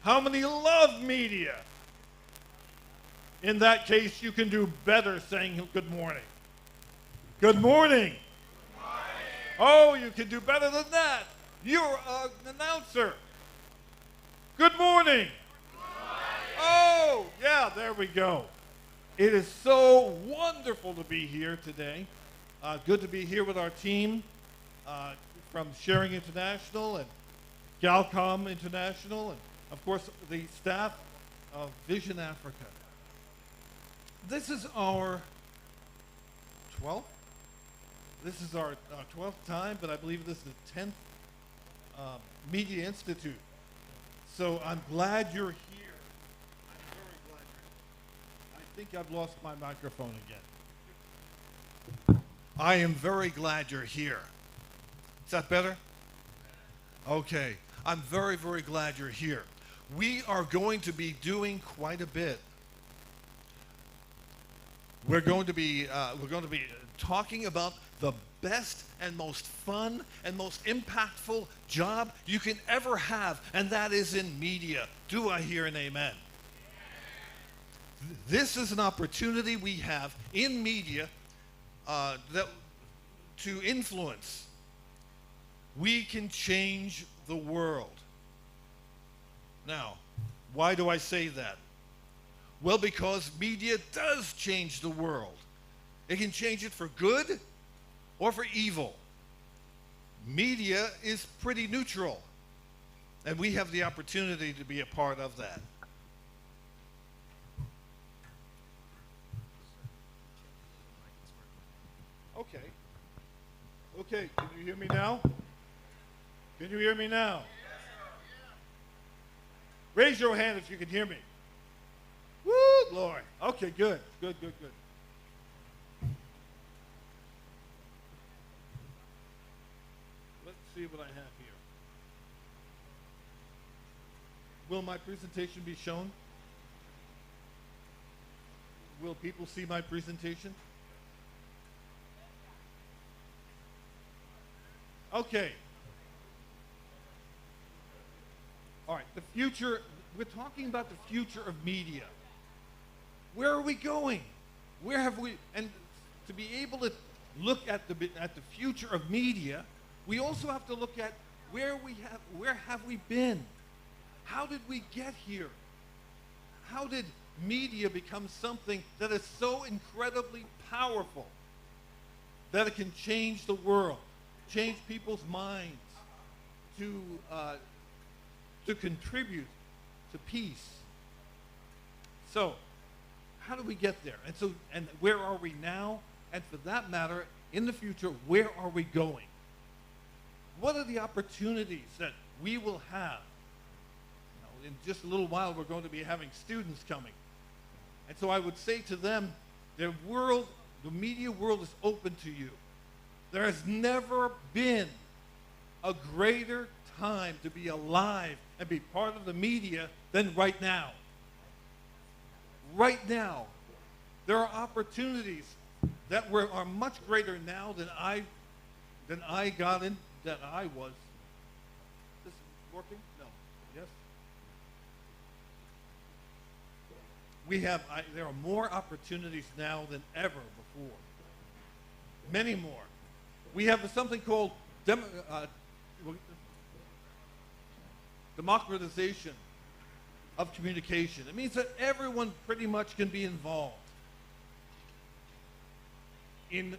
How many love media? In that case, you can do better saying good morning. Good morning. Good morning. Oh, you can do better than that. You're an announcer. Good morning. Good morning. Oh, yeah, there we go. It is so wonderful to be here today. Good to be here with our team from Sharing International and Galcom International, and of course the staff of Vision Africa. This is our 12th? This is our 12th time, but I believe this is the 10th Media Institute. So I'm glad you're here. I'm very glad you're here. I think I've lost my microphone again. I am very glad you're here. Is that better? Okay. I'm very, very glad you're here. We are going to be doing quite a bit. We're going to be talking about the best and most fun and most impactful job you can ever have, and that is in media. Do I hear an amen? This is an opportunity we have in media to influence. We can change the world. Now, why do I say that? Well, because media does change the world. It can change it for good or for evil. Media is pretty neutral, and we have the opportunity to be a part of that. Okay. Okay, can you hear me now? Can you hear me now? Raise your hand if you can hear me. Woo, Lord. Okay, good. Good. Let's see what I have here. Will my presentation be shown? Will people see my presentation? Okay. All right, the future, we're talking about the future of media. Where are we going? Where have we, and to be able to look at the future of media, we also have to look at where have we been? How did we get here? How did media become something that is so incredibly powerful that it can change the world, change people's minds, to contribute to peace? So, how do we get there? And where are we now? And for that matter, in the future, where are we going? What are the opportunities that we will have? In just a little while, we're going to be having students coming. And so I would say to them, the media world is open to you. There has never been a greater time to be alive and be part of the media than right now. Right now, there are opportunities that are much greater now than I was. Is this working? No. Yes. There are more opportunities now than ever before. Many more. We have something called democratization of communication. It means that everyone pretty much can be involved in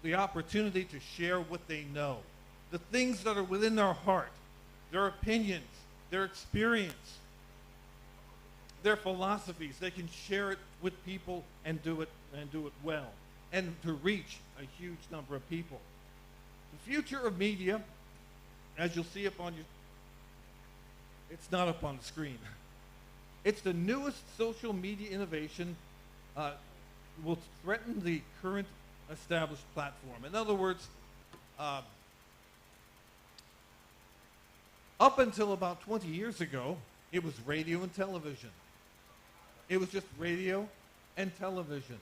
the opportunity to share what they know, the things that are within their heart, their opinions, their experience, their philosophies. They can share it with people and do it well, and to reach a huge number of people. The future of media, as you'll see up on your, it's not up on the screen. It's the newest social media innovation will threaten the current established platform. In other words, up until about 20 years ago, it was radio and television. It was just radio and television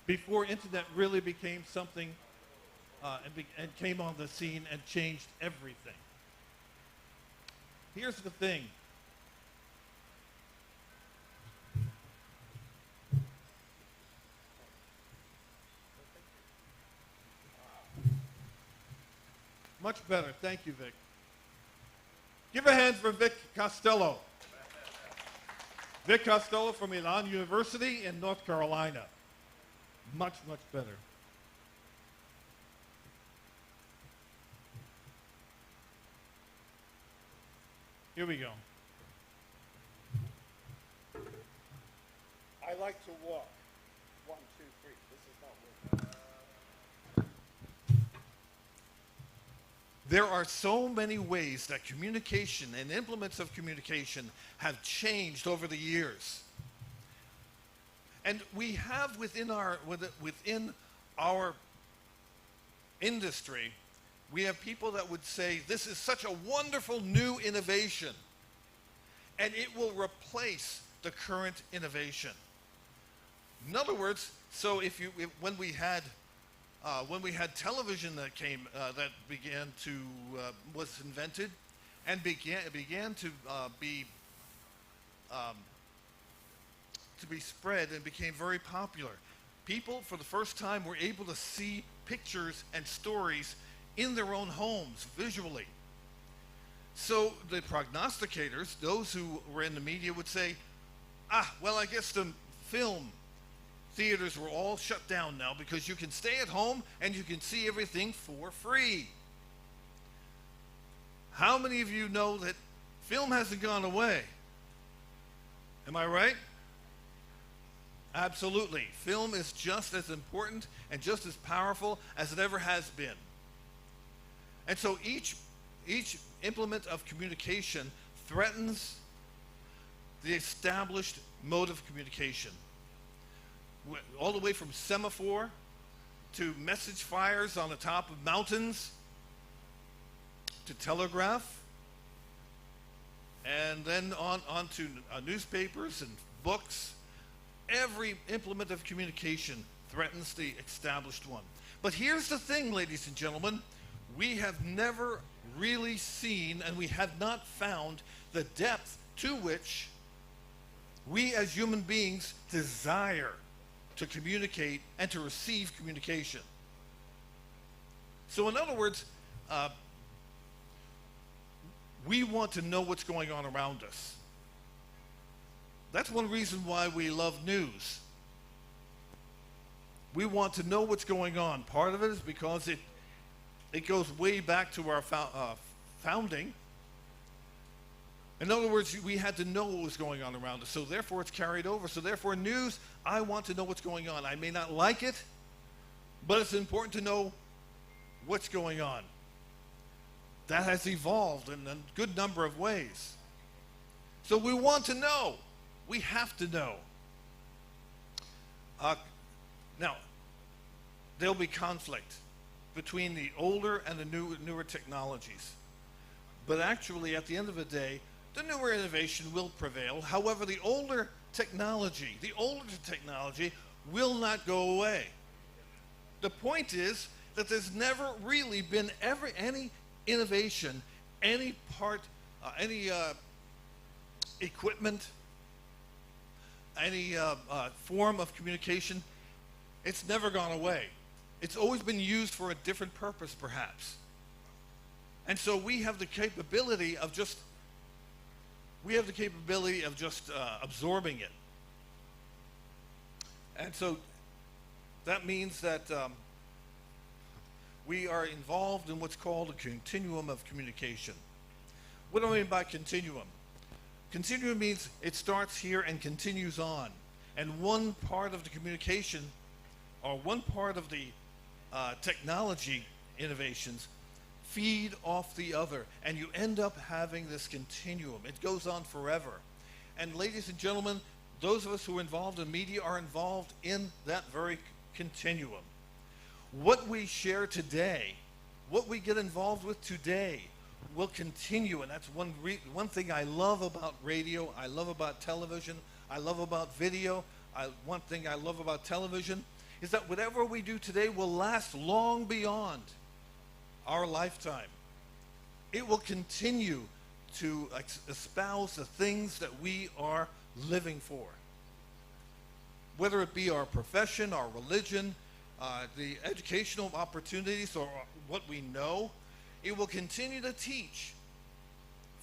before internet really became something and came on the scene and changed everything. Here's the thing. Much better. Thank you, Vic. Give a hand for Vic Costello. Vic Costello from Elon University in North Carolina. Much, much better. Here we go. I like to walk. 1, 2, 3. This is not working. There are so many ways that communication and implements of communication have changed over the years. And we have within our industry, we have people that would say, this is such a wonderful new innovation, and it will replace the current innovation. In other words, so when we had television that was invented and began to be spread and became very popular, people for the first time were able to see pictures and stories in their own homes visually. So the prognosticators, those who were in the media, would say, well, I guess the film theaters were all shut down now because you can stay at home and you can see everything for free. How many of you know that film hasn't gone away? Am I right? Absolutely. Film is just as important and just as powerful as it ever has been. And so each implement of communication threatens the established mode of communication. All the way from semaphore to message fires on the top of mountains to telegraph, and then on to newspapers and books. Every implement of communication threatens the established one. But here's the thing, ladies and gentlemen. We have never really seen, and we have not found the depth to which we as human beings desire to communicate and to receive communication. So in other words, we want to know what's going on around us. That's one reason why we love news. We want to know what's going on. Part of it is because it goes way back to our founding. In other words, we had to know what was going on around us, so therefore it's carried over. So therefore news, I want to know what's going on. I may not like it, but it's important to know what's going on. That has evolved in a good number of ways. So we want to know. We have to know. Now, there'll be conflict between the older and the newer technologies. But actually, at the end of the day, the newer innovation will prevail. However, the older technology will not go away. The point is that there's never really been any innovation, any equipment, any form of communication. It's never gone away. It's always been used for a different purpose, perhaps. And so we have the capability of just absorbing it. And so that means that we are involved in what's called a continuum of communication. What do I mean by continuum? Continuum means it starts here and continues on. And one part of the communication, or one part of the technology innovations, feed off the other, and you end up having this continuum. It goes on forever. And ladies and gentlemen, those of us who are involved in media are involved in that very continuum. What we share today, what we get involved with today, will continue, and that's one thing I love about radio, I love about television, I love about video. One thing I love about television is that whatever we do today will last long beyond our lifetime. It will continue to espouse the things that we are living for. Whether it be our profession, our religion, the educational opportunities, or what we know, It will continue to teach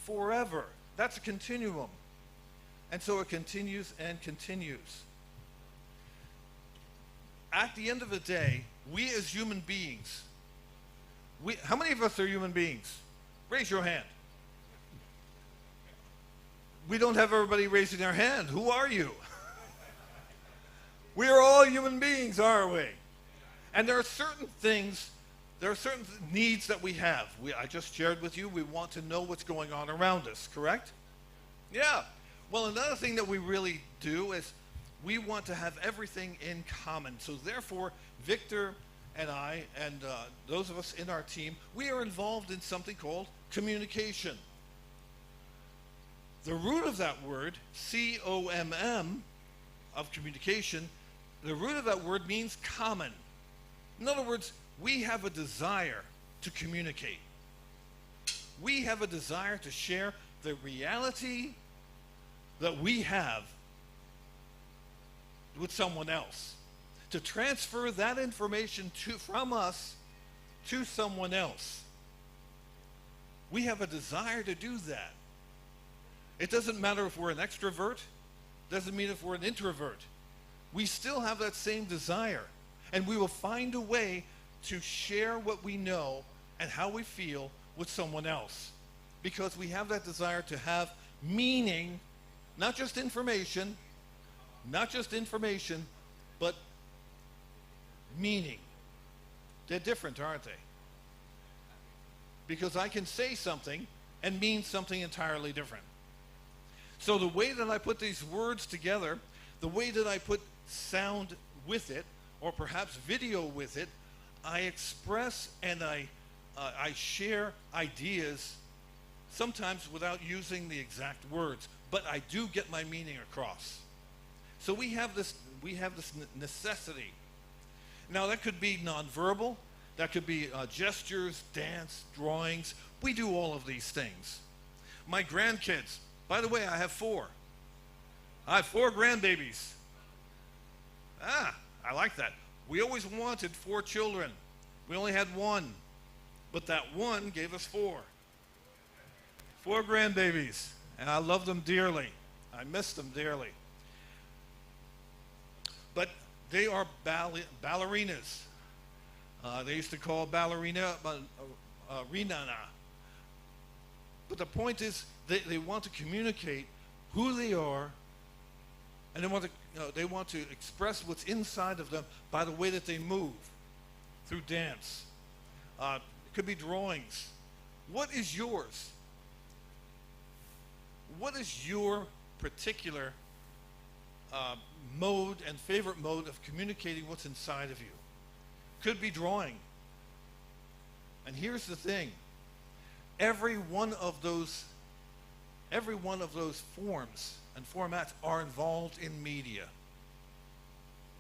forever. That's a continuum. And so it continues and continues. At the end of the day, we as human beings, how many of us are human beings? Raise your hand. We don't have everybody raising their hand. Who are you? We are all human beings, aren't we? And there are certain things, there are certain needs that we have. I just shared with you, we want to know what's going on around us, correct? Yeah. Well, another thing that we really do is we want to have everything in common. So therefore, Victor and I and those of us in our team, we are involved in something called communication. The root of that word, C-O-M-M, of communication, the root of that word means common. In other words, we have a desire to communicate. We have a desire to share the reality that we have with someone else, to transfer that information from us to someone else. We have a desire to do that. It doesn't matter if we're an extrovert, doesn't mean if we're an introvert. We still have that same desire, and we will find a way to share what we know and how we feel with someone else, because we have that desire to have meaning, not just information, but meaning. They're different, aren't they? Because I can say something and mean something entirely different. So the way that I put these words together, the way that I put sound with it, or perhaps video with it, I express and I share ideas, sometimes without using the exact words, but I do get my meaning across. So we have this necessity. Now that could be nonverbal, that could be gestures, dance, drawings. We do all of these things. My grandkids, by the way, I have 4. I have 4 grandbabies. I like that. We always wanted 4 children. We only had 1, but that 1 gave us 4. 4 grandbabies, and I love them dearly. I miss them dearly. But they are ballerinas. They used to call ballerina Renana. But the point is, they want to communicate who they are, and they want to express what's inside of them by the way that they move through dance. It could be drawings. What is yours? What is your particular mode and favorite mode of communicating what's inside of you? Could be drawing. And here's the thing. Every one of those forms and formats are involved in media.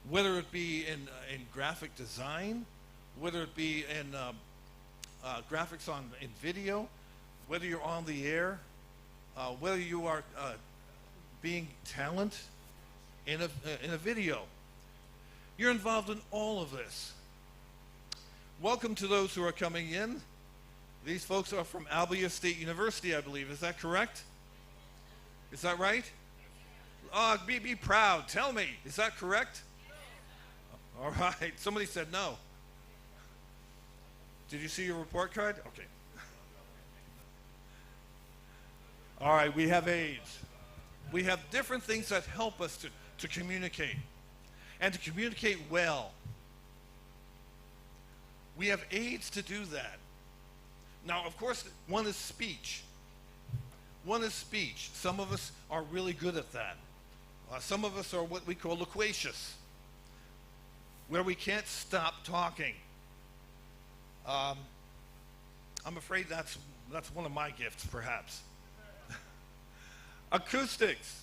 Whether it be in graphic design, whether it be in graphics in video, whether you're on the air, whether you are being talent in a video. You're involved in all of this. Welcome to those who are coming in. These folks are from Albia State University, I believe. Is that correct? Is that right? Be proud. Tell me. Is that correct? All right. Somebody said no. Did you see your report card? Okay. All right. We have aids. We have different things that help us to communicate and to communicate well. We have aids to do that. Now, of course, one is speech. One is speech. Some of us are really good at that. Some of us are what we call loquacious, where we can't stop talking. I'm afraid that's one of my gifts, perhaps. Acoustics.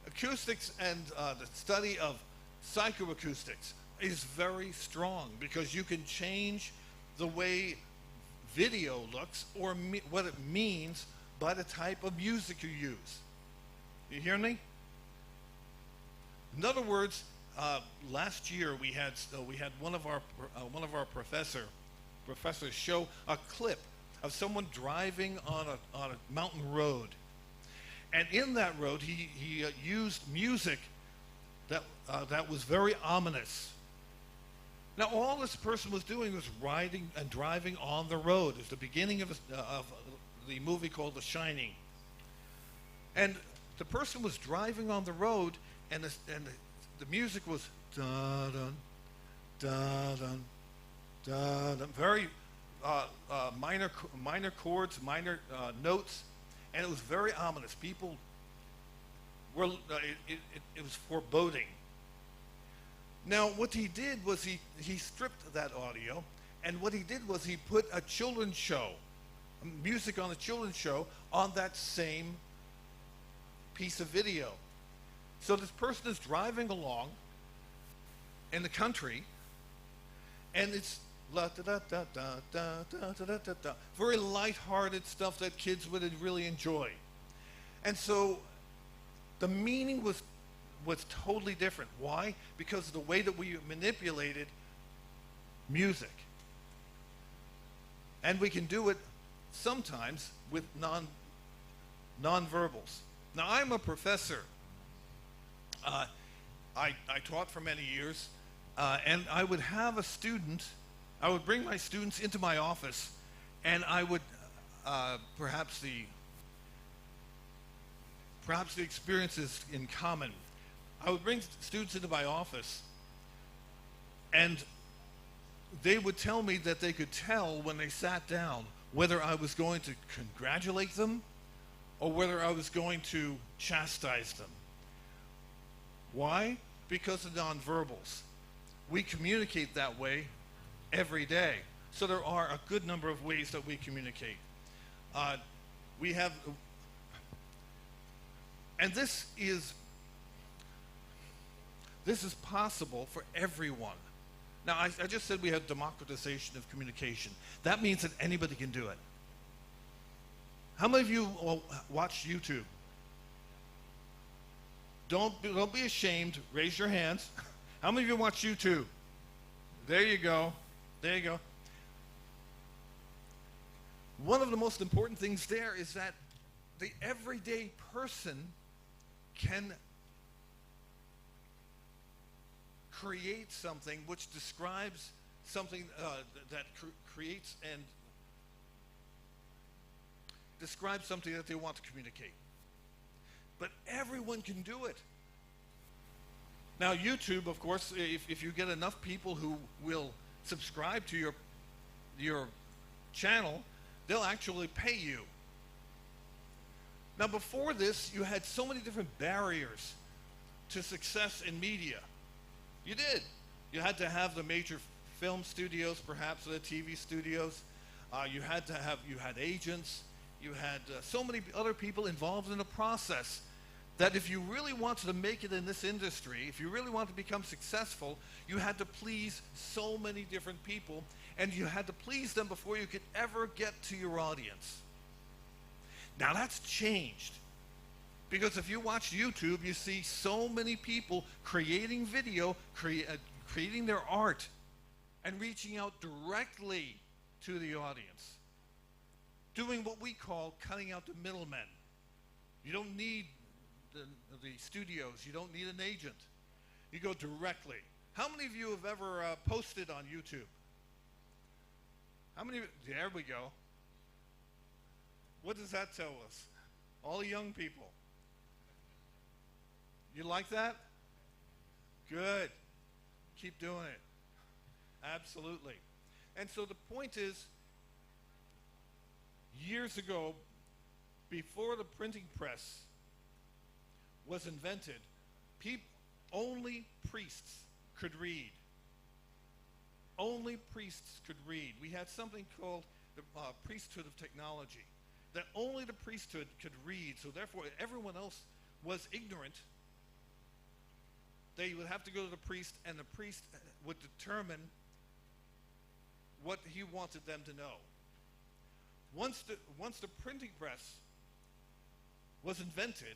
Acoustics and the study of psychoacoustics is very strong, because you can change the way video looks or what it means by the type of music you use. You hear me? In other words, last year we had one of our professors show a clip of someone driving on a mountain road. And in that road, he used music that was very ominous. Now, all this person was doing was riding and driving on the road. It's the beginning of the movie called The Shining. And the person was driving on the road, and the music was da-dun, da-dun, da-dun, very minor chords, minor notes, and it was very ominous. People were, it was foreboding. Now, what he did was he stripped that audio, and what he did was he put a children's show, music on a children's show, on that same piece of video. So this person is driving along in the country, and it's la da da da da da da da da da, very lighthearted stuff that kids would really enjoy. And so the meaning was totally different. Why? Because of the way that we manipulated music. And we can do it sometimes with nonverbals. Now, I'm a professor. I taught for many years, and I would have a student. I would bring my students into my office, and I would perhaps the experiences in common. I would bring students into my office, and they would tell me that they could tell when they sat down whether I was going to congratulate them or whether I was going to chastise them. Why? Because of nonverbals. We communicate that way every day. So there are a good number of ways that we communicate. And this is possible for everyone. Now, I just said we have democratization of communication. That means that anybody can do it. How many of you watch YouTube? Don't be ashamed. Raise your hands. How many of you watch YouTube? There you go. There you go. One of the most important things there is that the everyday person can create something which describes something that creates and describes something that they want to communicate. But everyone can do it. Now, YouTube, of course, if you get enough people who will subscribe to your channel, they'll actually pay you. Now, before this, you had so many different barriers to success in media. You did. You had to have the major film studios, perhaps the TV studios. You had agents. You had so many other people involved in the process that if you really wanted to make it in this industry, if you really wanted to become successful, you had to please so many different people, and you had to please them before you could ever get to your audience. Now that's changed, because if you watch YouTube, you see so many people creating video, creating their art, and reaching out directly to the audience, doing what we call cutting out the middlemen. You don't need the studios. You don't need an agent. You go directly. How many of you have ever posted on YouTube? How many? There we go. What does that tell us? All the young people. You like that? Good. Keep doing it. Absolutely. And so the point is, years ago, before the printing press was invented, only priests could read. Only priests could read. We had something called the priesthood of technology, that only the priesthood could read, so therefore everyone else was ignorant. They would have to go to the priest, and the priest would determine what he wanted them to know. Once the printing press was invented,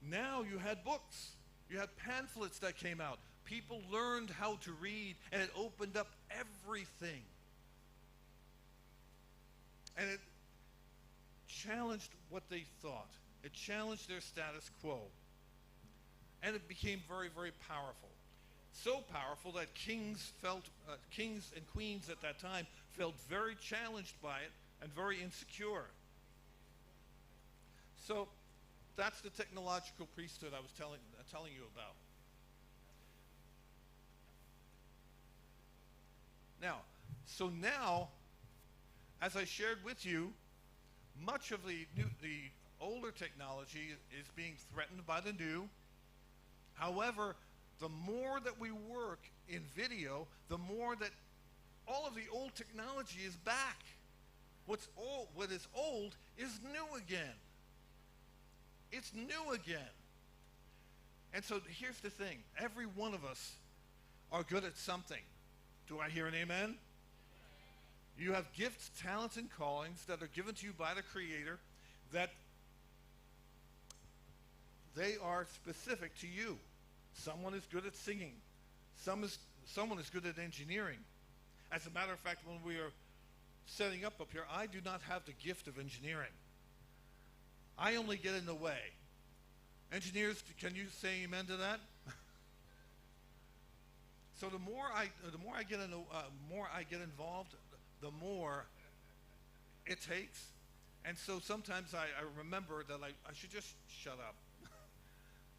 now you had books. You had pamphlets that came out. People learned how to read, and it opened up everything. And it challenged what they thought. It challenged their status quo. And it became very, very powerful. So powerful that kings and queens at that time felt very challenged by it and very insecure. So that's the technological priesthood I was telling you about. Now, as I shared with you, much of the older technology is being threatened by the new. However, the more that we work in video, the more that all of the old technology is back. What is old is new again. It's new again. And so here's the thing. Every one of us are good at something. Do I hear an amen? You have gifts, talents, and callings that are given to you by the Creator that they are specific to you. Someone is good at singing. Someone is good at engineering. As a matter of fact, when we are setting up here, I do not have the gift of engineering. I only get in the way. Engineers, can you say amen to that? So the more I get involved, the more it takes. And so sometimes I remember that I should just shut up.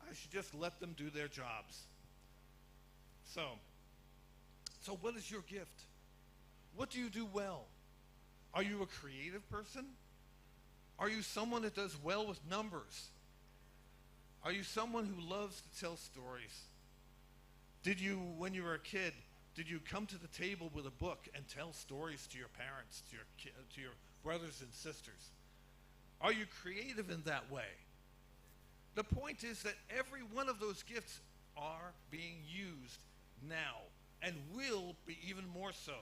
I should just let them do their jobs. So what is your gift? What do you do well? Are you a creative person? Are you someone that does well with numbers? Are you someone who loves to tell stories? Did you, when you were a kid, did you come to the table with a book and tell stories to your parents, to your brothers and sisters? Are you creative in that way? The point is that every one of those gifts are being used now and will be even more so.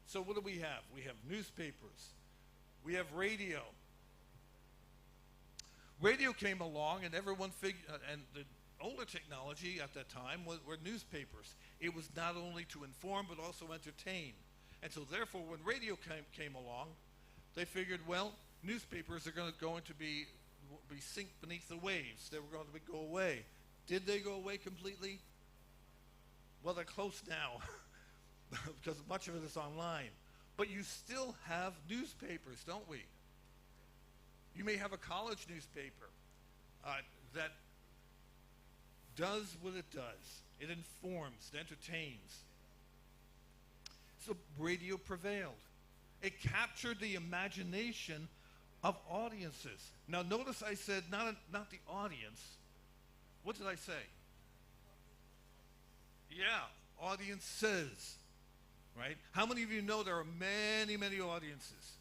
So what do we have? We have newspapers. We have radio. Radio came along, and everyone and the older technology at that time were newspapers. It was not only to inform but also entertain. And so therefore, when radio came along, they figured, well, newspapers are going to be sink beneath the waves. They were going to go away. Did they go away completely? Well, they're close now because much of it is online. But you still have newspapers, don't we? You may have a college newspaper that does what it does. It informs, it entertains. So radio prevailed. It captured the imagination of audiences. Now notice I said not the audience. What did I say? Yeah, audiences. Right? How many of you know there are many, many audiences?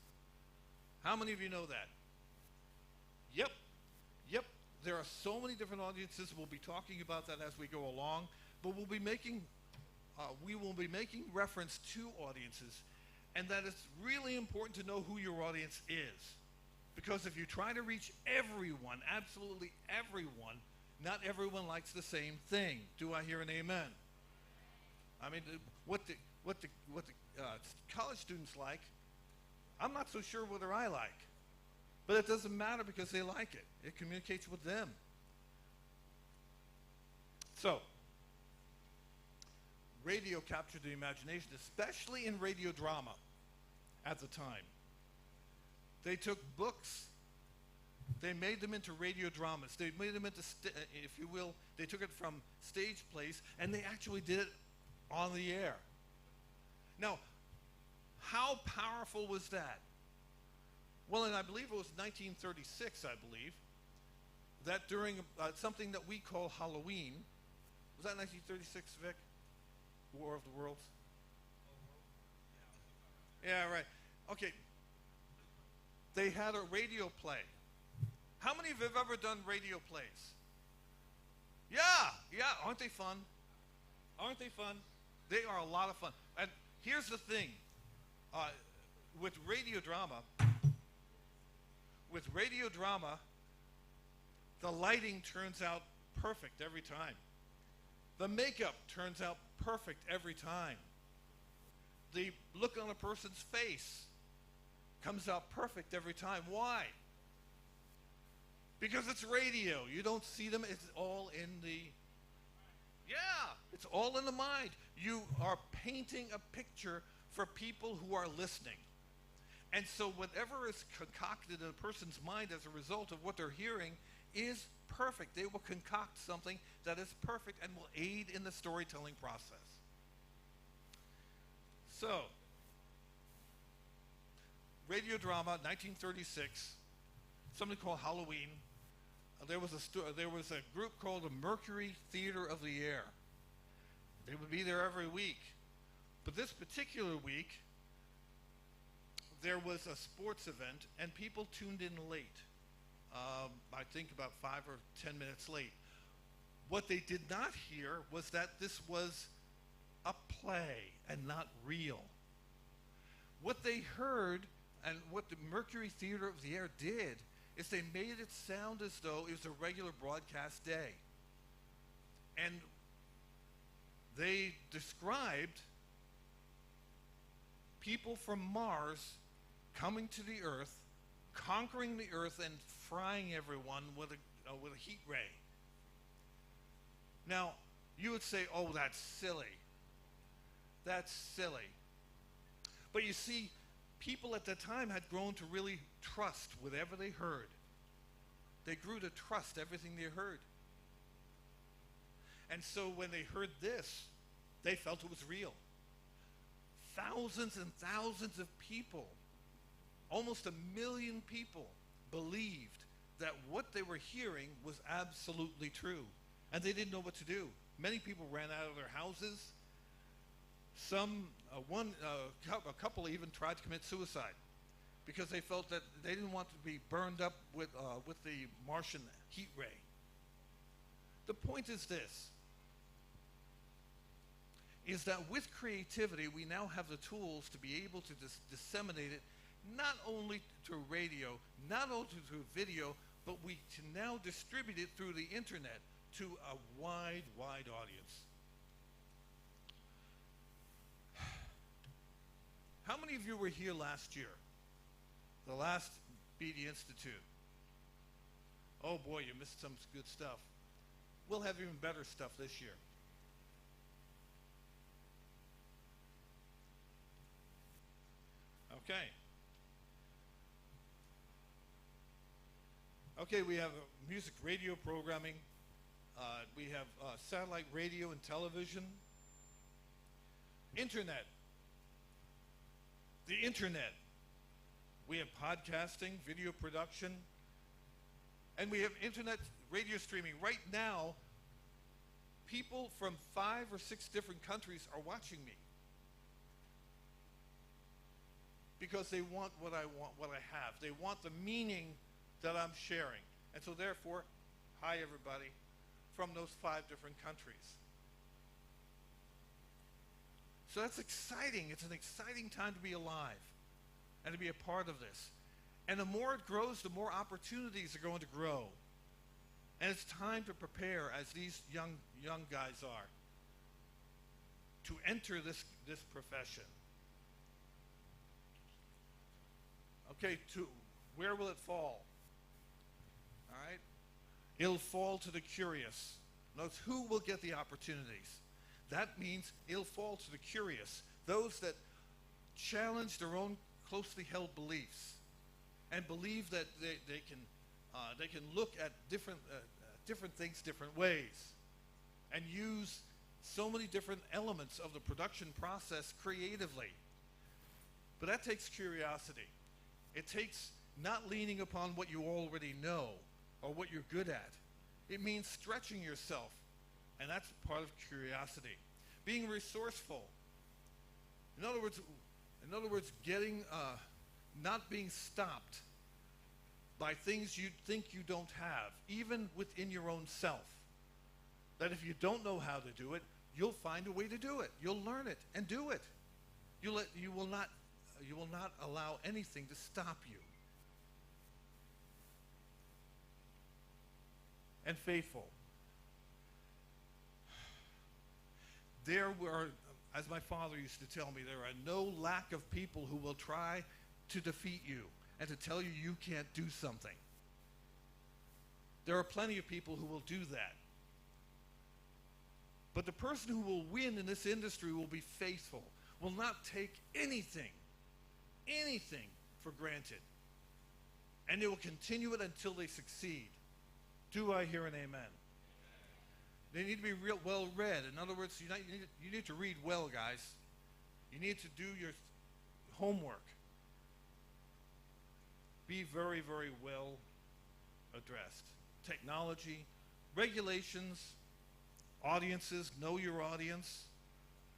How many of you know that? Yep. There are so many different audiences. We'll be talking about that as we go along. But we will be making reference to audiences, and that it's really important to know who your audience is. Because if you try to reach everyone, absolutely everyone, not everyone likes the same thing. Do I hear an amen? I mean, what the college students like, I'm not so sure whether I like. But it doesn't matter because they like it. It communicates with them. So, radio captured the imagination, especially in radio drama at the time. They took books, they made them into radio dramas. They made them into, if you will, they took it from stage plays, and they actually did it on the air. Now, how powerful was that? Well, and I believe it was 1936, I believe, that during something that we call Halloween, was that 1936, Vic? War of the Worlds? Yeah, right. Okay. They had a radio play. How many of you have ever done radio plays? Yeah, aren't they fun? Aren't they fun? They are a lot of fun. And here's the thing. With radio drama, the lighting turns out perfect every time. The makeup turns out perfect every time. the look on a person's face comes out perfect every time. Why? Because it's radio. You don't see them. It's all in the, yeah, it's all in the mind. You are painting a picture for people who are listening. And so whatever is concocted in a person's mind as a result of what they're hearing is perfect. They will concoct something that is perfect and will aid in the storytelling process. So, radio drama, 1936, something called Halloween. There was a group called the Mercury Theater of the Air. They would be there every week. But this particular week, there was a sports event, and people tuned in late. I think about 5 or 10 minutes late. What they did not hear was that this was a play and not real. What they heard, and what the Mercury Theater of the Air did, is they made it sound as though it was a regular broadcast day. And they described people from Mars coming to the Earth, conquering the Earth, and frying everyone with a heat ray. Now, you would say, oh, that's silly. That's silly. But you see, people at that time had grown to really trust whatever they heard. They grew to trust everything they heard. And so when they heard this, they felt it was real. Thousands and thousands of people, almost 1 million people, believed that what they were hearing was absolutely true. And they didn't know what to do. Many people ran out of their houses. A couple even tried to commit suicide because they felt that they didn't want to be burned up with the Martian heat ray. The point is this, is that with creativity, we now have the tools to be able to disseminate it not only through radio, not only through video, but we can now distribute it through the internet to a wide, wide audience. How many of you were here last year? The last Beatty Institute? Oh boy, you missed some good stuff. We'll have even better stuff this year. Okay. Okay, we have music radio programming. We have satellite radio and television. Internet. The internet. We have podcasting, video production, and we have internet radio streaming. Right now, people from 5 or 6 different countries are watching me because they want, what I have. They want the meaning that I'm sharing. And so therefore, hi everybody from those 5 different countries. So that's exciting. It's an exciting time to be alive and to be a part of this. And the more it grows, the more opportunities are going to grow. And it's time to prepare, as these young guys are, to enter this profession. Okay, where will it fall? All right? It'll fall to the curious. Notice who will get the opportunities. That means it'll fall to the curious, those that challenge their own closely held beliefs and believe that they can look at different things different ways and use so many different elements of the production process creatively. But that takes curiosity. It takes not leaning upon what you already know or what you're good at. It means stretching yourself, and that's part of curiosity. Being resourceful. In other words, getting not being stopped by things you think you don't have, even within your own self. That if you don't know how to do it, you'll find a way to do it. You'll learn it and do it. You will not allow anything to stop you. And faithful. There were, as my father used to tell me, there are no lack of people who will try to defeat you and to tell you you can't do something. There are plenty of people who will do that. But the person who will win in this industry will be faithful, will not take anything for granted. And they will continue it until they succeed. Do I hear an amen? They need to be real well read. In other words, you need to read well, guys. You need to do your homework. Be very, very well addressed. Technology, regulations, audiences, know your audience,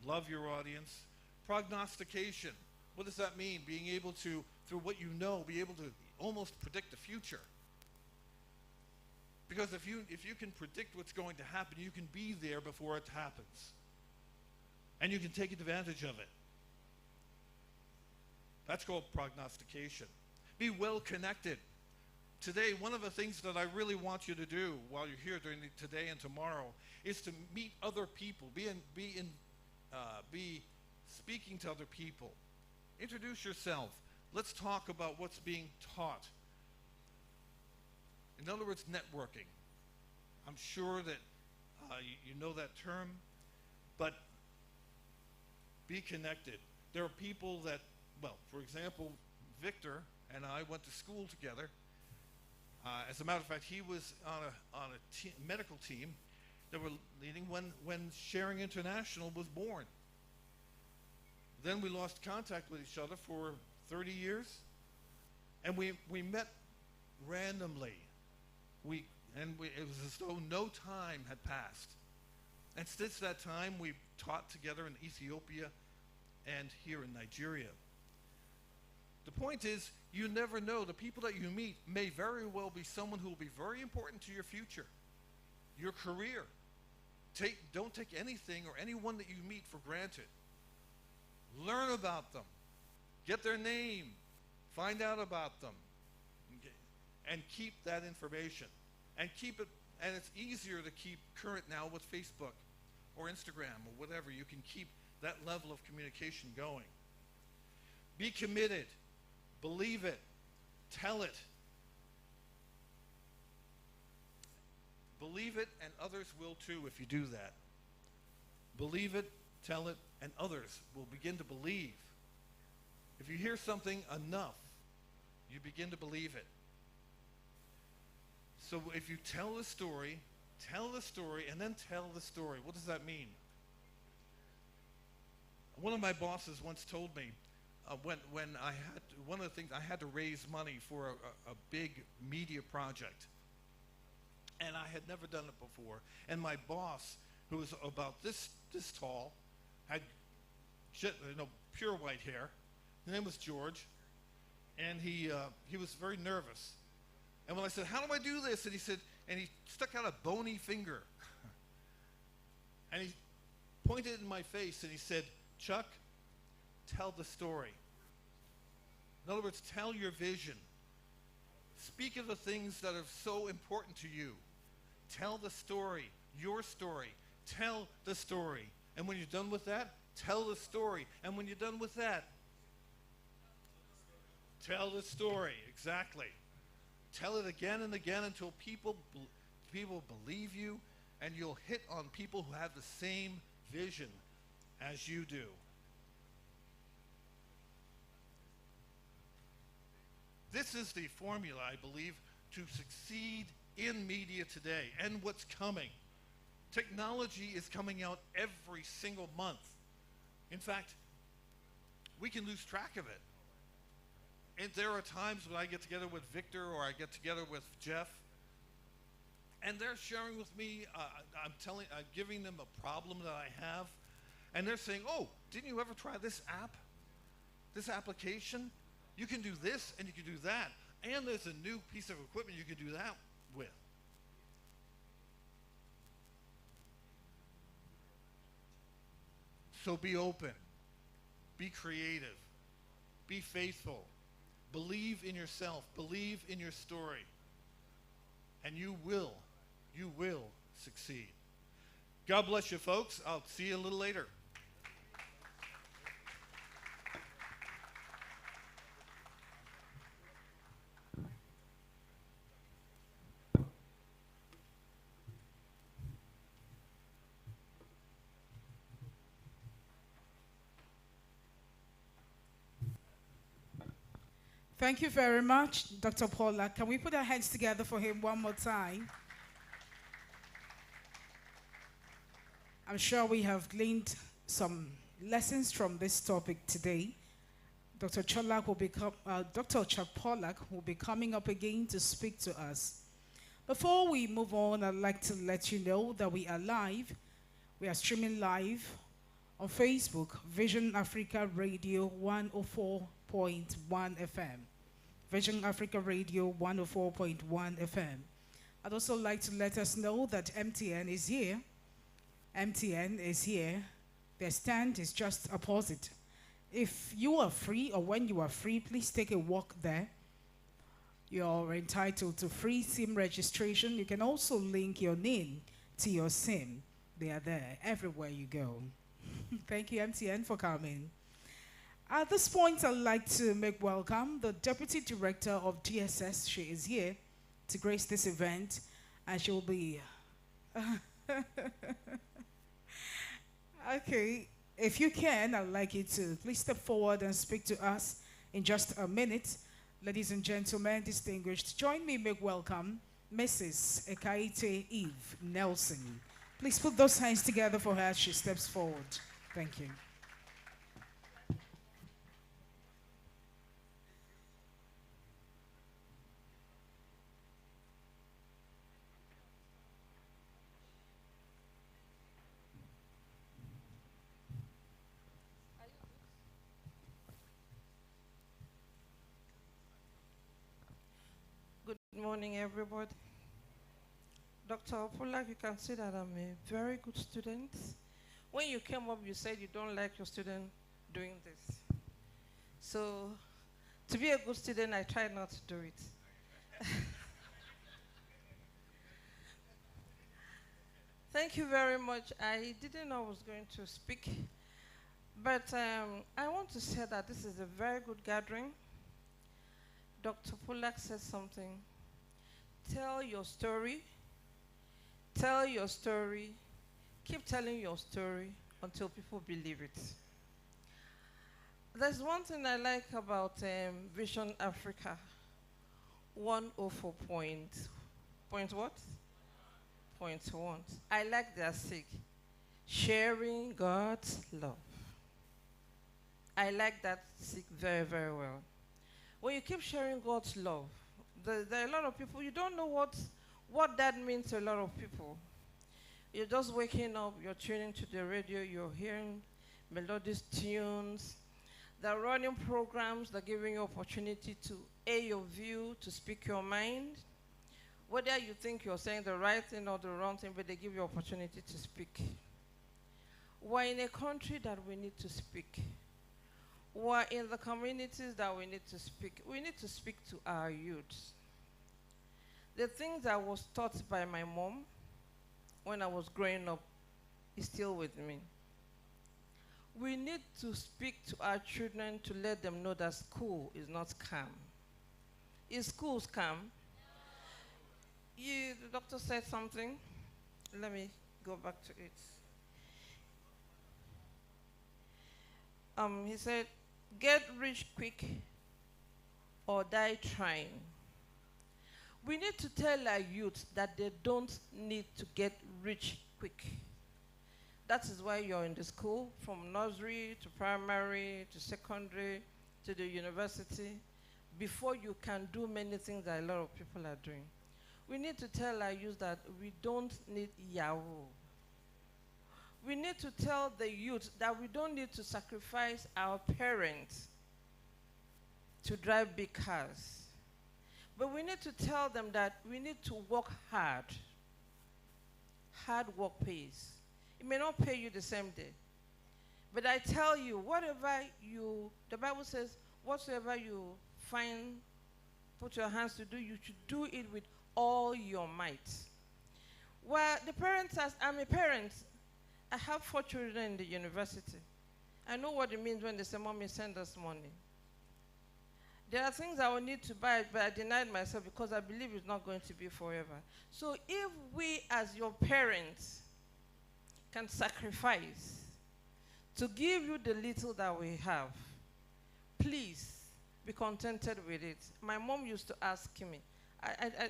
love your audience. Prognostication. What does that mean? Being able to, through what you know, be able to almost predict the future. Because if you can predict what's going to happen, you can be there before it happens. And you can take advantage of it. That's called prognostication. Be well connected. Today, one of the things that I really want you to do while you're here during today and tomorrow is to meet other people. Be speaking to other people. Introduce yourself. Let's talk about what's being taught. In other words, networking. I'm sure that you know that term, but be connected. There are people that, well, for example, Victor and I went to school together. As a matter of fact, he was on a medical team that were leading when Sharing International was born. Then we lost contact with each other for 30 years, and we met randomly. It was as though no time had passed. And since that time, we've taught together in Ethiopia and here in Nigeria. The point is, you never know. The people that you meet may very well be someone who will be very important to your future, your career. Don't take anything or anyone that you meet for granted. Learn about them. Get their name. Find out about them. And keep that information. And keep it, and it's easier to keep current now with Facebook or Instagram or whatever. You can keep that level of communication going. Be committed. Believe it. Tell it. Believe it, and others will too if you do that. Believe it, tell it, and others will begin to believe. If you hear something enough, you begin to believe it. So if you tell the story, and then tell the story. What does that mean? One of my bosses once told me, when I had one of the things I had to raise money for a big media project, and I had never done it before. And my boss, who was about this tall, had pure white hair. His name was George, and he was very nervous. And when I said, "How do I do this?" and he stuck out a bony finger, and he pointed in my face and he said, "Chuck, tell the story." In other words, tell your vision. Speak of the things that are so important to you. Tell the story, your story. Tell the story. And when you're done with that, tell the story. And when you're done with that, tell the story. Exactly. Tell it again and again until people believe you, and you'll hit on people who have the same vision as you do. This is the formula, I believe, to succeed in media today and what's coming. Technology is coming out every single month. In fact, we can lose track of it. And there are times when I get together with Victor or I get together with Jeff, and they're sharing with me, I'm giving them a problem that I have, and they're saying, "Oh, didn't you ever try this app? This application? You can do this and you can do that. And there's a new piece of equipment you can do that with." So be open. Be creative. Be faithful. Believe in yourself. Believe in your story. And you will succeed. God bless you, folks. I'll see you a little later. Thank you very much, Dr. Paula. Can we put our hands together for him one more time? I'm sure we have gleaned some lessons from this topic today. Dr. Dr. Chuck Pollack will be coming up again to speak to us. Before we move on, I'd like to let you know that we are live. We are streaming live on Facebook, Vision Africa Radio 104.1 FM. Vision Africa Radio 104.1 FM. I'd also like to let us know that MTN is here. MTN is here. Their stand is just opposite. If you are free or when you are free, please take a walk there. You're entitled to free SIM registration. You can also link your name to your SIM. They are there everywhere you go. Thank you, MTN, for coming. At this point, I'd like to make welcome the Deputy Director of DSS. She is here to grace this event, and she'll be... Okay, if you can, I'd like you to please step forward and speak to us in just a minute. Ladies and gentlemen, distinguished, join me in make welcome Mrs. Ekaite Eve Nelson. Please put those hands together for her as she steps forward. Thank you. Good morning, everybody. Dr. Pollack, you can see that I'm a very good student. When you came up, you said you don't like your student doing this. So, to be a good student, I try not to do it. Thank you very much. I didn't know I was going to speak, but I want to say that this is a very good gathering. Dr. Pollack said something. Tell your story. Tell your story. Keep telling your story until people believe it. There's one thing I like about Vision Africa 104 point what? Point one. I like their SIG. Sharing God's love. I like that SIG very, very well. When you keep sharing God's love, there are a lot of people, you don't know what that means to a lot of people. You're just waking up, you're tuning to the radio, you're hearing melodious tunes. They're running programs, they're giving you opportunity to air your view, to speak your mind. Whether you think you're saying the right thing or the wrong thing, but they give you opportunity to speak. We're in a country that we need to speak. We're in the communities that we need to speak. We need to speak to our youth. The things that was taught by my mom when I was growing up is still with me. We need to speak to our children to let them know that school is not scam. Is school scam? The doctor said something. Let me go back to it. He said, get rich quick or die trying. We need to tell our youth that they don't need to get rich quick. That is why you're in the school, from nursery to primary to secondary to the university, before you can do many things that a lot of people are doing. We need to tell our youth that we don't need Yahoo. We need to tell the youth that we don't need to sacrifice our parents to drive big cars. But we need to tell them that we need to work hard. Hard work pays. It may not pay you the same day. But I tell you, the Bible says, whatsoever you find, put your hands to do, you should do it with all your might. Well, I'm a parent. I have 4 children in the university. I know what it means when they say, Mommy, send us money. There are things I will need to buy, but I denied myself because I believe it's not going to be forever. So if we, as your parents, can sacrifice to give you the little that we have, please, be contented with it. My mom used to ask me,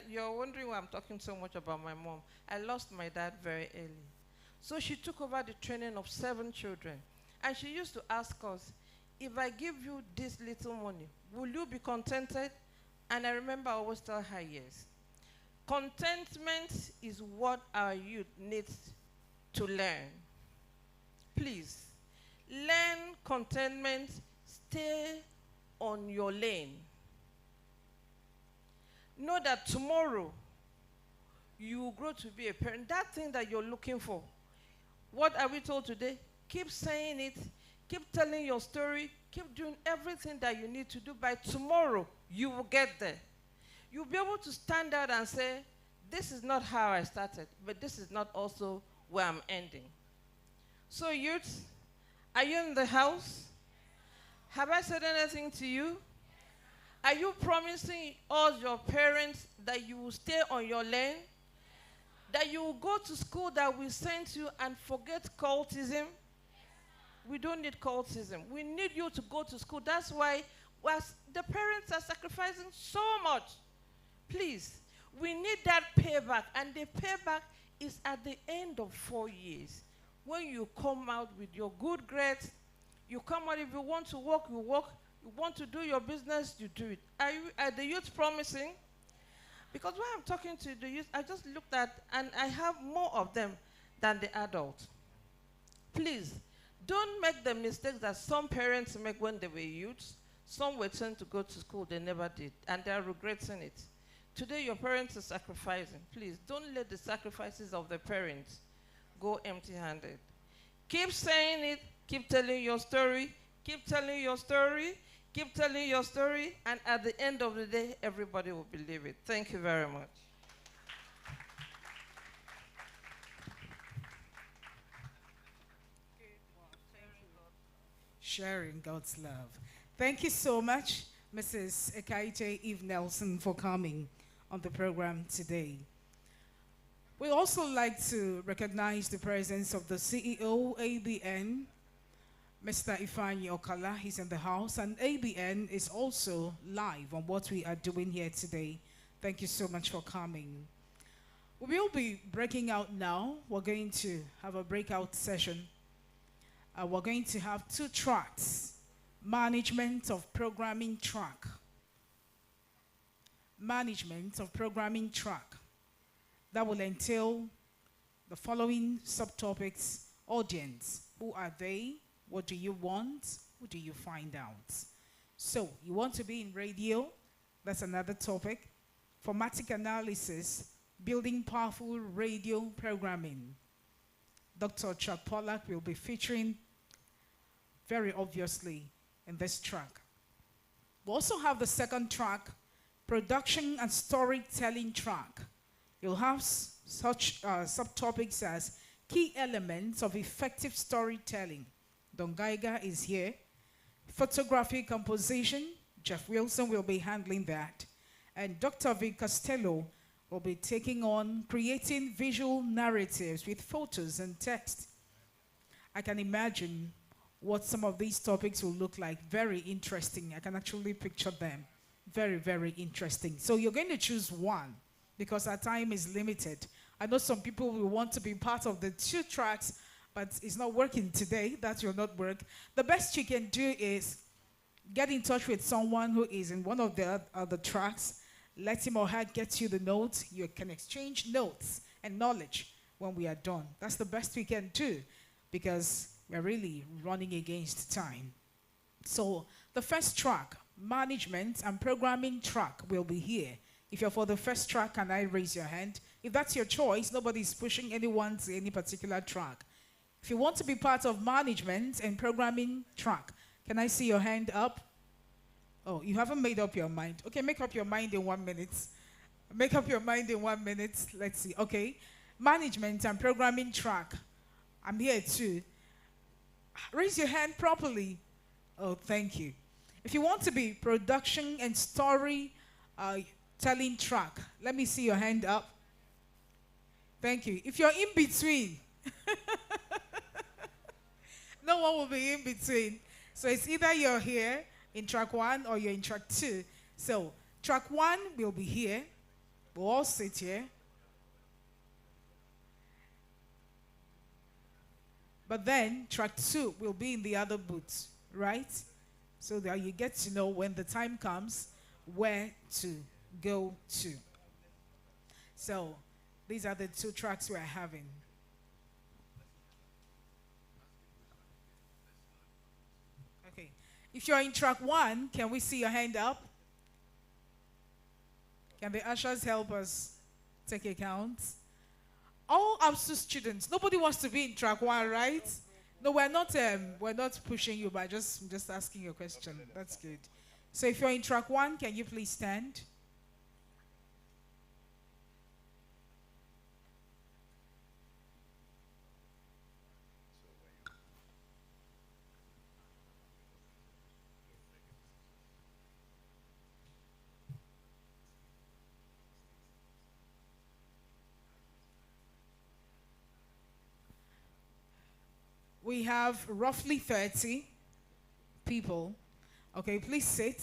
you're wondering why I'm talking so much about my mom. I lost my dad very early. So she took over the training of 7 children. And she used to ask us, if I give you this little money, will you be contented? And I remember I always tell her yes. Contentment is what our youth needs to learn. Please, learn contentment, stay on your lane. Know that tomorrow you will grow to be a parent. That thing that you're looking for, what are we told today? Keep saying it, keep telling your story, keep doing everything that you need to do. By tomorrow, you will get there. You'll be able to stand out and say, this is not how I started, but this is not also where I'm ending. So youths, are you in the house? Have I said anything to you? Are you promising us, your parents, that you will stay on your lane? That you will go to school that we sent you and forget cultism? We don't need cultism. We need you to go to school. That's why the parents are sacrificing so much. Please, we need that payback. And the payback is at the end of 4 years. When you come out with your good grades, you come out. If you want to work, you work. You want to do your business, you do it. Are the youth promising? Because when I'm talking to the youth, I just looked at, and I have more of them than the adults. Please, don't make the mistakes that some parents make when they were youths. Some were sent to go to school, they never did, and they are regretting it. Today, your parents are sacrificing. Please, don't let the sacrifices of the parents go empty-handed. Keep saying it, keep telling your story, keep telling your story, keep telling your story, and at the end of the day, everybody will believe it. Thank you very much. Sharing God's love. Thank you so much, Mrs. Ekaite Eve Nelson, for coming on the program today. We also like to recognize the presence of the CEO, ABN, Mr. Ifeanyi Okala. He's in the house, and ABN is also live on what we are doing here today. Thank you so much for coming. We will be breaking out now. We're going to have a breakout session. We're going to have 2 tracks. Management of programming track. Management of programming track. That will entail the following subtopics. Audience, who are they? What do you want? Who do you find out? So, you want to be in radio? That's another topic. Formatic analysis, building powerful radio programming. Dr. Chuck Pollack will be featuring very obviously in this track. We also have the second track, production and storytelling track. You'll have such subtopics as key elements of effective storytelling. Don Geiger is here. Photography composition, Jeff Wilson will be handling that. And Dr. Vic Costello will be taking on creating visual narratives with photos and text. I can imagine what some of these topics will look like. Very interesting. I can actually picture them. Very, very interesting. So you're going to choose one because our time is limited. I know some people will want to be part of the 2 tracks, but it's not working today. That will not work. The best you can do is get in touch with someone who is in one of the other tracks. Let him or her get you the notes. You can exchange notes and knowledge when we are done. That's the best we can do because we're really running against time. So the first track, management and programming track, will be here. If you're for the first track, can I raise your hand? If that's your choice, nobody's pushing anyone to any particular track. If you want to be part of management and programming track, can I see your hand up? Oh, you haven't made up your mind. Okay, make up your mind in 1 minute. Make up your mind in 1 minute. Let's see. Okay. Management and programming track. I'm here too. Raise your hand properly. Oh, thank you. If you want to be production and story telling track, let me see your hand up. Thank you. If you're in between, no one will be in between. So it's either you're here in track 1 or you're in track 2. So track 1 will be here. We'll all sit here. But then track 2 will be in the other booth, right? So that you get to know when the time comes where to go to. So these are the 2 tracks we're having. Okay. If you're in track 1, can we see your hand up? Can the ushers help us take a count? All ABSU students, nobody wants to be in track 1, right? No, we're not pushing you, but just asking you a question. That's good. So if you're in track 1, can you please stand? We have roughly 30 people. Okay, please sit.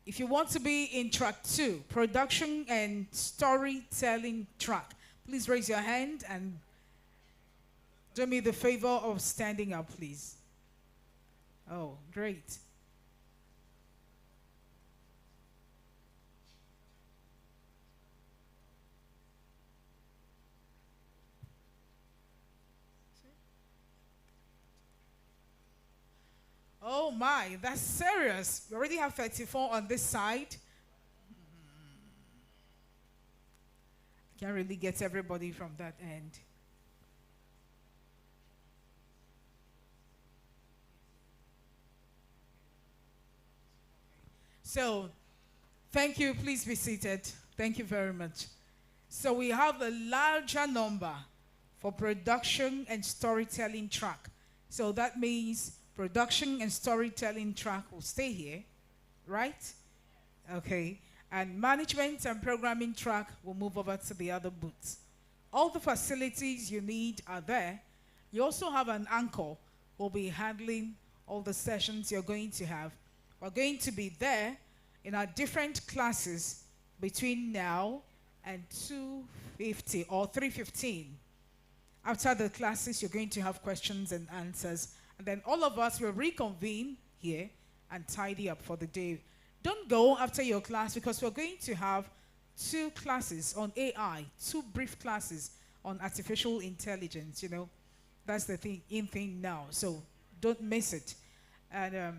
If you want to be in track 2, production and storytelling track, please raise your hand and do me the favor of standing up, please. Oh, great. Oh my, that's serious. We already have 34 on this side. Can't really get everybody from that end. So, thank you. Please be seated. Thank you very much. So we have a larger number for production and storytelling track. So that means production and storytelling track will stay here, right? Okay. And management and programming track will move over to the other booths. All the facilities you need are there. You also have an anchor who will be handling all the sessions you're going to have. We're going to be there in our different classes between now and 2:50 or 3:15. After the classes, you're going to have questions and answers. And then all of us will reconvene here and tidy up for the day. Don't go after your class because we're going to have 2 classes on AI, 2 brief classes on artificial intelligence, you know. That's the thing now. So don't miss it. And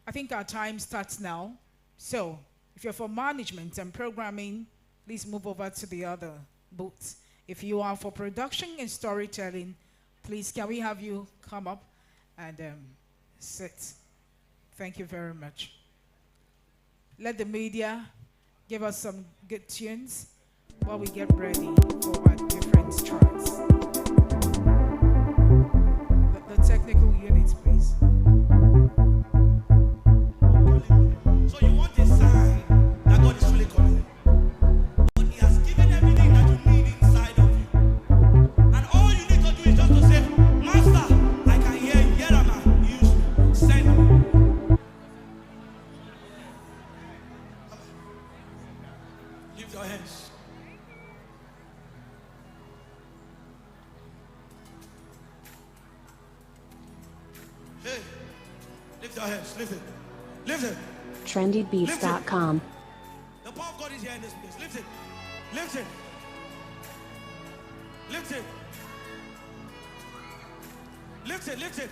I think our time starts now. So if you're for management and programming, please move over to the other booths. If you are for production and storytelling, please, can we have you come up and sit? Thank you very much. Let the media give us some good tunes while we get ready for our different tracks. The technical units, please. So you want a sign that God is really coming. But He has given everything that you need inside of you. And all you need to do is just to say, Master, I can hear you. Here am I. Use me. Send me. Lift your hands. Hey, lift your hands. Lift it. Lift it. trendybeats.com. The power of God is here in this place. Lift it. Lift it. Lift it. Lift it. Lift it.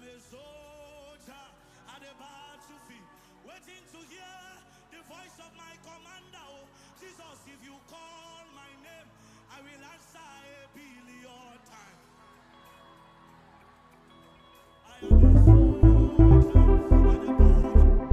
a soldier at the battlefield, waiting to hear the voice of my commander. Oh, Jesus, if you call my name, I will answer a billion times. I am a soldier at the battlefield.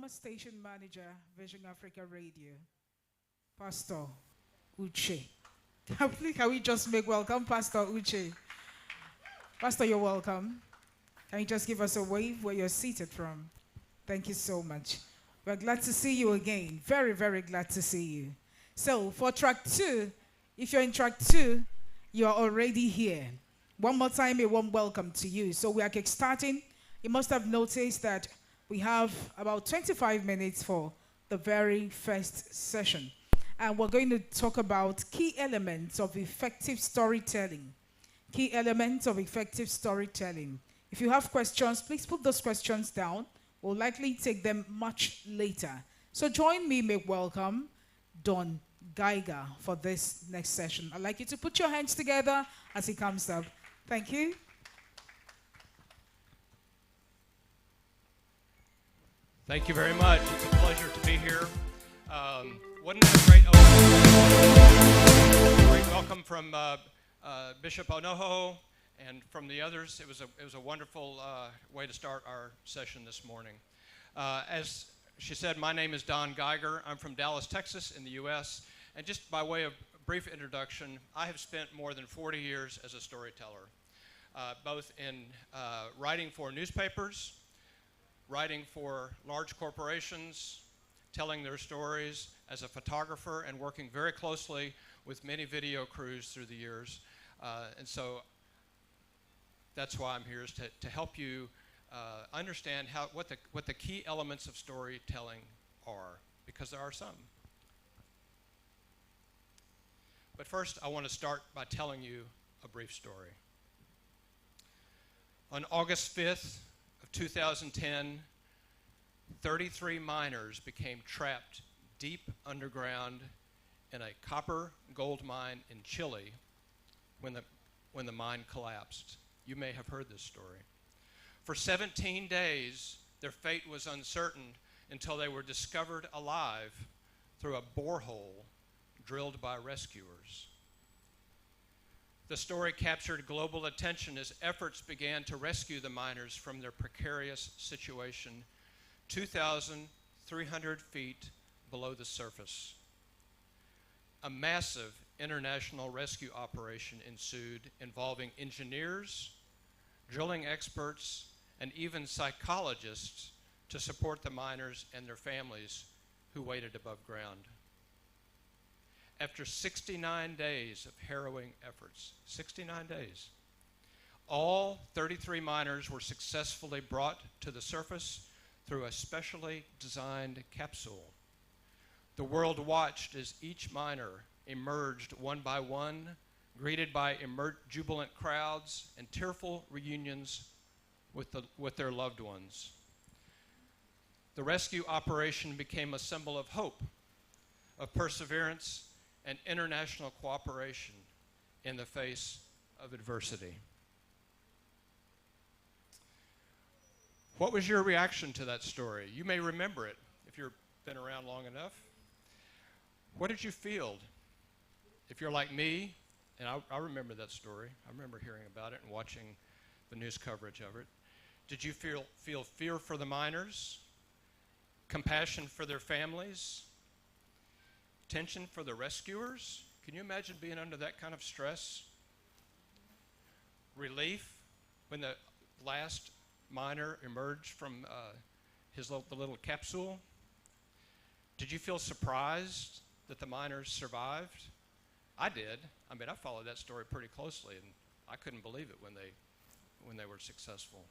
former station manager, Vision Africa Radio, Pastor Uche. Please, can we just make welcome Pastor Uche? Pastor, you're welcome. Can you just give us a wave where you're seated from? Thank you so much. We're glad to see you again. Very, very glad to see you. So for track 2, if you're in track 2, you're already here. One more time, a warm welcome to you. So we are kickstarting. You must have noticed that we have about 25 minutes for the very first session. And we're going to talk about key elements of effective storytelling. Key elements of effective storytelling. If you have questions, please put those questions down. We'll likely take them much later. So join me, make welcome Don Geiger for this next session. I'd like you to put your hands together as he comes up. Thank you. Thank you very much. It's a pleasure to be here. Wasn't it a great great welcome from Bishop Onoho and from the others? It was a wonderful way to start our session this morning. As she said, my name is Don Geiger. I'm from Dallas, Texas, in the U.S. And just by way of brief introduction, I have spent more than 40 years as a storyteller, both in writing for newspapers, writing for large corporations, telling their stories as a photographer, and working very closely with many video crews through the years. And so that's why I'm here, is to help you understand what the key elements of storytelling are, because there are some. But first, I want to start by telling you a brief story. On August 5th of 2010, 33 miners became trapped deep underground in a copper gold mine in Chile when the mine collapsed. You may have heard this story. For 17 days, their fate was uncertain until they were discovered alive through a borehole drilled by rescuers. The story captured global attention as efforts began to rescue the miners from their precarious situation 2,300 feet below the surface. A massive international rescue operation ensued involving engineers, drilling experts, and even psychologists to support the miners and their families who waited above ground. After 69 days of harrowing efforts, 69 days, all 33 miners were successfully brought to the surface through a specially designed capsule. The world watched as each miner emerged one by one, greeted by jubilant crowds and tearful reunions with their loved ones. The rescue operation became a symbol of hope, of perseverance, and international cooperation in the face of adversity. What was your reaction to that story? You may remember it if you've been around long enough. What did you feel? If you're like me, and I remember that story. I remember hearing about it and watching the news coverage of it. Did you feel fear for the miners? Compassion for their families? Tension for the rescuers? Can you imagine being under that kind of stress? Relief when the last miner emerged from the little capsule? Did you feel surprised that the miners survived? I did. I mean, I followed that story pretty closely, and I couldn't believe it when they were successful.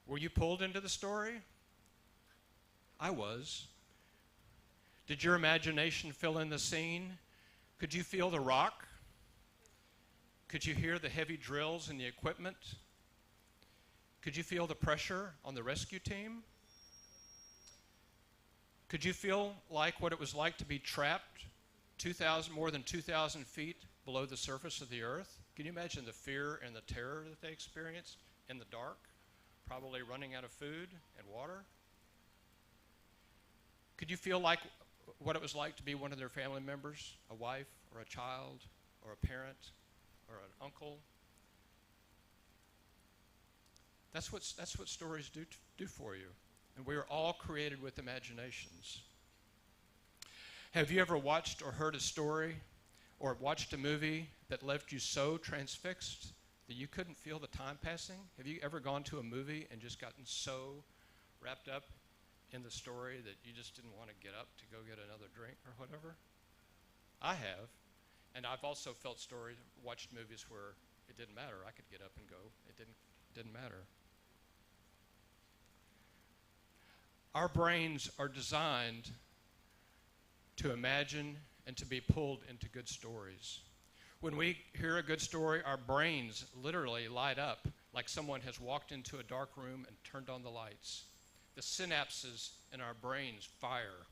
Were you pulled into the story? I was. Did your imagination fill in the scene? Could you feel the rock? Could you hear the heavy drills and the equipment? Could you feel the pressure on the rescue team? Could you feel like what it was like to be trapped more than 2,000 feet below the surface of the earth? Can you imagine the fear and the terror that they experienced in the dark, probably running out of food and water? Could you feel like what it was like to be one of their family members, a wife or a child or a parent or an uncle? That's what stories do for you. And we are all created with imaginations. Have you ever watched or heard a story or watched a movie that left you so transfixed that you couldn't feel the time passing? Have you ever gone to a movie and just gotten so wrapped up in the story that you just didn't want to get up to go get another drink or whatever? I have. And I've also felt stories, watched movies where it didn't matter. I could get up and go. It didn't matter. Our brains are designed to imagine and to be pulled into good stories. When we hear a good story, our brains literally light up like someone has walked into a dark room and turned on the lights. The synapses in our brains fire.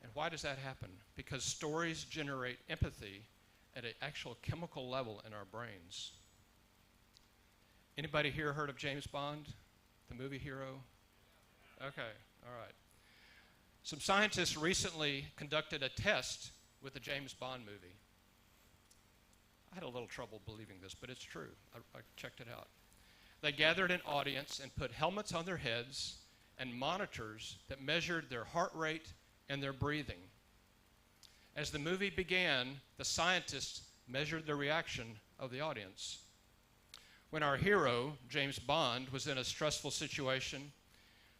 And why does that happen? Because stories generate empathy at an actual chemical level in our brains. Anybody here heard of James Bond, the movie hero? Okay, all right. Some scientists recently conducted a test with the James Bond movie. I had a little trouble believing this, but it's true. I checked it out. They gathered an audience and put helmets on their heads and monitors that measured their heart rate and their breathing. As the movie began, the scientists measured the reaction of the audience. When our hero, James Bond, was in a stressful situation,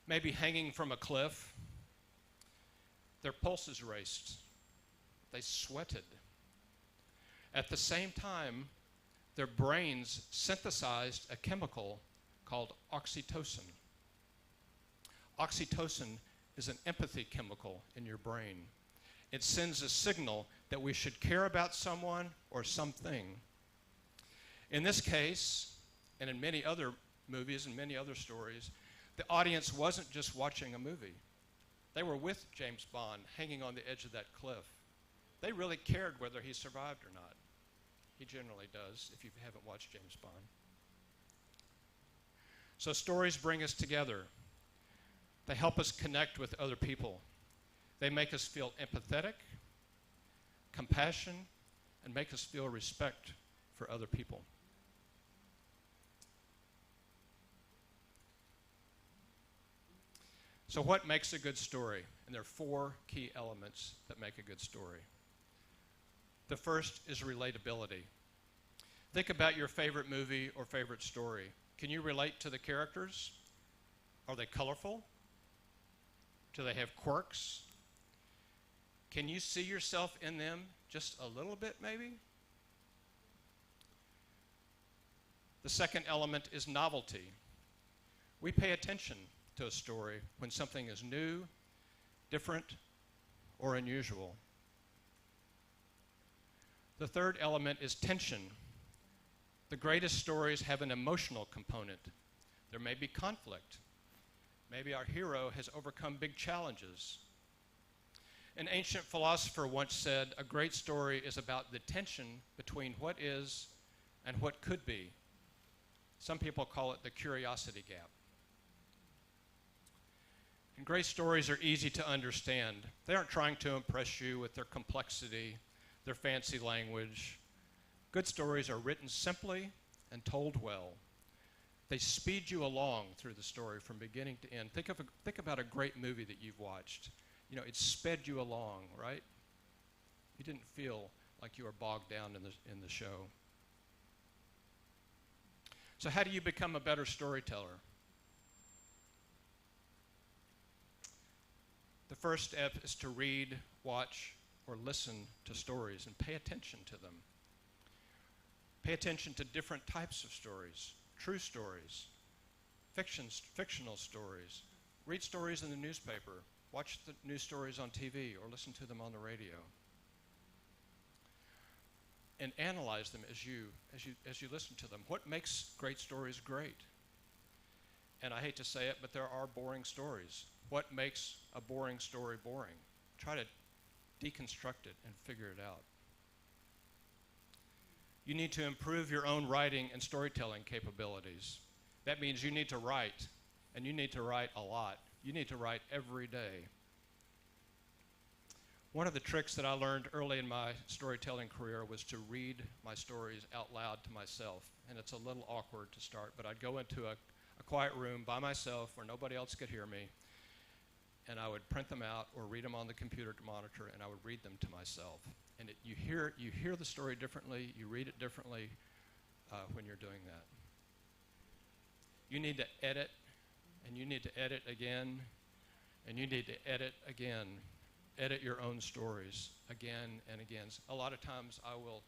maybe hanging from a cliff, their pulses raced. They sweated. At the same time, their brains synthesized a chemical called oxytocin. Oxytocin is an empathy chemical in your brain. It sends a signal that we should care about someone or something. In this case, and in many other movies and many other stories, the audience wasn't just watching a movie. They were with James Bond hanging on the edge of that cliff. They really cared whether he survived or not. He generally does if you haven't watched James Bond. So stories bring us together. They help us connect with other people. They make us feel empathetic, compassion, and make us feel respect for other people. So what makes a good story? And there are 4 key elements that make a good story. The first is relatability. Think about your favorite movie or favorite story. Can you relate to the characters? Are they colorful? Do they have quirks? Can you see yourself in them just a little bit, maybe? The second element is novelty. We pay attention to a story when something is new, different, or unusual. The third element is tension. The greatest stories have an emotional component. There may be conflict. Maybe our hero has overcome big challenges. An ancient philosopher once said, a great story is about the tension between what is and what could be. Some people call it the curiosity gap. And great stories are easy to understand. They aren't trying to impress you with their complexity, their fancy language. Good stories are written simply and told well. They speed you along through the story from beginning to end. Think about a great movie that you've watched. You know, it sped you along, right? You didn't feel like you were bogged down in the show. So how do you become a better storyteller? The first step is to read, watch, or listen to stories and pay attention to them. Pay attention to different types of stories, true stories, fictional stories. Read stories in the newspaper, watch the news stories on TV, or listen to them on the radio. And analyze them as you listen to them. What makes great stories great? And I hate to say it, but there are boring stories. What makes a boring story boring? Try to deconstruct it and figure it out. You need to improve your own writing and storytelling capabilities. That means you need to write, and you need to write a lot. You need to write every day. One of the tricks that I learned early in my storytelling career was to read my stories out loud to myself. And it's a little awkward to start, but I'd go into a a quiet room by myself where nobody else could hear me, and I would print them out or read them on the computer to monitor, and I would read them to myself. And you hear the story differently, you read it differently when you're doing that. You need to edit, and you need to edit again, and you need to edit again. Edit your own stories again and again. A lot of times I will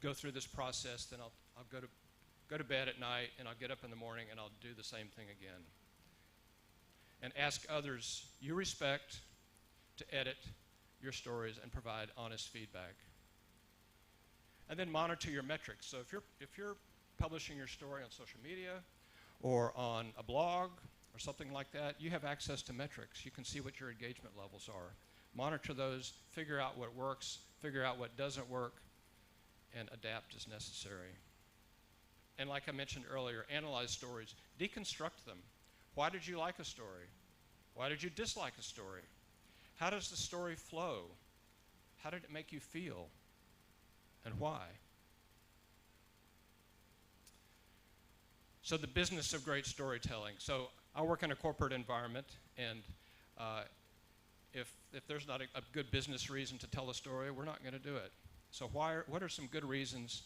go through this process, then I'll go to bed at night, and I'll get up in the morning, and I'll do the same thing again. And ask others you respect to edit your stories and provide honest feedback. And then monitor your metrics. So if you're publishing your story on social media or on a blog or something like that, you have access to metrics. You can see what your engagement levels are. Monitor those, figure out what works, figure out what doesn't work, and adapt as necessary. And like I mentioned earlier, analyze stories, deconstruct them. Why did you like a story? Why did you dislike a story? How does the story flow? How did it make you feel? And why? So the business of great storytelling. So I work in a corporate environment, and if there's not a good business reason to tell a story, we're not going to do it. So what are some good reasons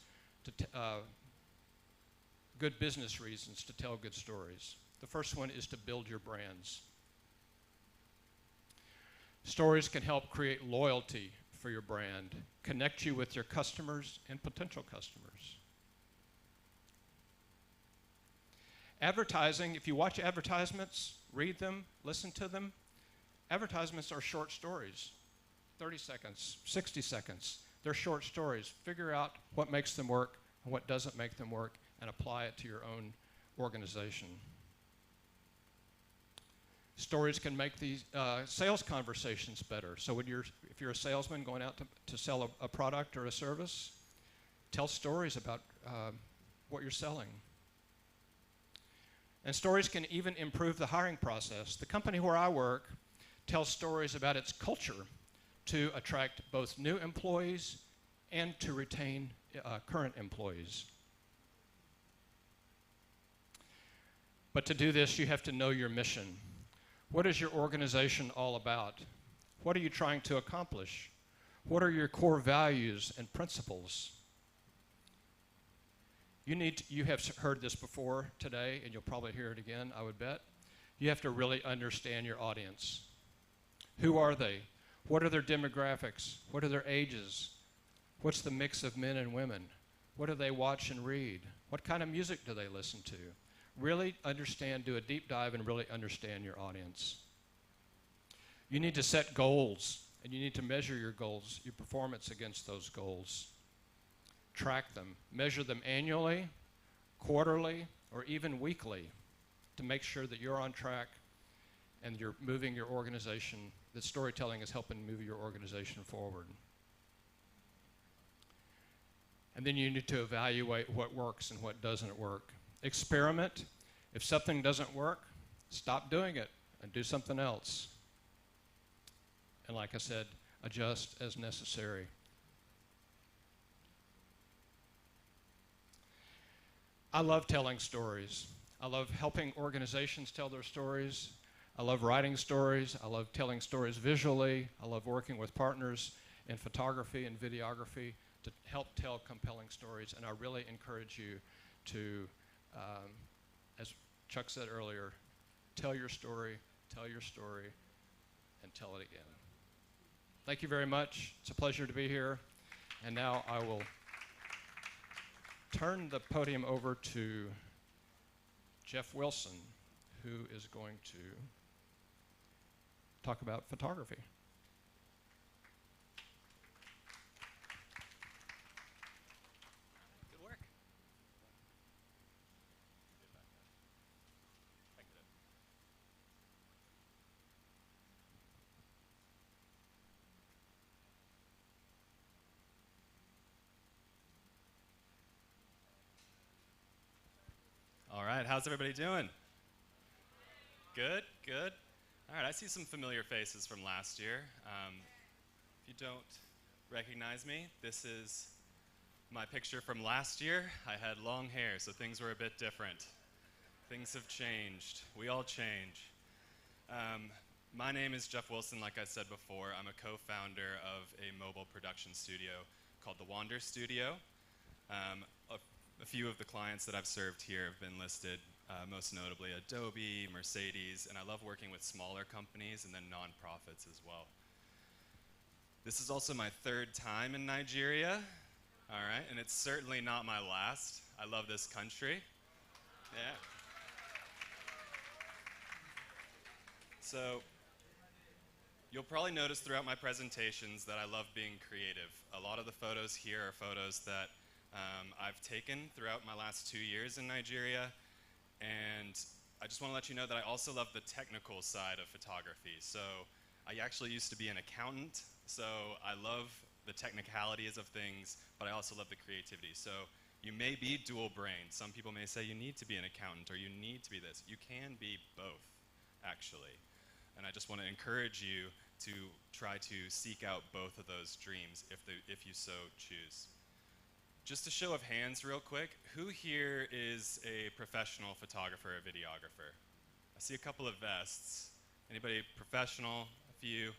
good business reasons to tell good stories? The first one is to build your brands. Stories can help create loyalty for your brand, connect you with your customers and potential customers. Advertising, if you watch advertisements, read them, listen to them, advertisements are short stories, 30 seconds, 60 seconds. They're short stories. Figure out what makes them work and what doesn't make them work, and apply it to your own organization. Stories can make these sales conversations better. So if you're a salesman going out to sell a product or a service, tell stories about what you're selling. And stories can even improve the hiring process. The company where I work tells stories about its culture to attract both new employees and to retain current employees. But to do this, you have to know your mission. What is your organization all about? What are you trying to accomplish? What are your core values and principles? You have heard this before today, and you'll probably hear it again, I would bet. You have to really understand your audience. Who are they? What are their demographics? What are their ages? What's the mix of men and women? What do they watch and read? What kind of music do they listen to? Really understand, do a deep dive, and really understand your audience. You need to set goals, and you need to measure your goals, your performance against those goals. Track them. Measure them annually, quarterly, or even weekly to make sure that you're on track and you're moving your organization, that storytelling is helping move your organization forward. And then you need to evaluate what works and what doesn't work. Experiment. If something doesn't work, stop doing it and do something else. And like I said, adjust as necessary. I love telling stories. I love helping organizations tell their stories. I love writing stories. I love telling stories visually. I love working with partners in photography and videography to help tell compelling stories. And I really encourage you to, as Chuck said earlier, tell your story, and tell it again. Thank you very much. It's a pleasure to be here. And now I will turn the podium over to Jeff Wilson, who is going to talk about photography. Good work. All right, how's everybody doing? Good, good. All right, I see some familiar faces from last year. If you don't recognize me, this is my picture from last year. I had long hair, so things were a bit different. Things have changed. We all change. My name is Jeff Wilson, like I said before. I'm a co-founder of a mobile production studio called The Wander Studio. A few of the clients that I've served here have been listed, most notably Adobe, Mercedes, and I love working with smaller companies and then nonprofits as well. This is also my third time in Nigeria, all right, and it's certainly not my last. I love this country. Yeah. So, you'll probably notice throughout my presentations that I love being creative. A lot of the photos here are photos that I've taken throughout my last 2 years in Nigeria, and I just want to let you know that I also love the technical side of photography. So, I actually used to be an accountant, so I love the technicalities of things, but I also love the creativity. So, you may be dual brained. Some people may say you need to be an accountant or you need to be this. You can be both, actually. And I just want to encourage you to try to seek out both of those dreams if you so choose. Just a show of hands real quick, who here is a professional photographer or videographer? I see a couple of vests. Anybody professional? A few?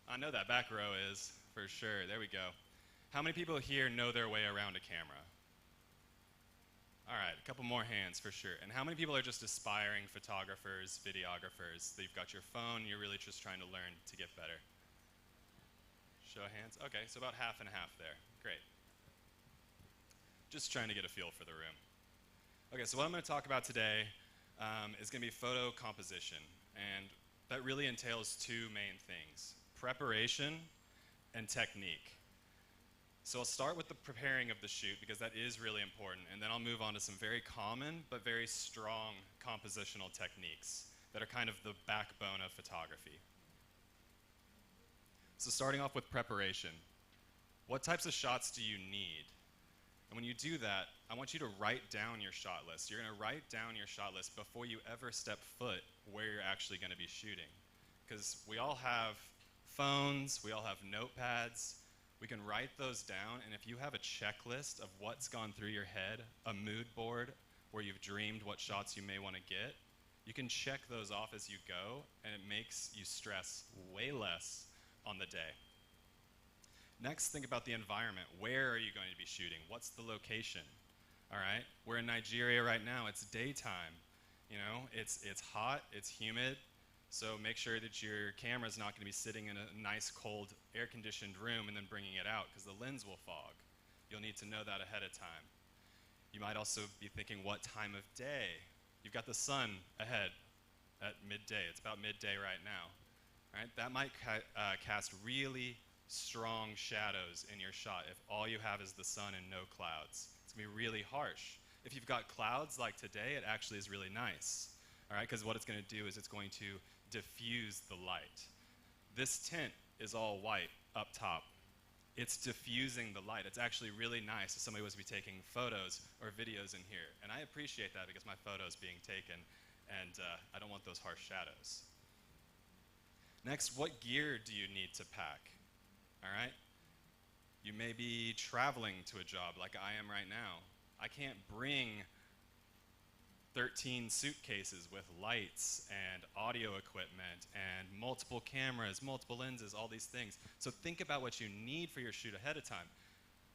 I know that back row is, for sure. There we go. How many people here know their way around a camera? All right, a couple more hands for sure. And how many people are just aspiring photographers, videographers, that you've got your phone, you're really just trying to learn to get better? Show of hands? Okay, so about half and half there. Great. Just trying to get a feel for the room. Okay, so what I'm going to talk about today is going to be photo composition. And that really entails two main things, preparation and technique. So I'll start with the preparing of the shoot because that is really important, and then I'll move on to some very common but very strong compositional techniques that are kind of the backbone of photography. So starting off with preparation. What types of shots do you need? And when you do that, I want you to write down your shot list. You're going to write down your shot list before you ever step foot where you're actually going to be shooting. Because we all have phones, we all have notepads. We can write those down, and if you have a checklist of what's gone through your head, a mood board where you've dreamed what shots you may want to get, you can check those off as you go, and it makes you stress way less on the day. Next, think about the environment. Where are you going to be shooting? What's the location? All right, we're in Nigeria right now. It's daytime. You know, it's hot, it's humid. So make sure that your camera's not going to be sitting in a nice, cold, air-conditioned room and then bringing it out because the lens will fog. You'll need to know that ahead of time. You might also be thinking, what time of day? You've got the sun ahead at midday. It's about midday right now. Right? That might cast really strong shadows in your shot if all you have is the sun and no clouds. It's going to be really harsh. If you've got clouds like today, it actually is really nice. All right? Because what it's going to do is it's going to diffuse the light. This tint is all white up top. It's diffusing the light. It's actually really nice if somebody was to be taking photos or videos in here. And I appreciate that because my photo's being taken and I don't want those harsh shadows. Next, what gear do you need to pack? All right? You may be traveling to a job like I am right now. I can't bring 13 suitcases with lights and audio equipment and multiple cameras, multiple lenses, all these things. So think about what you need for your shoot ahead of time.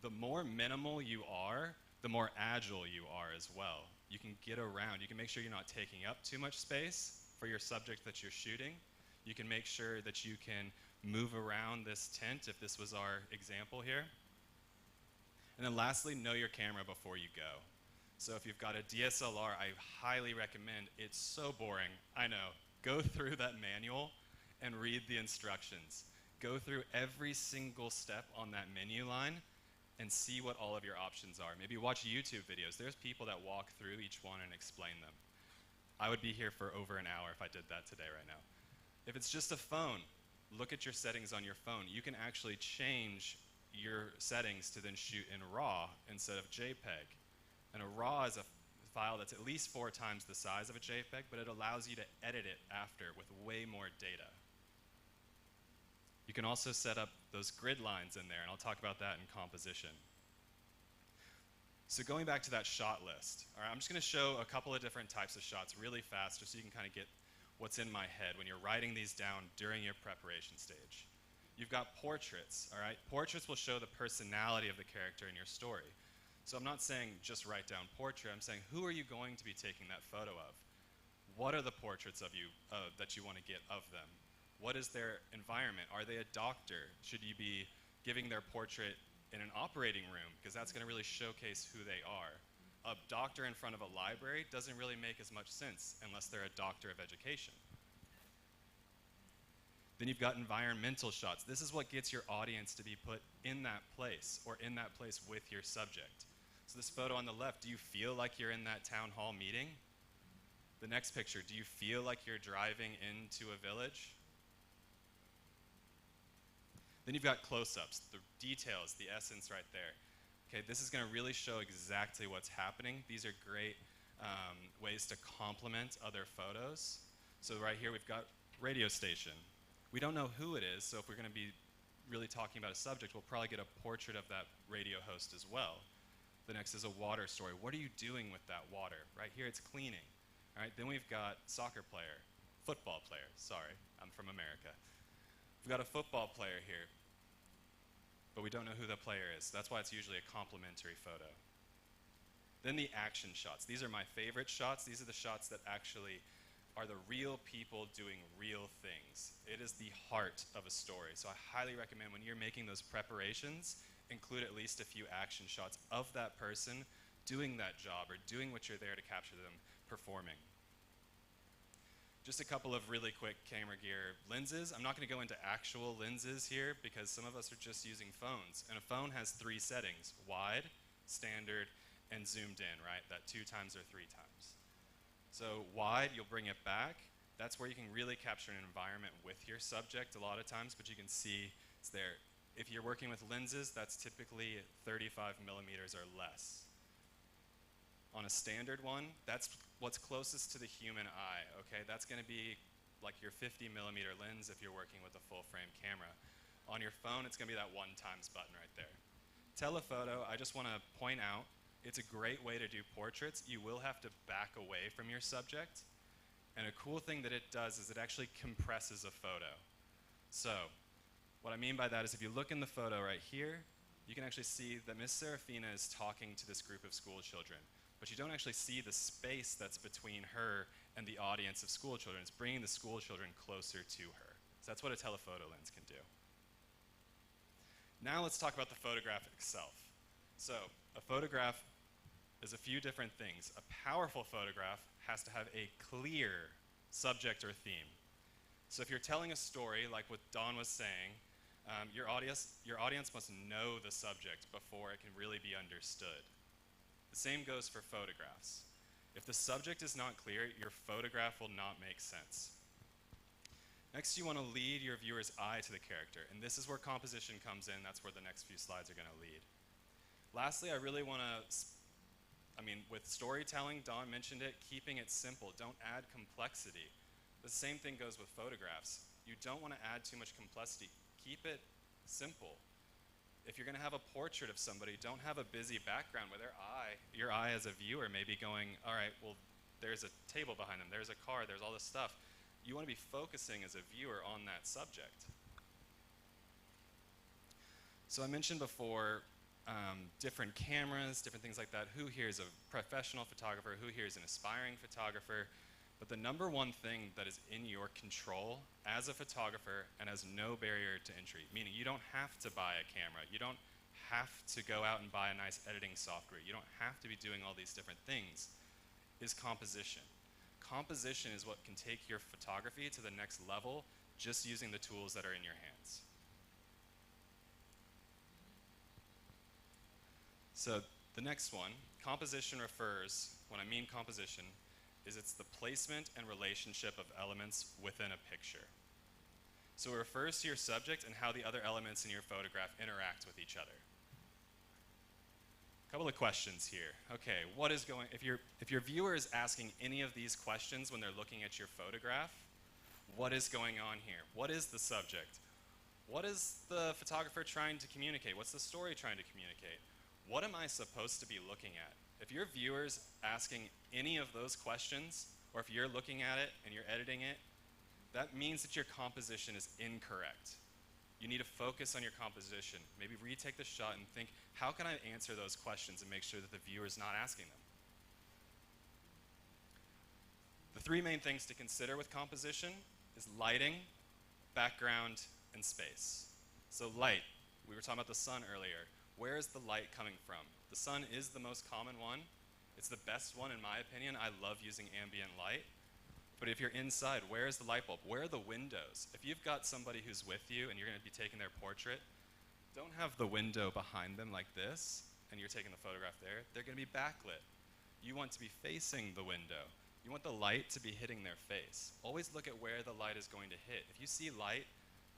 The more minimal you are, the more agile you are as well. You can get around. You can make sure you're not taking up too much space for your subject that you're shooting. You can make sure that you can move around this tent if this was our example here. And then lastly, know your camera before you go. So if you've got a DSLR, I highly recommend, it's so boring, I know, go through that manual and read the instructions. Go through every single step on that menu line and see what all of your options are. Maybe watch YouTube videos. There's people that walk through each one and explain them. I would be here for over an hour if I did that today right now. If it's just a phone, look at your settings on your phone. You can actually change your settings to then shoot in RAW instead of JPEG. And a RAW is a file that's at least 4 times the size of a JPEG, but it allows you to edit it after with way more data. You can also set up those grid lines in there, and I'll talk about that in composition. So going back to that shot list, all right, I'm just going to show a couple of different types of shots really fast just so you can kind of get what's in my head when you're writing these down during your preparation stage. You've got portraits, all right? Portraits will show the personality of the character in your story. So I'm not saying just write down portrait, I'm saying who are you going to be taking that photo of? What are the portraits of you that you want to get of them? What is their environment? Are they a doctor? Should you be giving their portrait in an operating room? Because that's going to really showcase who they are. A doctor in front of a library doesn't really make as much sense unless they're a doctor of education. Then you've got environmental shots. This is what gets your audience to be put in that place or in that place with your subject. So this photo on the left, do you feel like you're in that town hall meeting? The next picture, do you feel like you're driving into a village? Then you've got close-ups, the details, the essence right there. Okay, this is going to really show exactly what's happening. These are great ways to complement other photos. So right here we've got radio station. We don't know who it is, so if we're going to be really talking about a subject, we'll probably get a portrait of that radio host as well. The next is a water story. What are you doing with that water? Right here it's cleaning. All right, then we've got football player, sorry, I'm from America. We've got a football player here, but we don't know who the player is. That's why it's usually a complimentary photo. Then the action shots. These are my favorite shots. These are the shots that actually are the real people doing real things. It is the heart of a story. So I highly recommend when you're making those preparations, include at least a few action shots of that person doing that job or doing what you're there to capture them performing. Just a couple of really quick camera gear lenses. I'm not going to go into actual lenses here because some of us are just using phones. And a phone has 3 settings: wide, standard, and zoomed in, right? That 2 times or 3 times. So wide, you'll bring it back. That's where you can really capture an environment with your subject a lot of times, but you can see it's there. If you're working with lenses, that's typically 35 millimeters or less. On a standard one, that's what's closest to the human eye, okay? That's gonna be like your 50 millimeter lens if you're working with a full frame camera. On your phone, it's gonna be that 1 times button right there. Telephoto, I just wanna point out, it's a great way to do portraits. You will have to back away from your subject. And a cool thing that it does is it actually compresses a photo. So, what I mean by that is if you look in the photo right here, you can actually see that Miss Serafina is talking to this group of school children. But you don't actually see the space that's between her and the audience of school children. It's bringing the school children closer to her. So that's what a telephoto lens can do. Now let's talk about the photograph itself. So a photograph is a few different things. A powerful photograph has to have a clear subject or theme. So if you're telling a story, like what Don was saying, your audience must know the subject before it can really be understood. The same goes for photographs. If the subject is not clear, your photograph will not make sense. Next, you want to lead your viewer's eye to the character, and this is where composition comes in. That's where the next few slides are going to lead. Lastly, I really want to, with storytelling, Don mentioned it, keeping it simple. Don't add complexity. The same thing goes with photographs. You don't want to add too much complexity. Keep it simple. If you're going to have a portrait of somebody, don't have a busy background where your eye as a viewer may be going, all right, well, there's a table behind them, there's a car, there's all this stuff. You want to be focusing as a viewer on that subject. So I mentioned before different cameras, different things like that. Who here is a professional photographer? Who here is an aspiring photographer? But the number one thing that is in your control as a photographer and has no barrier to entry, meaning you don't have to buy a camera, you don't have to go out and buy a nice editing software, you don't have to be doing all these different things, is composition. Composition is what can take your photography to the next level just using the tools that are in your hands. So the next one, composition refers, when I mean composition, is it's the placement and relationship of elements within a picture. So it refers to your subject and how the other elements in your photograph interact with each other. A couple of questions here. Okay, if your viewer is asking any of these questions when they're looking at your photograph, what is going on here? What is the subject? What is the photographer trying to communicate? What's the story trying to communicate? what am I supposed to be looking at? If your viewer's asking any of those questions, or if you're looking at it and you're editing it, that means that your composition is incorrect. You need to focus on your composition. Maybe retake the shot and think, how can I answer those questions and make sure that the viewer's not asking them? The three main things to consider with composition is lighting, background, and space. So light, we were talking about the sun earlier. Where is the light coming from? The sun is the most common one. It's the best one in my opinion. I love using ambient light. But if you're inside, where is the light bulb? Where are the windows? If you've got somebody who's with you and you're going to be taking their portrait, don't have the window behind them like this, and you're taking the photograph there. They're going to be backlit. You want to be facing the window. You want the light to be hitting their face. Always look at where the light is going to hit. If you see light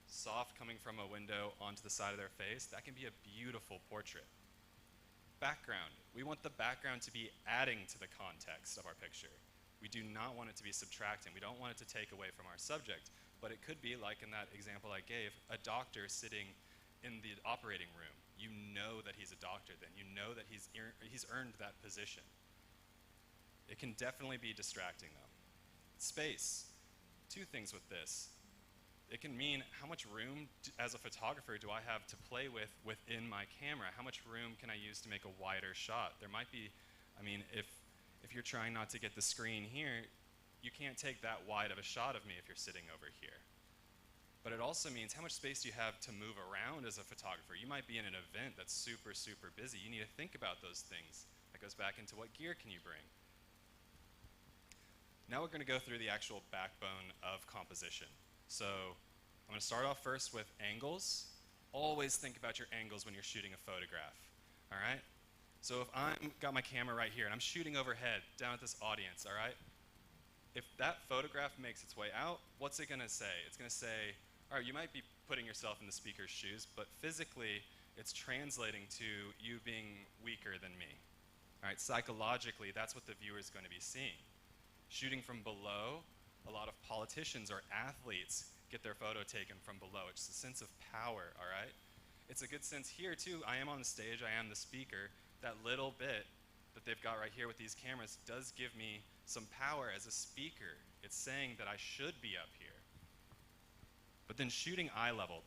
soft coming from a window onto the side of their face, that can be a beautiful portrait. Background. We want the background to be adding to the context of our picture. We do not want it to be subtracting. We don't want it to take away from our subject, but it could be like in that example I gave, a doctor sitting in the operating room. You know that he's a doctor then. You know that he's earned that position. It can definitely be distracting though. Space. Two things with this. It can mean how much room as a photographer do I have to play with within my camera? How much room can I use to make a wider shot? There might be, I mean, if you're trying not to get the screen here, you can't take that wide of a shot of me if you're sitting over here. But it also means how much space do you have to move around as a photographer? You might be in an event that's super, super busy. You need to think about those things. That goes back into what gear can you bring? Now we're going to go through the actual backbone of composition. So I'm going to start off first with angles. Always think about your angles when you're shooting a photograph, all right? So if I'm got my camera right here and I'm shooting overhead down at this audience, all right? If that photograph makes its way out, what's it going to say? It's going to say, all right, you might be putting yourself in the speaker's shoes, but physically it's translating to you being weaker than me. All right, psychologically, that's what the viewer is going to be seeing. Shooting from below, a lot of politicians or athletes get their photo taken from below. It's a sense of power, all right? It's a good sense here too. I am on the stage, I am the speaker. That little bit that they've got right here with these cameras does give me some power as a speaker. It's saying that I should be up here. But then shooting eye level,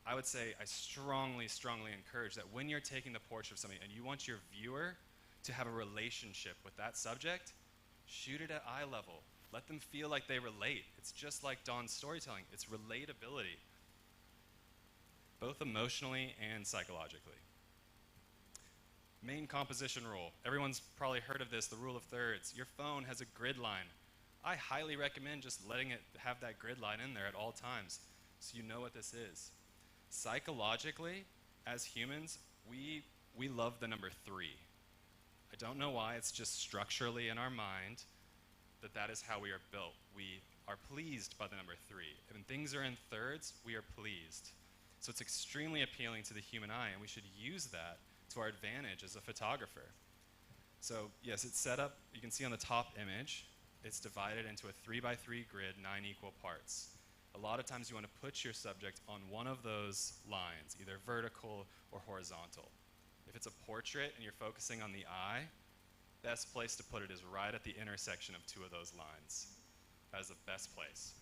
I would say I strongly, strongly encourage that when you're taking the portrait of somebody and you want your viewer to have a relationship with that subject, shoot it at eye level. Let them feel like they relate. It's just like Don's storytelling. It's relatability, both emotionally and psychologically. Main composition rule. Everyone's probably heard of this, the rule of thirds. Your phone has a grid line. I highly recommend just letting it have that grid line in there at all times so you know what this is. Psychologically, as humans, we love the number 3. I don't know why, it's just structurally in our mind that is how we are built. We are pleased by the number 3. When things are in thirds, we are pleased. So it's extremely appealing to the human eye, and we should use that to our advantage as a photographer. So yes, it's set up, you can see on the top image, it's divided into a 3x3 grid, 9 equal parts. A lot of times you want to put your subject on one of those lines, either vertical or horizontal. If it's a portrait and you're focusing on the eye, best place to put it is right at the intersection of 2 of those lines. That is the best place.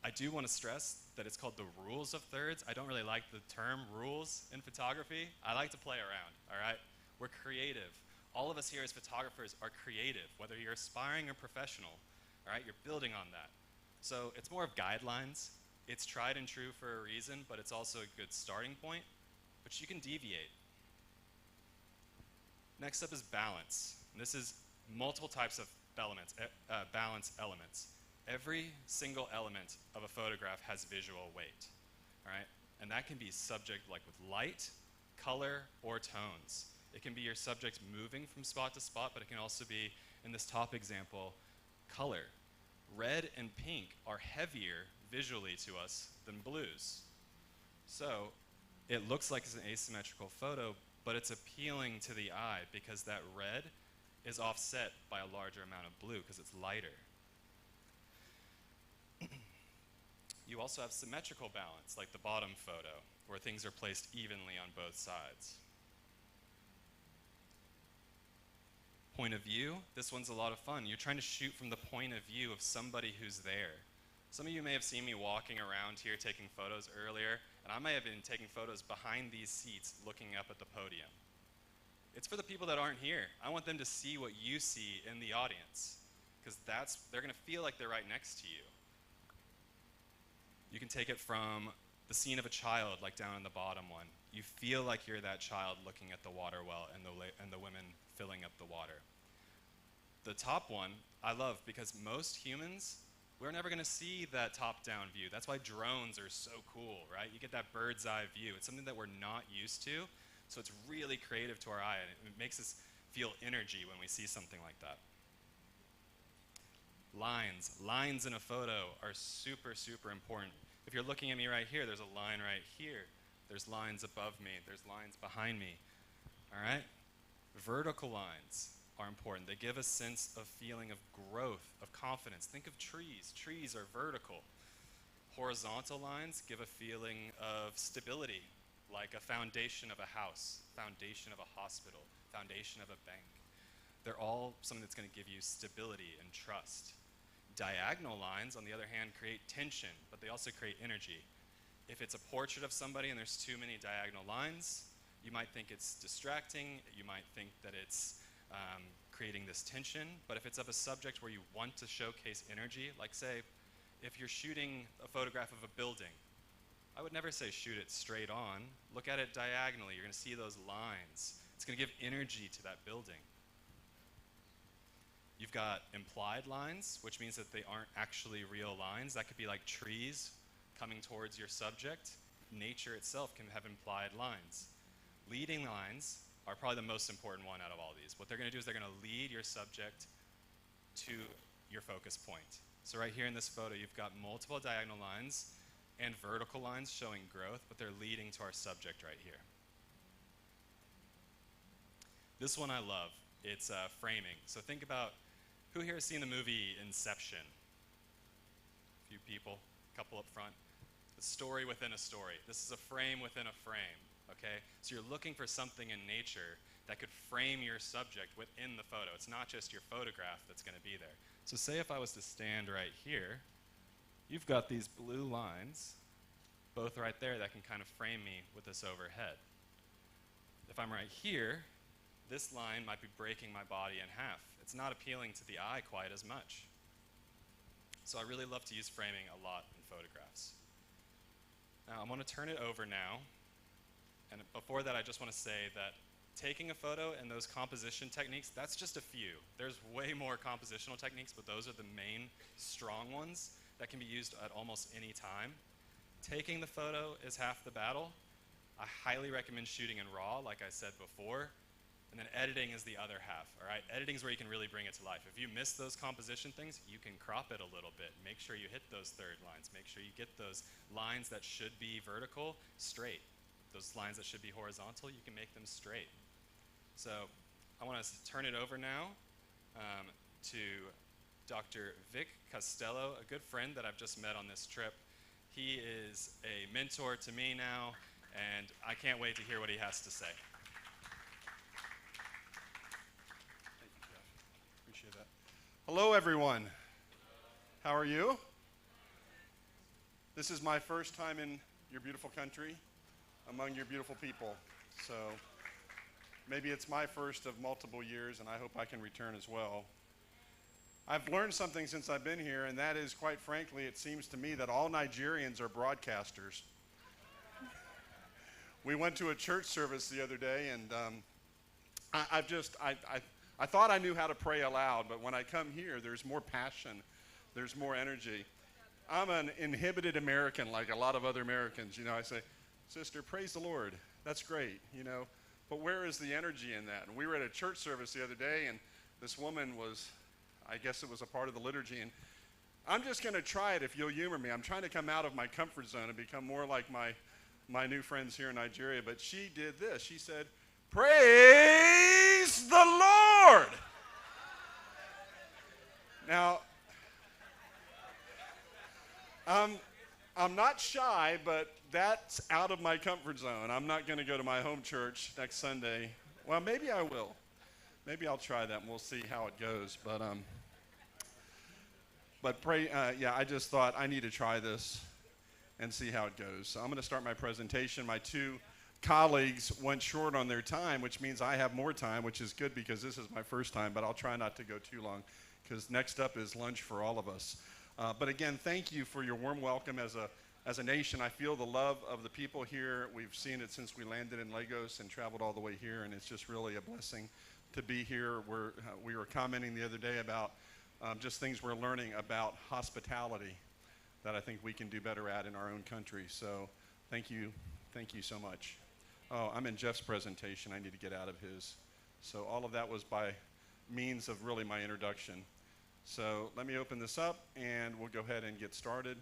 I do want to stress that it's called the rules of thirds. I don't really like the term rules in photography. I like to play around, all right? We're creative. All of us here as photographers are creative, whether you're aspiring or professional, all right? You're building on that. So it's more of guidelines. It's tried and true for a reason, but it's also a good starting point, but you can deviate. Next up is balance. And this is multiple types of balance elements. Every single element of a photograph has visual weight, all right? And that can be subject like with light, color, or tones. It can be your subject moving from spot to spot, but it can also be, in this top example, color. Red and pink are heavier visually to us than blues. So it looks like it's an asymmetrical photo, but it's appealing to the eye because that red is offset by a larger amount of blue because it's lighter. You also have symmetrical balance, like the bottom photo, where things are placed evenly on both sides. point of view. This one's a lot of fun. You're trying to shoot from the point of view of somebody who's there. Some of you may have seen me walking around here taking photos earlier, and I may have been taking photos behind these seats looking up at the podium. It's for the people that aren't here. I want them to see what you see in the audience, because they're going to feel like they're right next to you. You can take it from the scene of a child, like down in the bottom one. You feel like you're that child looking at the water well and the women filling up the water. The top one I love because most humans, we're never going to see that top-down view. That's why drones are so cool, right? You get that bird's eye view. It's something that we're not used to, so it's really creative to our eye, and it makes us feel energy when we see something like that. Lines in a photo are super, super important. If you're looking at me right here, there's a line right here. There's lines above me. There's lines behind me. All right? Vertical lines are important. They give a sense of feeling of growth, of confidence. Think of trees. Trees are vertical. Horizontal lines give a feeling of stability, like a foundation of a house, foundation of a hospital, foundation of a bank. They're all something that's going to give you stability and trust. Diagonal lines, on the other hand, create tension, but they also create energy. If it's a portrait of somebody and there's too many diagonal lines, you might think it's distracting, you might think that it's creating this tension, but if it's of a subject where you want to showcase energy, like say, if you're shooting a photograph of a building, I would never say shoot it straight on. Look at it diagonally. You're going to see those lines. It's going to give energy to that building. You've got implied lines, which means that they aren't actually real lines. That could be like trees coming towards your subject. Nature itself can have implied lines. Leading lines are probably the most important one out of all these. What they're going to do is they're going to lead your subject to your focus point. So right here in this photo, you've got multiple diagonal lines and vertical lines showing growth, but they're leading to our subject right here. This one I love. It's framing. So think about, who here has seen the movie Inception? A few people, a couple up front. A story within a story. This is a frame within a frame, okay? So you're looking for something in nature that could frame your subject within the photo. It's not just your photograph that's going to be there. So say if I was to stand right here, you've got these blue lines, both right there, that can kind of frame me with this overhead. If I'm right here, this line might be breaking my body in half. It's not appealing to the eye quite as much. So I really love to use framing a lot in photographs. Now I'm going to turn it over now. And before that, I just want to say that taking a photo and those composition techniques, that's just a few. There's way more compositional techniques, but those are the main strong ones that can be used at almost any time. Taking the photo is half the battle. I highly recommend shooting in RAW, like I said before. And then editing is the other half, all right? Editing is where you can really bring it to life. If you miss those composition things, you can crop it a little bit. Make sure you hit those third lines. Make sure you get those lines that should be vertical straight. Those lines that should be horizontal, you can make them straight. So I want to turn it over now to Dr. Vic Costello, a good friend that I've just met on this trip. He is a mentor to me now, and I can't wait to hear what he has to say. Hello, everyone. How are you? This is my first time in your beautiful country, among your beautiful people. So maybe it's my first of multiple years, and I hope I can return as well. I've learned something since I've been here, and that is, quite frankly, it seems to me that all Nigerians are broadcasters. We went to a church service the other day, and I thought I knew how to pray aloud, but when I come here, there's more passion, there's more energy. I'm an inhibited American, like a lot of other Americans. You know, I say, sister, praise the Lord. That's great, you know. But where is the energy in that? And we were at a church service the other day, and this woman was, I guess it was a part of the liturgy, and I'm just going to try it if you'll humor me. I'm trying to come out of my comfort zone and become more like my new friends here in Nigeria. But she did this. She said, praise the Lord. Now, I'm not shy, but that's out of my comfort zone. I'm not going to go to my home church next Sunday. Well, maybe I will. maybe I'll try that and we'll see how it goes. But pray, I just thought I need to try this and see how it goes. So I'm going to start my presentation. My two colleagues went short on their time, which means I have more time, which is good because this is my first time, but I'll try not to go too long because next up is lunch for all of us. But again, thank you for your warm welcome as a nation. I feel the love of the people here. We've seen it since we landed in Lagos and traveled all the way here, and it's just really a blessing to be here. We were commenting the other day about just things we're learning about hospitality that I think we can do better at in our own country. So thank you so much. Oh, I'm in Jeff's presentation. I need to get out of his. So all of that was by means of really my introduction. So let me open this up and we'll go ahead and get started.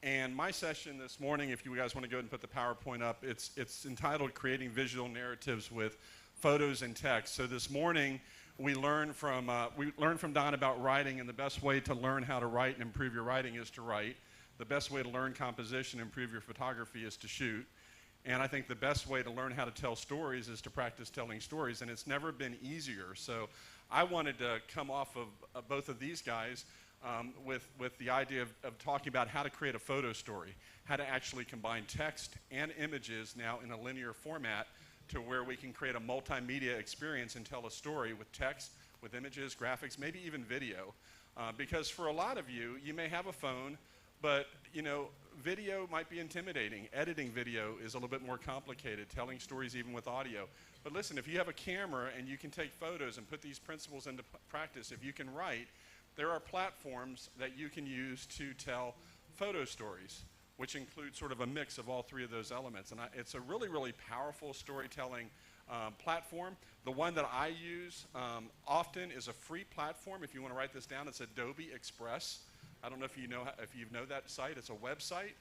And my session this morning, if you guys want to go ahead and put the PowerPoint up, it's entitled Creating Visual Narratives with Photos and Text. So this morning, we learned from Don about writing, and the best way to learn how to write and improve your writing is to write. The best way to learn composition and improve your photography is to shoot. And I think the best way to learn how to tell stories is to practice telling stories, and it's never been easier. So I wanted to come off of both of these guys with the idea of talking about how to create a photo story, how to actually combine text and images now in a linear format to where we can create a multimedia experience and tell a story with text, with images, graphics, maybe even video. Because for a lot of you, you may have a phone, but video might be intimidating. Editing video is a little bit more complicated, telling stories even with audio. But listen, if you have a camera and you can take photos and put these principles into practice, if you can write, there are platforms that you can use to tell photo stories, which include sort of a mix of all three of those elements. And it's a really, really powerful storytelling platform. The one that I use often is a free platform. If you want to write this down, it's Adobe Express. I don't know if you know that site. It's a website,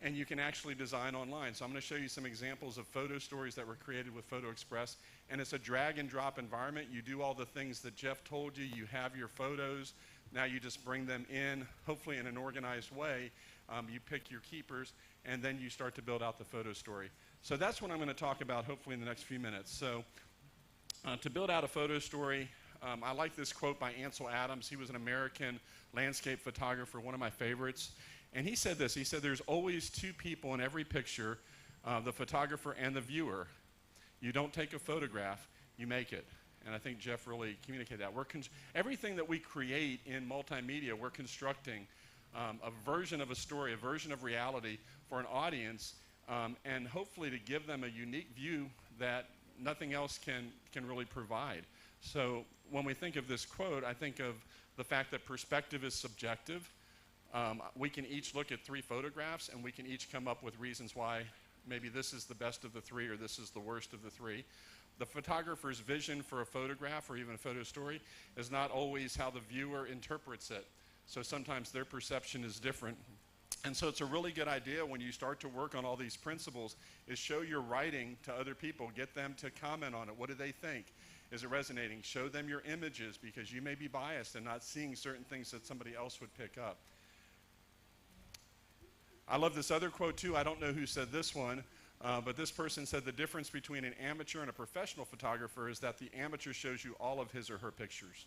and you can actually design online. So I'm going to show you some examples of photo stories that were created with Photo Express. And it's a drag and drop environment. You do all the things that Jeff told you. You have your photos. Now you just bring them in, hopefully in an organized way. You pick your keepers, and then you start to build out the photo story. So that's what I'm going to talk about hopefully in the next few minutes. So to build out a photo story, I like this quote by Ansel Adams. He was an American landscape photographer, one of my favorites. And he said this. He said, there's always two people in every picture, the photographer and the viewer. You don't take a photograph, you make it. And I think Jeff really communicated that. Everything that we create in multimedia, we're constructing a version of a story, a version of reality for an audience, and hopefully to give them a unique view that nothing else can really provide. So when we think of this quote, I think of the fact that perspective is subjective. We can each look at three photographs, and we can each come up with reasons why maybe this is the best of the three or this is the worst of the three. The photographer's vision for a photograph or even a photo story is not always how the viewer interprets it. So sometimes their perception is different. And so it's a really good idea when you start to work on all these principles is show your writing to other people. Get them to comment on it. What do they think? Is it resonating? Show them your images because you may be biased and not seeing certain things that somebody else would pick up. I love this other quote too. I don't know who said this one, but this person said the difference between an amateur and a professional photographer is that the amateur shows you all of his or her pictures.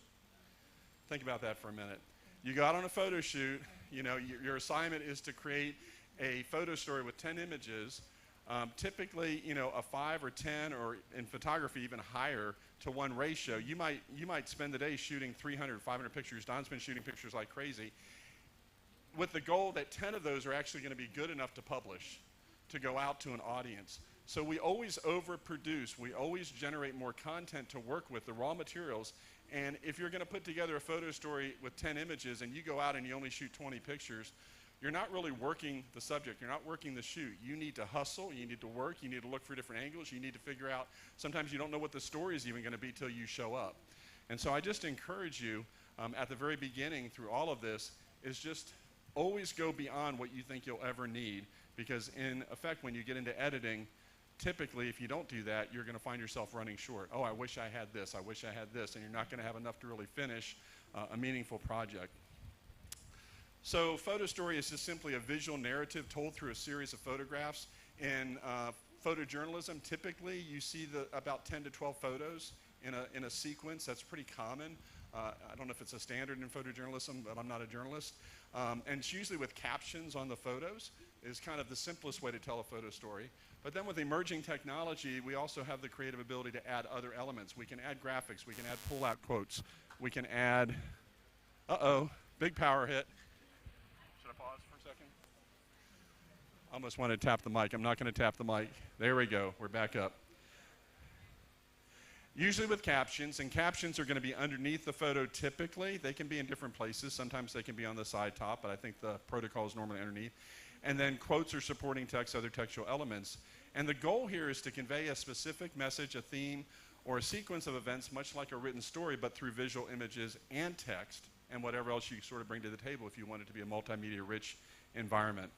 Think about that for a minute. You go out on a photo shoot, your assignment is to create a photo story with 10 images. Typically, a 5 or 10, or in photography even higher to 1 ratio. You might spend the day shooting 300, 500 pictures. Don's been shooting pictures like crazy, with the goal that 10 of those are actually going to be good enough to publish, to go out to an audience. So we always overproduce. We always generate more content to work with, the raw materials. And if you're going to put together a photo story with 10 images and you go out and you only shoot 20 pictures, you're not really working the subject. You're not working the shoot. You need to hustle. You need to work. You need to look for different angles. You need to figure out, sometimes you don't know what the story is even going to be till you show up. And so I just encourage you at the very beginning through all of this is just always go beyond what you think you'll ever need, because in effect, when you get into editing, typically if you don't do that, you're going to find yourself running short. Oh, I wish I had this. I wish I had this. And you're not going to have enough to really finish a meaningful project. So photo story is just simply a visual narrative told through a series of photographs. In photojournalism, typically you see about 10 to 12 photos in a sequence. That's pretty common. I don't know if it's a standard in photojournalism, but I'm not a journalist. And it's usually with captions on the photos is kind of the simplest way to tell a photo story. But then with emerging technology, we also have the creative ability to add other elements. We can add graphics. We can add pull-out quotes. We can add, big power hit. Should I pause for a second? I almost want to tap the mic. I'm not going to tap the mic. There we go. We're back up. Usually with captions, and captions are going to be underneath the photo typically. They can be in different places. Sometimes they can be on the side top, but I think the protocol is normally underneath. And then quotes or supporting text, other textual elements. And the goal here is to convey a specific message, a theme, or a sequence of events, much like a written story, but through visual images and text, and whatever else you sort of bring to the table if you want it to be a multimedia-rich environment.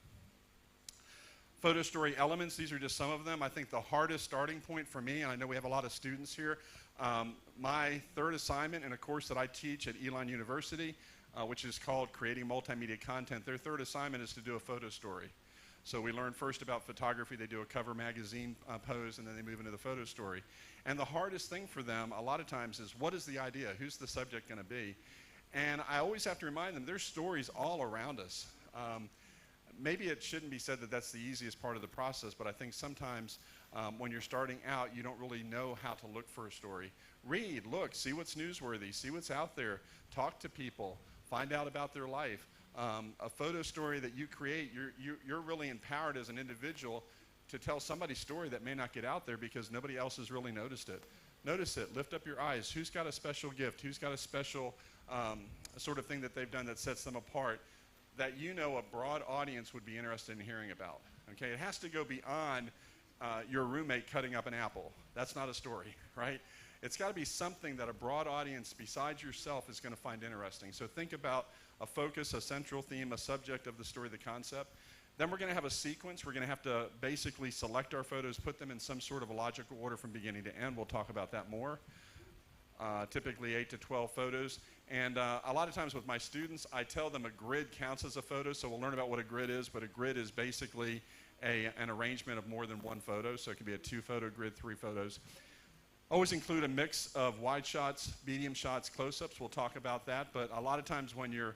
Photo story elements, these are just some of them. I think the hardest starting point for me, and I know we have a lot of students here, my third assignment in a course that I teach at Elon University, which is called Creating Multimedia Content, their third assignment is to do a photo story. So we learn first about photography, they do a cover magazine pose, and then they move into the photo story. And the hardest thing for them a lot of times is, what is the idea? Who's the subject going to be? And I always have to remind them, there's stories all around us. Maybe it shouldn't be said that that's the easiest part of the process, but I think sometimes when you're starting out, you don't really know how to look for a story. Read, look, see what's newsworthy, see what's out there, talk to people, find out about their life. A photo story that you create, you're really empowered as an individual to tell somebody's story that may not get out there because nobody else has really noticed it. Notice it, lift up your eyes. Who's got a special gift? Who's got a special sort of thing that they've done that sets them apart that you know a broad audience would be interested in hearing about? Okay, it has to go beyond your roommate cutting up an apple. That's not a story, right? It's got to be something that a broad audience besides yourself is going to find interesting. So think about a focus, a central theme, a subject of the story, the concept. Then we're going to have a sequence. We're going to have to basically select our photos, put them in some sort of a logical order from beginning to end. We'll talk about that more. Typically 8 to 12 photos. And a lot of times with my students, I tell them a grid counts as a photo, so we'll learn about what a grid is, but a grid is basically an arrangement of more than one photo, so it can be a 2-photo grid, 3 photos. Always include a mix of wide shots, medium shots, close-ups. We'll talk about that, but a lot of times when you're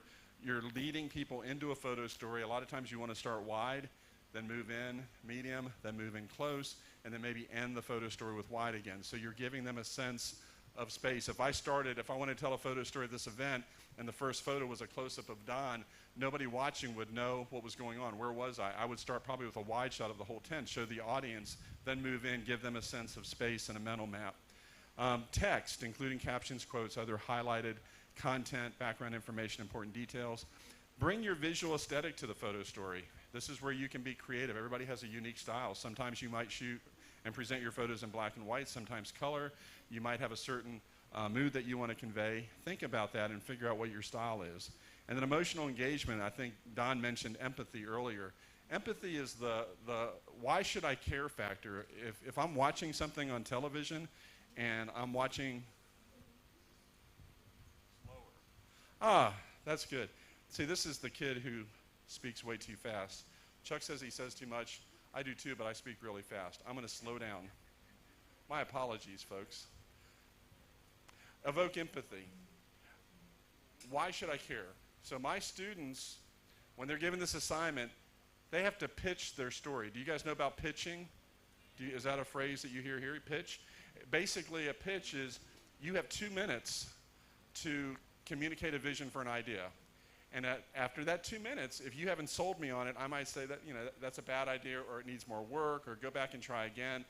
leading people into a photo story, a lot of times you want to start wide, then move in medium, then move in close, and then maybe end the photo story with wide again. So you're giving them a sense of space. If I wanted to tell a photo story at this event and the first photo was a close-up of Don, nobody watching would know what was going on. Where was I? I would start probably with a wide shot of the whole tent, show the audience, then move in, give them a sense of space and a mental map. Text, including captions, quotes, other highlighted content, background information, important details. Bring your visual aesthetic to the photo story. This is where you can be creative. Everybody has a unique style. Sometimes you might shoot and present your photos in black and white, sometimes color. You might have a certain mood that you want to convey. Think about that and figure out what your style is. And then emotional engagement, I think Don mentioned empathy earlier. Empathy is the why should I care factor. If I'm watching something on television and I'm watching, that's good. See, this is the kid who speaks way too fast. Chuck says he says too much. I do too, but I speak really fast. I'm going to slow down. My apologies, folks. Evoke empathy. Why should I care? So my students, when they're given this assignment, they have to pitch their story. Do you guys know about pitching? Is that a phrase that you hear here? Pitch? Basically, a pitch is you have 2 minutes to communicate a vision for an idea. And after that 2 minutes, if you haven't sold me on it, I might say that that's a bad idea, or it needs more work, or go back and try again.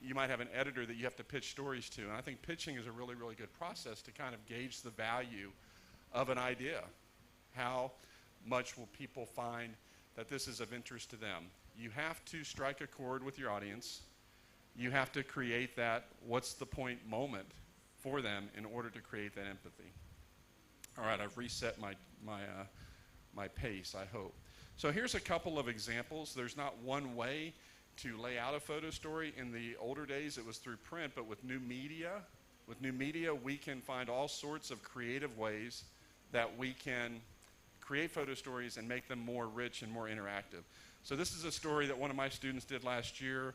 You might have an editor that you have to pitch stories to. And I think pitching is a really, really good process to kind of gauge the value of an idea. How much will people find that this is of interest to them? You have to strike a chord with your audience. You have to create that what's the point moment for them in order to create that empathy. All right, I've reset my pace, I hope. So here's a couple of examples. There's not one way to lay out a photo story. In the older days, it was through print, but with new media, we can find all sorts of creative ways that we can create photo stories and make them more rich and more interactive. So this is a story that one of my students did last year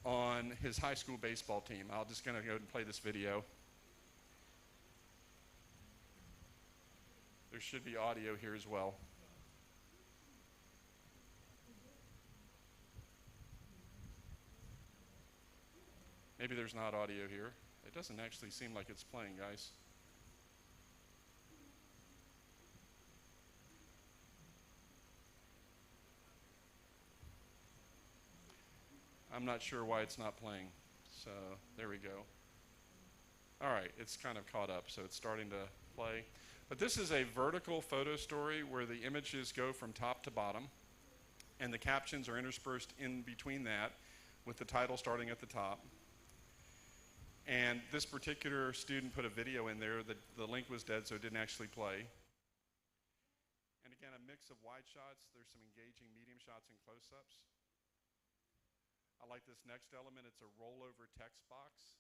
on his high school baseball team. I'm just going to go and play this video. There should be audio here as well. Maybe there's not audio here. It doesn't actually seem like it's playing, guys. I'm not sure why it's not playing. So there we go. All right, it's kind of caught up, so it's starting to play. But this is a vertical photo story where the images go from top to bottom, and the captions are interspersed in between that with the title starting at the top. And this particular student put a video in there. The link was dead, so it didn't actually play. And again, a mix of wide shots. There's some engaging medium shots and close-ups. I like this next element. It's a rollover text box.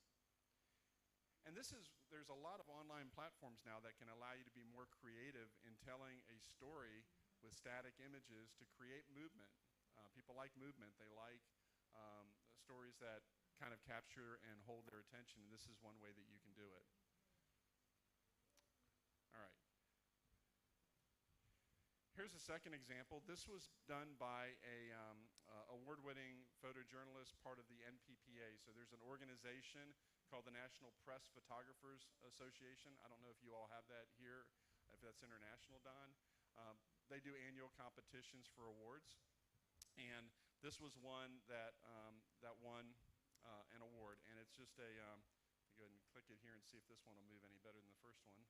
And there's a lot of online platforms now that can allow you to be more creative in telling a story with static images to create movement. People like movement. They like stories that kind of capture and hold their attention, and this is one way that you can do it. All right. Here's a second example. This was done by a award-winning photojournalist, part of the NPPA. So there's an organization called the National Press Photographers Association. I don't know if you all have that here, if that's international, Don. They do annual competitions for awards, and this was one that won an award, and it's just a, go ahead and click it here and see if this one will move any better than the first one.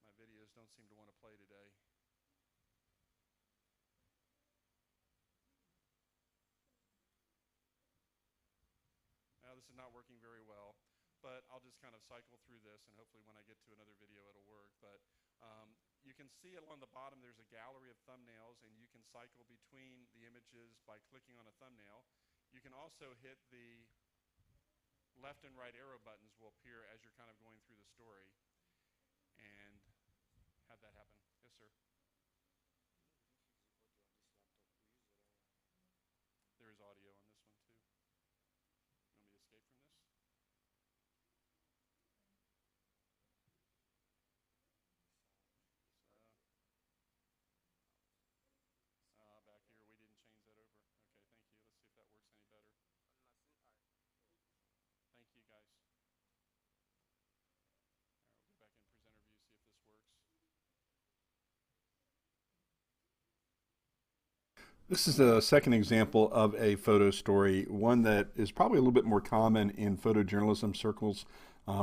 My videos don't seem to want to play today. Now this is not working very well, but I'll just kind of cycle through this, and hopefully when I get to another video it'll work. But you can see along the bottom there's a gallery of thumbnails, and you can cycle between the images by clicking on a thumbnail. You can also hit the left and right arrow buttons will appear as you're kind of going through the story. And have that happen. Yes, sir. There is audio on this one too. You want me to escape from this? Back here, we didn't change that over. Okay, thank you. Let's see if that works any better. Thank you, guys. All right, we'll go back in presenter view, see if this works. This is a second example of a photo story, one that is probably a little bit more common in photojournalism circles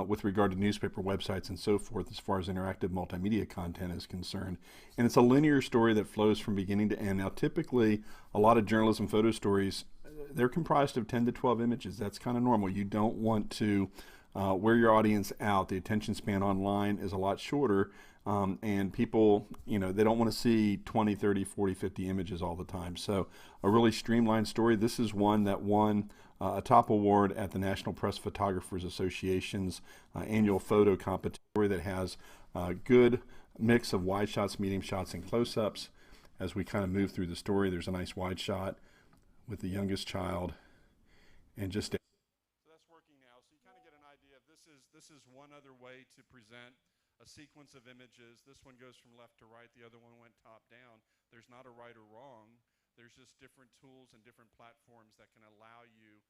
with regard to newspaper websites and so forth as far as interactive multimedia content is concerned. And it's a linear story that flows from beginning to end. Now typically a lot of journalism photo stories, they're comprised of 10 to 12 images. That's kind of normal. You don't want to wear your audience out. The attention span online is a lot shorter, and people, they don't want to see 20, 30, 40, 50 images all the time. So a really streamlined story. This is one that won a top award at the National Press Photographers Association's annual photo competition that has a good mix of wide shots, medium shots, and close-ups. As we kind of move through the story, there's a nice wide shot with the youngest child, and just so that's working now. So you kind of get an idea of this is one other way to present a sequence of images. This one goes from left to right. The other one went top down. There's not a right or wrong. There's just different tools and different platforms that can allow you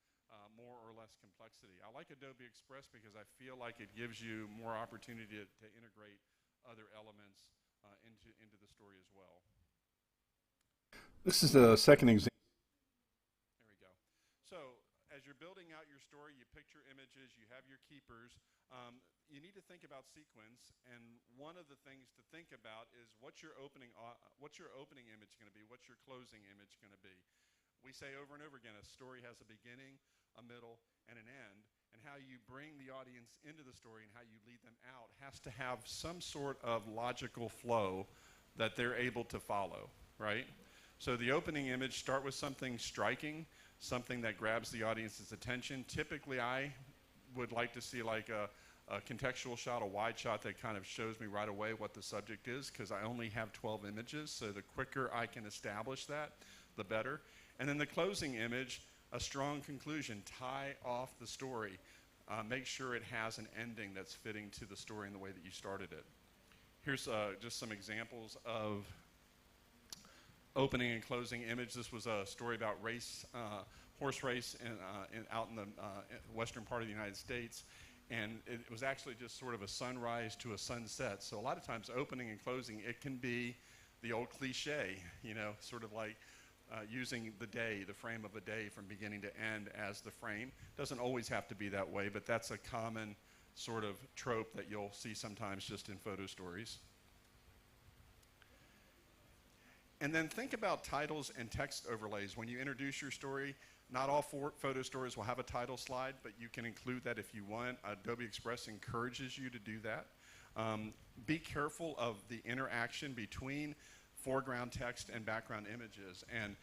more or less complexity. I like Adobe Express because I feel like it gives you more opportunity to integrate other elements into the story as well. This is a second example. There we go. So as you're building out your story, you picture images, you have your keepers. You need to think about sequence, and one of the things to think about is what's your opening image going to be? What's your closing image going to be? We say over and over again, a story has a beginning, a middle, and an end, and how you bring the audience into the story and how you lead them out has to have some sort of logical flow that they're able to follow, right? So the opening image, start with something striking, something that grabs the audience's attention. Typically, I would like to see like a contextual shot, a wide shot that kind of shows me right away what the subject is, because I only have 12 images, so the quicker I can establish that, the better. And then the closing image, a strong conclusion, tie off the story. Make sure it has an ending that's fitting to the story in the way that you started it. Here's just some examples of opening and closing image. This was a story about horse race out in the western part of the United States. And it was actually just sort of a sunrise to a sunset. So a lot of times opening and closing, it can be the old cliche, you know, sort of like using the day, the frame of a day from beginning to end as the frame. Doesn't always have to be that way, but that's a common sort of trope that you'll see sometimes just in photo stories. And then think about titles and text overlays. When you introduce your story, not all photo stories will have a title slide, but you can include that if you want. Adobe Express encourages you to do that. Be careful of the interaction between foreground text and background images. And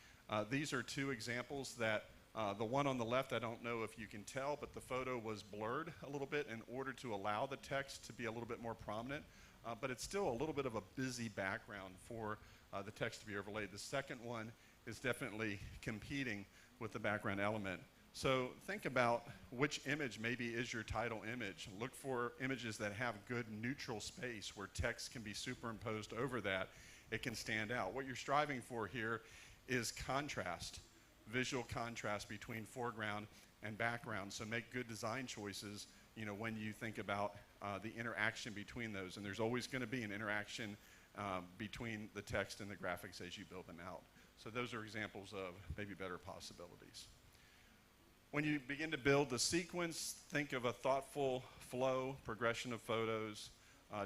these are two examples that the one on the left, I don't know if you can tell, but the photo was blurred a little bit in order to allow the text to be a little bit more prominent. But it's still a little bit of a busy background for the text to be overlaid. The second one is definitely competing with the background element. So think about which image maybe is your title image. Look for images that have good neutral space where text can be superimposed over that. It can stand out. What you're striving for here is contrast, visual contrast between foreground and background. So make good design choices, you know, when you think about the interaction between those. And there's always going to be an interaction between the text and the graphics as you build them out. So those are examples of maybe better possibilities. When you begin to build the sequence, think of a thoughtful flow, progression of photos.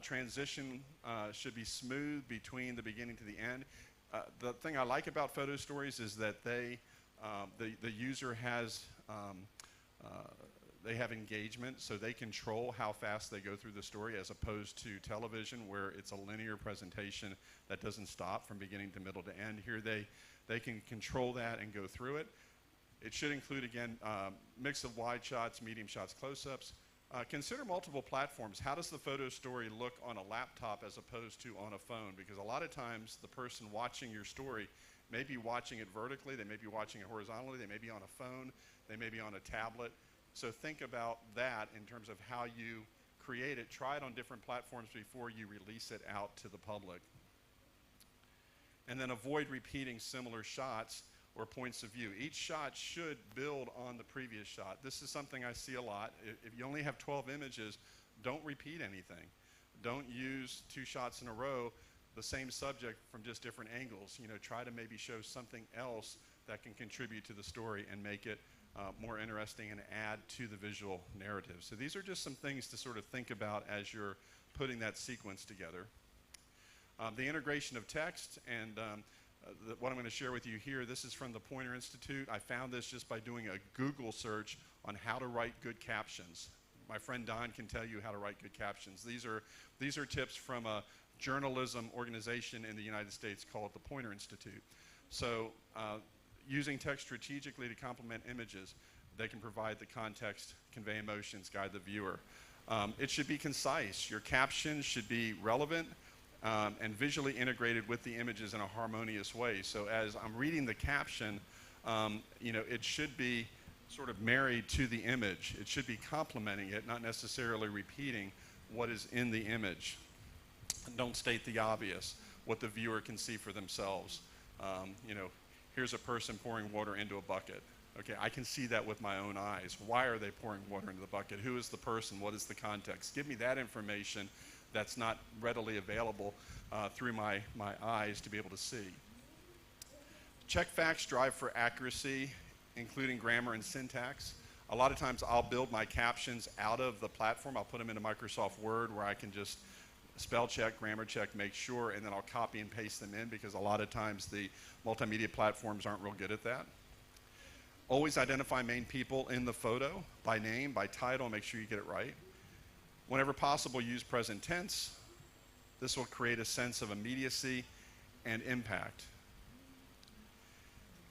Transition should be smooth between the beginning to the end. The thing I like about photo stories is that the user has they have engagement, so they control how fast they go through the story, as opposed to television where it's a linear presentation that doesn't stop from beginning to middle to end. Here they can control that and go through it. It should include, again, mix of wide shots, medium shots, close-ups. Consider multiple platforms. How does the photo story look on a laptop as opposed to on a phone? Because a lot of times the person watching your story may be watching it vertically, they may be watching it horizontally, they may be on a phone, they may be on a tablet. So think about that in terms of how you create it. Try it on different platforms before you release it out to the public. And then avoid repeating similar shots or points of view. Each shot should build on the previous shot. This is something I see a lot. If you only have 12 images, don't repeat anything. Don't use 2 shots in a row, the same subject from just different angles. You know, try to maybe show something else that can contribute to the story and make it more interesting and add to the visual narrative. So these are just some things to sort of think about as you're putting that sequence together. The integration of text and what I'm going to share with you here, this is from the Poynter Institute. I found this just by doing a Google search on how to write good captions. My friend Don can tell you how to write good captions. These are tips from a journalism organization in the United States called the Poynter Institute. So using text strategically to complement images, they can provide the context, convey emotions, guide the viewer. It should be concise. Your captions should be relevant and visually integrated with the images in a harmonious way. So as I'm reading the caption, you know, it should be sort of married to the image. It should be complementing it, not necessarily repeating what is in the image. Don't state the obvious, what the viewer can see for themselves. You know, here's a person pouring water into a bucket. Okay, I can see that with my own eyes. Why are they pouring water into the bucket? Who is the person? What is the context? Give me that information that's not readily available through my eyes to be able to see. Check facts, strive for accuracy, including grammar and syntax. A lot of times I'll build my captions out of the platform. I'll put them into Microsoft Word where I can just spell check, grammar check, make sure, and then I'll copy and paste them in, because a lot of times the multimedia platforms aren't real good at that. Always identify main people in the photo by name, by title, make sure you get it right. Whenever possible, use present tense. This will create a sense of immediacy and impact.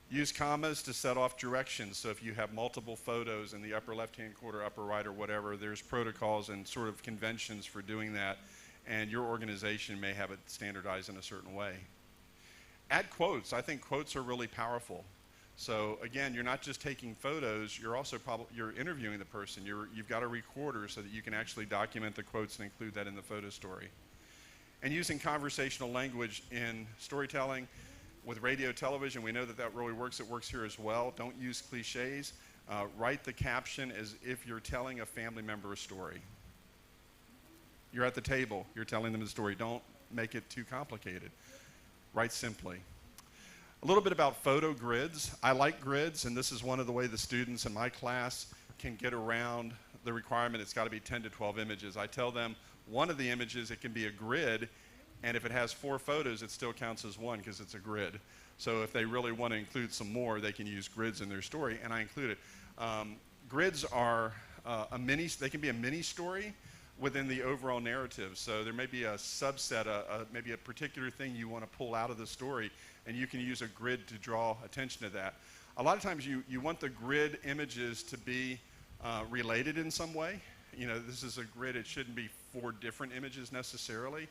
Use commas to set off directions. So if you have multiple photos in the upper left-hand corner, upper right, or whatever, there's protocols and sort of conventions for doing that, and your organization may have it standardized in a certain way. add quotes. I think quotes are really powerful. So again, you're not just taking photos, you're also you're interviewing the person. You've got a recorder so that you can actually document the quotes and include that in the photo story. And using conversational language in storytelling with radio, television, we know that that really works. It works here as well. Don't use cliches. Write the caption as if you're telling a family member a story. You're at the table, you're telling them the story. Don't make it too complicated. Write simply. A little bit about photo grids. I like grids, and this is one of the ways the students in my class can get around the requirement. It's got to be 10 to 12 images. I tell them one of the images, it can be a grid, and if it has 4 photos, it still counts as one because it's a grid. So if they really want to include some more, they can use grids in their story, and I include it. Grids are they can be a mini story within the overall narrative. So there may be a subset, maybe a particular thing you want to pull out of the story, and you can use a grid to draw attention to that. A lot of times you want the grid images to be related in some way. You know, this is a grid, it shouldn't be 4 different images necessarily,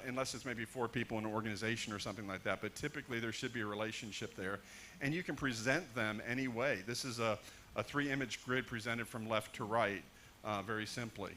unless it's maybe 4 people in an organization or something like that, but typically there should be a relationship there. And you can present them any way. This is a 3-image grid presented from left to right, very simply.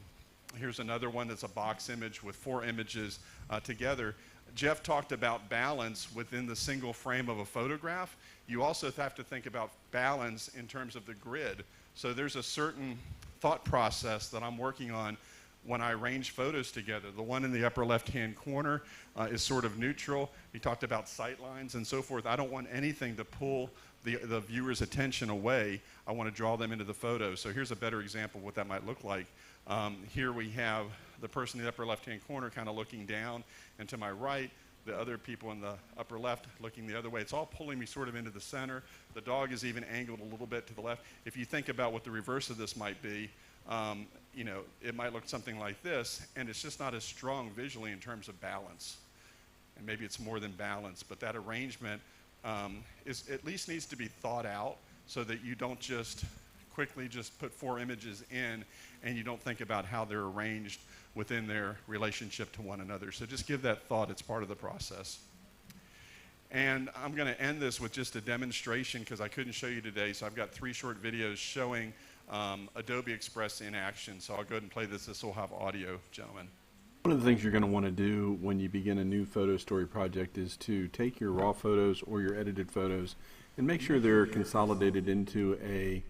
Here's another one that's a box image with 4 images together. Jeff talked about balance within the single frame of a photograph. You also have to think about balance in terms of the grid. So there's a certain thought process that I'm working on when I arrange photos together. The one in the upper left-hand corner is sort of neutral. He talked about sight lines and so forth. I don't want anything to pull the viewer's attention away. I want to draw them into the photo. So here's a better example of what that might look like. Here we have the person in the upper left-hand corner kind of looking down, and to my right, the other people in the upper left looking the other way. It's all pulling me sort of into the center. The dog is even angled a little bit to the left. If you think about what the reverse of this might be, you know, it might look something like this, and it's just not as strong visually in terms of balance. And maybe it's more than balance, but that arrangement at least needs to be thought out so that you don't just quickly just put 4 images in and you don't think about how they're arranged within their relationship to one another. So just give that thought. It's part of the process. And I'm going to end this with just a demonstration because I couldn't show you today. So I've got 3 short videos showing Adobe Express in action. So I'll go ahead and play this. This will have audio, gentlemen. One of the things you're going to want to do when you begin a new photo story project is to take your raw photos or your edited photos and make sure they're consolidated into a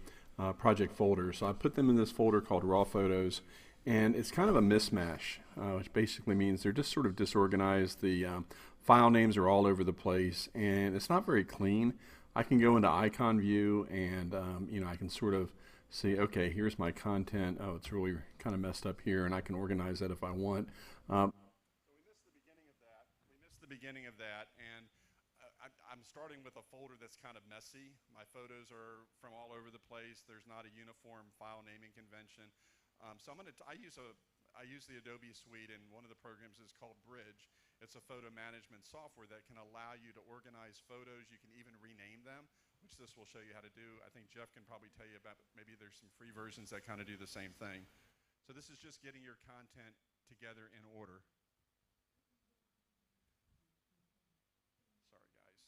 project folder. So I put them in this folder called raw photos, and it's kind of a mismatch, which basically means they're just sort of disorganized. The file names are all over the place, and it's not very clean. I can go into icon view, and you know, I can sort of see, okay, here's my content. Oh, it's really kind of messed up here, and I can organize that if I want. So we missed the beginning of that. We missed the beginning of that, and I'm starting with a folder that's kind of messy. My photos are from all over the place. There's not a uniform file naming convention. So I use the Adobe Suite, and one of the programs is called Bridge. It's a photo management software that can allow you to organize photos. You can even rename them, which this will show you how to do. I think Jeff can probably tell you about, maybe there's some free versions that kind of do the same thing. So this is just getting your content together in order. Sorry, guys.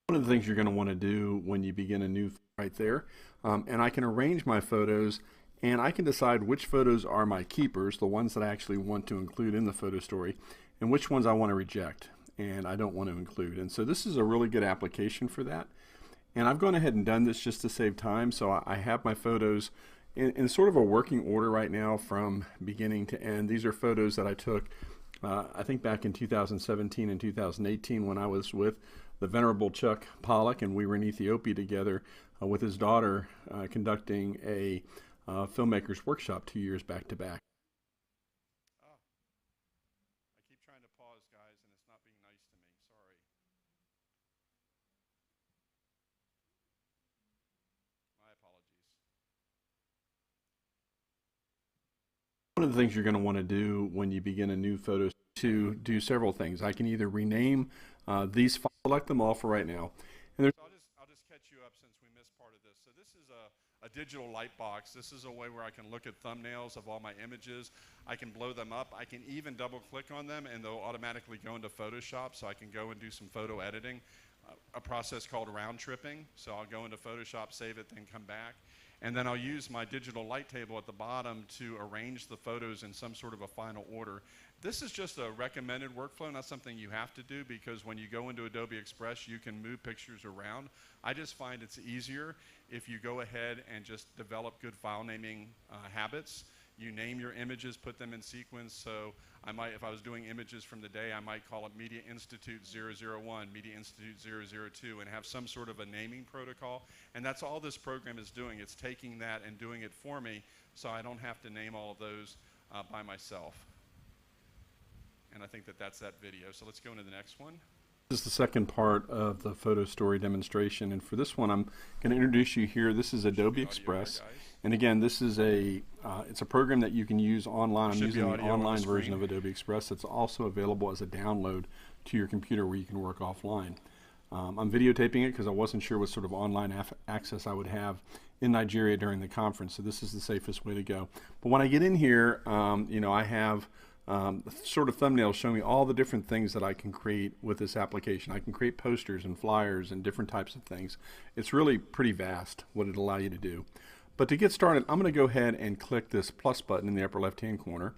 One of the things you're going to want to do when you begin a new right there, and I can arrange my photos, and I can decide which photos are my keepers, the ones that I actually want to include in the photo story, and which ones I want to reject and I don't want to include. And so this is a really good application for that. And I've gone ahead and done this just to save time. So I have my photos in sort of a working order right now from beginning to end. These are photos that I took I think back in 2017 and 2018 when I was with the Venerable Chuck Pollock, and we were in Ethiopia together with his daughter conducting a filmmakers workshop 2 years back to back. I keep trying to pause, guys, and it's not being nice to me. Sorry. My apologies. One of the things you're going to want to do when you begin a new photo to do several things. I can either rename these files, select them all for right now. And there's I'll just catch you up since we missed part of this. So this is a digital light box. This is a way where I can look at thumbnails of all my images. I can blow them up. I can even double click on them and they'll automatically go into Photoshop, so I can go and do some photo editing, a process called round tripping. So I'll go into Photoshop, save it, then come back. And then I'll use my digital light table at the bottom to arrange the photos in some sort of a final order. This is just a recommended workflow, not something you have to do, because when you go into Adobe Express, you can move pictures around. I just find it's easier if you go ahead and just develop good file naming habits. You name your images, put them in sequence. So I might, if I was doing images from the day, I might call it Media Institute 001, Media Institute 002, and have some sort of a naming protocol. And that's all this program is doing. It's taking that and doing it for me, so I don't have to name all of those by myself. And I think that that's that video. So let's go into the next one. This is the second part of the photo story demonstration, and for this one I'm going to introduce you here. This is Adobe Express, and again, this is it's a program that you can use online. I'm using the online version of Adobe Express. It's also available as a download to your computer where you can work offline. I'm videotaping it because I wasn't sure what sort of online access I would have in Nigeria during the conference, so this is the safest way to go. But when I get in here, you know, I have sort of thumbnails showing me all the different things that I can create with this application. I can create posters and flyers and different types of things. It's really pretty vast what it'll allow you to do. But to get started, I'm going to go ahead and click this plus button in the upper left hand corner,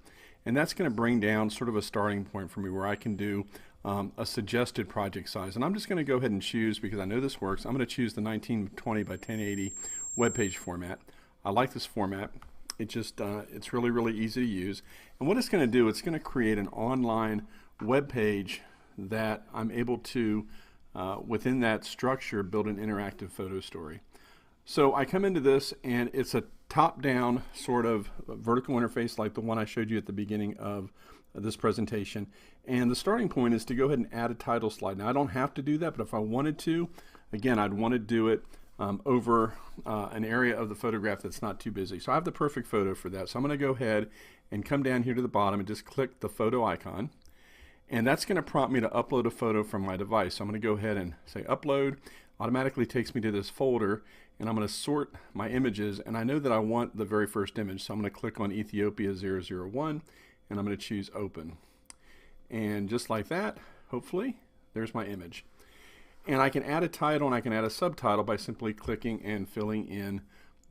and that's going to bring down sort of a starting point for me where I can do a suggested project size. And I'm just going to go ahead and choose, because I know this works, I'm going to choose the 1920 by 1080 web page format. I like this format. It just, it's really, really easy to use. And what it's going to do, it's going to create an online web page that I'm able to, within that structure, build an interactive photo story. So I come into this, and it's a top-down sort of vertical interface like the one I showed you at the beginning of this presentation. And the starting point is to go ahead and add a title slide. Now, I don't have to do that, but if I wanted to, again, I'd want to do it over an area of the photograph that's not too busy. So I have the perfect photo for that. So I'm going to go ahead and come down here to the bottom and just click the photo icon. And that's going to prompt me to upload a photo from my device. So I'm going to go ahead and say upload. Automatically takes me to this folder, and I'm going to sort my images. And I know that I want the very first image. So I'm going to click on Ethiopia 001, and I'm going to choose open. And just like that, hopefully, there's my image. And I can add a title and I can add a subtitle by simply clicking and filling in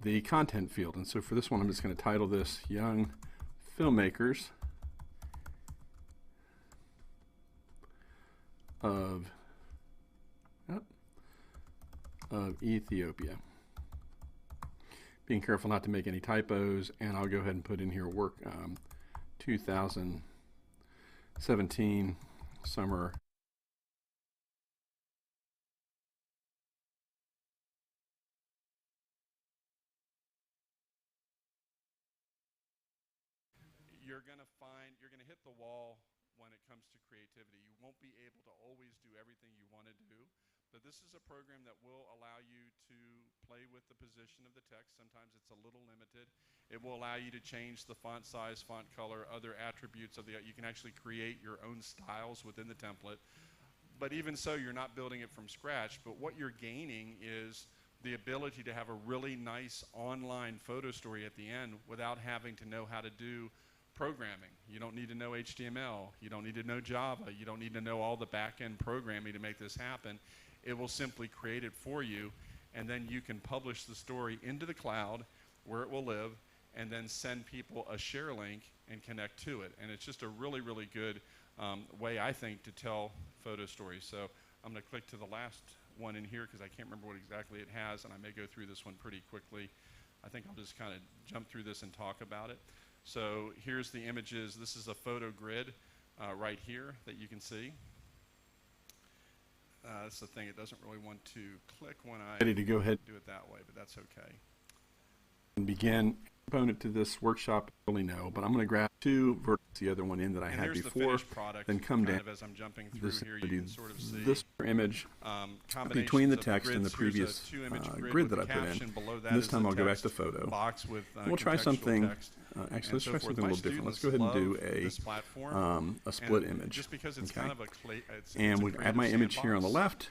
the content field. And so for this one, I'm just going to title this Young Filmmakers of Ethiopia. Being careful not to make any typos, and I'll go ahead and put in here work 2017 summer. You're going to hit the wall when it comes to creativity. You won't be able to always do everything you want to do, but this is a program that will allow you to play with the position of the text. Sometimes it's a little limited. It will allow you to change the font size, font color, other attributes of the, you can actually create your own styles within the template. But even so, you're not building it from scratch, but what you're gaining is the ability to have a really nice online photo story at the end without having to know how to do programming. You don't need to know HTML. You don't need to know Java. You don't need to know all the back-end programming to make this happen. It will simply create it for you, and then you can publish the story into the cloud where it will live, and then send people a share link and connect to it. And it's just a really, really good way, I think, to tell photo stories. So I'm going to click to the last one in here because I can't remember what exactly it has, and I may go through this one pretty quickly. I think I'll just kind of jump through this and talk about it. So here's the images. This is a photo grid right here that you can see. That's the thing. It doesn't really want to click when I ready to go ahead do it that way, but that's okay. And begin component to this workshop. I really know, but I'm going to grab two vertices, the other one in that I had before, then come down. As I'm jumping through here, you can sort of see this image between the text and the previous grid that I put in. And this time I'll go back to photo. And we'll try something. Actually, let's try something a little different. Let's go ahead and do a split image. Just because it's kind of and we add my image here on the left,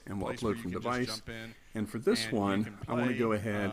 and we'll upload from device. And for this one, I want to go ahead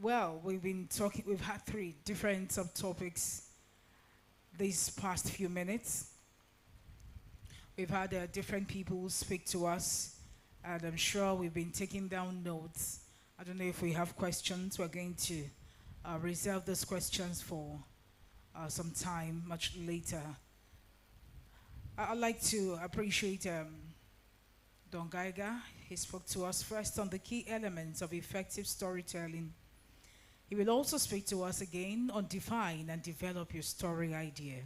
Well, we've had 3 different subtopics these past few minutes. We've had different people speak to us, and I'm sure we've been taking down notes. I don't know if we have questions. We're going to reserve those questions for some time much later. I'd like to appreciate Don Geiger. He spoke to us first on the key elements of effective storytelling. He will also speak to us again on define and develop your story idea.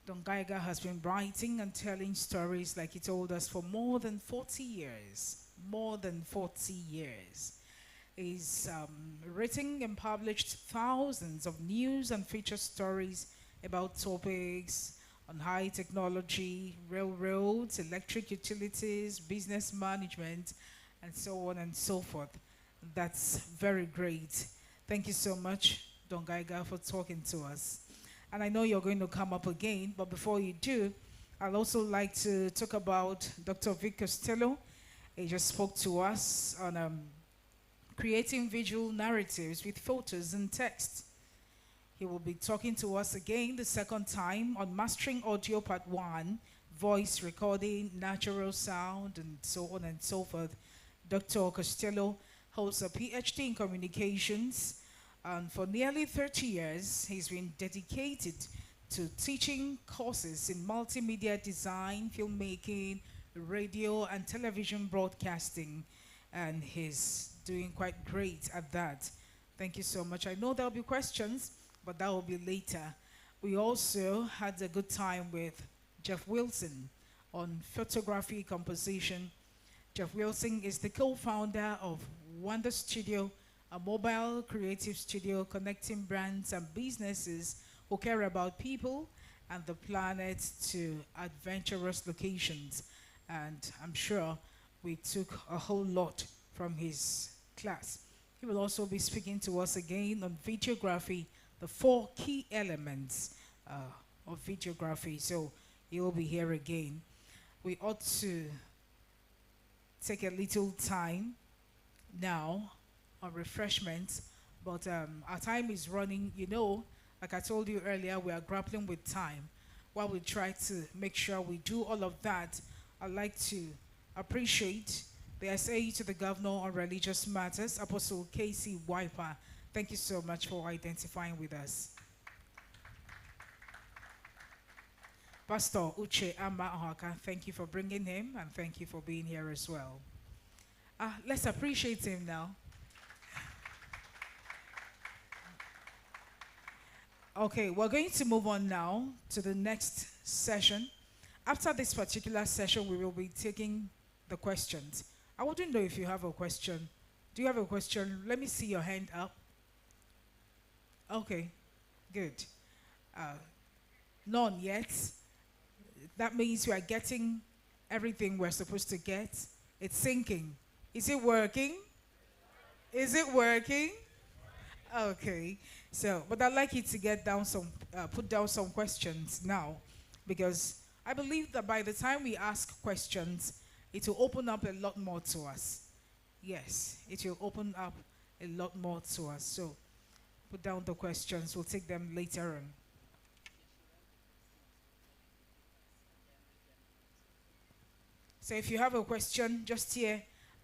Don Geiger has been writing and telling stories, like he told us, for more than 40 years. More than 40 years. He's written and published thousands of news and feature stories about topics on high technology, railroads, electric utilities, business management, and so on and so forth. That's very great. Thank you so much, Don Geiger, for talking to us. And I know you're going to come up again, but before you do, I'd also like to talk about Dr. Vic Costello. He just spoke to us on creating visual narratives with photos and text. He will be talking to us again the second time on Mastering Audio Part 1, voice recording, natural sound, and so on and so forth. Dr. Costello holds a PhD in communications, and for nearly 30 years, he's been dedicated to teaching courses in multimedia design, filmmaking, radio, and television broadcasting, and he's doing quite great at that. Thank you so much. I know there'll be questions, but that will be later. We also had a good time with Jeff Wilson on photography composition. Jeff Wilson is the co-founder of Wonder Studio, a mobile creative studio connecting brands and businesses who care about people and the planet to adventurous locations. And I'm sure we took a whole lot from his class. He will also be speaking to us again on videography, the 4 key elements of videography. So he will be here again. We ought to take a little time now on refreshments, but our time is running. You know, like I told you earlier, we are grappling with time. While we try to make sure we do all of that, I'd like to appreciate the SA to the Governor on Religious Matters, Apostle Casey Wiper. Thank you so much for identifying with us. Pastor Uche Amma Ohaka, thank you for bringing him, and thank you for being here as well. Let's appreciate him now. Okay, we're going to move on now to the next session. After this particular session, we will be taking the questions. I wouldn't know if you have a question. Do you have a question? Let me see your hand up. Okay, good. None yet. That means we are getting everything we're supposed to get. It's sinking. Is it working? Is it working? Okay. So, but I'd like you to get down some, put down some questions now, because I believe that by the time we ask questions, it will open up a lot more to us. Yes, it will open up a lot more to us. So, put down the questions. We'll take them later on. So if you have a question, just here,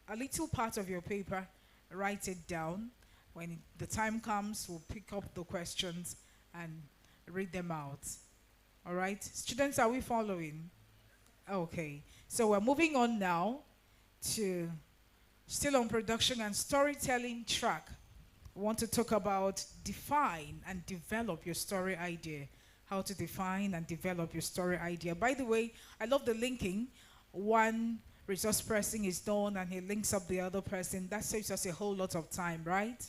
a little part of your paper, write it down. When the time comes, we'll pick up the questions and read them out. All right? Students, are we following? Okay. So we're moving on now to still on production and storytelling track. We want to talk about define and develop your story idea. How to define and develop your story idea. By the way, I love the linking. One resource person is done and he links up the other person. That saves us a whole lot of time, right?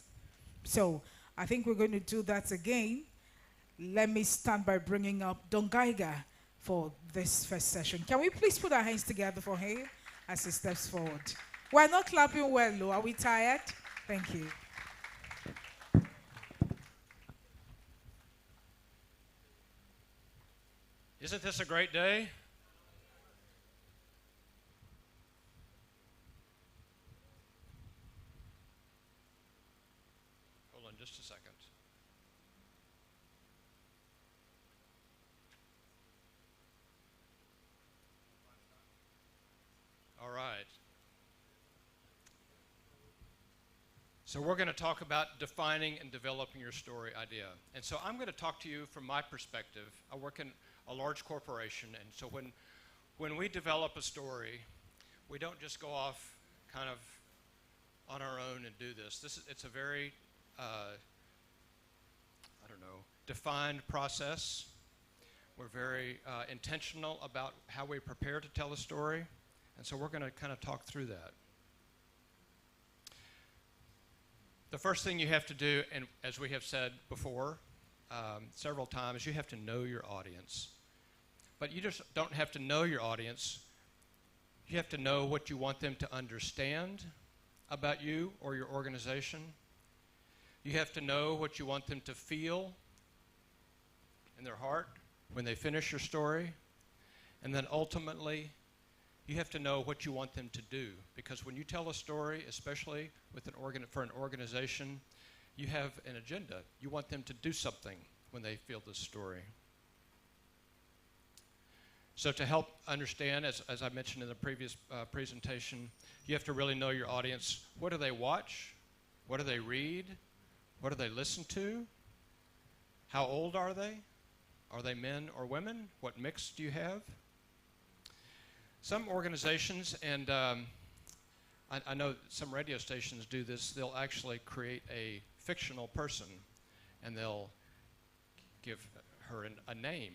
So I think we're going to do that again. Let me start by bringing up Don Geiger for this first session. Can we please put our hands together for him as he steps forward? We're not clapping well, though. Are we tired? Thank you. Isn't this a great day? Hold on just a second. All right. So we're going to talk about defining and developing your story idea. And so I'm going to talk to you from my perspective. I work in a large corporation, and so when we develop a story, we don't just go off kind of on our own and do this. It's a very, I don't know, defined process. We're very intentional about how we prepare to tell a story. And so we're going to kind of talk through that. The first thing you have to do, and as we have said before several times, you have to know your audience. But you just don't have to know your audience. You have to know what you want them to understand about you or your organization. You have to know what you want them to feel in their heart when they finish your story. And then ultimately, you have to know what you want them to do. Because when you tell a story, especially with for an organization, you have an agenda. You want them to do something when they feel this story. So to help understand, as I mentioned in the previous presentation, you have to really know your audience. What do they watch? What do they read? What do they listen to? How old are they? Are they men or women? What mix do you have? Some organizations, and I know some radio stations do this, they'll actually create a fictional person, and they'll give her a name,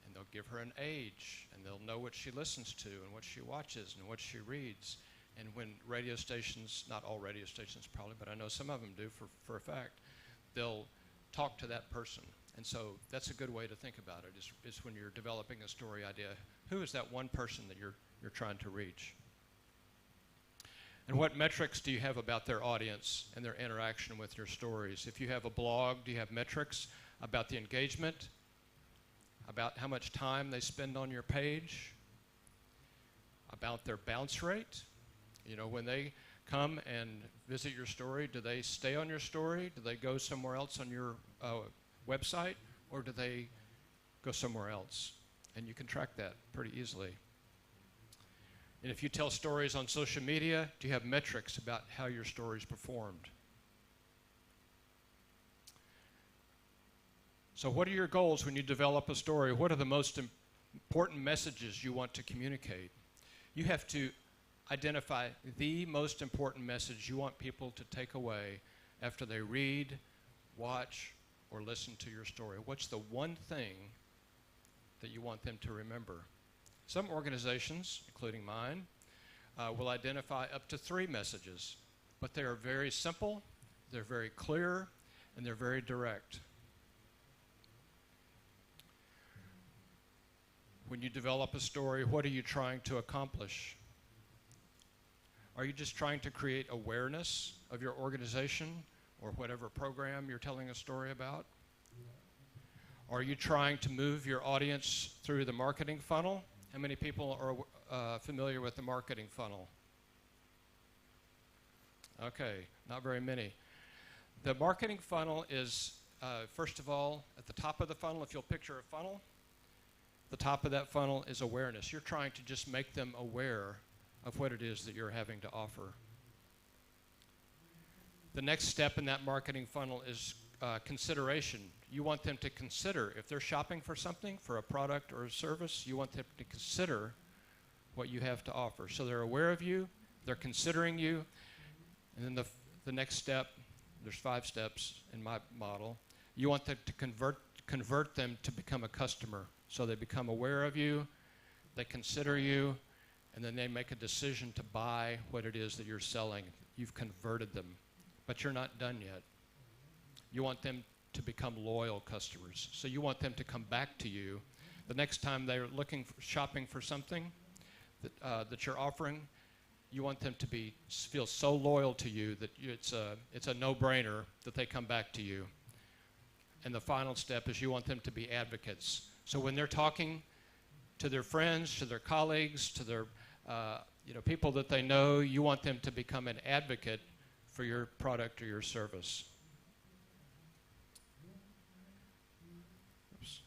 and they'll give her an age, and they'll know what she listens to and what she watches and what she reads. And when radio stations, not all radio stations probably, but I know some of them do for a fact, they'll talk to that person. And so that's a good way to think about it, is when you're developing a story idea, who is that one person that you're trying to reach? And what metrics do you have about their audience and their interaction with your stories? If you have a blog, do you have metrics about the engagement, about how much time they spend on your page, about their bounce rate? You know, when they come and visit your story, do they stay on your story? Do they go somewhere else on your website, or do they go somewhere else? And you can track that pretty easily. And if you tell stories on social media, do you have metrics about how your stories performed? So what are your goals when you develop a story? What are the most important messages you want to communicate? You have to identify the most important message you want people to take away after they read, watch, or listen to your story. What's the one thing that you want them to remember? Some organizations, including mine, will identify up to 3 messages, but they are very simple, they're very clear, and they're very direct. When you develop a story, what are you trying to accomplish? Are you just trying to create awareness of your organization or whatever program you're telling a story about? Are you trying to move your audience through the marketing funnel? How many people are familiar with the marketing funnel? Okay, not very many. The marketing funnel is, first of all, at the top of the funnel, if you'll picture a funnel, the top of that funnel is awareness. You're trying to just make them aware of what it is that you're having to offer. The next step in that marketing funnel is consideration. You want them to consider, if they're shopping for something, for a product or a service, you want them to consider what you have to offer. So they're aware of you, they're considering you, and then the next step, there's 5 steps in my model, you want them to convert them to become a customer. So they become aware of you, they consider you, and then they make a decision to buy what it is that you're selling. You've converted them, but you're not done yet. You want them to become loyal customers. So you want them to come back to you. The next time they're shopping for something that you're offering, you want them to feel so loyal to you that it's a no-brainer that they come back to you. And the final step is you want them to be advocates. So when they're talking to their friends, to their colleagues, to their people that they know, you want them to become an advocate for your product or your service. Oops.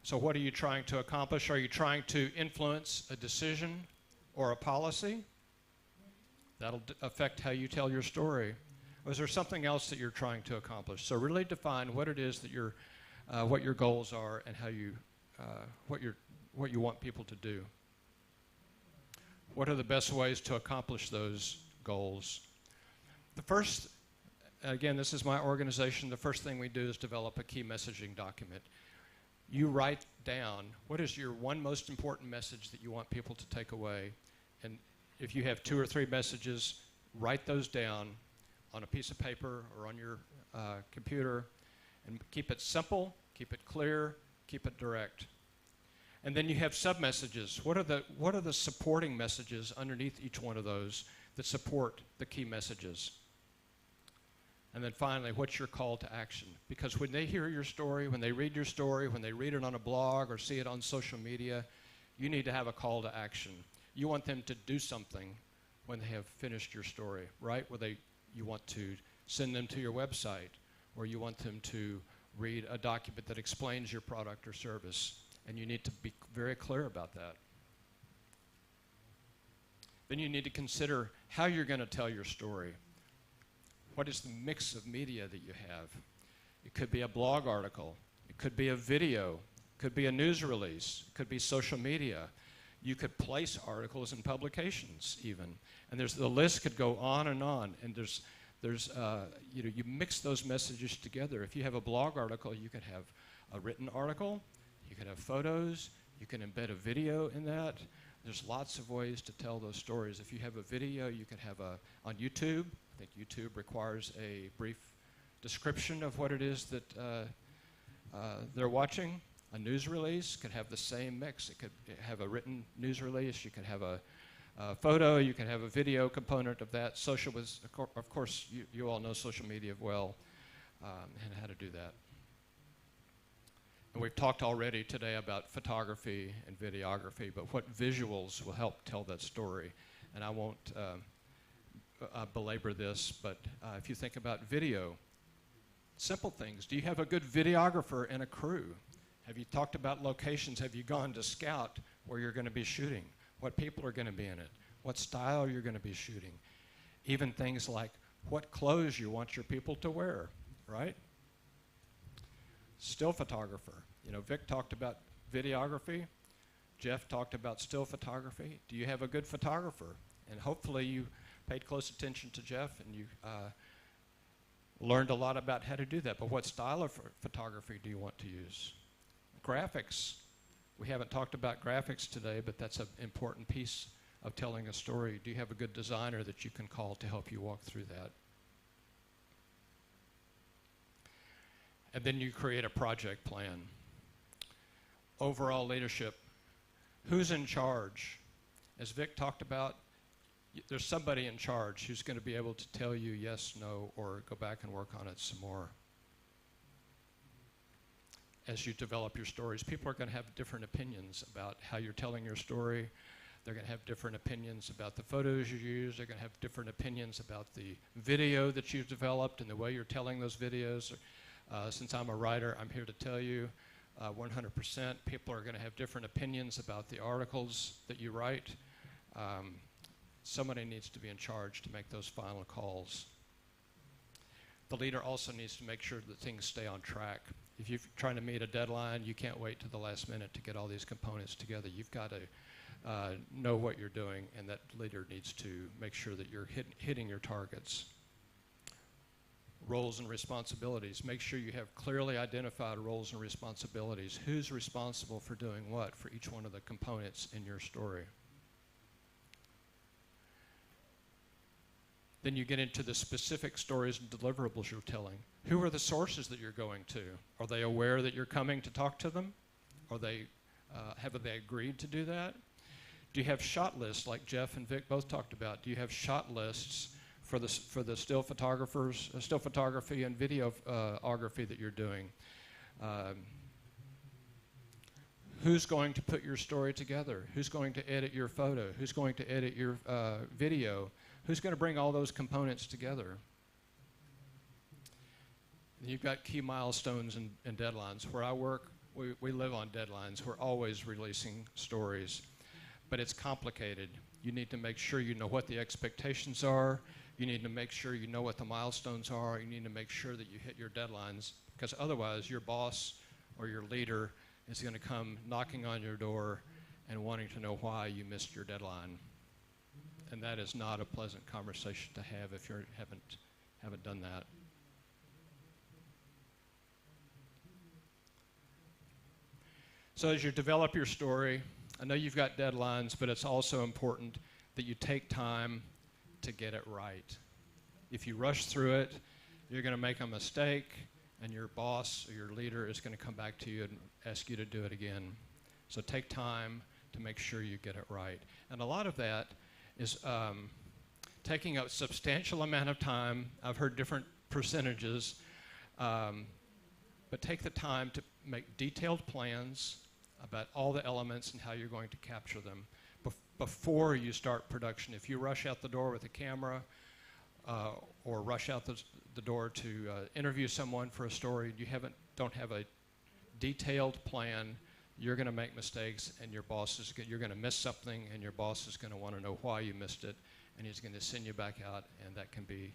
So what are you trying to accomplish? Are you trying to influence a decision or a policy? That'll affect how you tell your story. Or is there something else that you're trying to accomplish? So really define what it is that what your goals are and how what you want people to do. What are the best ways to accomplish those goals? The first, again, this is my organization. The first thing we do is develop a key messaging document. you write down what is your one most important message that you want people to take away. And if you have 2 or 3 messages, write those down on a piece of paper or on your computer, and keep it simple, keep it clear, keep it direct. And then you have sub-messages. What are the supporting messages underneath each one of those that support the key messages? And then finally, what's your call to action? Because when they hear your story, when they read your story, when they read it on a blog or see it on social media, you need to have a call to action. You want them to do something when they have finished your story, right? You want to send them to your website, or you want them to read a document that explains your product or service. And you need to be very clear about that. Then you need to consider how you're going to tell your story. What is the mix of media that you have? It could be a blog article. It could be a video. It could be a news release. It could be social media. You could place articles in publications even. And the list could go on. And you mix those messages together. If you have a blog article, you could have a written article. You can have photos. You can embed a video in that. There's lots of ways to tell those stories. If you have a video, you can have on YouTube. I think YouTube requires a brief description of what it is that they're watching. A news release could have the same mix. It could have a written news release. You could have a photo. You can have a video component of that. Social was, of course, you all know social media well and how to do that. And we've talked already today about photography and videography, but what visuals will help tell that story? And I won't belabor this, but if you think about video, simple things. Do you have a good videographer and a crew? Have you talked about locations? Have you gone to scout where you're going to be shooting? What people are going to be in it? What style you're going to be shooting? Even things like what clothes you want your people to wear, right? Still photographer. Vic talked about videography. Jeff talked about still photography. Do you have a good photographer? And hopefully you paid close attention to Jeff and you learned a lot about how to do that. But what style of photography do you want to use? Graphics. We haven't talked about graphics today, but that's an important piece of telling a story. Do you have a good designer that you can call to help you walk through that? And then you create a project plan. Overall leadership. Who's in charge? As Vic talked about, there's somebody in charge who's going to be able to tell you yes, no, or go back and work on it some more. As you develop your stories, people are going to have different opinions about how you're telling your story. They're going to have different opinions about the photos you use. They're going to have different opinions about the video that you've developed and the way you're telling those videos. Since I'm a writer, I'm here to tell you 100% people are going to have different opinions about the articles that you write. Somebody needs to be in charge to make those final calls. The leader also needs to make sure that things stay on track. If you're trying to meet a deadline, you can't wait to the last minute to get all these components together. You've got to know what you're doing, and that leader needs to make sure that you're hitting your targets. Roles and responsibilities. Make sure you have clearly identified roles and responsibilities. Who's responsible for doing what for each one of the components in your story? Then you get into the specific stories and deliverables you're telling. Who are the sources that you're going to? Are they aware that you're coming to talk to them? Have they agreed to do that? Do you have shot lists like Jeff and Vic both talked about? Do you have shot lists for the still photography and videography that you're doing? Who's going to put your story together? Who's going to edit your photo? Who's going to edit your video? Who's going to bring all those components together? And you've got key milestones and deadlines. Where I work, we live on deadlines. We're always releasing stories, but it's complicated. You need to make sure you know what the expectations are. You need to make sure you know what the milestones are. You need to make sure that you hit your deadlines, because otherwise your boss or your leader is going to come knocking on your door and wanting to know why you missed your deadline. And that is not a pleasant conversation to have if you haven't done that. So as you develop your story, I know you've got deadlines, but it's also important that you take time to get it right. If you rush through it, you're going to make a mistake, and your boss or your leader is going to come back to you and ask you to do it again. So take time to make sure you get it right. And a lot of that is taking a substantial amount of time. I've heard different percentages, but take the time to make detailed plans about all the elements and how you're going to capture them before you start production. If you rush out the door with a camera or rush out the door to interview someone for a story, you don't have a detailed plan, you're going to make mistakes, and you're going to miss something, and your boss is going to want to know why you missed it, and he's going to send you back out, and that can be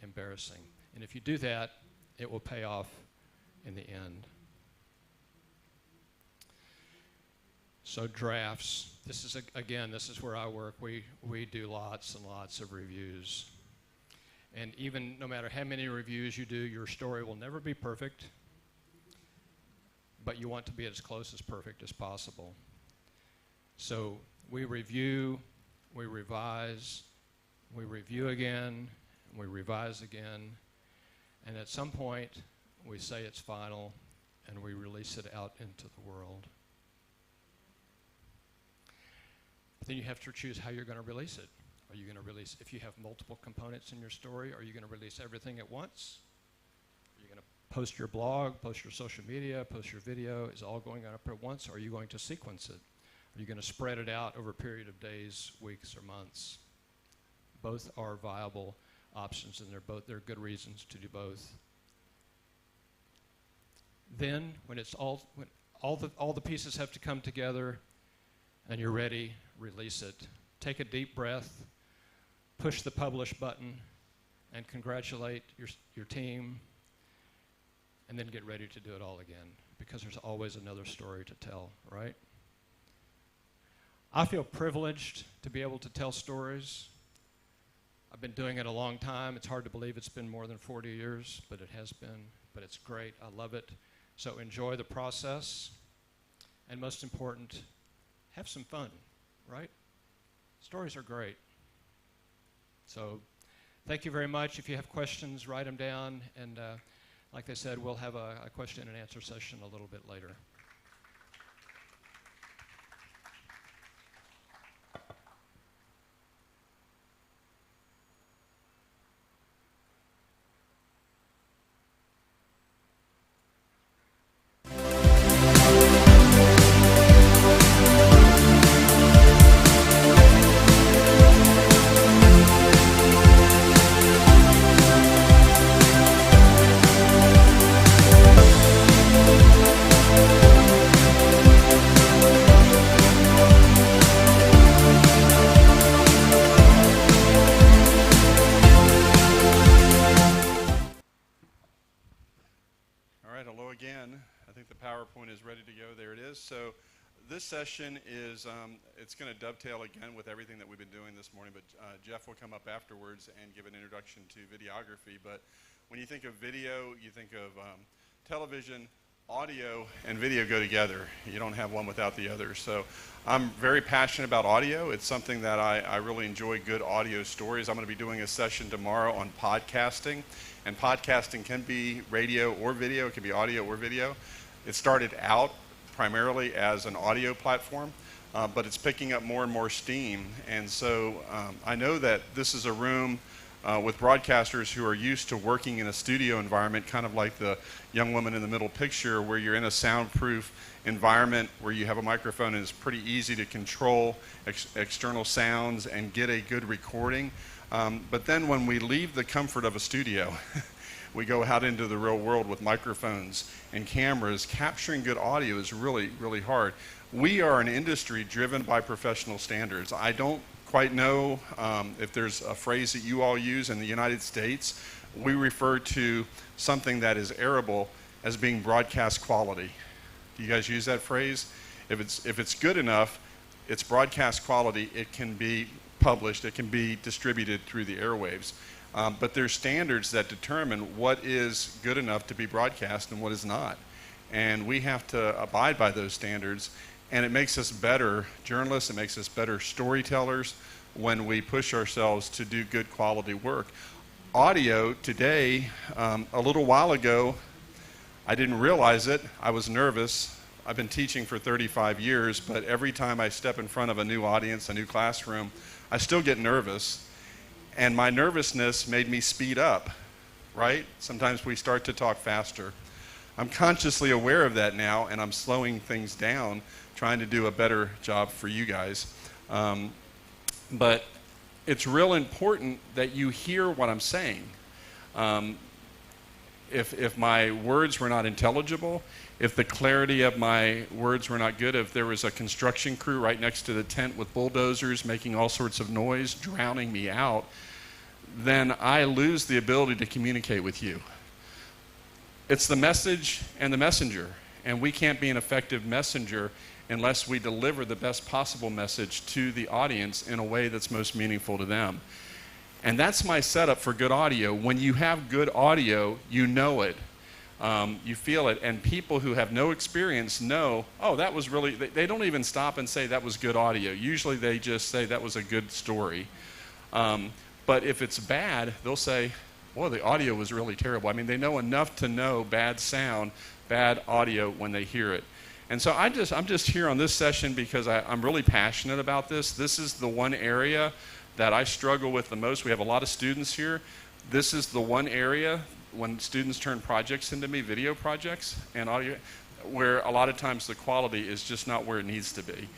embarrassing. And if you do that, it will pay off in the end. So drafts. This is where I work. We do lots and lots of reviews. And even no matter how many reviews you do, your story will never be perfect, but you want to be as close as perfect as possible. So we review, we revise, we review again, and we revise again, and at some point we say it's final and we release it out into the world. But then you have to choose how you're going to release it. Are you going to release, if you have multiple components in your story, are you going to release everything at once? Are you going to post your blog, post your social media, post your video? Is it all going up at once? Or are you going to sequence it? Are you going to spread it out over a period of days, weeks, or months? Both are viable options, and they're good reasons to do both. Then, when all the pieces have to come together and you're ready, release it. Take a deep breath, push the publish button, and congratulate your team, and then get ready to do it all again, because there's always another story to tell, right? I feel privileged to be able to tell stories. I've been doing it a long time. It's hard to believe it's been more than 40 years, but it has been. But it's great. I love it. So enjoy the process. And most important, have some fun, right? Stories are great. So thank you very much. If you have questions, write them down. And like they said, we'll have a question and answer session a little bit later. So this session is, it's going to dovetail again with everything that we've been doing this morning, but Jeff will come up afterwards and give an introduction to videography. But when you think of video, you think of television, audio, and video go together. You don't have one without the other. So I'm very passionate about audio. It's something that I really enjoy, good audio stories. I'm going to be doing a session tomorrow on podcasting. And podcasting can be radio or video. It can be audio or video. It started out primarily as an audio platform, but it's picking up more and more steam. And so I know that this is a room with broadcasters who are used to working in a studio environment, kind of like the young woman in the middle picture, where you're in a soundproof environment where you have a microphone and it's pretty easy to control external sounds and get a good recording. But then when we leave the comfort of a studio, we go out into the real world with microphones and cameras. Capturing good audio is really, really hard. We are an industry driven by professional standards. I don't quite know if there's a phrase that you all use in the United States. We refer to something that is arable as being broadcast quality. Do you guys use that phrase? If it's good enough, it's broadcast quality. It can be published. It can be distributed through the airwaves. But there's standards that determine what is good enough to be broadcast and what is not. and we have to abide by those standards. And it makes us better journalists, it makes us better storytellers when we push ourselves to do good quality work. Audio today, a little while ago, I didn't realize it, I was nervous. I've been teaching for 35 years, but every time I step in front of a new audience, a new classroom, I still get nervous. And my nervousness made me speed up, right? Sometimes we start to talk faster. I'm consciously aware of that now, and I'm slowing things down, trying to do a better job for you guys. But it's real important that you hear what I'm saying. If my words were not intelligible, if the clarity of my words were not good, if there was a construction crew right next to the tent with bulldozers making all sorts of noise, drowning me out, then I lose the ability to communicate with you. It's the message and the messenger, and we can't be an effective messenger unless we deliver the best possible message to the audience in a way that's most meaningful to them. And that's my setup for good audio. When you have good audio, you know it. You feel it. And people who have no experience know, oh, that was really, they don't even stop and say that was good audio. Usually they just say that was a good story. But if it's bad, they'll say, well, the audio was really terrible. I mean, they know enough to know bad sound, bad audio when they hear it. And so I'm just here on this session because I'm really passionate about this. This is the one area that I struggle with the most. We have a lot of students here. This is the one area when students turn projects into me, video projects and audio, where a lot of times the quality is just not where it needs to be.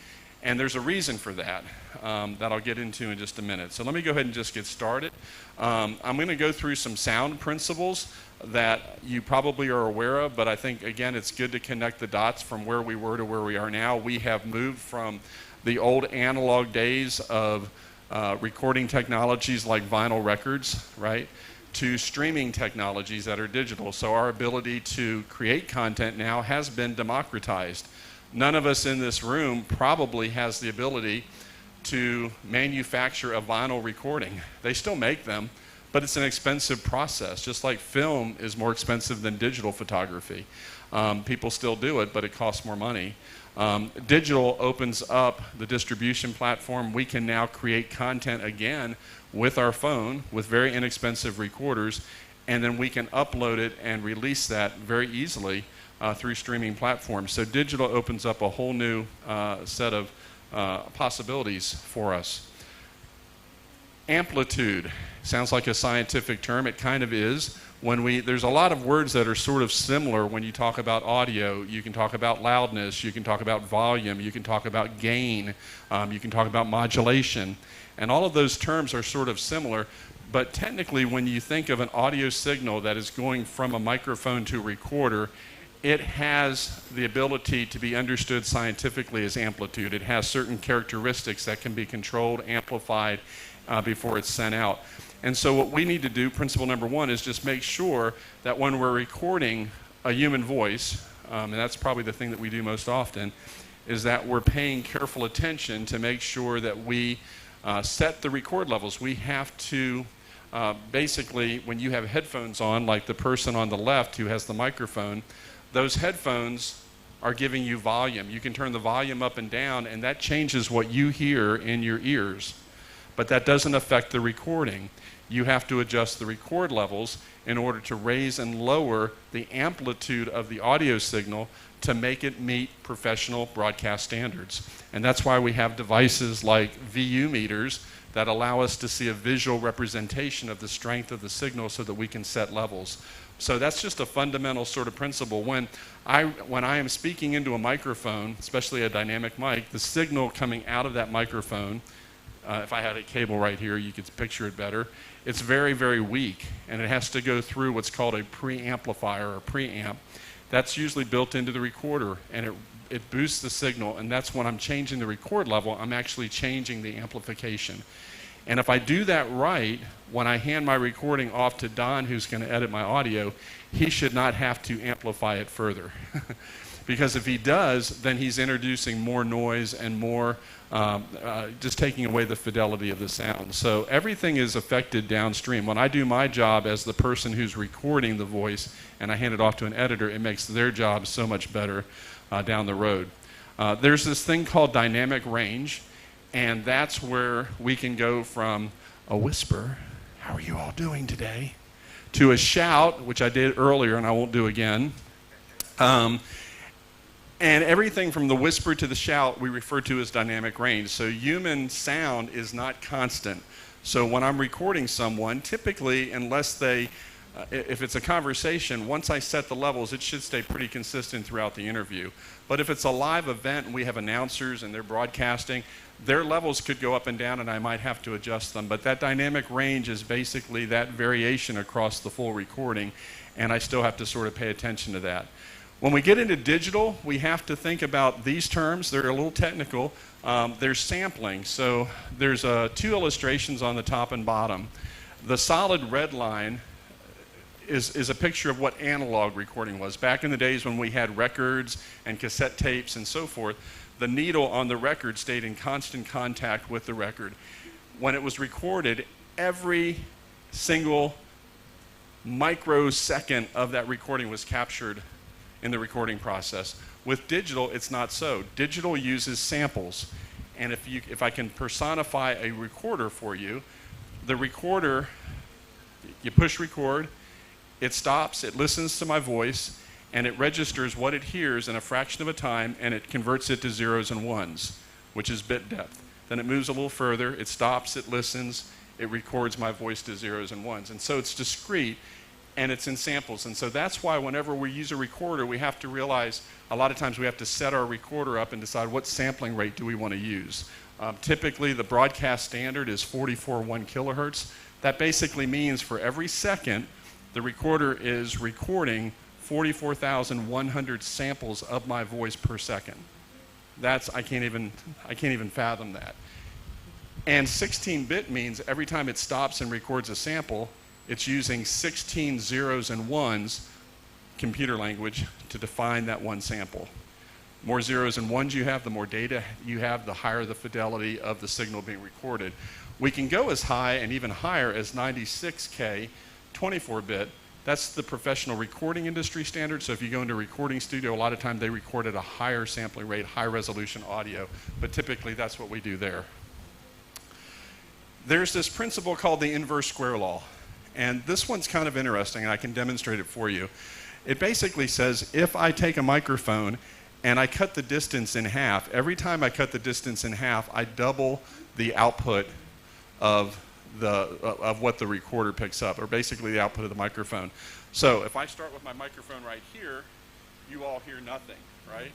And there's a reason for that that I'll get into in just a minute. So let me go ahead and just get started. I'm going to go through some sound principles that you probably are aware of, but I think, again, it's good to connect the dots from where we were to where we are now. We have moved from the old analog days of recording technologies like vinyl records, right, to streaming technologies that are digital. So our ability to create content now has been democratized. None of us in this room probably has the ability to manufacture a vinyl recording. They still make them, but it's an expensive process, just like film is more expensive than digital photography. People still do it, but it costs more money. Digital opens up the distribution platform. We can now create content again with our phone with very inexpensive recorders, and then we can upload it and release that very easily through streaming platforms. So digital opens up a whole new set of possibilities for us. Amplitude sounds like a scientific term. It kind of is. There's a lot of words that are sort of similar when you talk about audio. You can talk about loudness, you can talk about volume, you can talk about gain, you can talk about modulation. And all of those terms are sort of similar, but technically when you think of an audio signal that is going from a microphone to a recorder, it has the ability to be understood scientifically as amplitude. It has certain characteristics that can be controlled, amplified before it's sent out. And so what we need to do, principle number one, is just make sure that when we're recording a human voice, and that's probably the thing that we do most often, is that we're paying careful attention to make sure that we set the record levels. We have to basically, when you have headphones on, like the person on the left who has the microphone, those headphones are giving you volume. You can turn the volume up and down, and that changes what you hear in your ears. But that doesn't affect the recording. You have to adjust the record levels in order to raise and lower the amplitude of the audio signal to make it meet professional broadcast standards. And that's why we have devices like VU meters that allow us to see a visual representation of the strength of the signal so that we can set levels. So that's just a fundamental sort of principle. When I am speaking into a microphone, especially a dynamic mic, the signal coming out of that microphone, if I had a cable right here, you could picture it better. It's very, very weak, and it has to go through what's called a preamplifier or preamp. That's usually built into the recorder, and it boosts the signal, and that's when I'm changing the record level, I'm actually changing the amplification. And if I do that right, when I hand my recording off to Don, who's going to edit my audio, he should not have to amplify it further. Because if he does, then he's introducing more noise and more, just taking away the fidelity of the sound. So everything is affected downstream. When I do my job as the person who's recording the voice and I hand it off to an editor, it makes their job so much better down the road. There's this thing called dynamic range, and that's where we can go from a whisper, "How are you all doing today?" to a shout, which I did earlier and I won't do again. And everything from the whisper to the shout we refer to as dynamic range. So human sound is not constant. So when I'm recording someone, typically, unless they, if it's a conversation, once I set the levels, it should stay pretty consistent throughout the interview. But if it's a live event and we have announcers and they're broadcasting, their levels could go up and down and I might have to adjust them. But that dynamic range is basically that variation across the full recording, and I still have to sort of pay attention to that. When we get into digital, we have to think about these terms. They're a little technical. There's sampling. So there's two illustrations on the top and bottom. The solid red line is a picture of what analog recording was. Back in the days when we had records and cassette tapes and so forth, the needle on the record stayed in constant contact with the record. When it was recorded, every single microsecond of that recording was captured in the recording process. With digital, it's not so. Digital uses samples. And if I can personify a recorder for you, the recorder, you push record, it stops, it listens to my voice, and it registers what it hears in a fraction of a time, and it converts it to zeros and ones, which is bit depth. Then it moves a little further, it stops, it listens, it records my voice to zeros and ones. And so it's discrete, and it's in samples. And so that's why whenever we use a recorder, we have to realize a lot of times we have to set our recorder up and decide what sampling rate do we want to use. Typically, the broadcast standard is 44.1 kilohertz. That basically means for every second, the recorder is recording 44,100 samples of my voice per second. I can't even fathom that. And 16-bit means every time it stops and records a sample, it's using 16 zeros and ones, computer language, to define that one sample. More zeros and ones you have, the more data you have, the higher the fidelity of the signal being recorded. We can go as high and even higher as 96K, 24-bit. That's the professional recording industry standard. So if you go into a recording studio, a lot of times they record at a higher sampling rate, high resolution audio. But typically that's what we do there. There's this principle called the inverse square law. And this one's kind of interesting, and I can demonstrate it for you. It basically says if I take a microphone and I cut the distance in half, every time I cut the distance in half, I double the output of what the recorder picks up, or basically the output of the microphone. So if I start with my microphone right here, you all hear nothing, right?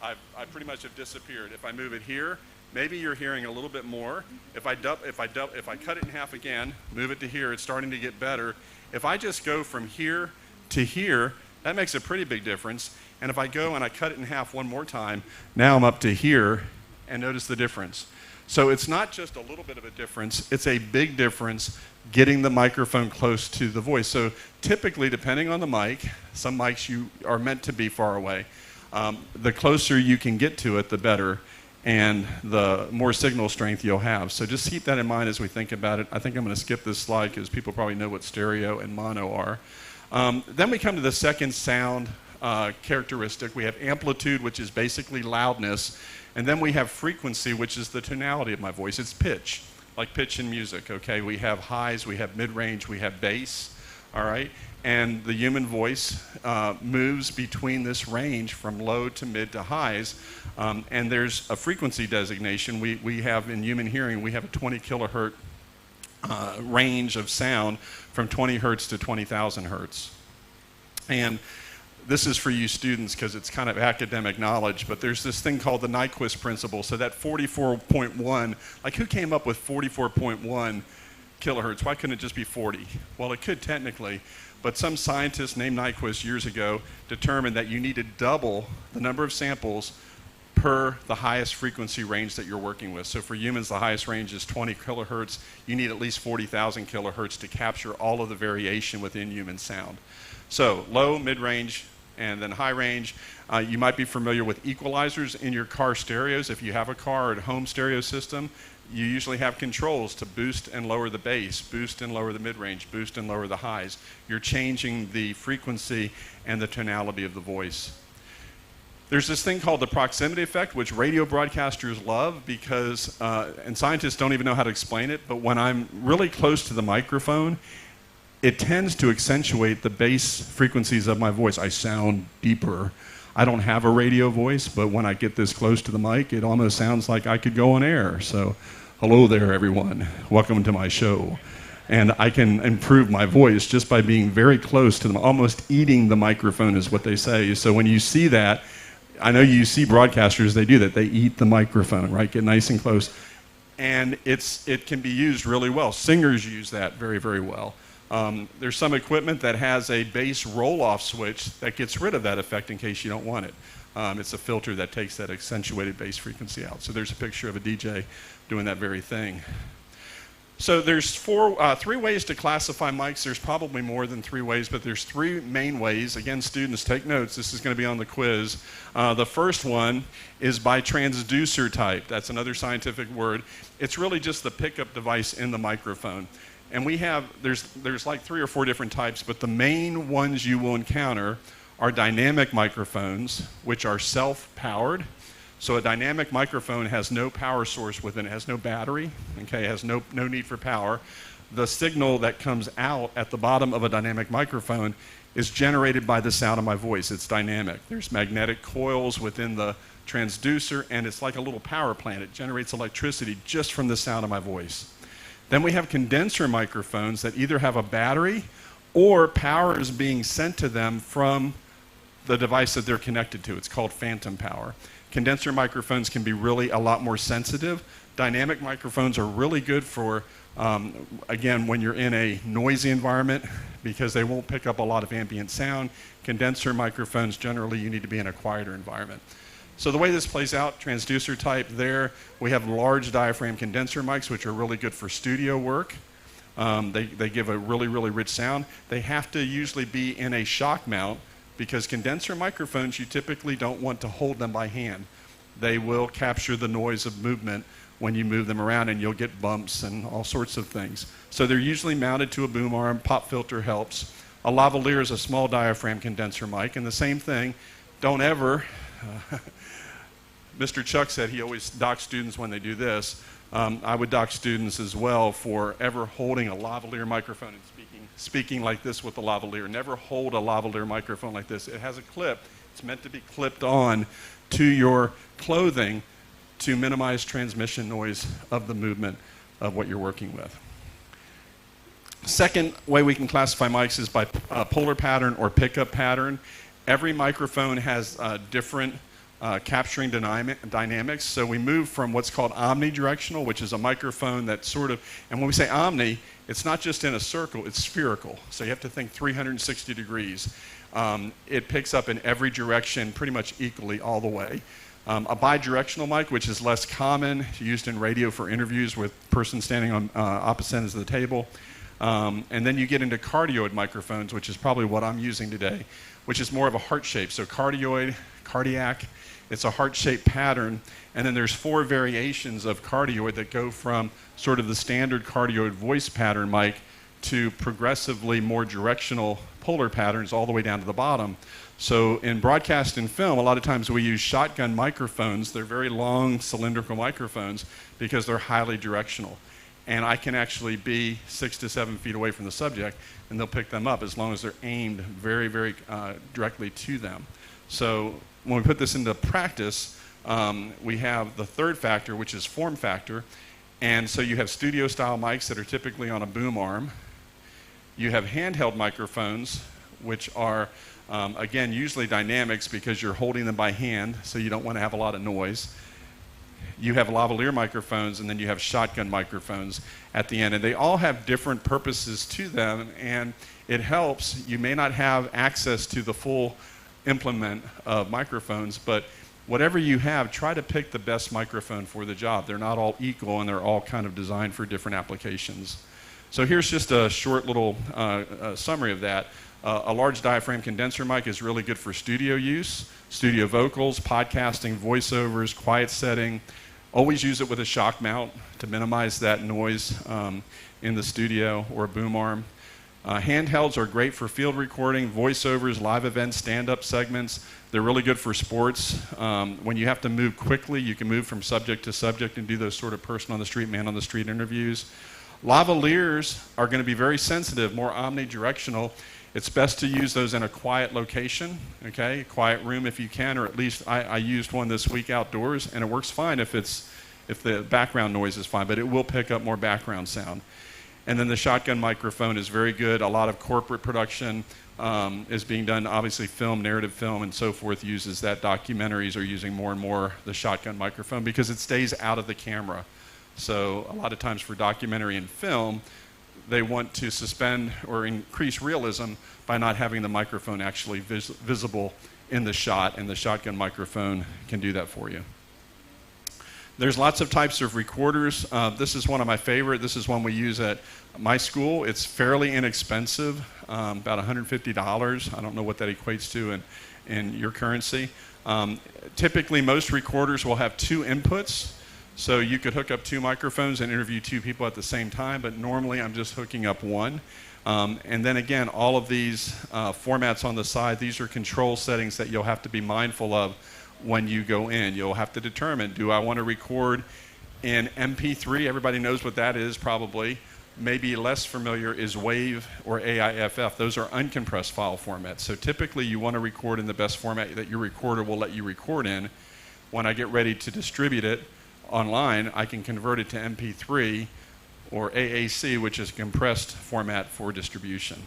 I pretty much have disappeared. If I move it here, maybe you're hearing a little bit more. If I cut it in half again, move it to here, it's starting to get better. If I just go from here to here, that makes a pretty big difference. And if I go and I cut it in half one more time, now I'm up to here, and notice the difference. So it's not just a little bit of a difference, it's a big difference getting the microphone close to the voice. So typically, depending on the mic, some mics you are meant to be far away. The closer you can get to it, the better, and the more signal strength you'll have. So just keep that in mind as we think about it. I think I'm going to skip this slide because people probably know what stereo and mono are. Then we come to the second sound characteristic. We have amplitude, which is basically loudness, and then we have frequency, which is the tonality of my voice. It's pitch, like pitch in music, okay? We have highs, we have mid-range, we have bass, all right? And the human voice moves between this range from low to mid to highs, and there's a frequency designation. We have, in human hearing, we have a 20 kilohertz range of sound from 20 hertz to 20,000 hertz. And this is for you students because it's kind of academic knowledge, but there's this thing called the Nyquist principle. So that 44.1, like who came up with 44.1 kilohertz? Why couldn't it just be 40? Well, it could technically, but some scientist named Nyquist years ago determined that you need to double the number of samples per the highest frequency range that you're working with. So for humans, the highest range is 20 kilohertz. You need at least 40,000 kilohertz to capture all of the variation within human sound. So low, mid-range, and then high range. You might be familiar with equalizers in your car stereos. If you have a car or a home stereo system, you usually have controls to boost and lower the bass, boost and lower the mid-range, boost and lower the highs. You're changing the frequency and the tonality of the voice. There's this thing called the proximity effect, which radio broadcasters love because, and scientists don't even know how to explain it, but when I'm really close to the microphone, it tends to accentuate the bass frequencies of my voice. I sound deeper. I don't have a radio voice, but when I get this close to the mic, it almost sounds like I could go on air. So, hello there, everyone. Welcome to my show. And I can improve my voice just by being very close to them, almost eating the microphone is what they say. So when you see that, I know you see broadcasters, they do that. They eat the microphone, right? Get nice and close. And it can be used really well. Singers use that very, very well. There's some equipment that has a bass roll-off switch that gets rid of that effect in case you don't want it. It's a filter that takes that accentuated bass frequency out. So there's a picture of a DJ doing that very thing. So there's three ways to classify mics. There's probably more than 3 ways, but there's 3 main ways. Again, students, take notes. This is going to be on the quiz. The first one is by transducer type. That's another scientific word. It's really just the pickup device in the microphone. And we have, there's like 3 or 4 different types, but the main ones you will encounter are dynamic microphones, which are self-powered. So a dynamic microphone has no power source within it, has no battery, okay, has no need for power. The signal that comes out at the bottom of a dynamic microphone is generated by the sound of my voice. It's dynamic. There's magnetic coils within the transducer, and it's like a little power plant. It generates electricity just from the sound of my voice. Then we have condenser microphones that either have a battery or power is being sent to them from the device that they're connected to. It's called phantom power. Condenser microphones can be really a lot more sensitive. Dynamic microphones are really good for, again, when you're in a noisy environment because they won't pick up a lot of ambient sound. Condenser microphones, generally, you need to be in a quieter environment. So the way this plays out, transducer type there, we have large diaphragm condenser mics, which are really good for studio work. They give a really, really rich sound. They have to usually be in a shock mount because condenser microphones, you typically don't want to hold them by hand. They will capture the noise of movement when you move them around, and you'll get bumps and all sorts of things. So they're usually mounted to a boom arm. Pop filter helps. A lavalier is a small diaphragm condenser mic, and the same thing, don't ever, Mr. Chuck said he always docks students when they do this. I would dock students as well for ever holding a lavalier microphone and speaking like this with a lavalier. Never hold a lavalier microphone like this. It has a clip. It's meant to be clipped on to your clothing to minimize transmission noise of the movement of what you're working with. Second way we can classify mics is by polar pattern or pickup pattern. Every microphone has different capturing dynamics. So we move from what's called omnidirectional, which is a microphone that sort of, and when we say omni, it's not just in a circle, it's spherical. So you have to think 360 degrees. It picks up in every direction pretty much equally all the way. A bidirectional mic, which is less common, used in radio for interviews with person standing on opposite ends of the table. And then you get into cardioid microphones, which is probably what I'm using today, which is more of a heart shape. So cardioid, cardiac, it's a heart-shaped pattern. And then there's 4 variations of cardioid that go from sort of the standard cardioid voice pattern mic to progressively more directional polar patterns all the way down to the bottom. So in broadcast and film, a lot of times we use shotgun microphones. They're very long cylindrical microphones because they're highly directional. And I can actually be 6 to 7 feet away from the subject, and they'll pick them up as long as they're aimed very, very directly to them. So when we put this into practice, we have the third factor, which is form factor. And so you have studio-style mics that are typically on a boom arm. You have handheld microphones, which are, again, usually dynamics because you're holding them by hand, so you don't want to have a lot of noise. You have lavalier microphones, and then you have shotgun microphones at the end. And they all have different purposes to them, and it helps. You may not have access to the full implement of microphones, but whatever you have, try to pick the best microphone for the job. They're not all equal, and they're all kind of designed for different applications. So here's just a short little summary of that. A large diaphragm condenser mic is really good for studio use, studio vocals, podcasting, voiceovers, quiet setting. Always use it with a shock mount to minimize that noise in the studio, or a boom arm. Handhelds are great for field recording, voiceovers, live events, stand-up segments. They're really good for sports. When you have to move quickly, you can move from subject to subject and do those sort of person on the street, man on the street interviews. Lavaliers are going to be very sensitive, more omnidirectional. It's best to use those in a quiet location, okay? Quiet room if you can, or at least I used one this week outdoors, and it works fine if the background noise is fine, but it will pick up more background sound. And then the shotgun microphone is very good. A lot of corporate production is being done. Obviously, film, narrative film, and so forth uses that. Documentaries are using more and more the shotgun microphone because it stays out of the camera. So a lot of times for documentary and film, they want to suspend or increase realism by not having the microphone actually visible in the shot, and the shotgun microphone can do that for you. There's lots of types of recorders. This is one of my favorite. This is one we use at my school. It's fairly inexpensive, about $150. I don't know what that equates to in your currency. Typically, most recorders will have 2 inputs. So you could hook up 2 microphones and interview 2 people at the same time, but normally I'm just hooking up 1. And then again, all of these formats on the side, these are control settings that you'll have to be mindful of when you go in. You'll have to determine, do I want to record in MP3? Everybody knows what that is probably. Maybe less familiar is WAV or AIFF. Those are uncompressed file formats. So typically you want to record in the best format that your recorder will let you record in. When I get ready to distribute it online, I can convert it to MP3 or AAC, which is a compressed format for distribution.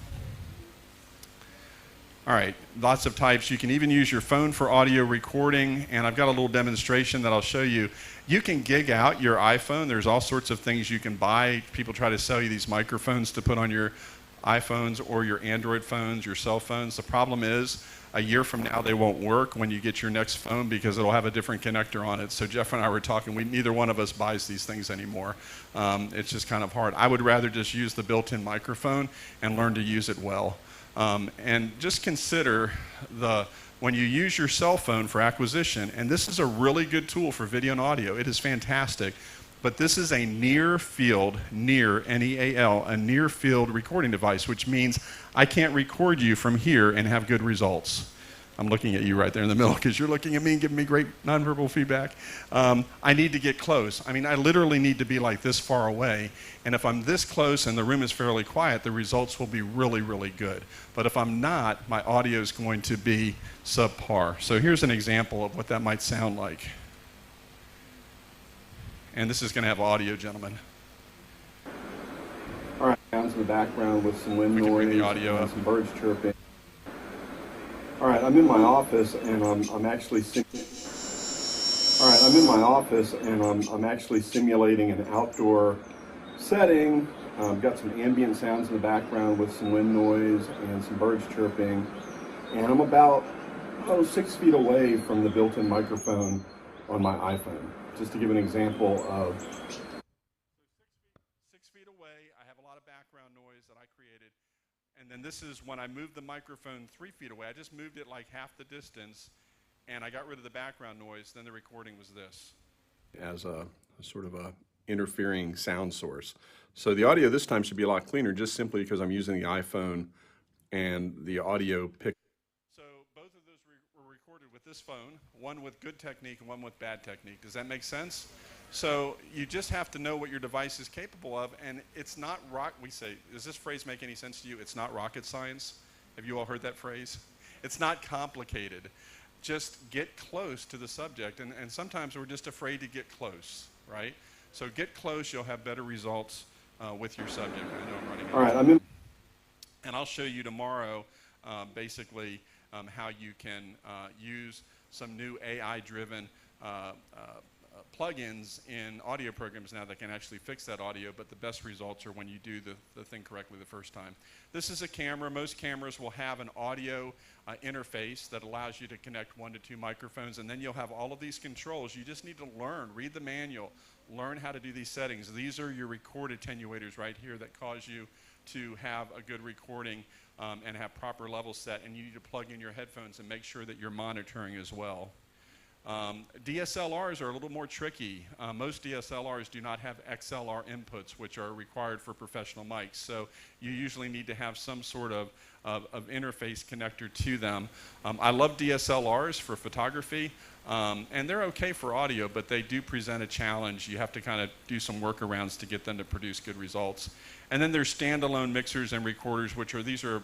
All right, lots of types. You can even use your phone for audio recording, and I've got a little demonstration that I'll show you. You can gig out your iPhone. There's all sorts of things you can buy. People try to sell you these microphones to put on your iPhones or your Android phones, your cell phones. The problem is, a year from now, they won't work when you get your next phone because it'll have a different connector on it. So Jeff and I were talking, neither one of us buys these things anymore. It's just kind of hard. I would rather just use the built-in microphone and learn to use it well. And just consider when you use your cell phone for acquisition, and this is a really good tool for video and audio. It is fantastic. But this is a near-field, N-E-A-L, a near-field recording device, which means I can't record you from here and have good results. I'm looking at you right there in the middle because you're looking at me and giving me great nonverbal feedback. I need to get close. I mean, I literally need to be like this far away. And if I'm this close and the room is fairly quiet, the results will be really, really good. But if I'm not, my audio is going to be subpar. So here's an example of what that might sound like. And this is going to have audio, gentlemen. All right, sounds in the background with some wind noise and some birds chirping. All right, I'm in my office and I'm actually simulating an outdoor setting. Got some ambient sounds in the background with some wind noise and some birds chirping. And I'm about 6 feet away from the built-in microphone on my iPhone. Just to give an example of 6 feet away, I have a lot of background noise that I created. And then this is when I moved the microphone 3 feet away. I just moved it like half the distance, and I got rid of the background noise. Then the recording was this. As a sort of a interfering sound source. So the audio this time should be a lot cleaner just simply because I'm using the iPhone and the audio pick. So both of those were recorded with this phone, one with good technique and one with bad technique. Does that make sense? So you just have to know what your device is capable of, and it's not does this phrase make any sense to you? It's not rocket science. Have you all heard that phrase? It's not complicated. Just get close to the subject, and sometimes we're just afraid to get close, right? So get close, you'll have better results with your subject. I know I'm running out. All right, And I'll show you tomorrow basically how you can use some new AI-driven plugins in audio programs now that can actually fix that audio, but the best results are when you do the thing correctly the first time. This is a camera. Most cameras will have an audio interface that allows you to connect 1 to 2 microphones, and then you'll have all of these controls. You just need to learn, read the manual, learn how to do these settings. These are your record attenuators right here that cause you to have a good recording and have proper levels set, and you need to plug in your headphones and make sure that you're monitoring as well. DSLRs are a little more tricky. Most DSLRs do not have XLR inputs, which are required for professional mics. So you usually need to have some sort of interface connector to them. I love DSLRs for photography, and they're okay for audio, but they do present a challenge. You have to kind of do some workarounds to get them to produce good results. And then there's standalone mixers and recorders, these are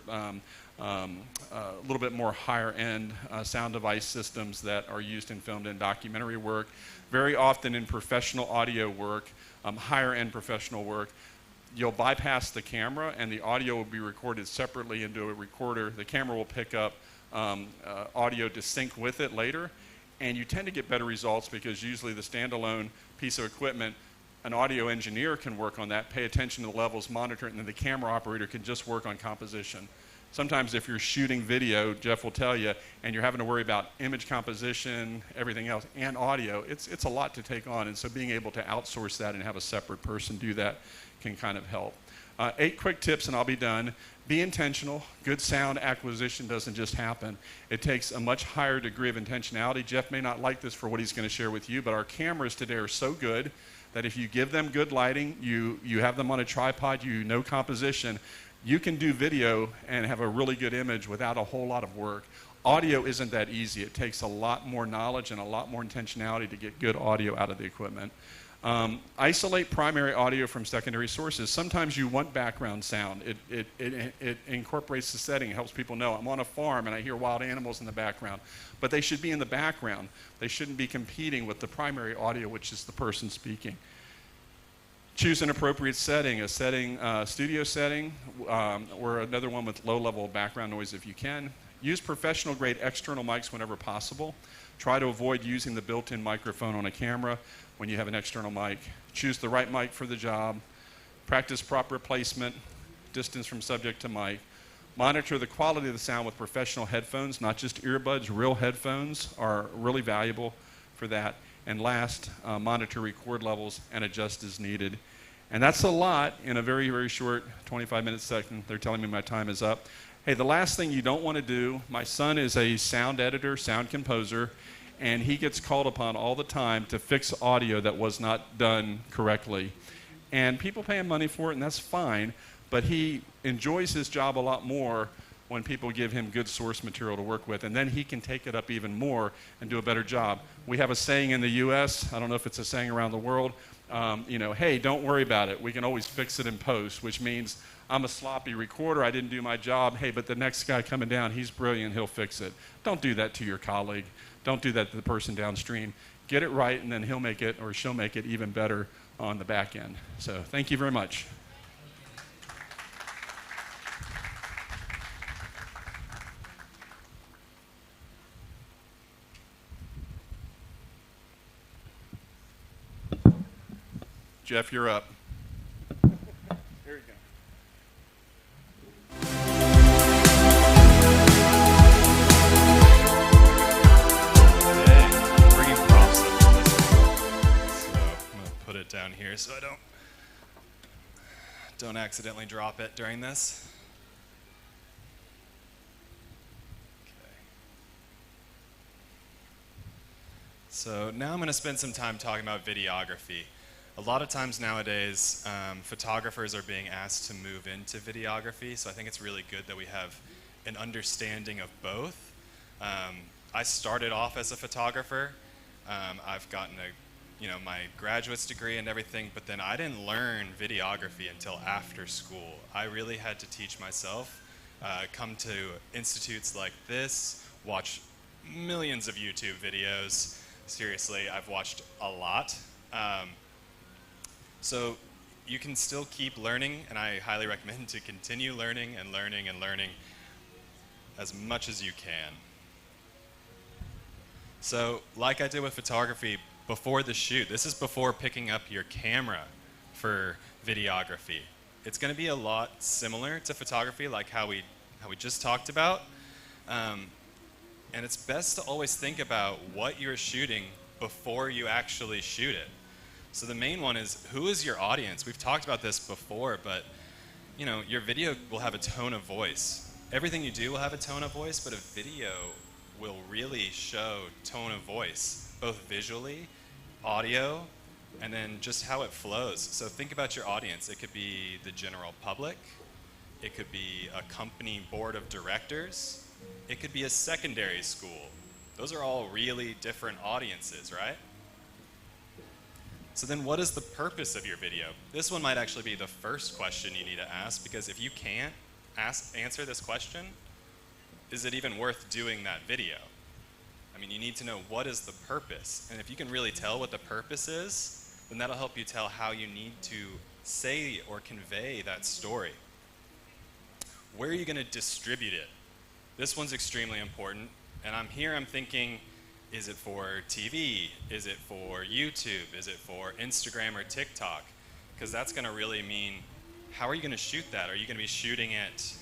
a little bit more higher end sound device systems that are used in film and documentary work. Very often in professional audio work, higher end professional work, you'll bypass the camera and the audio will be recorded separately into a recorder. The camera will pick up audio to sync with it later, and you tend to get better results because usually the standalone piece of equipment, an audio engineer can work on that, pay attention to the levels, monitor it, and then the camera operator can just work on composition. Sometimes if you're shooting video, Jeff will tell you, and you're having to worry about image composition, everything else, and audio, it's a lot to take on, and so being able to outsource that and have a separate person do that can kind of help. 8 quick tips and I'll be done. Be intentional. Good sound acquisition doesn't just happen. It takes a much higher degree of intentionality. Jeff may not like this for what he's going to share with you, but our cameras today are so good that if you give them good lighting, you have them on a tripod, you know composition, you can do video and have a really good image without a whole lot of work. Audio isn't that easy. It takes a lot more knowledge and a lot more intentionality to get good audio out of the equipment. Isolate primary audio from secondary sources. Sometimes you want background sound. It incorporates the setting, helps people know I'm on a farm and I hear wild animals in the background. But they should be in the background. They shouldn't be competing with the primary audio, which is the person speaking. Choose an appropriate setting, studio setting, or another one with low level background noise if you can. Use professional grade external mics whenever possible. Try to avoid using the built-in microphone on a camera when you have an external mic. Choose the right mic for the job. Practice proper placement, distance from subject to mic. Monitor the quality of the sound with professional headphones, not just earbuds. Real headphones are really valuable for that. And last, monitor record levels and adjust as needed. And that's a lot in a very, very short 25-minute section. They're telling me my time is up. Hey, the last thing you don't want to do, my son is a sound editor, sound composer, and he gets called upon all the time to fix audio that was not done correctly. And people pay him money for it, and that's fine, but he enjoys his job a lot more when people give him good source material to work with, and then he can take it up even more and do a better job. We have a saying in the US, I don't know if it's a saying around the world, hey, don't worry about it. We can always fix it in post, which means I'm a sloppy recorder, I didn't do my job, hey, but the next guy coming down, he's brilliant, he'll fix it. Don't do that to your colleague. Don't do that to the person downstream. Get it right, and then he'll make it, or she'll make it even better on the back end. So thank you very much. Jeff, you're up. Here you go. Today, bringing props up to this one. So I'm going to put it down here so I don't accidentally drop it during this. Okay. So now I'm going to spend some time talking about videography. A lot of times nowadays, photographers are being asked to move into videography, so I think it's really good that we have an understanding of both. I started off as a photographer. I've gotten my graduate's degree and everything, but then I didn't learn videography until after school. I really had to teach myself, come to institutes like this, watch millions of YouTube videos. Seriously, I've watched a lot. So you can still keep learning, and I highly recommend to continue learning and learning and learning as much as you can. So like I did with photography, before the shoot. This is before picking up your camera for videography. It's going to be a lot similar to photography, like how we just talked about. And it's best to always think about what you're shooting before you actually shoot it. So the main one is, who is your audience? We've talked about this before, but you know, your video will have a tone of voice. Everything you do will have a tone of voice, but a video will really show tone of voice, both visually, audio, and then just how it flows. So think about your audience. It could be the general public. It could be a company board of directors. It could be a secondary school. Those are all really different audiences, right? So then what is the purpose of your video? This one might actually be the first question you need to ask, because if you can't answer this question, is it even worth doing that video? I mean, you need to know, what is the purpose? And if you can really tell what the purpose is, then that'll help you tell how you need to say or convey that story. Where are you going to distribute it? This one's extremely important. And I'm thinking, is it for TV? Is it for YouTube? Is it for Instagram or TikTok? Because that's going to really mean, how are you going to shoot that? Are you going to be shooting it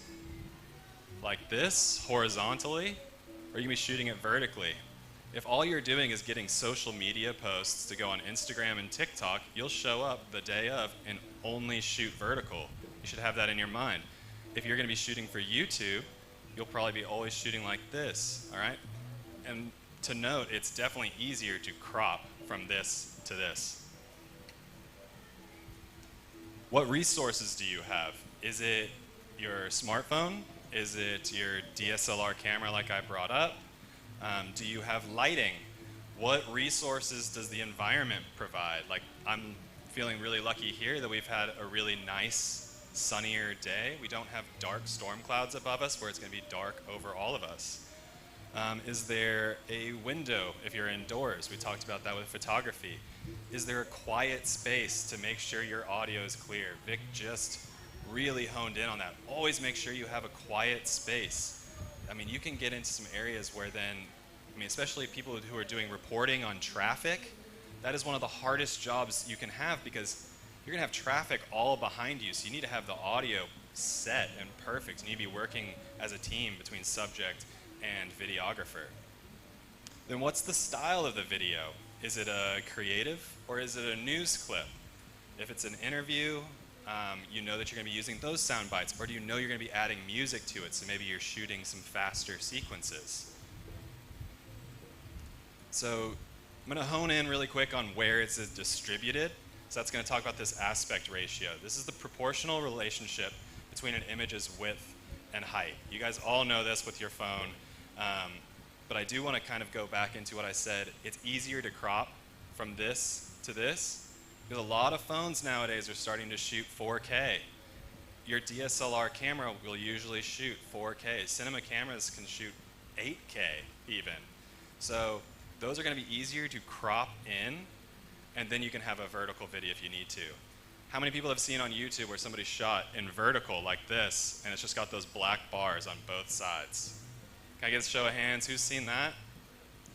like this, horizontally? Or are you going to be shooting it vertically? If all you're doing is getting social media posts to go on Instagram and TikTok, you'll show up the day of and only shoot vertical. You should have that in your mind. If you're going to be shooting for YouTube, you'll probably be always shooting like this, all right? And to note, it's definitely easier to crop from this to this. What resources do you have? Is it your smartphone? Is it your DSLR camera like I brought up? Do you have lighting? What resources does the environment provide? Like, I'm feeling really lucky here that we've had a really nice, sunnier day. We don't have dark storm clouds above us where it's going to be dark over all of us. Is there a window if you're indoors? We talked about that with photography. Is there a quiet space to make sure your audio is clear? Vic just really honed in on that. Always make sure you have a quiet space. I mean, you can get into some areas where then, I mean, especially people who are doing reporting on traffic, that is one of the hardest jobs you can have, because you're going to have traffic all behind you, so you need to have the audio set and perfect. You need to be working as a team between subject and videographer. Then what's the style of the video? Is it a creative or is it a news clip? If it's an interview, you know that you're going to be using those sound bites, or do you know you're going to be adding music to it, so maybe you're shooting some faster sequences? So I'm going to hone in really quick on where it's distributed. So that's going to talk about this aspect ratio. This is the proportional relationship between an image's width and height. You guys all know this with your phone, but I do want to kind of go back into what I said. It's easier to crop from this to this, because a lot of phones nowadays are starting to shoot 4K. Your DSLR camera will usually shoot 4K. Cinema cameras can shoot 8K even. So those are going to be easier to crop in, and then you can have a vertical video if you need to. How many people have seen on YouTube where somebody shot in vertical like this, and it's just got those black bars on both sides? Can I get a show of hands? Who's seen that?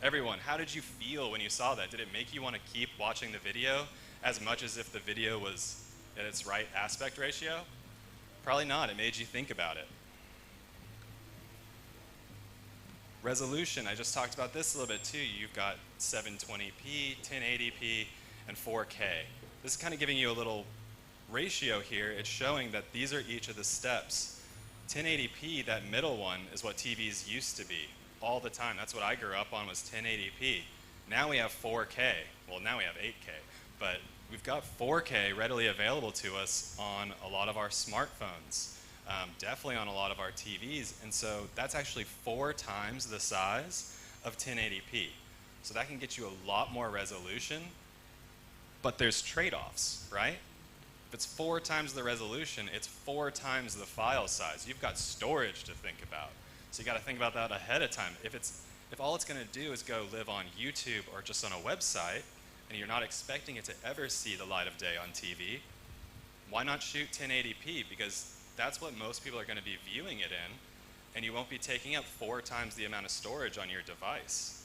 Everyone, how did you feel when you saw that? Did it make you want to keep watching the video as much as if the video was at its right aspect ratio? Probably not. It made you think about it. Resolution, I just talked about this a little bit too. You've got 720p, 1080p, and 4K. This is kind of giving you a little ratio here. It's showing that these are each of the steps. 1080p, that middle one, is what TVs used to be all the time. That's what I grew up on, was 1080p. Now we have 4K. Well, now we have 8K, but we've got 4K readily available to us on a lot of our smartphones, definitely on a lot of our TVs, and so that's actually 4 times the size of 1080p. So that can get you a lot more resolution, but there's trade-offs, right? If it's 4 times the resolution, it's 4 times the file size. You've got storage to think about. So you got to think about that ahead of time. If all it's going to do is go live on YouTube or just on a website, and you're not expecting it to ever see the light of day on TV, why not shoot 1080p? Because that's what most people are going to be viewing it in, and you won't be taking up 4 times the amount of storage on your device.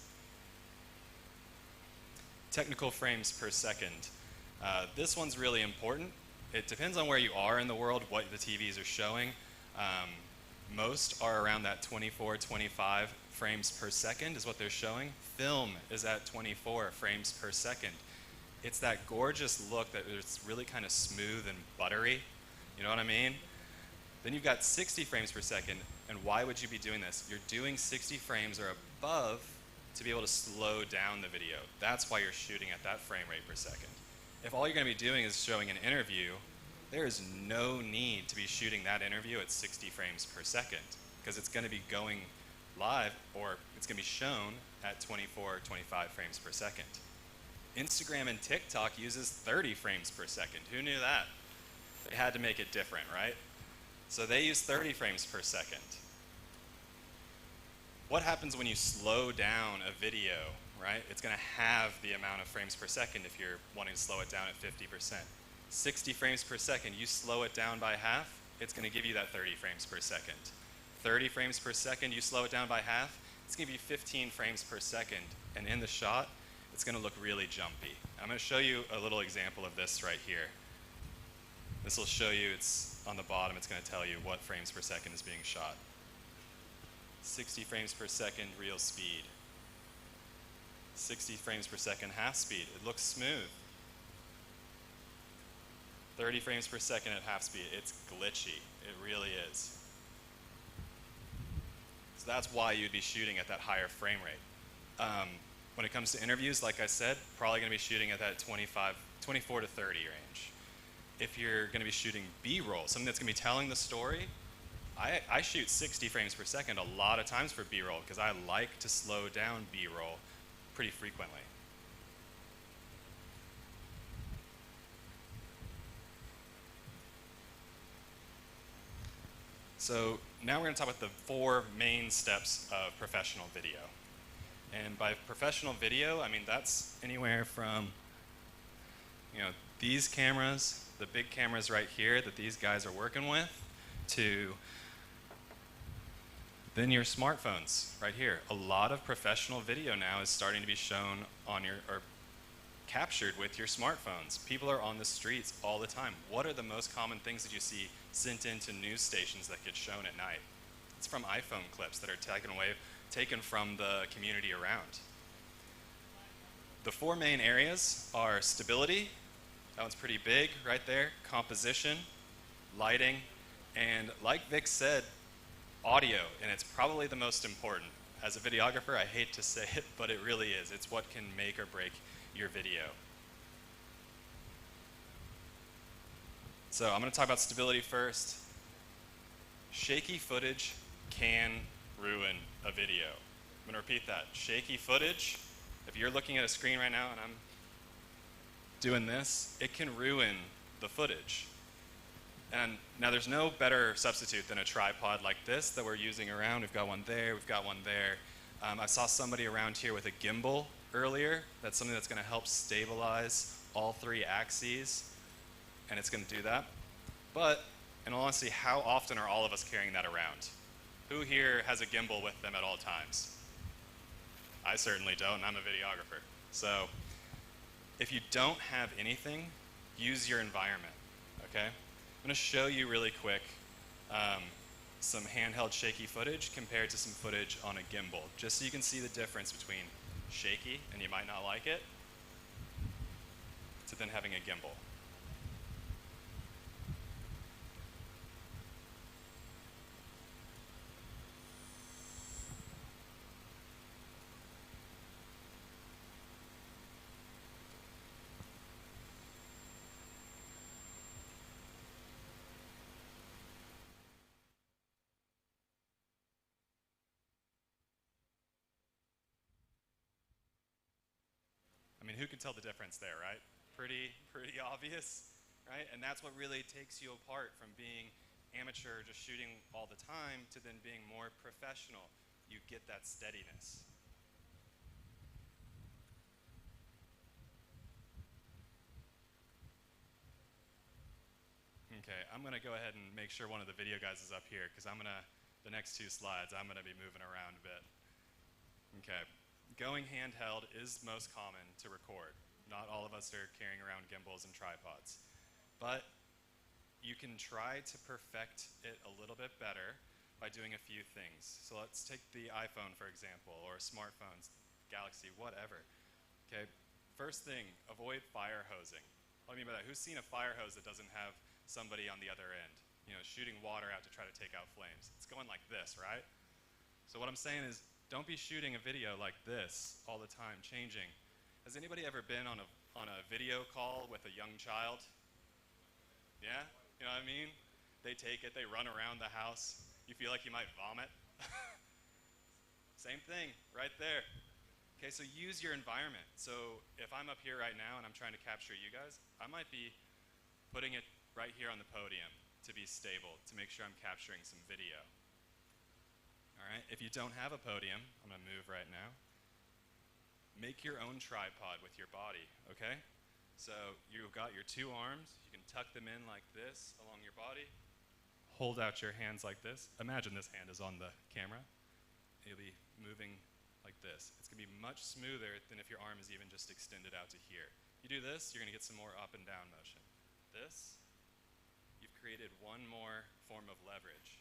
technical frames per second. This one's really important. It depends on where you are in the world, what the TVs are showing. Most are around that 24, 25 frames per second is what they're showing. Film is at 24 frames per second. It's that gorgeous look that it's really kind of smooth and buttery. You know what I mean? Then you've got 60 frames per second. And why would you be doing this? You're doing 60 frames or above to be able to slow down the video. That's why you're shooting at that frame rate per second. If all you're going to be doing is showing an interview, there is no need to be shooting that interview at 60 frames per second because it's going to be going live or it's going to be shown at 24, 25 frames per second. Instagram and TikTok uses 30 frames per second. Who knew that? They had to make it different, right? So they use 30 frames per second. What happens when you slow down a video, right? It's going to have the amount of frames per second if you're wanting to slow it down at 50%. 60 frames per second, you slow it down by half, it's going to give you that 30 frames per second. 30 frames per second, you slow it down by half, it's going to give you 15 frames per second. And in the shot, it's going to look really jumpy. I'm going to show you a little example of this right here. This will show you, it's on the bottom, it's going to tell you what frames per second is being shot. 60 frames per second, real speed. 60 frames per second, half speed. It looks smooth. 30 frames per second at half speed. It's glitchy. It really is. So that's why you'd be shooting at that higher frame rate. When it comes to interviews, like I said, probably going to be shooting at that 24 to 30 range. If you're going to be shooting B-roll, something that's going to be telling the story, I shoot 60 frames per second a lot of times for B-roll because I like to slow down B-roll pretty frequently. So now we're going to talk about the 4 main steps of professional video. And by professional video, I mean that's anywhere from, these cameras, the big cameras right here that these guys are working with, to then your smartphones right here. A lot of professional video now is starting to be shown on or captured with your smartphones. People are on the streets all the time. What are the most common things that you see sent into news stations that get shown at night? It's from iPhone clips that are taken from the community around. The 4 main areas are stability, that one's pretty big right there, composition, lighting, and like Vic said, audio, and it's probably the most important. As a videographer, I hate to say it, but it really is. It's what can make or break your video. So I'm going to talk about stability first. Shaky footage can ruin a video. I'm going to repeat that. Shaky footage, if you're looking at a screen right now and I'm doing this, it can ruin the footage. And now there's no better substitute than a tripod like this that we're using around. We've got one there, we've got one there. I saw somebody around here with a gimbal earlier. That's something that's going to help stabilize all 3 axes, and it's going to do that. But in all honesty, how often are all of us carrying that around? Who here has a gimbal with them at all times? I certainly don't, and I'm a videographer. So if you don't have anything, use your environment, okay? I'm going to show you really quick some handheld shaky footage compared to some footage on a gimbal, just so you can see the difference between shaky, and you might not like it, to then having a gimbal. I mean, who can tell the difference there, right? Pretty obvious, right? And that's what really takes you apart from being amateur, just shooting all the time, to then being more professional. You get that steadiness. Okay, I'm going to go ahead and make sure one of the video guys is up here, because the next 2 slides, I'm going to be moving around a bit. Okay. going handheld is most common to record. Not all of us are carrying around gimbals and tripods. But you can try to perfect it a little bit better by doing a few things. So let's take the iPhone, for example, or smartphones, Galaxy, whatever. Okay, first thing, avoid fire hosing. What do I mean by that? Who's seen a fire hose that doesn't have somebody on the other end? You know, shooting water out to try to take out flames. It's going like this, right? So what I'm saying is, don't be shooting a video like this all the time, changing. Has anybody ever been on a video call with a young child? Yeah? You know what I mean? They take it, they run around the house. You feel like you might vomit. Same thing, right there. Okay, so use your environment. So if I'm up here right now and I'm trying to capture you guys, I might be putting it right here on the podium to be stable, to make sure I'm capturing some video. All right, if you don't have a podium, I'm gonna move right now. Make your own tripod with your body, okay? So you've got your two arms, you can tuck them in like this along your body, hold out your hands like this. Imagine this hand is on the camera. You'll be moving like this. It's gonna be much smoother than if your arm is even just extended out to here. You do this, you're gonna get some more up and down motion. This, you've created one more form of leverage.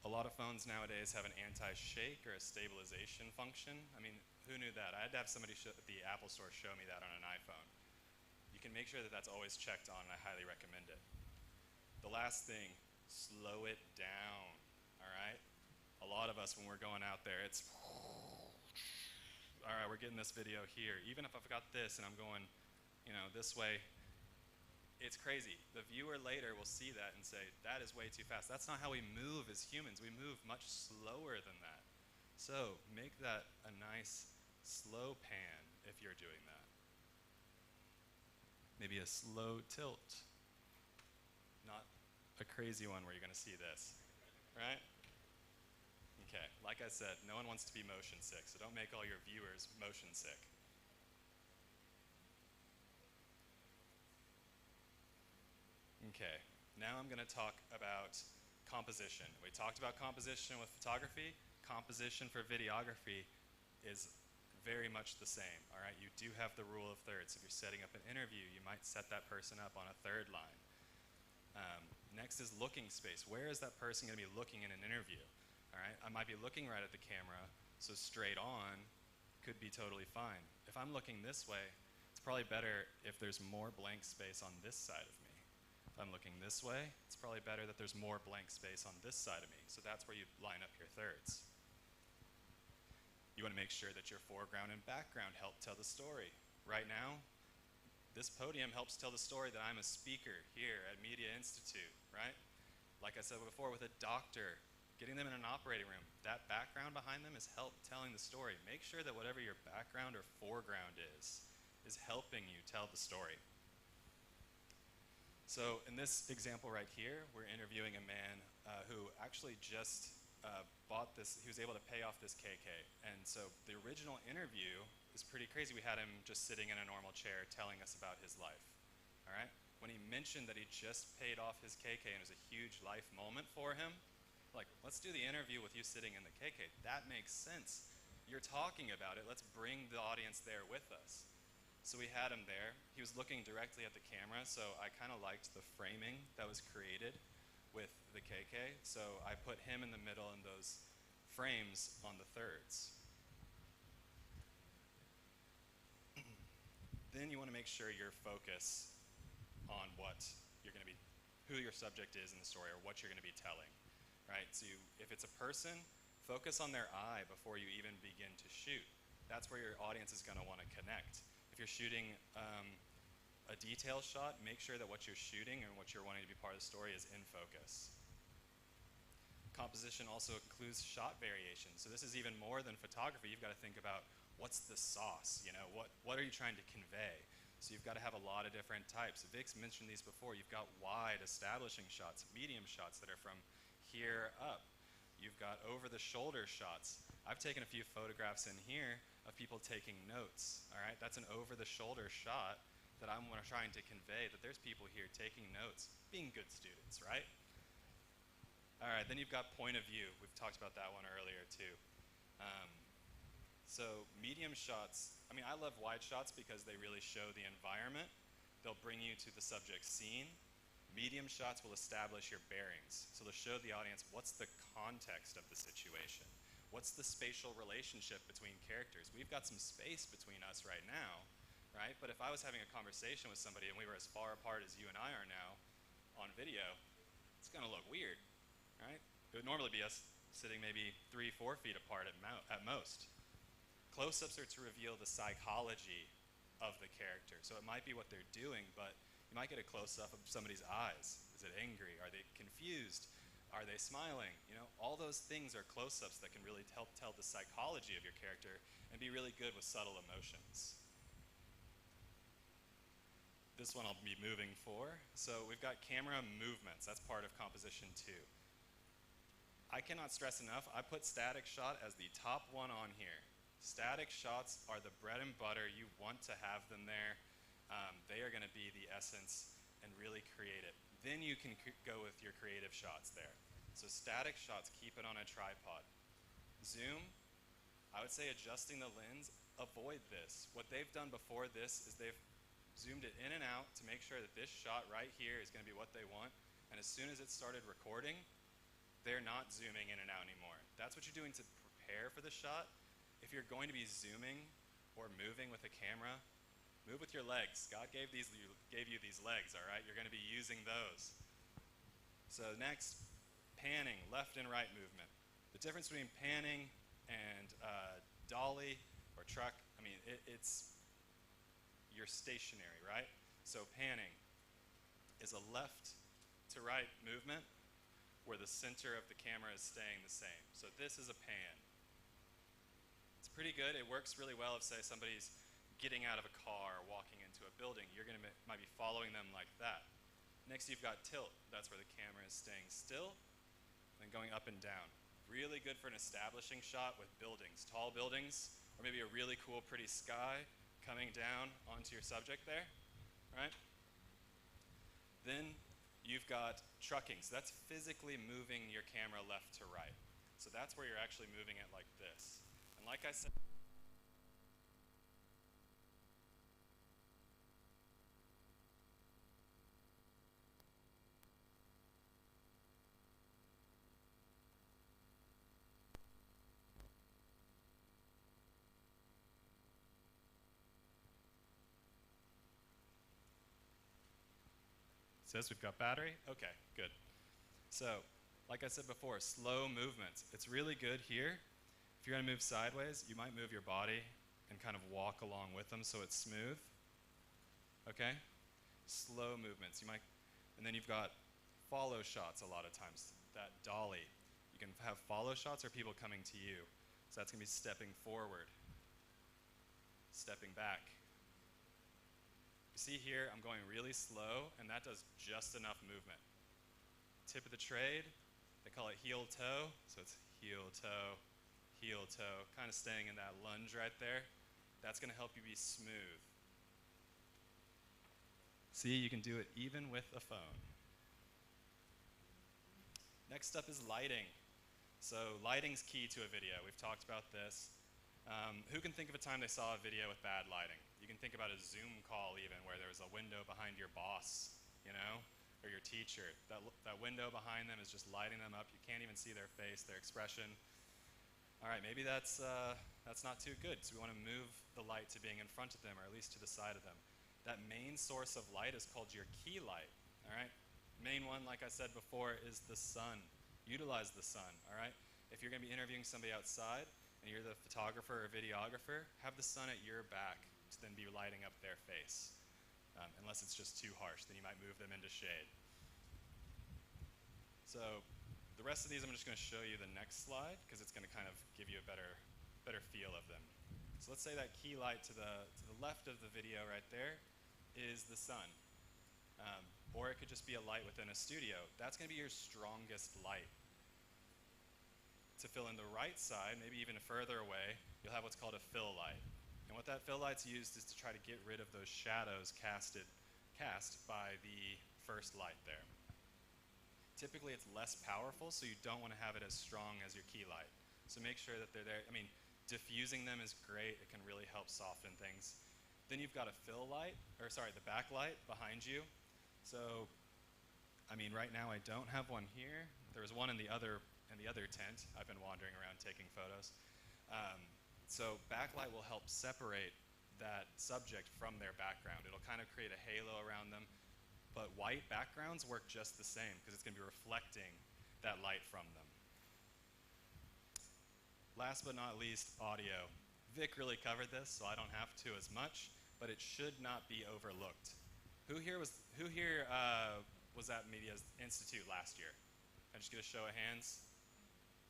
A lot of phones nowadays have an anti-shake or a stabilization function. I mean, who knew that? I had to have somebody at the Apple store show me that on an iPhone. You can make sure that that's always checked on, and I highly recommend it. The last thing, slow it down, all right? A lot of us, when we're going out there, it's, all right, we're getting this video here. Even if I've got this and I'm going, you know, this way, it's crazy. The viewer later will see that and say, that is way too fast. That's not how we move as humans. We move much slower than that. So make that a nice slow pan if you're doing that. Maybe a slow tilt. Not a crazy one where you're gonna see this, right? Okay, like I said, no one wants to be motion sick, so don't make all your viewers motion sick. Okay, now I'm gonna talk about composition. We talked about composition with photography. Composition for videography is very much the same, all right? You do have the rule of thirds. If you're setting up an interview, you might set that person up on a third line. Next is looking space. Where is that person gonna be looking in an interview, all right? I might be looking right at the camera, so straight on could be totally fine. If I'm looking this way, it's probably better if there's more blank space on this side of me. If I'm looking this way, it's probably better that there's more blank space on this side of me. So that's where you line up your thirds. You want to make sure that your foreground and background help tell the story. Right now, this podium helps tell the story that I'm a speaker here at Media Institute, right? Like I said before, with a doctor, getting them in an operating room, that background behind them is help telling the story. Make sure that whatever your background or foreground is helping you tell the story. So in this example right here, we're interviewing a man who actually just bought this, he was able to pay off this KK. And so the original interview is pretty crazy. We had him just sitting in a normal chair telling us about his life, all right? When he mentioned that he just paid off his KK and it was a huge life moment for him, like, let's do the interview with you sitting in the KK. That makes sense. You're talking about it, let's bring the audience there with us. So we had him there. He was looking directly at the camera, so I kind of liked the framing that was created with the KK. So I put him in the middle and those frames on the thirds. Then you want to make sure your focus on what you're going to be, who your subject is in the story or what you're going to be telling, right? So if it's a person, focus on their eye before you even begin to shoot. That's where your audience is going to want to connect. If you're shooting a detail shot, make sure that what you're shooting and what you're wanting to be part of the story is in focus. Composition also includes shot variation. So this is even more than photography. You've got to think about what's the sauce, you know, what are you trying to convey? So you've got to have a lot of different types. Vic's mentioned these before. You've got wide establishing shots, medium shots that are from here up. You've got over-the-shoulder shots. I've taken a few photographs in here of people taking notes, all right? That's an over-the-shoulder shot that I'm trying to convey that there's people here taking notes, being good students, right? All right, then you've got point of view. We've talked about that one earlier too. So medium shots, I mean, I love wide shots because they really show the environment. They'll bring you to the subject scene. Medium shots will establish your bearings. So they'll show the audience what's the context of the situation. What's the spatial relationship between characters? We've got some space between us right now, right? But if I was having a conversation with somebody and we were as far apart as you and I are now on video, it's gonna look weird, right? It would normally be us sitting maybe 3-4 feet apart at most. Close-ups are to reveal the psychology of the character. So it might be what they're doing, but you might get a close-up of somebody's eyes. Is it angry? Are they confused? Are they smiling? You know, all those things are close-ups that can really help tell the psychology of your character and be really good with subtle emotions. This one I'll be moving for. So we've got camera movements. That's part of composition 2. I cannot stress enough, I put static shot as the top one on here. Static shots are the bread and butter. You want to have them there. They are going to be the essence and really create it. Then you can go with your creative shots there. So static shots, keep it on a tripod. Zoom, I would say adjusting the lens, avoid this. What they've done before this is they've zoomed it in and out to make sure that this shot right here is going to be what they want. And as soon as it started recording, they're not zooming in and out anymore. That's what you're doing to prepare for the shot. If you're going to be zooming or moving with a camera, move with your legs. God gave you these legs, all right? You're going to be using those. So next, panning, left and right movement. The difference between panning and dolly or truck, I mean, you're stationary, right? So panning is a left to right movement where the center of the camera is staying the same. So this is a pan. It's pretty good. It works really well if, say, somebody's getting out of a car or walking into a building. You're going to might be following them like that. Next, you've got tilt. That's where the camera is staying still and going up and down. Really good for an establishing shot with buildings, tall buildings, or maybe a really cool, pretty sky coming down onto your subject there, right? Then you've got trucking. So that's physically moving your camera left to right. So that's where you're actually moving it like this. And like I said, says we've got battery. Okay, good. So, like I said before, slow movements. It's really good here. If you're going to move sideways, you might move your body and kind of walk along with them so it's smooth. Okay? Slow movements. And then you've got follow shots a lot of times. That dolly. You can have follow shots or people coming to you. So that's going to be stepping forward, stepping back. You see here, I'm going really slow, and that does just enough movement. Tip of the trade, they call it heel toe, so it's heel toe, kind of staying in that lunge right there. That's going to help you be smooth. See, you can do it even with a phone. Next up is lighting. So lighting's key to a video. We've talked about this. Who can think of a time they saw a video with bad lighting? You can think about a Zoom call even where there was a window behind your boss, you know, or your teacher. That window behind them is just lighting them up. You can't even see their face, their expression. All right, maybe that's not too good. So we want to move the light to being in front of them or at least to the side of them. That main source of light is called your key light, all right? Main one, like I said before, is the sun. Utilize the sun, all right? If you're going to be interviewing somebody outside and you're the photographer or videographer, have the sun at your back to then be lighting up their face. Unless it's just too harsh, then you might move them into shade. So the rest of these I'm just going to show you the next slide because it's going to kind of give you a better feel of them. So let's say that key light to the left of the video right there is the sun. Or it could just be a light within a studio. That's going to be your strongest light. To fill in the right side, maybe even further away, you'll have what's called a fill light. And what that fill light's used is to try to get rid of those shadows cast by the first light there. typically it's less powerful, so you don't want to have it as strong as your key light. So make sure that they're there. I mean, diffusing them is great. It can really help soften things. Then you've got a fill light, or sorry, the backlight behind you. So, I mean, right now I don't have one here. There was one in the other tent. I've been wandering around taking photos. So backlight will help separate that subject from their background. It'll kind of create a halo around them. But white backgrounds work just the same because it's going to be reflecting that light from them. Last but not least, audio. Vic really covered this, so I don't have to as much, but it should not be overlooked. Who here was at Media Institute last year? Can I just get a show of hands?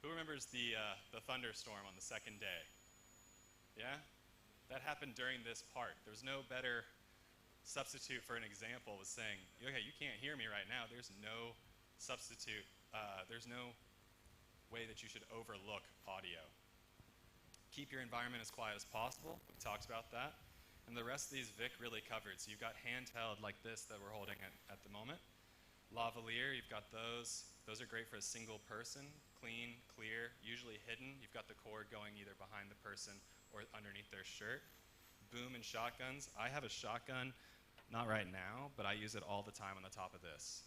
Who remembers the thunderstorm on the second day? Yeah? That happened during this part. There was no better substitute for an example was saying, okay, you can't hear me right now. There's no substitute. There's no way that you should overlook audio. Keep your environment as quiet as possible. We talked about that. And the rest of these Vic really covered. So you've got handheld like this that we're holding at the moment. Lavalier, you've got those. Those are great for a single person. Clean, clear, usually hidden. You've got the cord going either behind the person or underneath their shirt. Boom and shotguns. I have a shotgun, not right now, but I use it all the time on the top of this.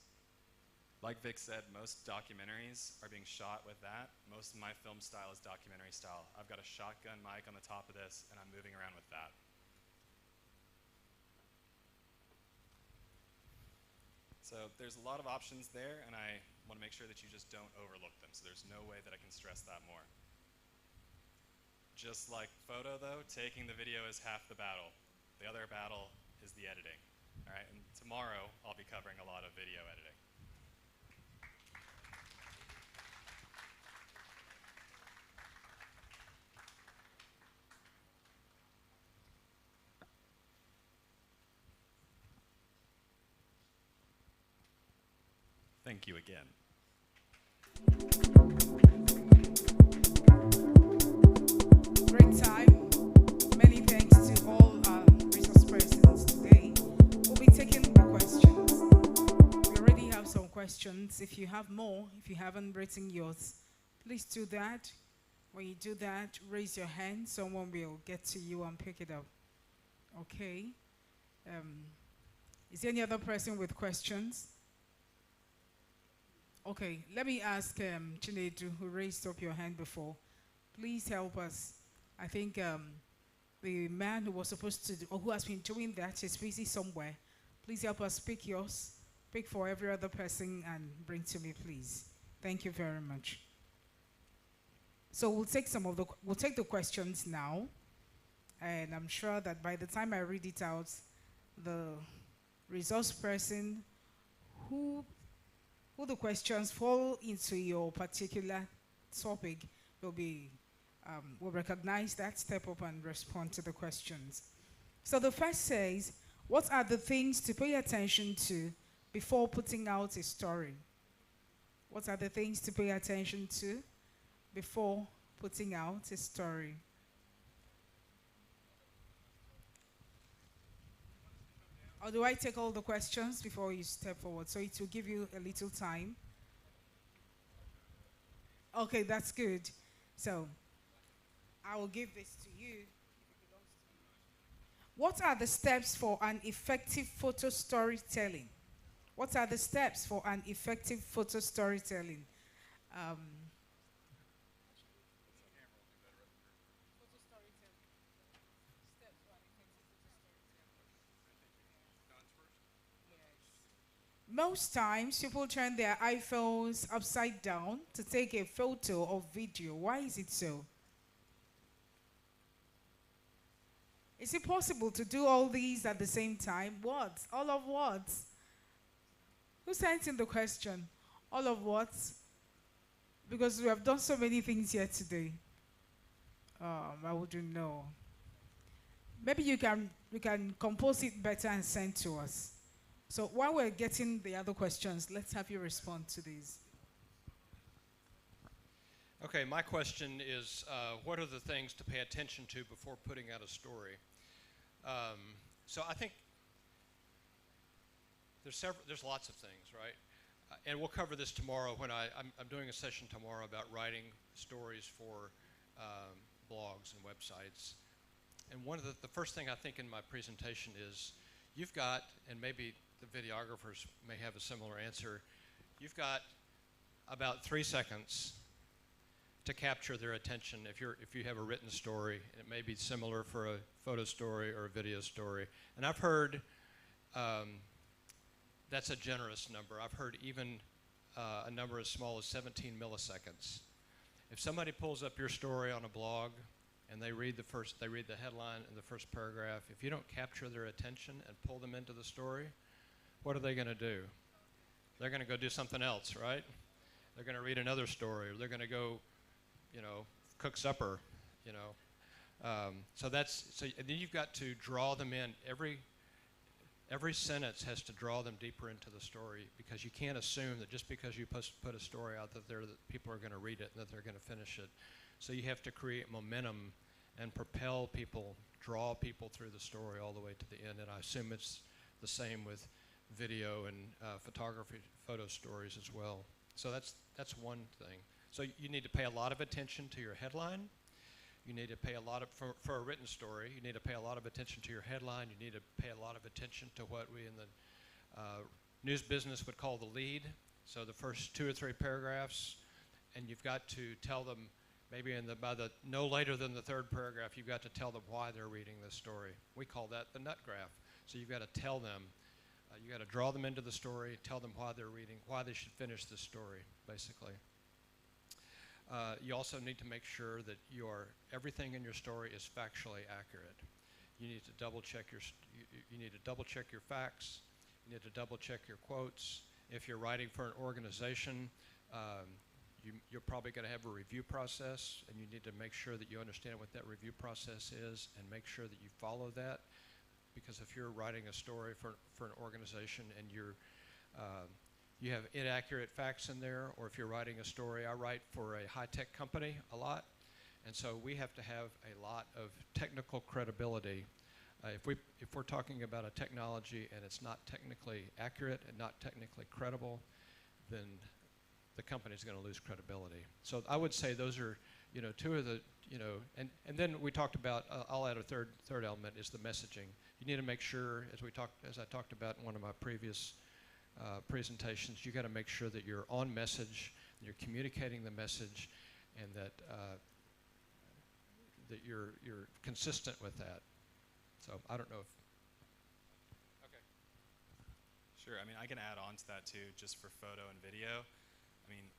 Like Vic said, most documentaries are being shot with that. Most of my film style is documentary style. I've got a shotgun mic on the top of this, and I'm moving around with that. So there's a lot of options there, and I want to make sure that you just don't overlook them. So there's no way that I can stress that more. Just like photo, though, taking the video is half the battle. The other battle is the editing. All right, and tomorrow I'll be covering a lot of video editing. Thank you again. Great time. Many thanks to all resource persons today. We'll be taking the questions. We already have some questions. If you have more, if you haven't written yours, please do that. When you do that, raise your hand. Someone will get to you and pick it up. Okay. Is there any other person with questions? Okay, let me ask Chinedu, who raised up your hand before. Please help us. I think the man who was supposed to, or who has been doing that, is busy somewhere. Please help us pick yours, pick for every other person, and bring to me, please. Thank you very much. So we'll take the questions now, and I'm sure that by the time I read it out, the resource person who the questions fall into your particular topic will recognize that, step up and respond to the questions. So the first says, what are the things to pay attention to before putting out a story? What are the things to pay attention to before putting out a story? Or do I take all the questions before you step forward? So it will give you a little time. Okay, that's good. So I will give this to you. What are the steps for an effective photo storytelling? What are the steps for an effective photo storytelling? Most times, people turn their iPhones upside down to take a photo or video. Why is it so? Is it possible to do all these at the same time? What? All of what? Who sent in the question? All of what? Because we have done so many things here today. I wouldn't know. Maybe you can compose it better and send to us. So while we're getting the other questions, let's have you respond to these. Okay, my question is, what are the things to pay attention to before putting out a story? So I think there's lots of things, right? and we'll cover this tomorrow when I'm doing a session tomorrow about writing stories for blogs and websites. And one of the first thing I think in my presentation is you've got, and maybe the videographers may have a similar answer, you've got about 3 seconds to capture their attention if you have a written story. And it may be similar for a photo story or a video story. And I've heard that's a generous number. I've heard even a number as small as 17 milliseconds. If somebody pulls up your story on a blog and they read the headline and the first paragraph, if you don't capture their attention and pull them into the story, what are they going to do? They're going to go do something else, right? They're going to read another story, or they're going to go, cook supper, So and then you've got to draw them in. Every sentence has to draw them deeper into the story, because you can't assume that just because you put a story out that people are going to read it and that they're going to finish it. So you have to create momentum and propel people, draw people through the story all the way to the end. And I assume it's the same with video and photography, photo stories as well. So that's one thing. So you need to pay a lot of attention to your headline. You need to pay a lot of, for a written story, you need to pay a lot of attention to your headline. You need to pay a lot of attention to what we in the news business would call the lead. So the first 2 or 3 paragraphs, and you've got to tell them, maybe by the no later than the 3rd paragraph, you've got to tell them why they're reading this story. We call that the nut graph. So you've got to tell them, you got to draw them into the story, tell them why they're reading, why they should finish this story, basically. You also need to make sure that everything in your story is factually accurate. You need to double check you need to double check your facts. You need to double check your quotes. If you're writing for an organization, you're probably going to have a review process, and you need to make sure that you understand what that review process is and make sure that you follow that. Because if you're writing a story for an organization and you have inaccurate facts in there, or if you're writing a story, I write for a high-tech company a lot, and so we have to have a lot of technical credibility. If we're talking about a technology and it's not technically accurate and not technically credible, then the company's going to lose credibility. So I would say those are, 2 of the, and then we talked about, I'll add a third element, is the messaging. You need to make sure, as I talked about in one of my previous presentations, you got to make sure that you're on message, you're communicating the message, and that that you're consistent with that. So I don't know if. Okay. Sure. I mean, I can add on to that too, just for photo and video. I mean,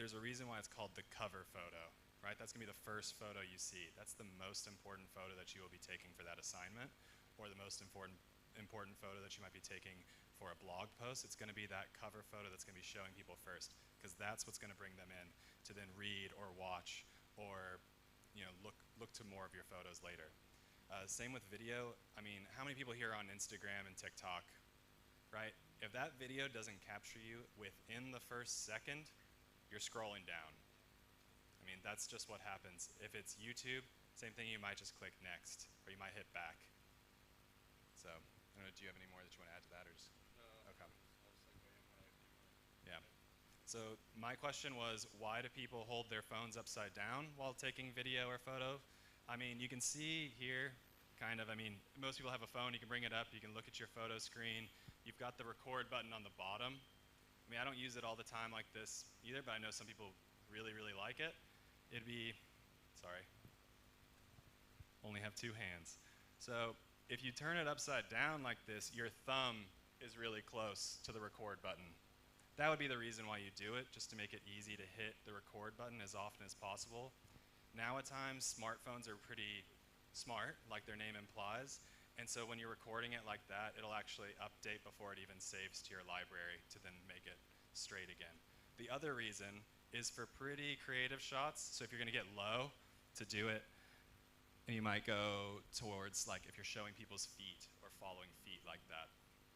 there's a reason why it's called the cover photo, right? That's gonna be the first photo you see. That's the most important photo that you will be taking for that assignment, or the most important photo that you might be taking for a blog post. It's going to be that cover photo that's going to be showing people first, because that's what's going to bring them in to then read or watch or look to more of your photos later. Same with video. I mean, how many people here on Instagram and TikTok, right? If that video doesn't capture you within the first second, you're scrolling down. I mean, that's just what happens. If it's YouTube, same thing, you might just click next, or you might hit back. So, I don't know, do you have any more that you want to add to that, or just? Okay. Yeah. So my question was, why do people hold their phones upside down while taking video or photo? I mean, you can see here, most people have a phone, you can bring it up, you can look at your photo screen. You've got the record button on the bottom. I mean, I don't use it all the time like this either, but I know some people really, really like it. Only have 2 hands. So if you turn it upside down like this, your thumb is really close to the record button. That would be the reason why you do it, just to make it easy to hit the record button as often as possible. Now at times, smartphones are pretty smart, like their name implies, and so when you're recording it like that, it'll actually update before it even saves to your library to then make it straight again. The other reason is for pretty creative shots, so if you're gonna get low to do it, and you might go towards, like, if you're showing people's feet or following feet like that,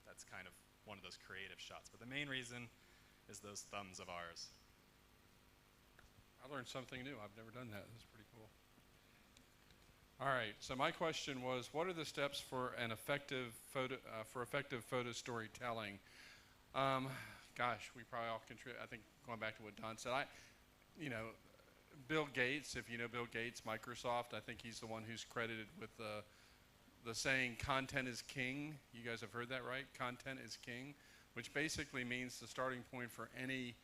that's kind of one of those creative shots. But the main reason is those thumbs of ours. I learned something new. I've never done that. That's pretty cool. All right. So my question was, what are the steps for an effective photo storytelling? gosh, we probably all contribute. I think going back to what Don said, you know, Bill Gates, if you know Bill Gates, Microsoft, I think he's the one who's credited with the saying, content is king. You guys have heard that, right? Content is king, which basically means the starting point for any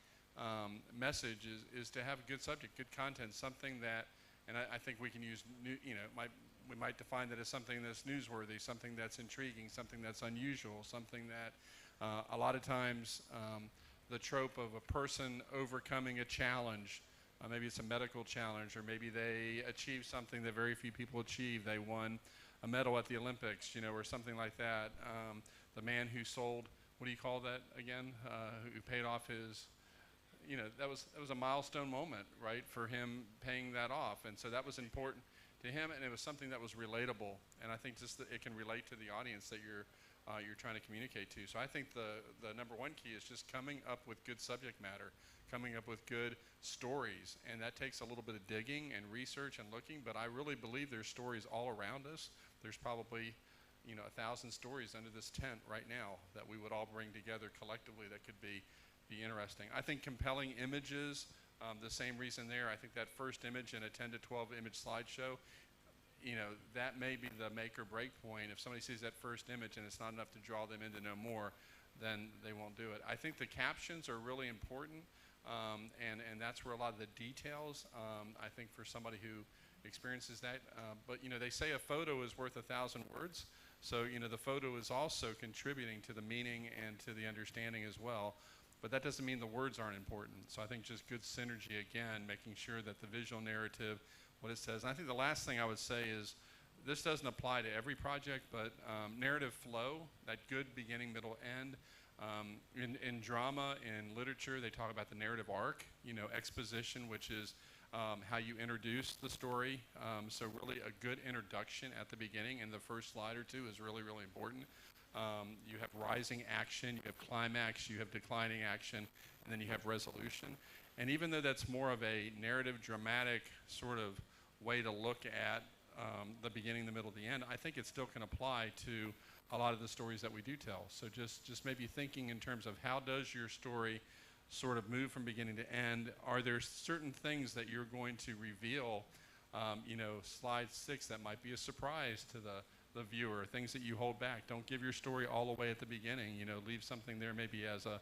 message is to have a good subject, good content, something that, and I think we can use, we might define that as something that's newsworthy, something that's intriguing, something that's unusual, something that a lot of times the trope of a person overcoming a challenge, maybe it's a medical challenge, or maybe they achieved something that very few people achieve. They won a medal at the Olympics, or something like that. The man who sold, what do you call that again? Who paid off his, that was a milestone moment, right, for him paying that off. And so that was important to him, and it was something that was relatable. And I think just that it can relate to the audience that you're trying to communicate to. So I think the number one key is just coming up with good subject matter, coming up with good stories. And that takes a little bit of digging and research and looking, but I really believe there's stories all around us. There's probably 1,000 stories under this tent right now that we would all bring together collectively that could be interesting. I think compelling images, the same reason there. I think that first image in a 10 to 12 image slideshow, that may be the make or break point. If somebody sees that first image and it's not enough to draw them in to know more, then they won't do it. I think the captions are really important, and that's where a lot of the details, I think for somebody who experiences that, but they say a photo is worth 1,000 words, so the photo is also contributing to the meaning and to the understanding as well, but that doesn't mean the words aren't important. So I think just good synergy, again, making sure that the visual narrative, what it says. And I think the last thing I would say is, this doesn't apply to every project, but narrative flow, that good beginning, middle, end. In drama, in literature, they talk about the narrative arc, exposition, which is how you introduce the story. So really a good introduction at the beginning, and the first slide or two is really, really important. You have rising action, you have climax, you have declining action, and then you have resolution. And even though that's more of a narrative, dramatic sort of way to look at the beginning, the middle, the end, I think it still can apply to a lot of the stories that we do tell. So just maybe thinking in terms of how does your story sort of move from beginning to end? Are there certain things that you're going to reveal, slide 6, that might be a surprise to the viewer, things that you hold back. Don't give your story all the way at the beginning, leave something there maybe as a,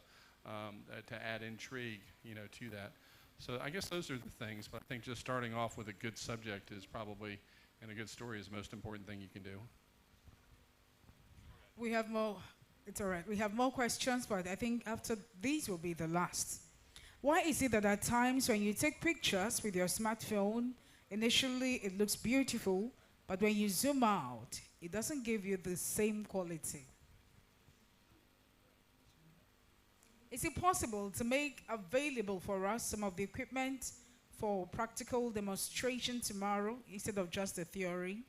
to add intrigue, to that. So I guess those are the things, but I think just starting off with a good subject is probably, and a good story is the most important thing you can do. We have more, it's all right. We have more questions, but I think after these will be the last. Why is it that at times when you take pictures with your smartphone, initially it looks beautiful, but when you zoom out, it doesn't give you the same quality? Is it possible to make available for us some of the equipment for practical demonstration tomorrow instead of just a theory?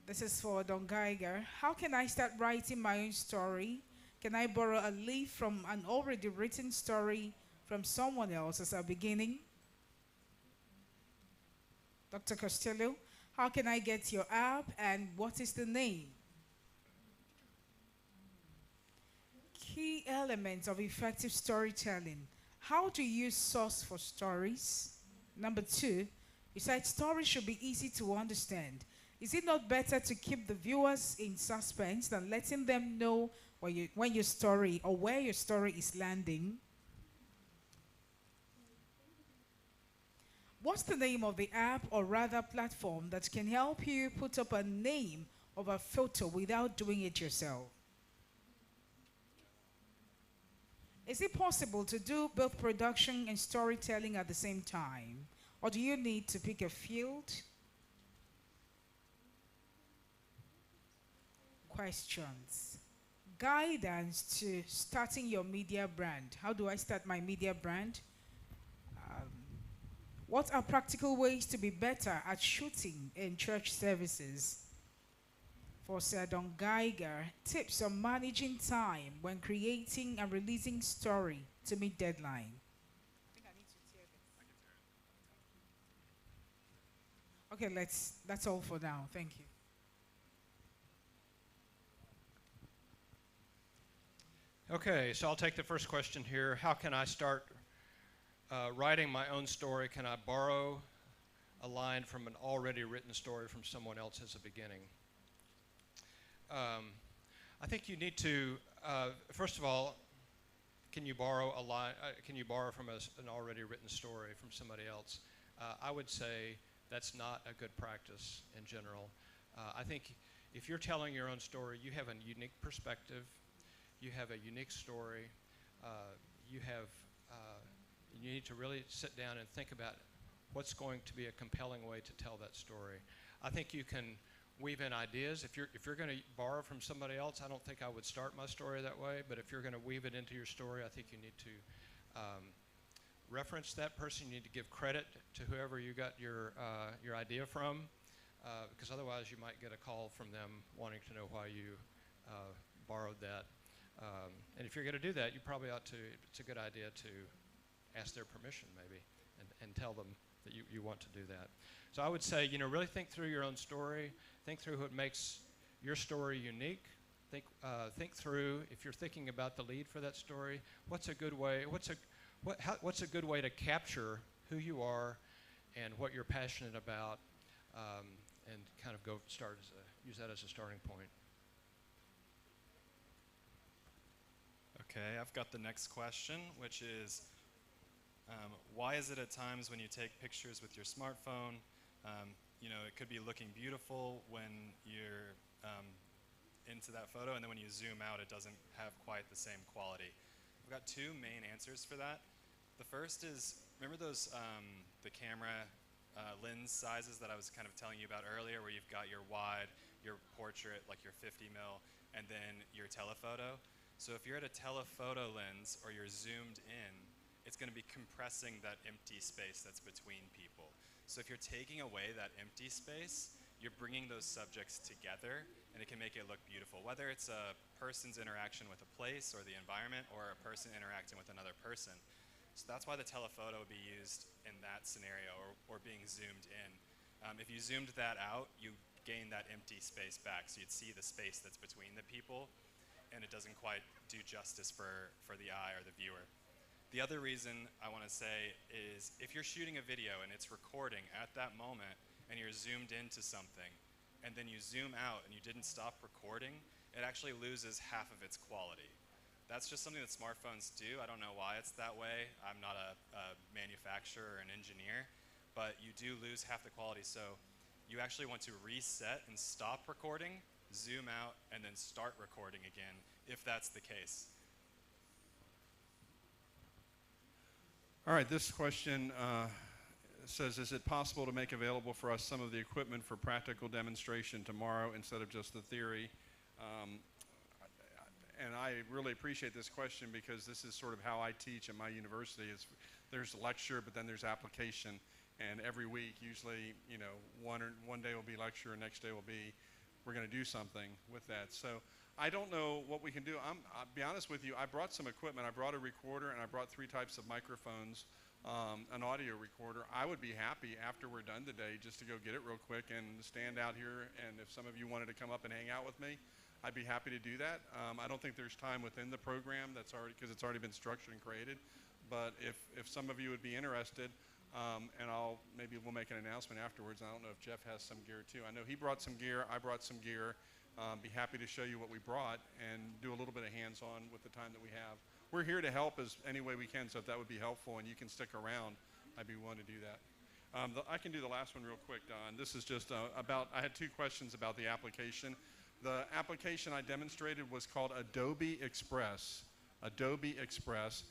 This is for Don Geiger. How can I start writing my own story? Can I borrow a leaf from an already written story from someone else as a beginning? Dr. Costello, how can I get your app and what is the name? Key elements of effective storytelling. How do you source for stories? Number 2, you said stories should be easy to understand. Is it not better to keep the viewers in suspense than letting them know when your story or where your story is landing? What's the name of the app or rather platform that can help you put up a name of a photo without doing it yourself? Is it possible to do both production and storytelling at the same time? Or do you need to pick a field? Questions. Guidance to starting your media brand. How do I start my media brand? What are practical ways to be better at shooting in church services? For Sir Don Geiger, tips on managing time when creating and releasing story to meet deadline. Okay, that's all for now. Thank you. Okay, so I'll take the first question here. How can I start writing my own story? Can I borrow a line from an already written story from someone else as a beginning? I think you need to, first of all, can you borrow a line? Can you borrow from an already written story from somebody else? I would say that's not a good practice in general. I think if you're telling your own story, you have a unique perspective, you have a unique story, you need to really sit down and think about what's going to be a compelling way to tell that story. I think you can weave in ideas. If you're going to borrow from somebody else, I don't think I would start my story that way, but if you're going to weave it into your story, I think you need to reference that person. You need to give credit to whoever you got your idea from, because otherwise you might get a call from them wanting to know why you borrowed that. And if you're going to do that, you probably ought to, it's a good idea to ask their permission maybe and tell them that you want to do that. So I would say, really think through your own story, think through what makes your story unique, think through, if you're thinking about the lead for that story, what's a good way to capture who you are and what you're passionate about, and kind of use that as a starting point. Okay, I've got the next question, which is, why is it at times when you take pictures with your smartphone, it could be looking beautiful when you're into that photo, and then when you zoom out, it doesn't have quite the same quality? I've got two main answers for that. The first is, remember those, the camera lens sizes that I was kind of telling you about earlier, where you've got your wide, your portrait, like your 50 mil, and then your telephoto? So if you're at a telephoto lens or you're zoomed in, it's going to be compressing that empty space that's between people. So if you're taking away that empty space, you're bringing those subjects together, and it can make it look beautiful, whether it's a person's interaction with a place or the environment, or a person interacting with another person. So that's why the telephoto would be used in that scenario, or being zoomed in. If you zoomed that out, you gain that empty space back, so you'd see the space that's between the people, and it doesn't quite do justice for the eye or the viewer. The other reason I want to say is, if you're shooting a video and it's recording at that moment, and you're zoomed into something, and then you zoom out and you didn't stop recording, it actually loses half of its quality. That's just something that smartphones do. I don't know why it's that way. I'm not a manufacturer or an engineer, but you do lose half the quality. So you actually want to reset and stop recording, zoom out, and then start recording again, if that's the case. All right, this question says, is it possible to make available for us some of the equipment for practical demonstration tomorrow instead of just the theory? And I really appreciate this question, because this is sort of how I teach at my university. There's lecture, but then there's application. And every week, usually, one day will be lecture, and next day will be, we're going to do something with that. So I don't know what we can do. I'll be honest with you, I brought some equipment. I brought a recorder, and I brought 3 types of microphones, an audio recorder. I would be happy after we're done today just to go get it real quick and stand out here, and if some of you wanted to come up and hang out with me, I'd be happy to do that. I don't think there's time within the program, because it's already been structured and created, but if some of you would be interested, and maybe we'll make an announcement afterwards. I don't know if Jeff has some gear too. I know he brought some gear, I brought some gear. Be happy to show you what we brought and do a little bit of hands-on with the time that we have. We're here to help as any way we can, so if that would be helpful and you can stick around, I'd be willing to do that. I can do the last one real quick, Don. This is just I had 2 questions about the application. The application I demonstrated was called Adobe Express. Adobe Express.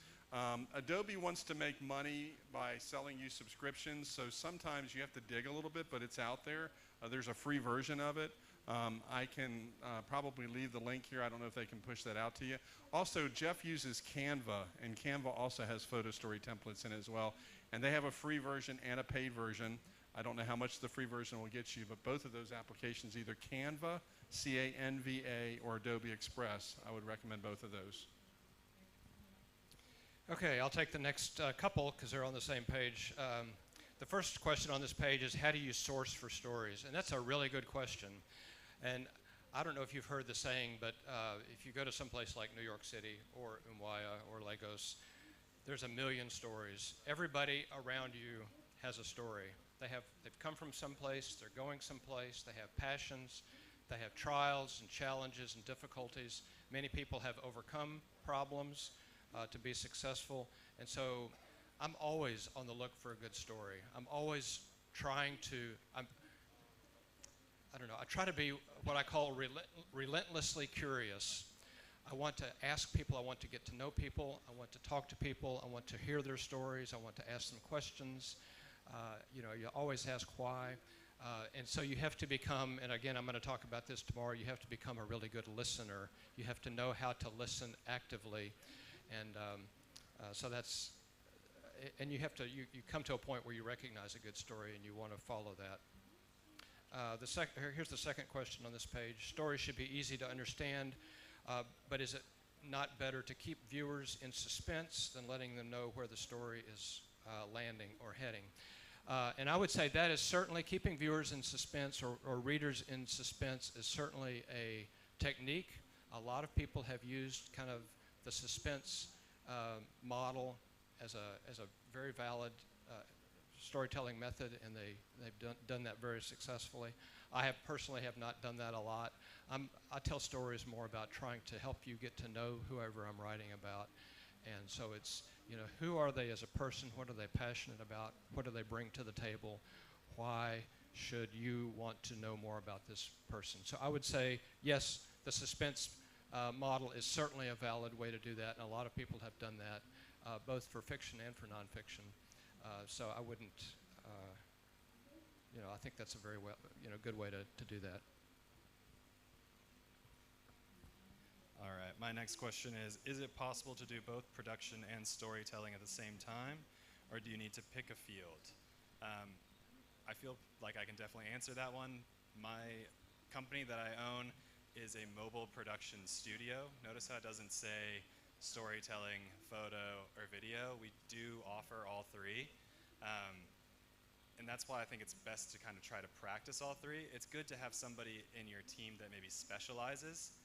Adobe wants to make money by selling you subscriptions, so sometimes you have to dig a little bit, but it's out there. There's a free version of it. I can probably leave the link here. I don't know if they can push that out to you. Also, Jeff uses Canva, and Canva also has photo story templates in it as well. And they have a free version and a paid version. I don't know how much the free version will get you, but both of those applications, either Canva, C-A-N-V-A, or Adobe Express, I would recommend both of those. Okay, I'll take the next couple because they're on the same page. The first question on this page is, how do you source for stories? And that's a really good question. And I don't know if you've heard the saying, but if you go to some place like New York City or Umuahia or Lagos, there's a million stories. Everybody around you has a story. They've come from someplace, they're going someplace, they have passions, they have trials and challenges and difficulties. Many people have overcome problems to be successful, and so I'm always on the look for a good story. I'm always trying to, I try to be what I call relentlessly curious. I want to ask people, I want to get to know people, I want to talk to people, I want to hear their stories, I want to ask them questions. You always ask why. And so you have to become, and again, I'm going to talk about this tomorrow, you have to become a really good listener. You have to know how to listen actively. And so that's, and you have to, you come to a point where you recognize a good story and you want to follow that. Here's the second question on this page. Stories should be easy to understand, but is it not better to keep viewers in suspense than letting them know where the story is landing or heading? And I would say that is certainly keeping viewers in suspense or readers in suspense is certainly a technique. A lot of people have used kind of the suspense model as a very valid storytelling method, and they've done that very successfully. I personally have not done that a lot. I tell stories more about trying to help you get to know whoever I'm writing about. And so it's, who are they as a person? What are they passionate about? What do they bring to the table? Why should you want to know more about this person? So I would say, yes, the suspense model is certainly a valid way to do that, and a lot of people have done that, both for fiction and for nonfiction. So I wouldn't, I think that's a very good way to do that. All right, my next question is it possible to do both production and storytelling at the same time, or do you need to pick a field? I feel like I can definitely answer that one. My company that I own is a mobile production studio. Notice how it doesn't say storytelling, photo, or video. We do offer all three. And that's why I think it's best to kind of try to practice all three. It's good to have somebody in your team that maybe specializes.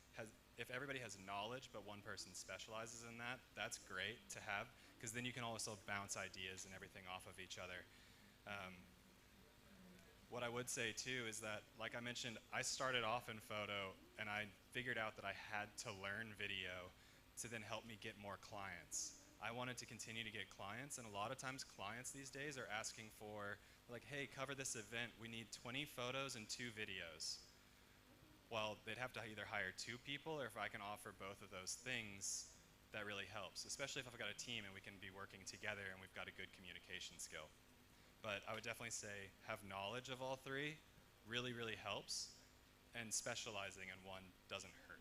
If everybody has knowledge but one person specializes in that, that's great to have, because then you can also bounce ideas and everything off of each other. What I would say too is that, like I mentioned, I started off in photo and I figured out that I had to learn video to then help me get more clients. I wanted to continue to get clients, and a lot of times clients these days are asking for, like, hey, cover this event, we need 20 photos and 2 videos. Well, they'd have to either hire 2 people, or if I can offer both of those things, that really helps, especially if I've got a team and we can be working together and we've got a good communication skill. But I would definitely say have knowledge of all three really, really helps, and specializing in one doesn't hurt.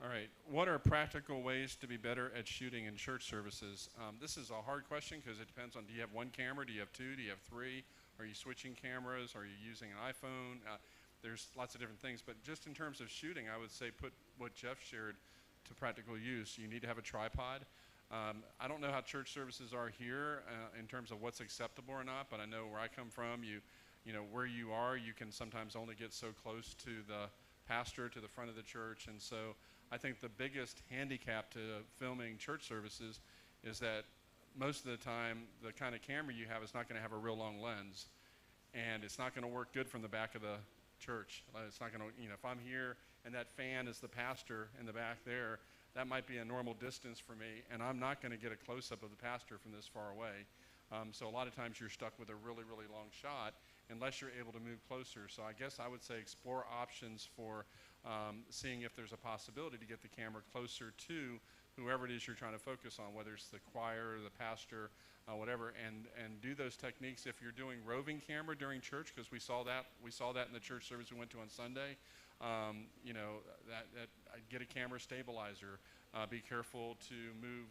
All right, what are practical ways to be better at shooting in church services? This is a hard question because it depends on, do you have 1 camera, do you have 2, do you have 3? Are you switching cameras? Are you using an iPhone? There's lots of different things, but just in terms of shooting, I would say put what Jeff shared to practical use. You need to have a tripod. I don't know how church services are here in terms of what's acceptable or not, but I know where I come from, you know, where you are, you can sometimes only get so close to the pastor, to the front of the church, and so I think the biggest handicap to filming church services is that most of the time the kind of camera you have is not going to have a real long lens, and it's not going to work good from the back of the church. It's not going to, if I'm here and that fan is the pastor in the back there, that might be a normal distance for me, and I'm not going to get a close-up of the pastor from this far away. So a lot of times you're stuck with a really, really long shot unless you're able to move closer. So I guess I would say explore options for seeing if there's a possibility to get the camera closer to whoever it is you're trying to focus on, whether it's the choir, the pastor, whatever, and do those techniques. If you're doing roving camera during church, because we saw that in the church service we went to on Sunday, get a camera stabilizer. Be careful to move,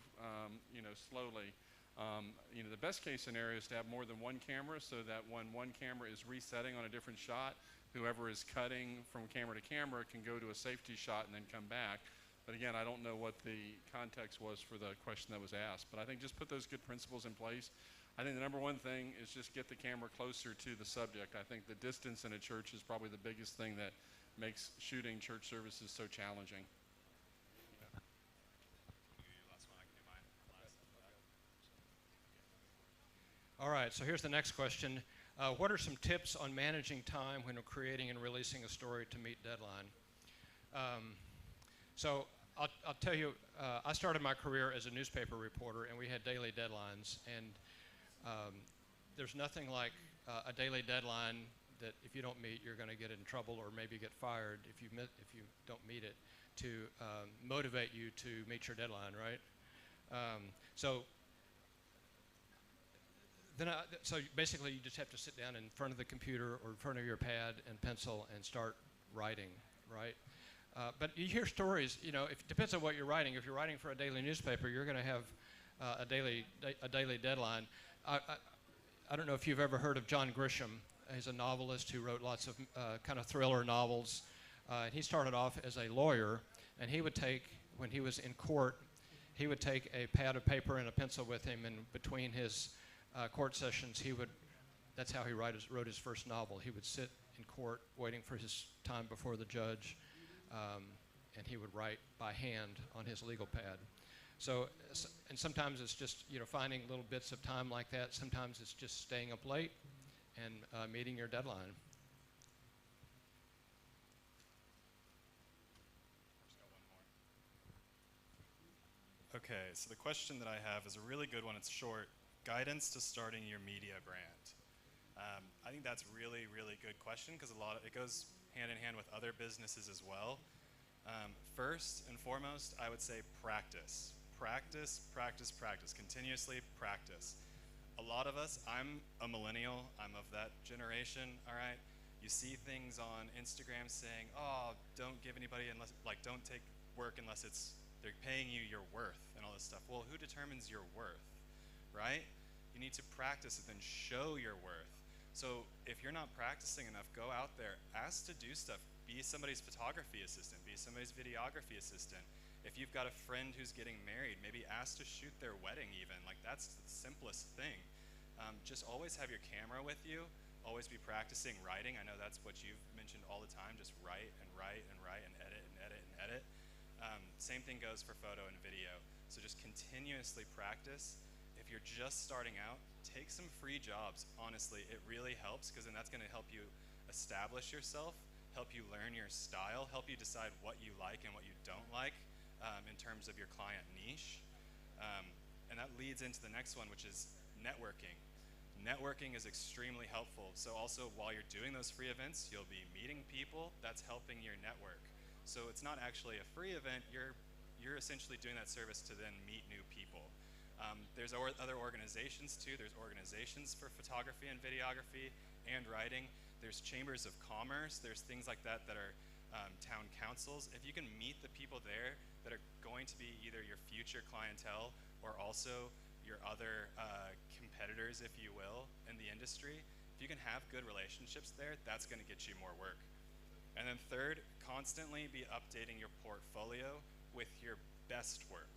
slowly. The best case scenario is to have more than 1 camera, so that when one camera is resetting on a different shot, whoever is cutting from camera to camera can go to a safety shot and then come back. But again, I don't know what the context was for the question that was asked. But I think just put those good principles in place. I think the number one thing is just get the camera closer to the subject. I think the distance in a church is probably the biggest thing that makes shooting church services so challenging. All right, so here's the next question. What are some tips on managing time when creating and releasing a story to meet deadline? So I'll tell you, I started my career as a newspaper reporter, and we had daily deadlines. And there's nothing like a daily deadline that if you don't meet, you're going to get in trouble or maybe get fired if you don't meet it, to motivate you to meet your deadline, right? So basically, you just have to sit down in front of the computer or in front of your pad and pencil and start writing, right? But you hear stories, you know, it depends on what you're writing. If you're writing for a daily newspaper, you're going to have a daily deadline. I don't know if you've ever heard of John Grisham. He's a novelist who wrote lots of kind of thriller novels. He started off as a lawyer, and he would take, when he was in court, he would take a pad of paper and a pencil with him, and between his court sessions, that's how he wrote his first novel. He would sit in court waiting for his time before the judge, and he would write by hand on his legal pad. So, and sometimes it's just, you know, finding little bits of time like that. Sometimes it's just staying up late and meeting your deadline. Okay, so the question that I have is a really good one. It's short. Guidance to starting your media brand. I think that's really, really good question because it goes hand in hand with other businesses as well. First and foremost, I would say practice. Practice, practice, practice. Continuously practice. A lot of us, I'm a millennial, I'm of that generation, all right? You see things on Instagram saying, oh, don't give anybody unless, like, don't take work unless they're paying you your worth and all this stuff. Well, who determines your worth, right? You need to practice and then show your worth. So if you're not practicing enough, go out there, ask to do stuff. Be somebody's photography assistant, be somebody's videography assistant. If you've got a friend who's getting married, maybe ask to shoot their wedding even. Like, that's the simplest thing. Just always have your camera with you. Always be practicing writing. I know that's what you've mentioned all the time. Just write and write and write and edit and edit and edit. Same thing goes for photo and video. So just continuously practice. If you're just starting out, take some free jobs. Honestly, it really helps because then that's going to help you establish yourself, help you learn your style, help you decide what you like and what you don't like in terms of your client niche. And that leads into the next one, which is networking. Networking is extremely helpful. So also while you're doing those free events, you'll be meeting people. That's helping your network. So it's not actually a free event. You're essentially doing that service to then meet new people. There's other organizations too. There's organizations for photography and videography and writing. There's chambers of commerce. There's things like that that are town councils. If you can meet the people there that are going to be either your future clientele or also your other competitors, if you will, in the industry, if you can have good relationships there, that's going to get you more work. And then third, constantly be updating your portfolio with your best work.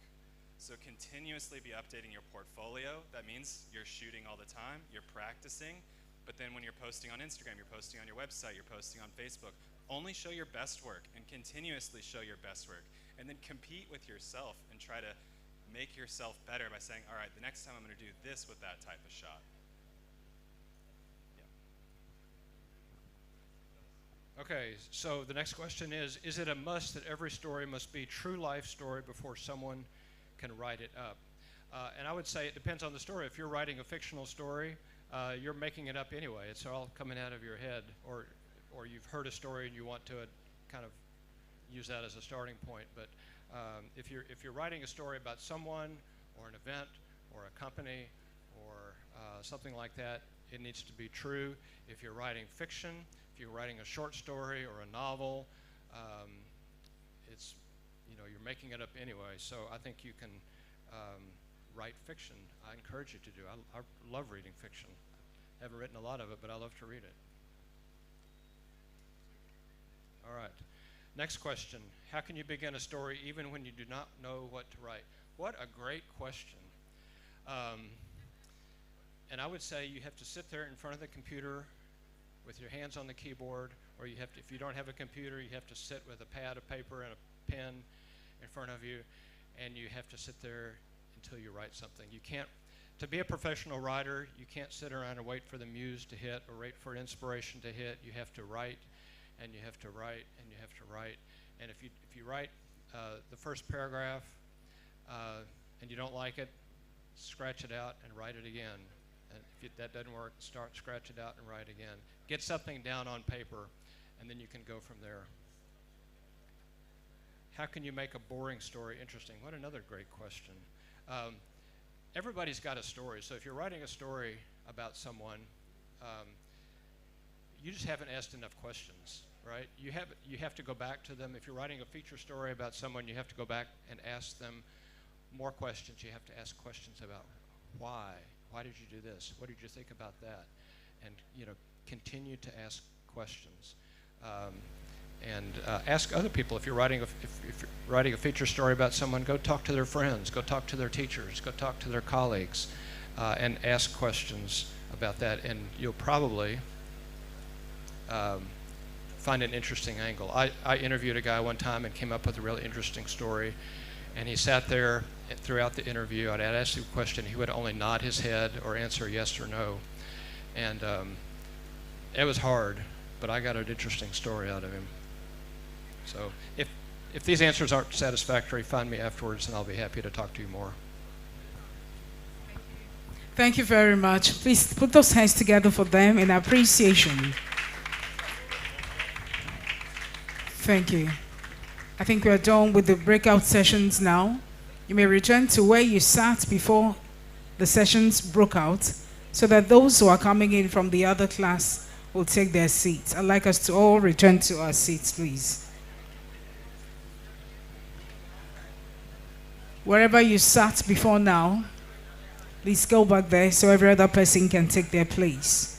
So continuously be updating your portfolio. That means you're shooting all the time, you're practicing, but then when you're posting on Instagram, you're posting on your website, you're posting on Facebook, only show your best work and continuously show your best work. And then compete with yourself and try to make yourself better by saying, all right, the next time I'm going to do this with that type of shot. Okay, so the next question is it a must that every story must be true life story before someone can write it up? And I would say it depends on the story. If you're writing a fictional story, you're making it up anyway. It's all coming out of your head, or you've heard a story and you want to kind of use that as a starting point. But if you're writing a story about someone or an event or a company or something like that, it needs to be true. If you're writing fiction, if you're writing a short story or a novel, it's, you know, you're making it up anyway. So I think you can write fiction. I encourage you to do. I love reading fiction. I haven't written a lot of it, but I love to read it. All right. Next question. How can you begin a story even when you do not know what to write? What a great question. And And I would say you have to sit there in front of the computer with your hands on the keyboard, or you have to, if you don't have a computer, you have to sit with a pad of paper and a pen in front of you, and you have to sit there until you write something. You can't, to be a professional writer, you can't sit around and wait for the muse to hit or wait for inspiration to hit. You have to write, and you have to write, and you have to write. And if you write the first paragraph and you don't like it, scratch it out and write it again. And if that doesn't work, scratch it out and write again. Get something down on paper, and then you can go from there. How can you make a boring story interesting? What another great question. Everybody's got a story, so if you're writing a story about someone, you just haven't asked enough questions, right? You have to go back to them. If you're writing a feature story about someone, you have to go back and ask them more questions. You have to ask questions about why. Why did you do this? What did you think about that? And continue to ask questions. And ask other people. If you're writing a feature story about someone, go talk to their friends, go talk to their teachers, go talk to their colleagues, and ask questions about that. And you'll probably find an interesting angle. I interviewed a guy one time and came up with a really interesting story. And he sat there throughout the interview. I'd ask him a question. He would only nod his head or answer yes or no. And it was hard, but I got an interesting story out of him. So if these answers aren't satisfactory, find me afterwards, and I'll be happy to talk to you more. Thank you very much. Please put those hands together for them in appreciation. Thank you. I think we are done with the breakout sessions now. You may return to where you sat before the sessions broke out, so that those who are coming in from the other class will take their seats. I'd like us to all return to our seats, please. Wherever you sat before now, please go back there so every other person can take their place.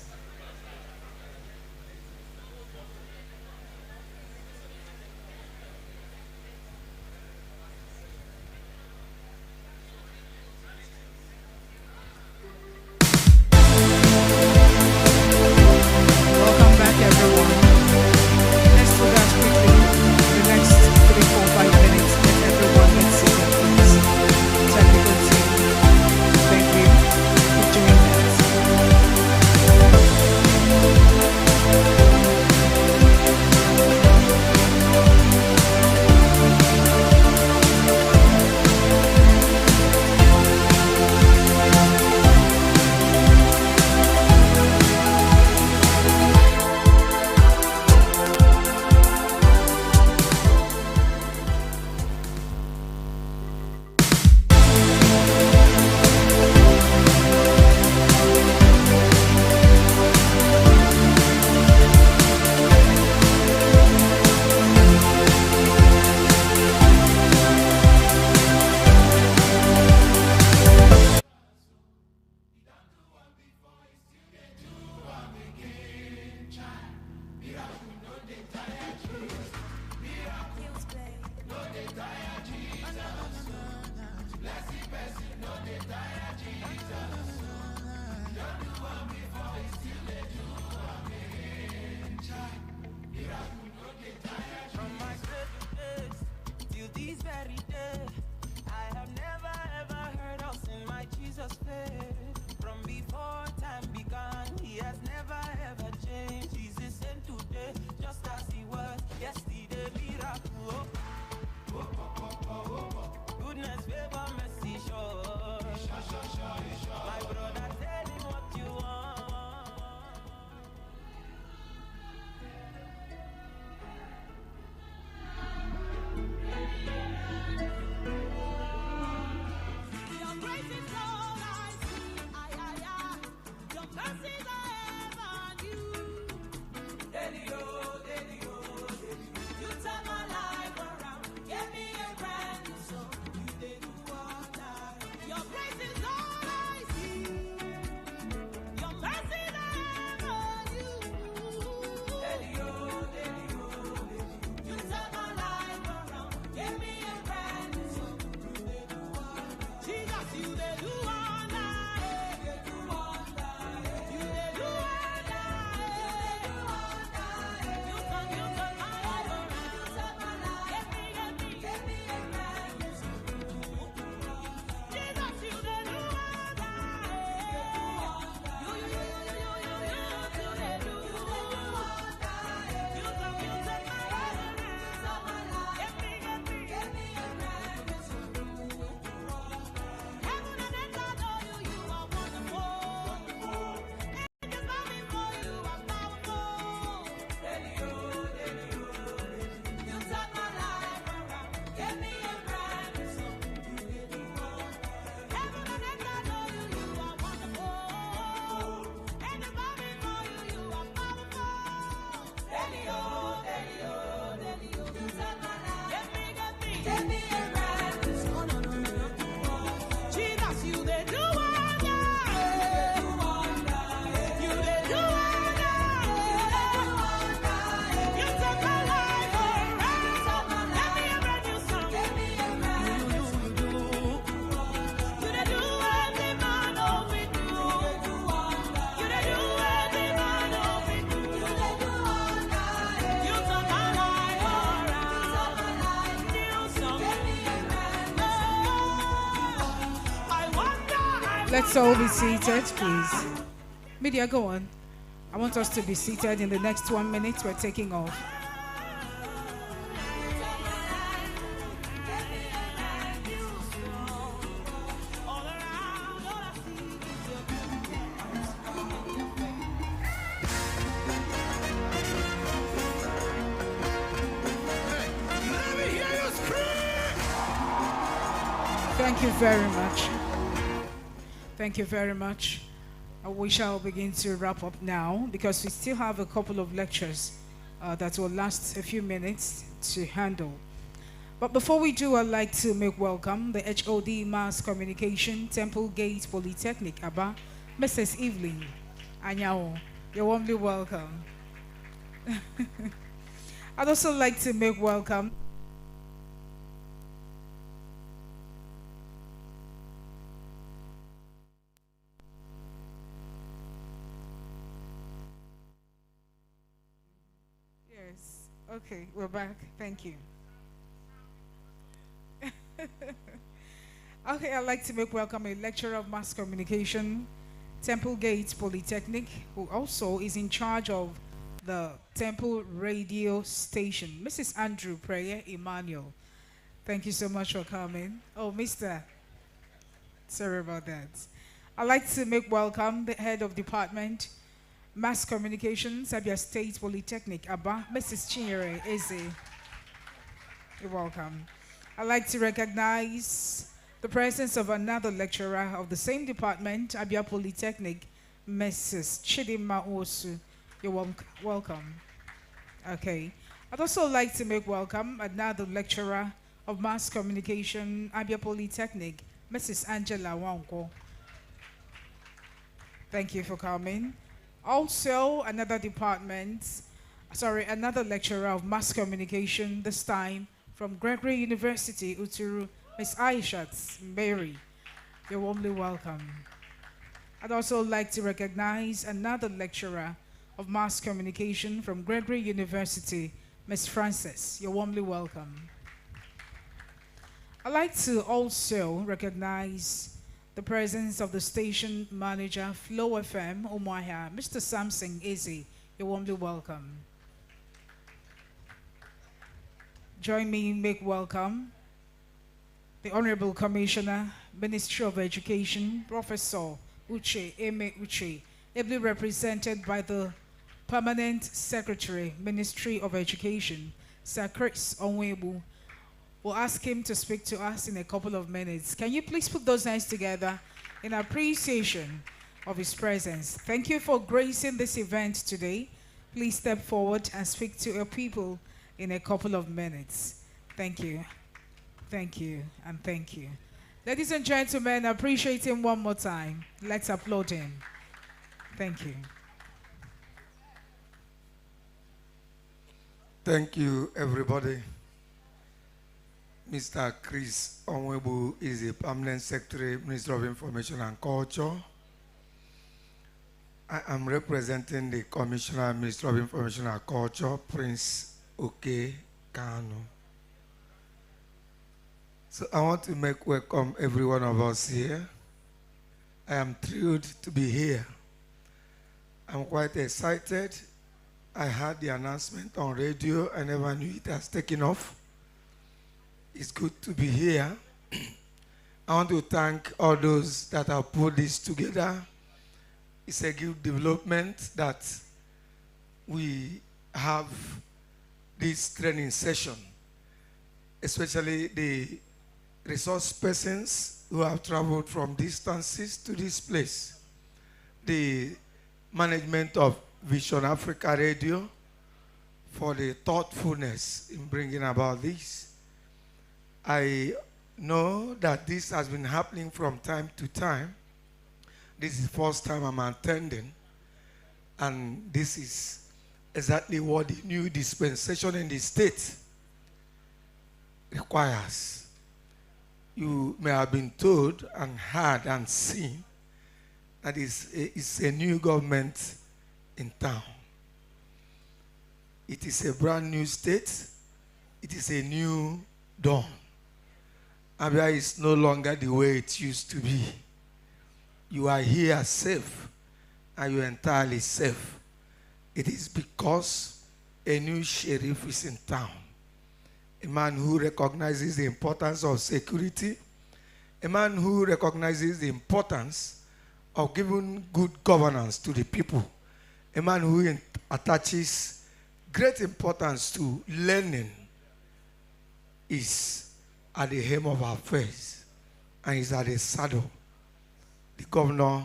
Jesus, you they do wonder. You they do wonder. You took my life around. Let me a brand new song. You do. You they do every man over do. You they do every man over do. You took my life around. New song. I wonder. Let's all be seated, please. Media, go on. I want us to be seated in the next 1 minute. We're taking off. Let me hear you scream. Thank you very much. Thank you very much. We shall begin to wrap up now because we still have a couple of lectures that will last a few minutes to handle. But before we do, I'd like to make welcome the HOD Mass Communication, Temple Gate Polytechnic, Aba, Mrs. Evelyn Anyao. You're warmly welcome. I'd also like to make welcome Yes. Okay, we're back. Thank you. Okay, I'd like to make welcome a lecturer of mass communication, Temple Gate Polytechnic, who also is in charge of the Temple radio station, Mrs. Andrew Prayer Emmanuel. Thank you so much for coming. Oh, Mr. Sorry about that. I'd like to make welcome the head of department, Mass Communications, Abia State Polytechnic, Aba, Mrs. Chinyere Eze. You're welcome. I'd like to recognize the presence of another lecturer of the same department, Abia Polytechnic, Mrs. Chidima Osu. You're welcome. Okay. I'd also like to make welcome another lecturer of Mass Communication, Abia Polytechnic, Mrs. Angela Wanko. Thank you for coming. Also, another lecturer of mass communication, this time from Gregory University, Uturu, Ms. Aishat Mary. You're warmly welcome. I'd also like to recognize another lecturer of mass communication from Gregory University, Ms. Frances. You're warmly welcome. I'd like to also recognize the presence of the station manager, Flow FM, Umuahia, Mr. Samson Eze. You're warmly welcome. Join me in make welcome the Honorable Commissioner, Ministry of Education, Professor Uche Eme Uche, ably represented by the Permanent Secretary, Ministry of Education, Sir Chris Onwebu. We'll ask him to speak to us in a couple of minutes. Can you please put those hands together in appreciation of his presence? Thank you for gracing this event today. Please step forward and speak to your people in a couple of minutes. Thank you. Thank you, and thank you. Ladies and gentlemen, appreciate him one more time. Let's applaud him. Thank you. Thank you, everybody. Mr. Chris Onwebu is a permanent secretary, Minister of Information and Culture. I am representing the Commissioner, Minister of Information and Culture, Prince Oke Kanu. So I want to make welcome every one of us here. I am thrilled to be here. I'm quite excited. I heard the announcement on radio. I never knew it has taken off. It's good to be here. I want to thank all those that have put this together. It's a good development that we have this training session, especially the resource persons who have traveled from distances to this place. The management of Vision Africa Radio for the thoughtfulness in bringing about this. I know that this has been happening from time to time. This is the first time I'm attending, and this is exactly what the new dispensation in the state requires. You may have been told and heard and seen that it's a new government in town. It is a brand new state. It is a new dawn. Abia is no longer the way it used to be. You are here safe, and you're entirely safe. It is because a new sheriff is in town. A man who recognizes the importance of security. A man who recognizes the importance of giving good governance to the people. A man who attaches great importance to learning is at the helm of our affairs and is at the saddle. The governor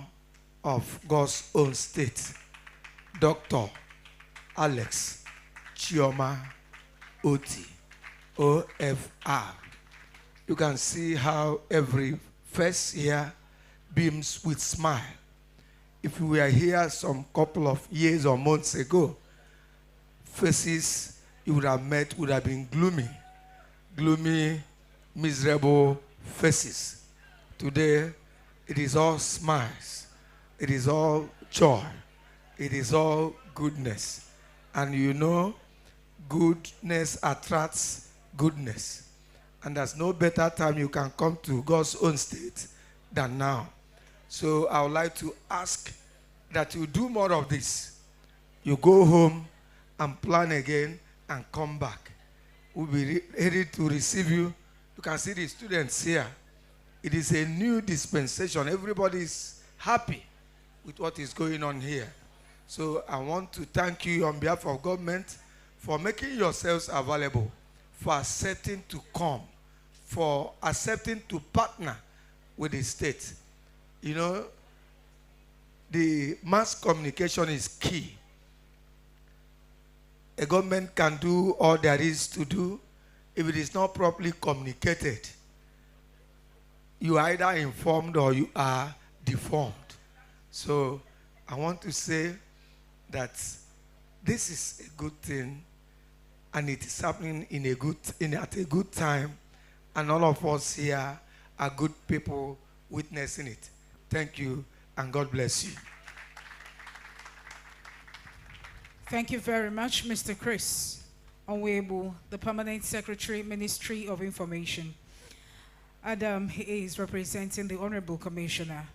of God's own state, Dr. Alex Chioma Oti, OFR. You can see how every face here beams with smile. If we were here some couple of years or months ago, faces you would have met would have been gloomy, miserable faces. Today, it is all smiles. It is all joy. It is all goodness. And you know, goodness attracts goodness. And there's no better time you can come to God's own state than now. So I would like to ask that you do more of this. You go home and plan again and come back. We'll be ready to receive you. You can see the students here. It is a new dispensation. Everybody is happy with what is going on here. So I want to thank you on behalf of government for making yourselves available, for accepting to come, for accepting to partner with the state. You know, the mass communication is key. A government can do all there is to do. If it is not properly communicated, you are either informed or you are deformed. So I want to say that this is a good thing, and it is happening at a good time, and all of us here are good people witnessing it. Thank you, and God bless you. Thank you very much, Mr. Chris Onwebu, the Permanent Secretary, Ministry of Information. And he is representing the Honorable Commissioner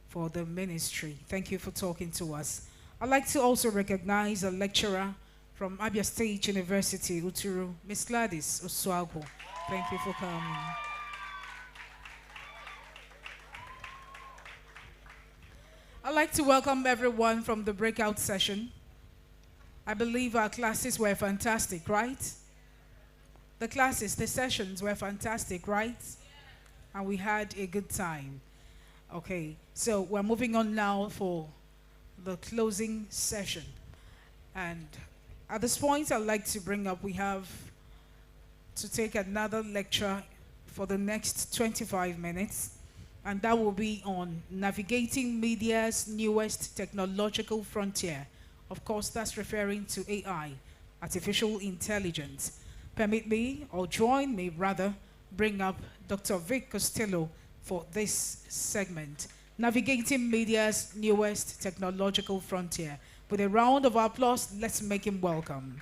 for the ministry. Thank you for talking to us. I'd like to also recognize a lecturer from Abia State University, Uturu, Ms. Gladys Oswago. Thank you for coming. I'd like to welcome everyone from the breakout session. I believe our classes were fantastic, right? The sessions were fantastic, right? And we had a good time. Okay, so we're moving on now for the closing session. And at this point, I'd like to bring up, we have to take another lecture for the next 25 minutes. And that will be on navigating media's newest technological frontier. Of course, that's referring to AI, artificial intelligence. Permit me, or join me rather, bring up Dr. Vic Costello for this segment, Navigating Media's Newest Technological Frontier. With a round of applause, let's make him welcome.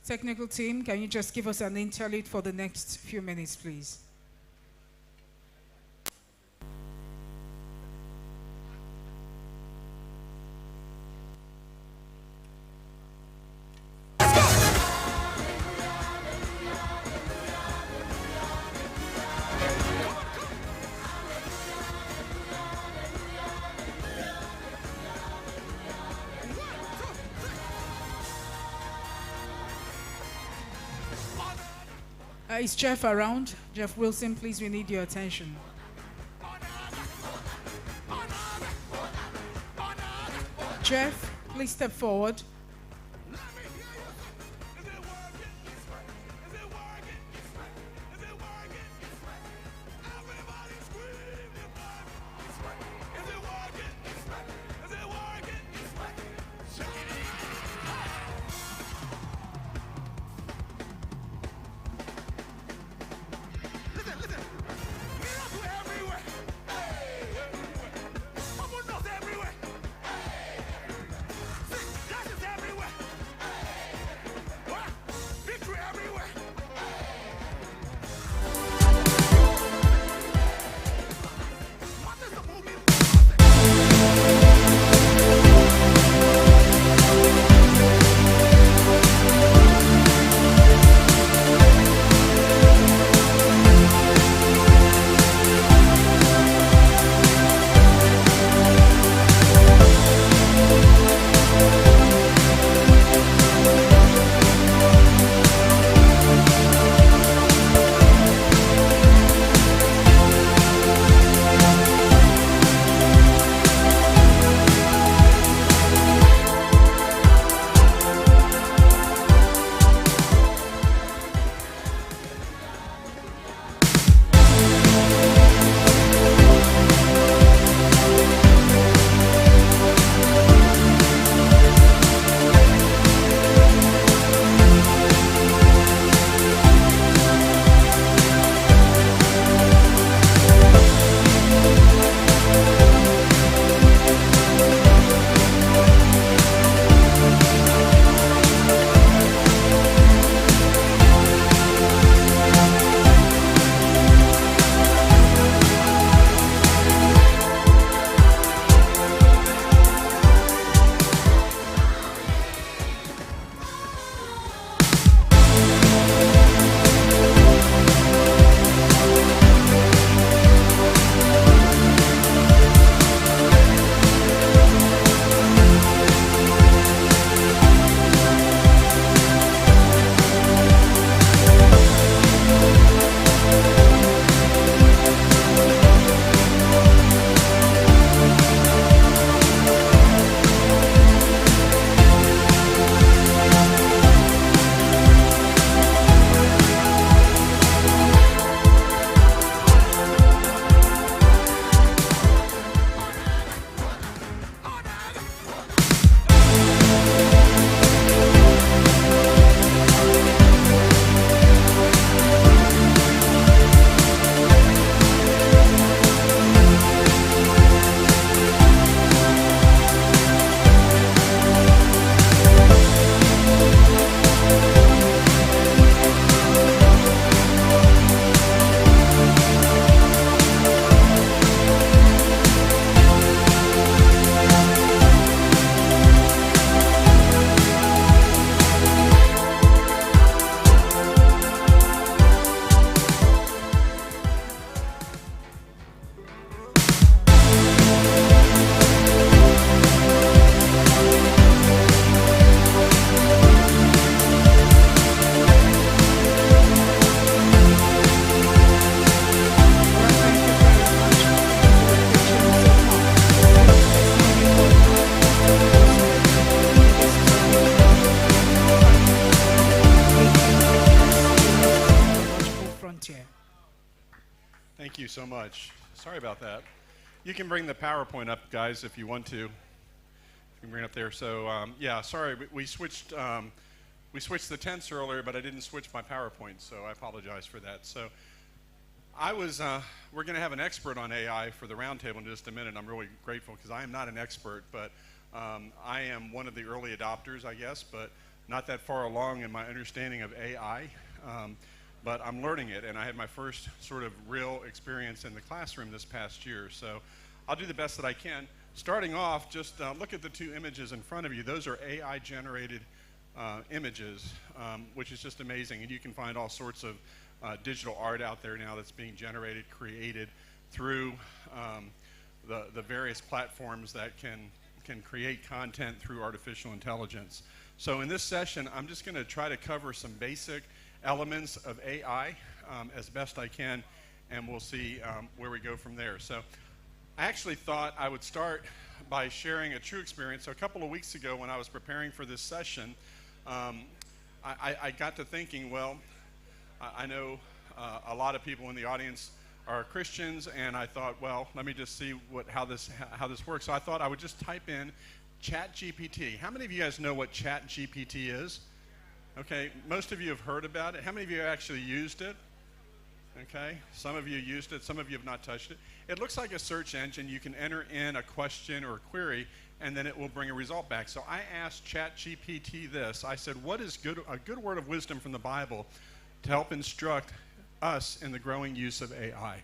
Technical team, can you just give us an interlude for the next few minutes, please? Is Jeff around? Jeff Wilson, please, we need your attention. Jeff, please step forward. Thank you so much. Sorry about that. You can bring the PowerPoint up, guys, if you want to. You can bring it up there. So, yeah, sorry, we switched the tents earlier, but I didn't switch my PowerPoint, so I apologize for that. So, we're going to have an expert on AI for the roundtable in just a minute. I'm really grateful because I am not an expert, but I am one of the early adopters, I guess, but not that far along in my understanding of AI. But I'm learning it, and I had my first sort of real experience in the classroom this past year. So I'll do the best that I can. Starting off, just look at the two images in front of you. Those are AI-generated images, which is just amazing. And you can find all sorts of digital art out there now that's being generated, created through the various platforms that can create content through artificial intelligence. So in this session, I'm just going to try to cover some basic elements of AI as best I can, and we'll see where we go from there. So I actually thought I would start by sharing a true experience. So a couple of weeks ago when I was preparing for this session, I got to thinking, well, I know a lot of people in the audience are Christians, and I thought, well, let me just see how this works. So I thought I would just type in ChatGPT. How many of you guys know what ChatGPT is? Okay, most of you have heard about it. How many of you actually used it? Okay, some of you used it, some of you have not touched it. It looks like a search engine. You can enter in a question or a query, and then it will bring a result back. So I asked ChatGPT this. I said, what is a good word of wisdom from the Bible to help instruct us in the growing use of AI?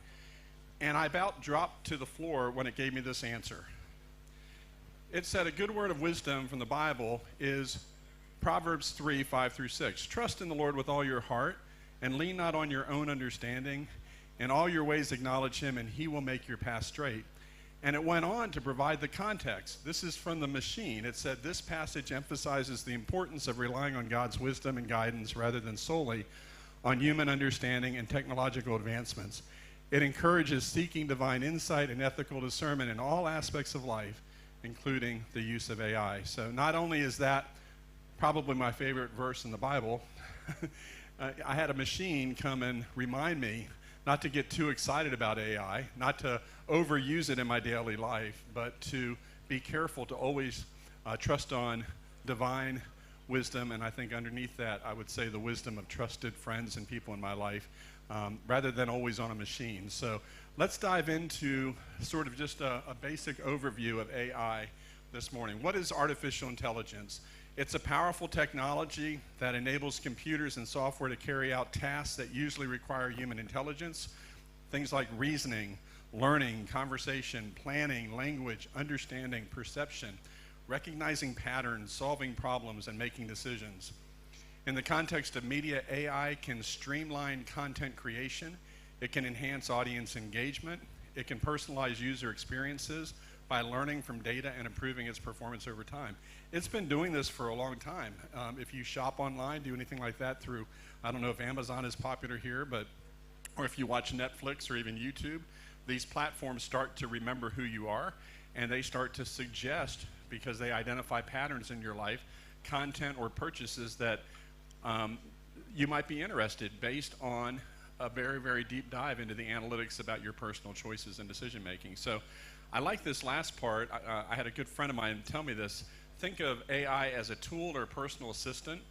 And I about dropped to the floor when it gave me this answer. It said a good word of wisdom from the Bible is Proverbs 3, 5 through 6. Trust in the Lord with all your heart, and lean not on your own understanding. In all your ways acknowledge him, and he will make your path straight. And it went on to provide the context. This is from the machine. It said, this passage emphasizes the importance of relying on God's wisdom and guidance rather than solely on human understanding and technological advancements. It encourages seeking divine insight and ethical discernment in all aspects of life, including the use of AI. So not only is that probably my favorite verse in the Bible, I had a machine come and remind me not to get too excited about AI, not to overuse it in my daily life, but to be careful to always trust on divine wisdom, and I think underneath that, I would say the wisdom of trusted friends and people in my life, rather than always on a machine. So let's dive into sort of just a basic overview of AI this morning. What is artificial intelligence? It's a powerful technology that enables computers and software to carry out tasks that usually require human intelligence, things like reasoning, learning, conversation, planning, language, understanding, perception, recognizing patterns, solving problems, and making decisions. In the context of media, AI can streamline content creation, it can enhance audience engagement, it can personalize user experiences by learning from data and improving its performance over time. It's been doing this for a long time. If you shop online, do anything like that through, I don't know if Amazon is popular here, or if you watch Netflix or even YouTube, these platforms start to remember who you are, and they start to suggest, because they identify patterns in your life, content or purchases that you might be interested based on a very, very deep dive into the analytics about your personal choices and decision making. So I like this last part. I had a good friend of mine tell me this. Think of AI as a tool or a personal assistant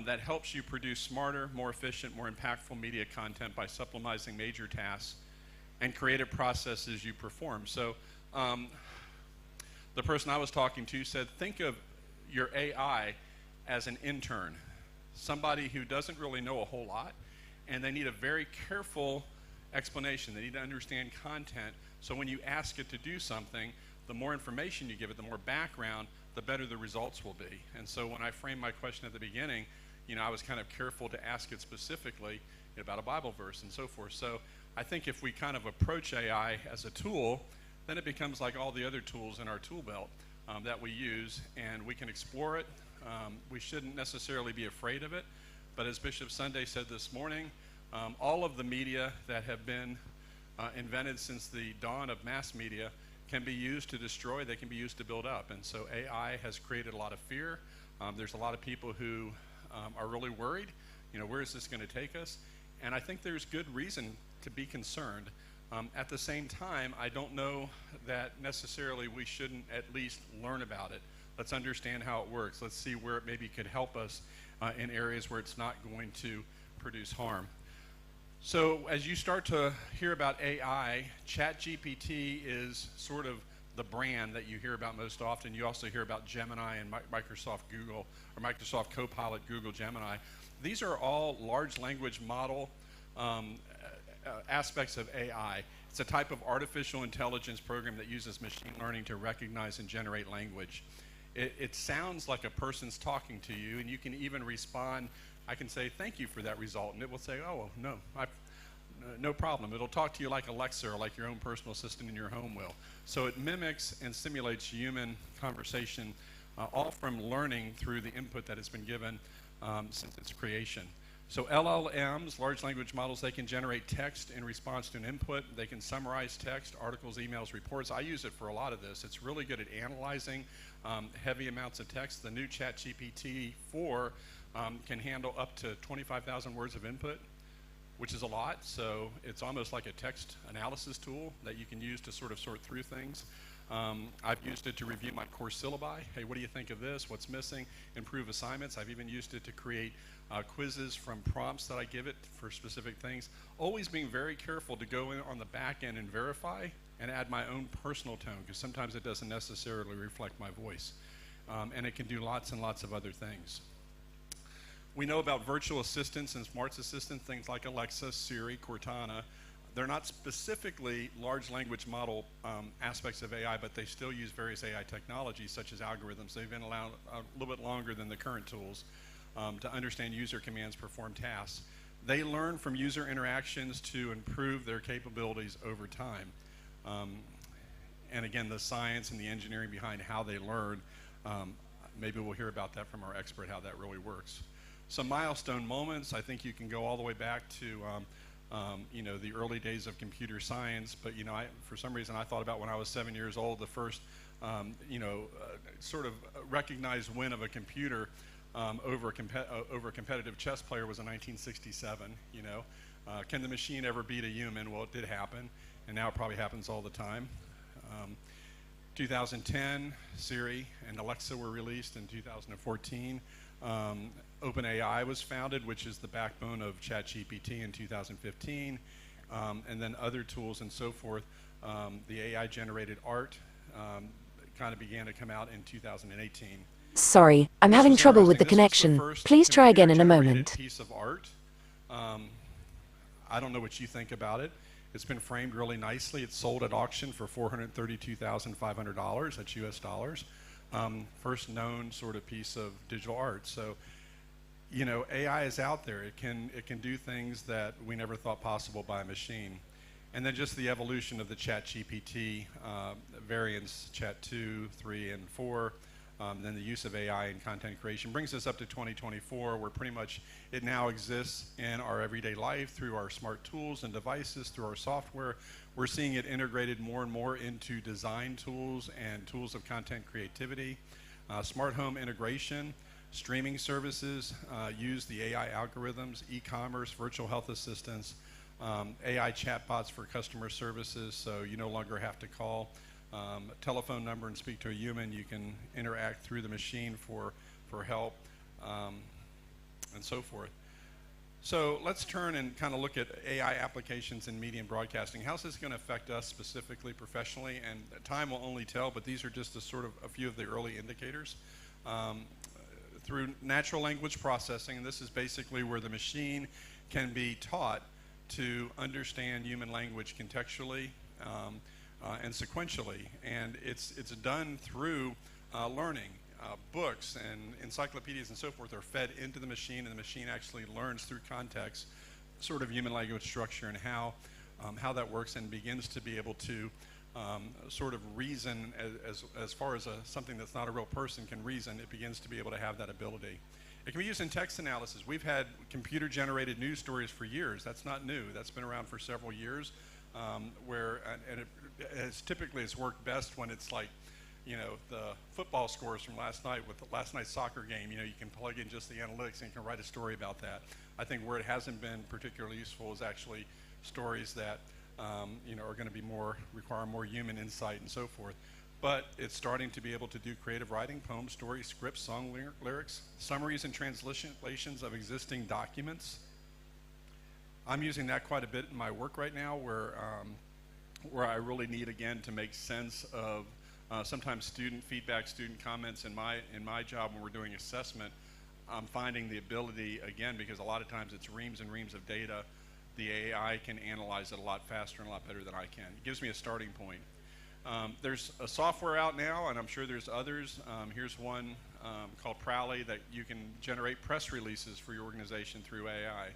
that helps you produce smarter, more efficient, more impactful media content by supplementing major tasks and creative processes you perform. So the person I was talking to said, think of your AI as an intern, somebody who doesn't really know a whole lot, and they need a very careful explanation. They need to understand content, so when you ask it to do something, the more information you give it, the more background, the better the results will be. And so when I framed my question at the beginning, I was kind of careful to ask it specifically about a Bible verse and so forth. So I think if we kind of approach AI as a tool, then it becomes like all the other tools in our tool belt that we use, and we can explore it. We shouldn't necessarily be afraid of it, but as Bishop Sunday said this morning, all of the media that have been invented since the dawn of mass media can be used to destroy, they can be used to build up. And so AI has created a lot of fear. There's a lot of people who are really worried, where is this going to take us? And I think there's good reason to be concerned. At the same time, I don't know that necessarily we shouldn't at least learn about it. Let's understand how it works. Let's see where it maybe could help us in areas where it's not going to produce harm. So as you start to hear about AI, ChatGPT is sort of the brand that you hear about most often. You also hear about Gemini and Microsoft Google, or Microsoft Copilot, Google Gemini. These are all large language model aspects of AI. It's a type of artificial intelligence program that uses machine learning to recognize and generate language. It sounds like a person's talking to you, and you can even respond. I can say, thank you for that result, and it will say, oh, no, no problem. It'll talk to you like Alexa or like your own personal assistant in your home will. So it mimics and simulates human conversation, all from learning through the input that has been given since its creation. So LLMs, large language models, they can generate text in response to an input. They can summarize text, articles, emails, reports. I use it for a lot of this. It's really good at analyzing heavy amounts of text. The new ChatGPT 4 can handle up to 25,000 words of input, which is a lot. So it's almost like a text analysis tool that you can use to sort of sort through things. I've used it to review my course syllabi. Hey, what do you think of this? What's missing? Improve assignments. I've even used it to create quizzes from prompts that I give it for specific things. Always being very careful to go in on the back end and verify and add my own personal tone, because sometimes it doesn't necessarily reflect my voice. And it can do lots and lots of other things. We know about virtual assistants and smart assistants, things like Alexa, Siri, Cortana. They're not specifically large language model aspects of AI, but they still use various AI technologies such as algorithms. They've been allowed a little bit longer than the current tools to understand user commands, perform tasks. They learn from user interactions to improve their capabilities over time. And again, the science and the engineering behind how they learn, maybe we'll hear about that from our expert, how that really works. Some milestone moments, I think you can go all the way back to you know, the early days of computer science, but you know, for some reason I thought about when I was 7 years old, the first you know, sort of recognized win of a computer over a competitive chess player was in 1967. You know, can the machine ever beat a human? Well, it did happen, and now it probably happens all the time. 2010, Siri and Alexa were released. In 2014, OpenAI was founded, which is the backbone of ChatGPT in 2015, and then other tools and so forth. The AI-generated art kind of began to come out in 2018. Sorry, I'm having trouble with the connection. Please try again in a moment. Piece of art. I don't know what you think about it. It's been framed really nicely. It's sold at auction for $432,500. That's US dollars. First known sort of piece of digital art. So, you know, AI is out there. It can do things that we never thought possible by a machine. And then just the evolution of the ChatGPT variants, Chat 2, 3, and 4. Then the use of AI in content creation brings us up to 2024, where pretty much it now exists in our everyday life through our smart tools and devices, through our software. We're seeing it integrated more and more into design tools and tools of content creativity. Smart home integration, streaming services use the AI algorithms, e-commerce, virtual health assistants, AI chatbots for customer services, so you no longer have to call a telephone number and speak to a human. You can interact through the machine for help, and so forth. So let's turn and kind of look at AI applications in media and broadcasting. How's this going to affect us specifically, professionally? And time will only tell, but these are just a few of the early indicators. Through natural language processing, and this is basically where the machine can be taught to understand human language contextually and sequentially, and it's done through learning. Books and encyclopedias and so forth are fed into the machine, and the machine actually learns through context sort of human language structure and how that works, and begins to be able to sort of reason as far as something that's not a real person can reason. It begins to be able to have that ability. It can be used in text analysis. We've had computer-generated news stories for years. That's not new. That's been around for several years, and it's worked best when it's like, you know, the football scores from last night with last night's soccer game. You know, you can plug in just the analytics and you can write a story about that. I think where it hasn't been particularly useful is actually stories that you know, are going to be require more human insight and so forth. But it's starting to be able to do creative writing, poems, stories, scripts, song lyrics, summaries and translations of existing documents. I'm using that quite a bit in my work right now, where I really need, again, to make sense of sometimes student feedback, student comments. In my job when we're doing assessment, I'm finding the ability, again, because a lot of times it's reams and reams of data, the AI can analyze it a lot faster and a lot better than I can. It gives me a starting point. There's a software out now, and I'm sure there's others. Here's one called Prowly that you can generate press releases for your organization through AI.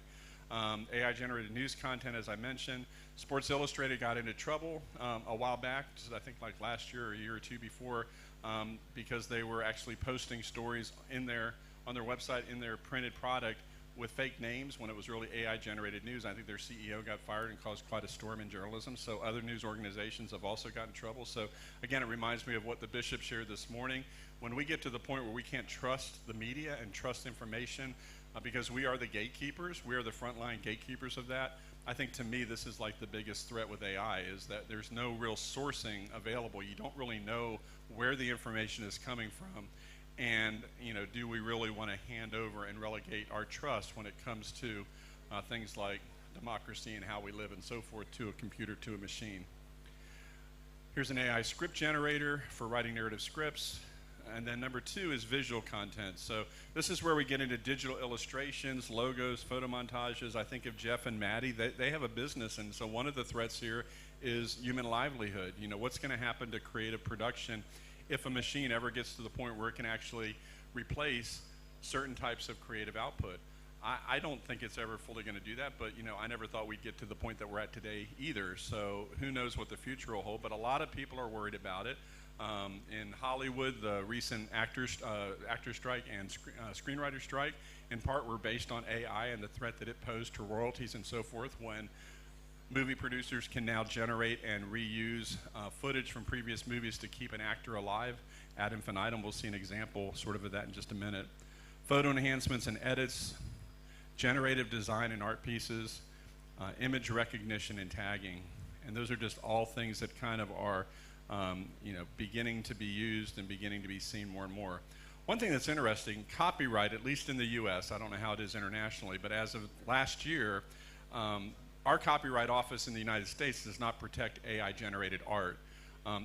AI-generated news content, as I mentioned. Sports Illustrated got into trouble a while back, I think like last year or a year or two before, because they were actually posting stories on their website, in their printed product, with fake names when it was really AI-generated news. I think their CEO got fired and caused quite a storm in journalism. So other news organizations have also gotten in trouble. So again, it reminds me of what the bishop shared this morning. When we get to the point where we can't trust the media and trust information because we are the gatekeepers, we are the frontline gatekeepers of that, I think to me this is like the biggest threat with AI, is that there's no real sourcing available. You don't really know where the information is coming from. And do we really want to hand over and relegate our trust when it comes to things like democracy and how we live and so forth to a computer, to a machine? Here's an AI script generator for writing narrative scripts. And then number 2 is visual content. So this is where we get into digital illustrations, logos, photo montages. I think of Jeff and Maddie. They have a business, and so one of the threats here is human livelihood. What's going to happen to creative production if a machine ever gets to the point where it can actually replace certain types of creative output? I don't think it's ever fully going to do that, but I never thought we'd get to the point that we're at today either. So who knows what the future will hold, but a lot of people are worried about it. In Hollywood, the recent actor strike and screenwriter strike in part were based on AI and the threat that it posed to royalties and so forth, when movie producers can now generate and reuse footage from previous movies to keep an actor alive ad infinitum. We'll see an example sort of that in just a minute. Photo enhancements and edits, generative design and art pieces, image recognition and tagging. And those are just all things that kind of are beginning to be used and beginning to be seen more and more. One thing that's interesting, copyright, at least in the US, I don't know how it is internationally, but as of last year, our Copyright Office in the United States does not protect AI-generated art.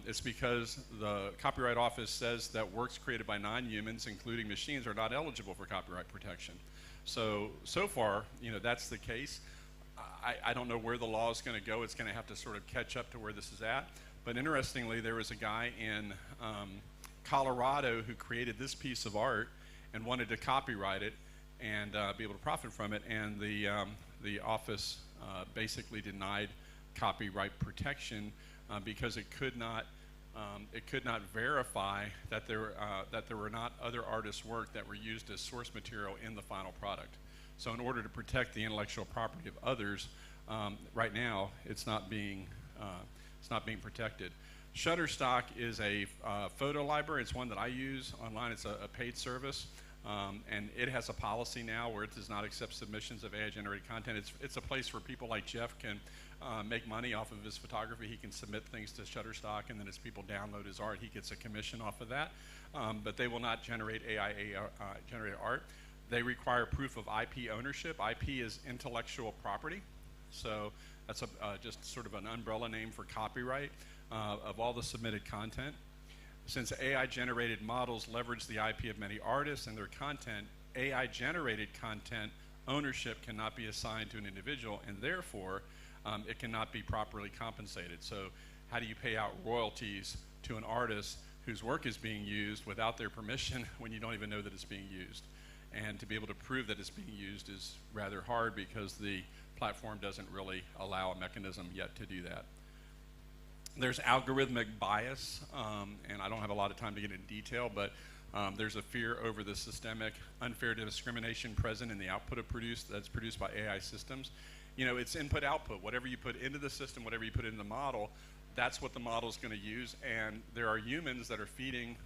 It's because the Copyright Office says that works created by non-humans, including machines, are not eligible for copyright protection. So far, that's the case. I don't know where the law is going to go. It's going to have to sort of catch up to where this is at. But interestingly, there was a guy in Colorado who created this piece of art and wanted to copyright it and be able to profit from it, and the office basically denied copyright protection because it could not verify that there were not other artists' work that were used as source material in the final product. So in order to protect the intellectual property of others, right now it's not being protected. Shutterstock is a photo library. It's one that I use online. It's a paid service. And it has a policy now where it does not accept submissions of AI-generated content. It's a place where people like Jeff can make money off of his photography. He can submit things to Shutterstock, and then as people download his art, he gets a commission off of that. But they will not generate AI-generated art. They require proof of IP ownership. IP is intellectual property. So that's just sort of an umbrella name for copyright of all the submitted content. Since AI-generated models leverage the IP of many artists and their content, AI-generated content ownership cannot be assigned to an individual, and therefore it cannot be properly compensated. So how do you pay out royalties to an artist whose work is being used without their permission when you don't even know that it's being used? And to be able to prove that it's being used is rather hard because the platform doesn't really allow a mechanism yet to do that. There's algorithmic bias, and I don't have a lot of time to get into detail, but there's a fear over the systemic unfair discrimination present in the output that's produced by AI systems. It's input-output. Whatever you put into the system, whatever you put into the model, that's what the model is going to use. And there are humans that are feeding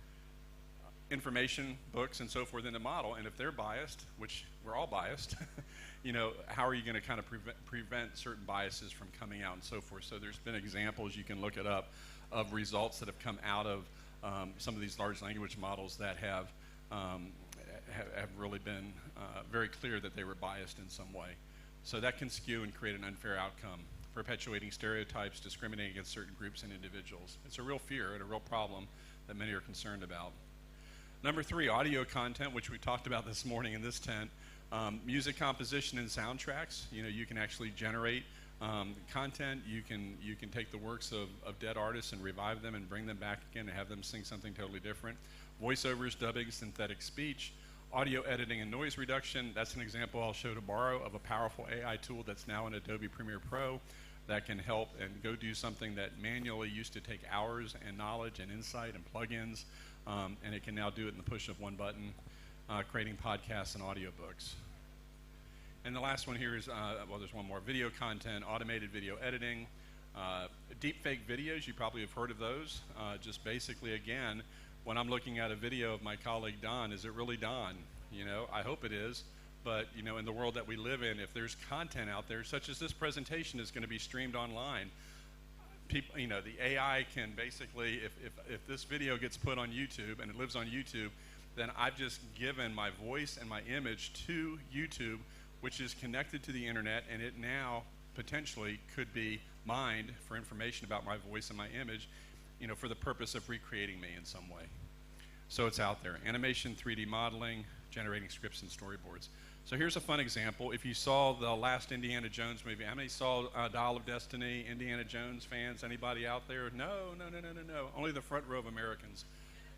information, books, and so forth in the model. And if they're biased, which we're all biased, how are you going to kind of prevent certain biases from coming out and so forth? So there's been examples, you can look it up, of results that have come out of some of these large language models that have really been very clear that they were biased in some way. So that can skew and create an unfair outcome, perpetuating stereotypes, discriminating against certain groups and individuals. It's a real fear and a real problem that many are concerned about. Number 3, audio content, which we talked about this morning in this tent. Music composition and soundtracks. You can actually generate content. You can take the works of dead artists and revive them and bring them back again and have them sing something totally different. Voiceovers, dubbing, synthetic speech, audio editing and noise reduction. That's an example I'll show tomorrow of a powerful AI tool that's now in Adobe Premiere Pro that can help and go do something that manually used to take hours and knowledge and insight and plugins, and it can now do it in the push of one button, creating podcasts and audiobooks. And the last one here is, well, there's one more, video content, automated video editing, deepfake videos. You probably have heard of those. Just basically, again, when I'm looking at a video of my colleague Don, is it really Don? You know, I hope it is. But, you know, in the world that we live in, if there's content out there, such as this presentation is going to be streamed online, people, you know, the AI can basically, if this video gets put on YouTube and it lives on YouTube, then I've just given my voice and my image to YouTube, which is connected to the internet, and it now potentially could be mined for information about my voice and my image, you know, for the purpose of recreating me in some way. So it's out there. Animation, 3D modeling, generating scripts and storyboards. So here's a fun example. If you saw the last Indiana Jones movie, how many saw Dial of Destiny? Indiana Jones fans? Anybody out there? No. Only the front row of Americans.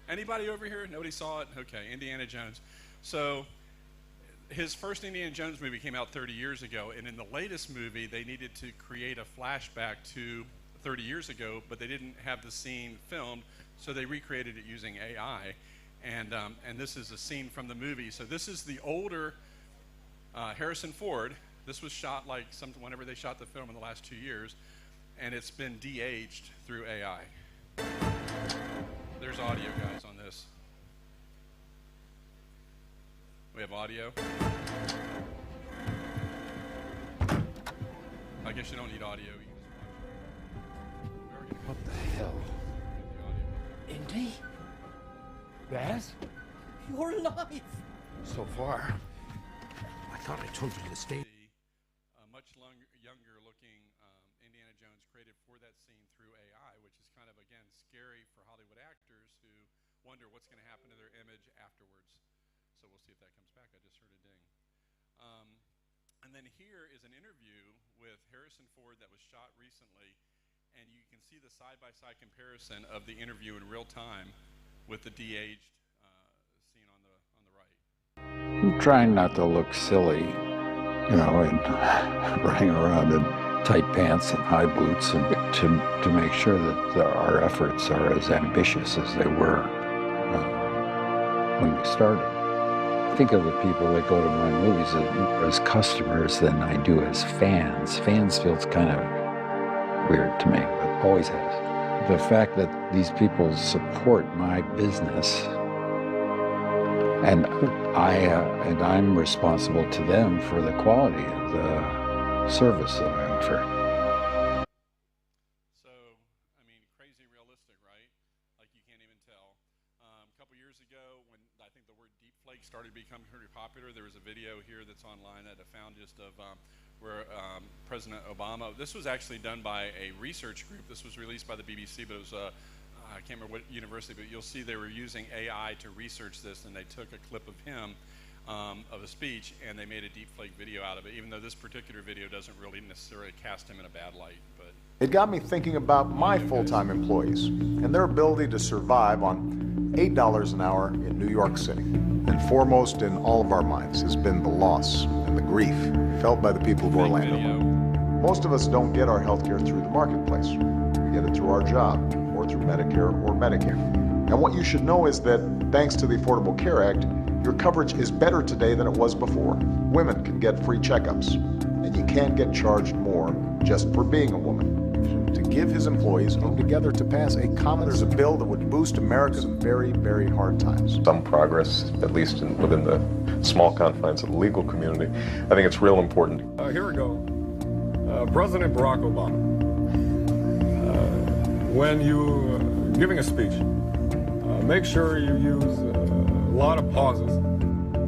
Anybody over here? Nobody saw it? Okay, Indiana Jones. So his first Indiana Jones movie came out 30 years ago, and in the latest movie, they needed to create a flashback to 30 years ago, but they didn't have the scene filmed, so they recreated it using AI. And this is a scene from the movie. So this is the older Harrison Ford. This was shot like whenever they shot the film in the last 2 years, and it's been de-aged through AI. There's audio, guys, on this. We have audio. I guess you don't need audio. What the hell? Indy? Baz? You're alive! So far. I thought I told you to stay. A much younger looking Indiana Jones created for that scene through AI, which is kind of, again, scary for Hollywood actors who wonder what's going to happen to their image afterwards. So we'll see if that comes back. I just heard a ding. And then here is an interview with Harrison Ford that was shot recently, and you can see the side-by-side comparison of the interview in real time with the de-aged scene on the right. I'm trying not to look silly, you know, and running around in tight pants and high boots, and to make sure that our efforts are as ambitious as they were when we started. I think of the people that go to my movies as customers than I do as fans. Fans feels kind of weird to me, but always has. The fact that these people support my business, and I'm responsible to them for the quality of the service that I offer. So, I mean, crazy realistic, right? Like you can't even tell. A couple years ago, when I think the word deepfake started to become pretty popular, there was a video here that's online that I found just of where President Obama, this was actually done by a research group. This was released by the BBC, but it was I can't remember what university, but you'll see they were using AI to research this, and they took a clip of him, of a speech, and they made a deepfake video out of it, even though this particular video doesn't really necessarily cast him in a bad light. But it got me thinking about my full-time employees and their ability to survive on $8 an hour in New York City. And foremost in all of our minds has been the loss and the grief felt by the people of Orlando. Most of us don't get our health care through the marketplace. We get it through our job, or through Medicare or Medicare. And what you should know is that thanks to the Affordable Care Act, your coverage is better today than it was before. Women can get free checkups, and you can't get charged more just for being a woman. To give his employees come together to pass a common, there's a bill that would boost America's very, very hard times. Some progress, at least within the small confines of the legal community. I think it's real important. Here we go. President Barack Obama, when you giving a speech, make sure you use a lot of pauses.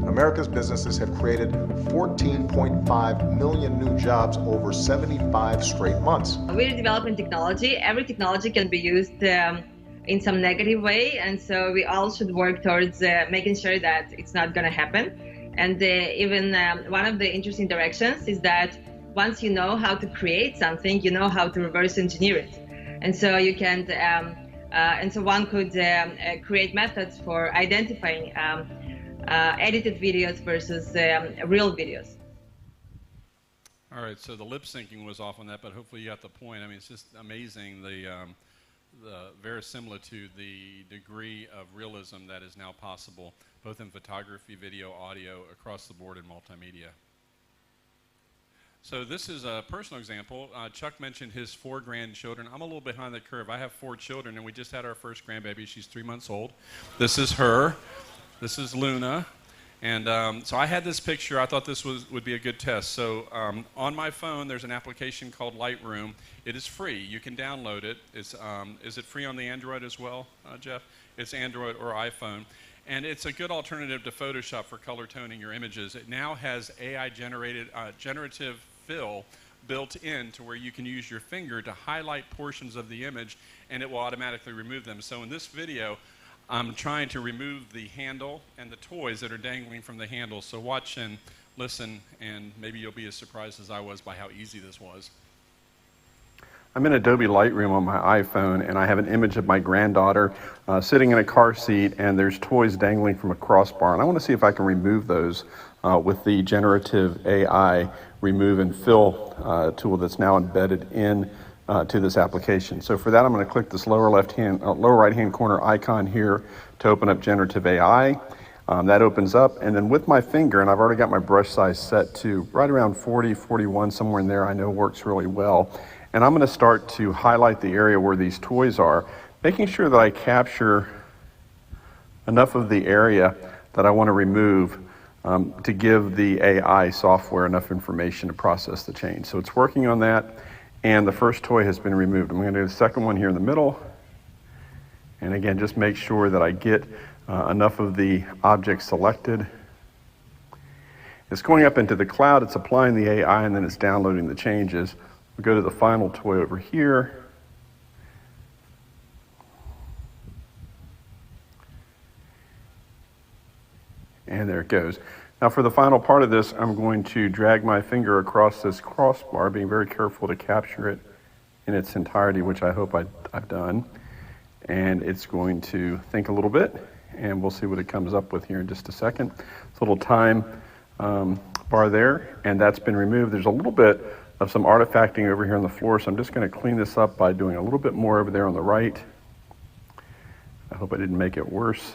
America's businesses have created 14.5 million new jobs over 75 straight months. We're developing technology. Every technology can be used in some negative way, and so we all should work towards making sure that it's not going to happen. And even one of the interesting directions is that once you know how to create something, you know how to reverse engineer it. And so you can, and so one could create methods for identifying edited videos versus real videos. all right, so the lip syncing was off on that, but hopefully you got the point. I mean, it's just amazing the verisimilitude, the degree of realism that is now possible, both in photography, video, audio, across the board in multimedia. So this is a personal example. Chuck mentioned his 4 grandchildren. I'm a little behind the curve. I have 4 children, and we just had our first grandbaby. She's 3 months old. This is her. This is Luna. And so I had this picture. I thought this would be a good test. So on my phone, there's an application called Lightroom. It is free. You can download it. It's, is it free on the Android as well, Jeff? It's Android or iPhone. And it's a good alternative to Photoshop for color toning your images. It now has AI-generated generative fill built in to where you can use your finger to highlight portions of the image, and it will automatically remove them. So in this video, I'm trying to remove the handle and the toys that are dangling from the handle. So watch and listen, and maybe you'll be as surprised as I was by how easy this was. I'm in Adobe Lightroom on my iPhone, and I have an image of my granddaughter sitting in a car seat, and there's toys dangling from a crossbar. And I want to see if I can remove those with the generative AI remove and fill tool that's now embedded in to this application. So for that, I'm going to click this lower right hand corner icon here to open up generative AI. That opens up, and then with my finger, and I've already got my brush size set to right around 40, 41, somewhere in there, I know works really well. And I'm going to start to highlight the area where these toys are, making sure that I capture enough of the area that I want to remove to give the AI software enough information to process the change. So it's working on that, and the first toy has been removed. I'm going to do the second one here in the middle, and again, just make sure that I get enough of the object selected. It's going up into the cloud, it's applying the AI, and then it's downloading the changes. We'll go to the final toy over here. And there it goes. Now for the final part of this, I'm going to drag my finger across this crossbar, being very careful to capture it in its entirety, which I hope I've done. And it's going to think a little bit, and we'll see what it comes up with here in just a second. It's a little time bar there, and that's been removed. There's a little bit of some artifacting over here on the floor, so I'm just going to clean this up by doing a little bit more over there on the right. I hope I didn't make it worse.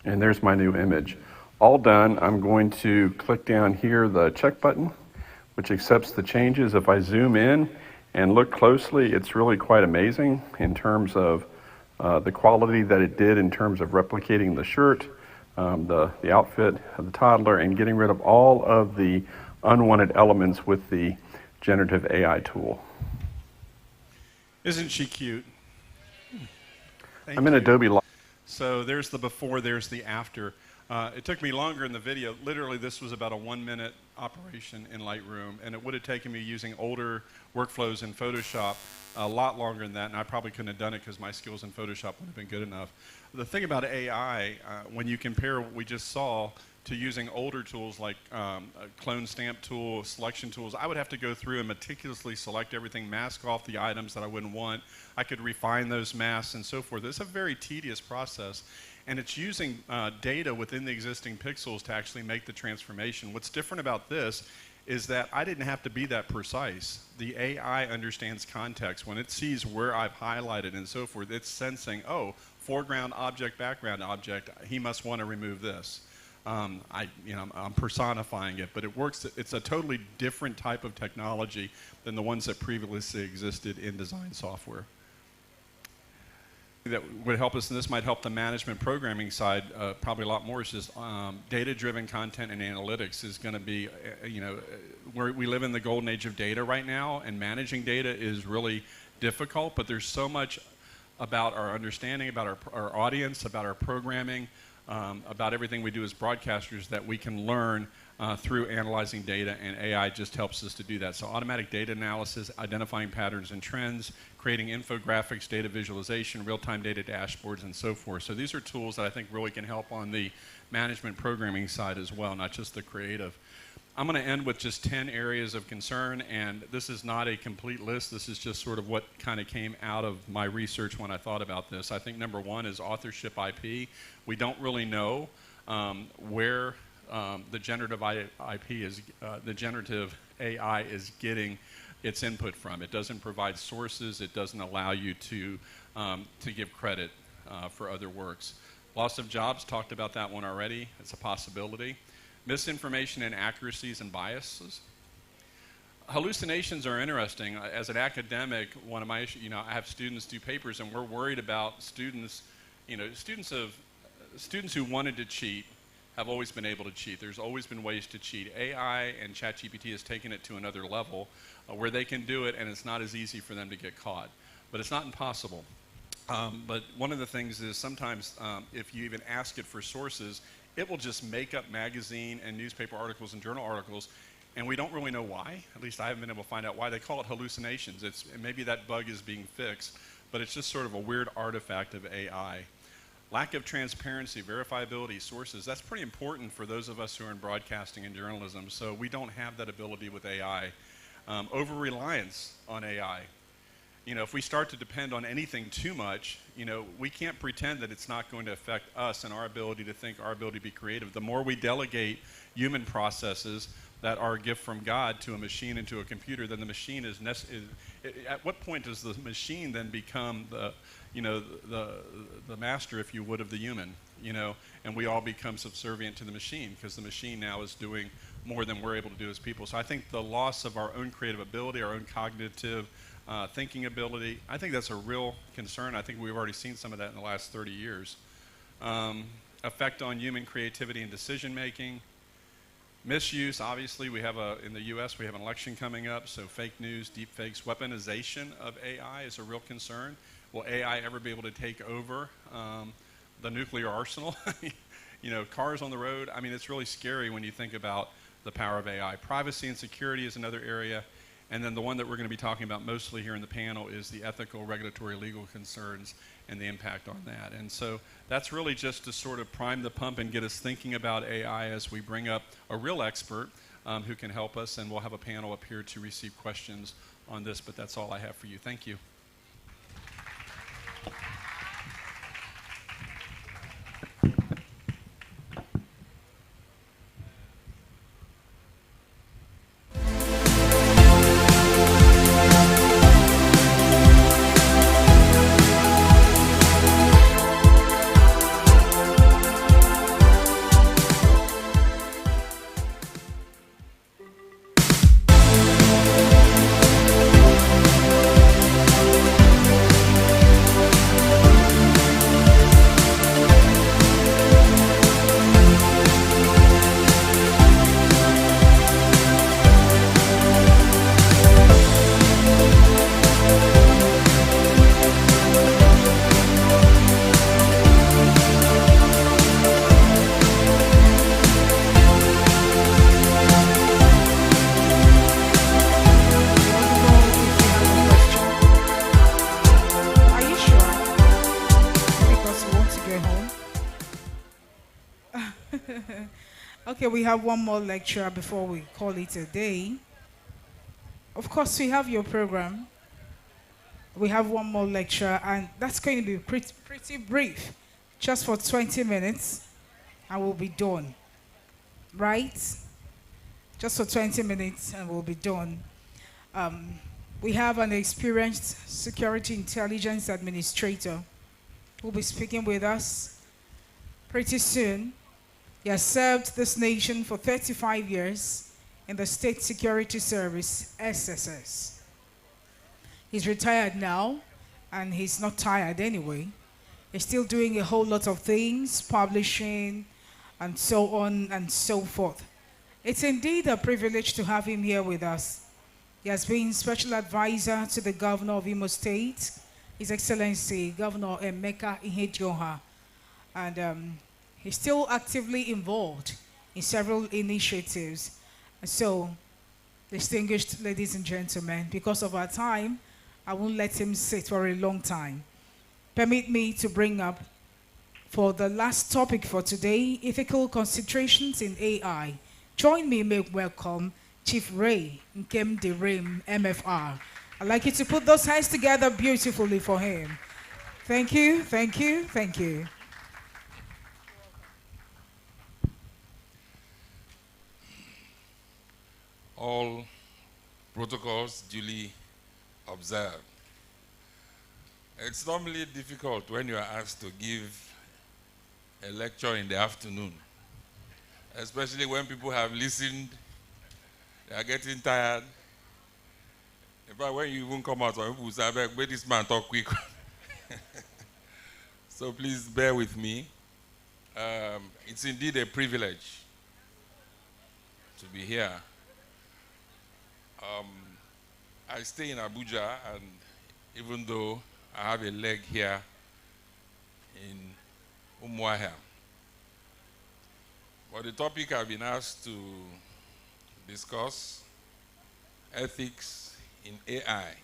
And there's my new image. All done. I'm going to click down here the check button, which accepts the changes. If I zoom in and look closely, it's really quite amazing in terms of the quality that it did in terms of replicating the shirt, the outfit of the toddler, and getting rid of all of the unwanted elements with the generative AI tool. Isn't she cute? I'm in Adobe Lightroom. So there's the before, there's the after. It took me longer in the video. Literally, this was about a 1-minute operation in Lightroom, and it would have taken me using older workflows in Photoshop a lot longer than that, and I probably couldn't have done it because my skills in Photoshop wouldn't have been good enough. The thing about AI, when you compare what we just saw to using older tools like a clone stamp tool, selection tools, I would have to go through and meticulously select everything, mask off the items that I wouldn't want. I could refine those masks and so forth. It's a very tedious process, and it's using data within the existing pixels to actually make the transformation. What's different about this is that I didn't have to be that precise. The AI understands context. When it sees where I've highlighted and so forth, it's sensing, oh, foreground object, background object, he must want to remove this. I'm personifying it, but it works. It's a totally different type of technology than the ones that previously existed in design software. That would help us, and this might help the management programming side probably a lot more, is just data-driven content and analytics is going to be, we live in the golden age of data right now, and managing data is really difficult, but there's so much about our understanding, about our audience, about our programming, about everything we do as broadcasters that we can learn through analyzing data, and AI just helps us to do that. So automatic data analysis, identifying patterns and trends, creating infographics, data visualization, real-time data dashboards, and so forth. So these are tools that I think really can help on the management programming side as well, not just the creative. I'm going to end with just 10 areas of concern, and this is not a complete list. This is just sort of what kind of came out of my research when I thought about this. I think number one is authorship IP. We don't really know where the generative IP is, the generative AI is getting its input from. It doesn't provide sources. It doesn't allow you to give credit for other works. Loss of jobs, talked about that one already. It's a possibility. misinformation, inaccuracies, and biases. Hallucinations are interesting. As an academic, one of my issues, I have students do papers, and we're worried about students, students who wanted to cheat have always been able to cheat. There's always been ways to cheat. AI and ChatGPT has taken it to another level where they can do it, and it's not as easy for them to get caught. But it's not impossible. But one of the things is sometimes if you even ask it for sources, it will just make up magazine and newspaper articles and journal articles, and we don't really know why. At least I haven't been able to find out why. They call it hallucinations. Maybe that bug is being fixed, but it's just sort of a weird artifact of AI. Lack of transparency, verifiability, sources, that's pretty important for those of us who are in broadcasting and journalism, so we don't have that ability with AI. Over-reliance on AI. If we start to depend on anything too much, we can't pretend that it's not going to affect us and our ability to think, our ability to be creative. The more we delegate human processes that are a gift from God to a machine and to a computer, then the machine is at what point does the machine then become the master, if you would, of the human, and we all become subservient to the machine because the machine now is doing more than we're able to do as people. So I think the loss of our own creative ability, our own cognitive thinking ability, I think that's a real concern. I think we've already seen some of that in the last 30 years. Effect on human creativity and decision making. Misuse, obviously, in the US, we have an election coming up, so fake news, deep fakes, weaponization of AI is a real concern. Will AI ever be able to take over the nuclear arsenal? Cars on the road. I mean, it's really scary when you think about the power of AI. Privacy and security is another area. And then the one that we're going to be talking about mostly here in the panel is the ethical, regulatory, legal concerns and the impact on that. And so that's really just to sort of prime the pump and get us thinking about AI as we bring up a real expert who can help us. And we'll have a panel up here to receive questions on this. But that's all I have for you. Thank you. Okay, we have one more lecture before we call it a day. Of course, we have your program. We have one more lecture, and that's going to be pretty brief, just for 20 minutes, and we'll be done. Right? Just for 20 minutes, and we'll be done. We have an experienced security intelligence administrator who will be speaking with us pretty soon. He has served this nation for 35 years in the State Security Service, SSS. He's retired now, and he's not tired anyway. He's still doing a whole lot of things, publishing, and so on and so forth. It's indeed a privilege to have him here with us. He has been special advisor to the governor of Imo State, His Excellency Governor Emeka Ihedioha, and he's still actively involved in several initiatives. So, distinguished ladies and gentlemen, because of our time, I won't let him sit for a long time. Permit me to bring up, for the last topic for today, ethical considerations in AI. Join me in make welcome Chief Ray Nkemdirim, MFR. I'd like you to put those hands together beautifully for him. Thank you, thank you, thank you. All protocols duly observed. It's normally difficult when you are asked to give a lecture in the afternoon, especially when people have listened, they are getting tired. In fact, when you even come out, some people will say, "Make this man talk quick." So please bear with me. It's indeed a privilege to be here. I stay in Abuja, and even though I have a leg here in Umuahia, but the topic I've been asked to discuss, ethics in AI.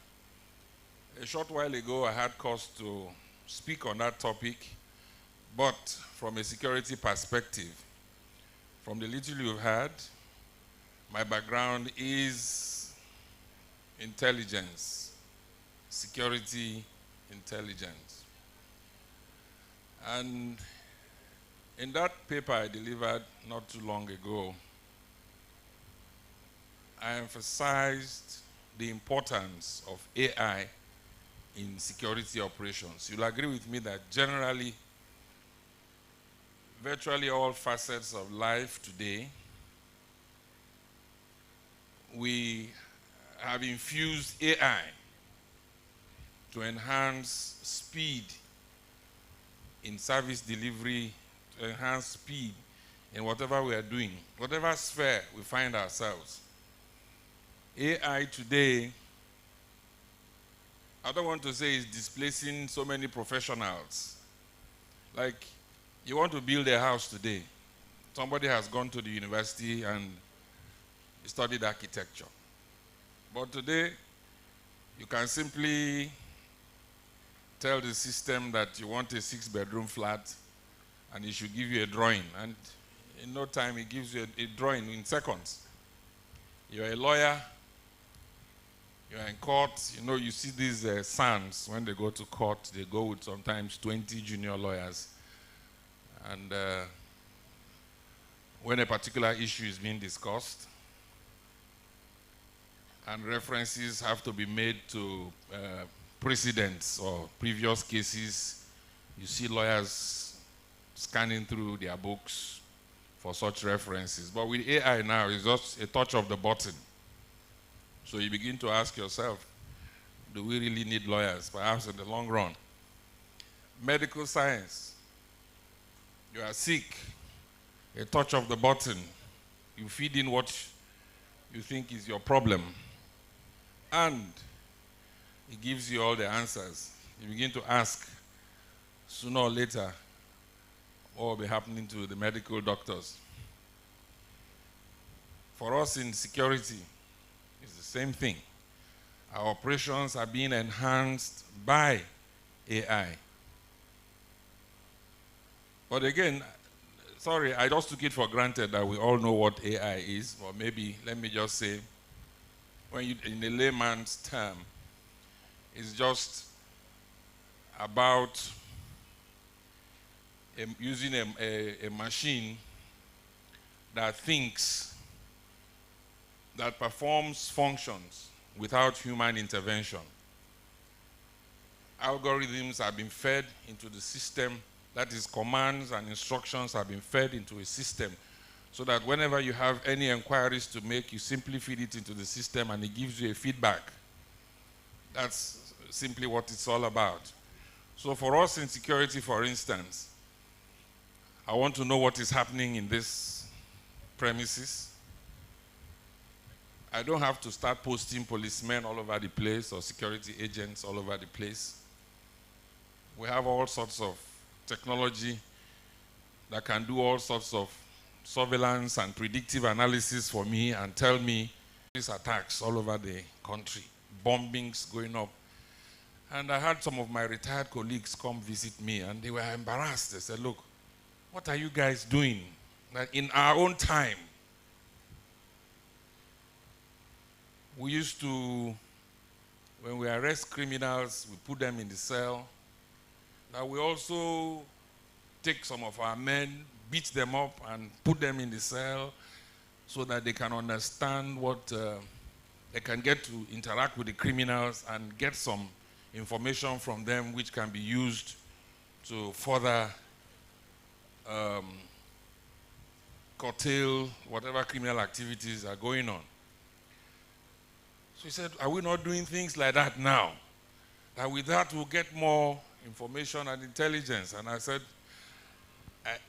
A short while ago, I had cause to speak on that topic, but from a security perspective. From the little you've heard, my background is intelligence, security intelligence. And in that paper I delivered not too long ago, I emphasized the importance of AI in security operations. You'll agree with me that generally, virtually all facets of life today, we have infused AI to enhance speed in service delivery, to enhance speed in whatever we are doing, whatever sphere we find ourselves. AI today, I don't want to say it's displacing so many professionals. Like, you want to build a house today. Somebody has gone to the university and studied architecture. But today, you can simply tell the system that you want a 6-bedroom flat and it should give you a drawing. And in no time, it gives you a drawing in seconds. You're a lawyer. You're in court, you know, you see these sons, when they go to court, they go with sometimes 20 junior lawyers. And when a particular issue is being discussed, and references have to be made to precedents or previous cases, you see lawyers scanning through their books for such references. But with AI now, it's just a touch of the button. So you begin to ask yourself, do we really need lawyers? Perhaps in the long run. Medical science. You are sick. A touch of the button. You feed in what you think is your problem. And it gives you all the answers. You begin to ask, sooner or later, what will be happening to the medical doctors? For us in security, it's the same thing. Our operations are being enhanced by AI. But again, sorry, I just took it for granted that we all know what AI is, or maybe, let me just say, when you, in a layman's term, it's just about using a machine that thinks, that performs functions without human intervention. Algorithms have been fed into the system, that is, commands and instructions have been fed into a system, so that whenever you have any inquiries to make, you simply feed it into the system and it gives you a feedback. That's simply what it's all about. So for us in security, for instance, I want to know what is happening in this premises. I don't have to start posting policemen all over the place or security agents all over the place. We have all sorts of technology that can do all sorts of surveillance and predictive analysis for me and tell me these attacks all over the country, bombings going up. And I had some of my retired colleagues come visit me and they were embarrassed. They said, look, what are you guys doing? Like in our own time, we used to, when we arrest criminals, we put them in the cell. Now we also take some of our men, beat them up and put them in the cell so that they can understand what, they can get to interact with the criminals and get some information from them which can be used to further curtail whatever criminal activities are going on. So he said, are we not doing things like that now? That with that we'll get more information and intelligence. And I said,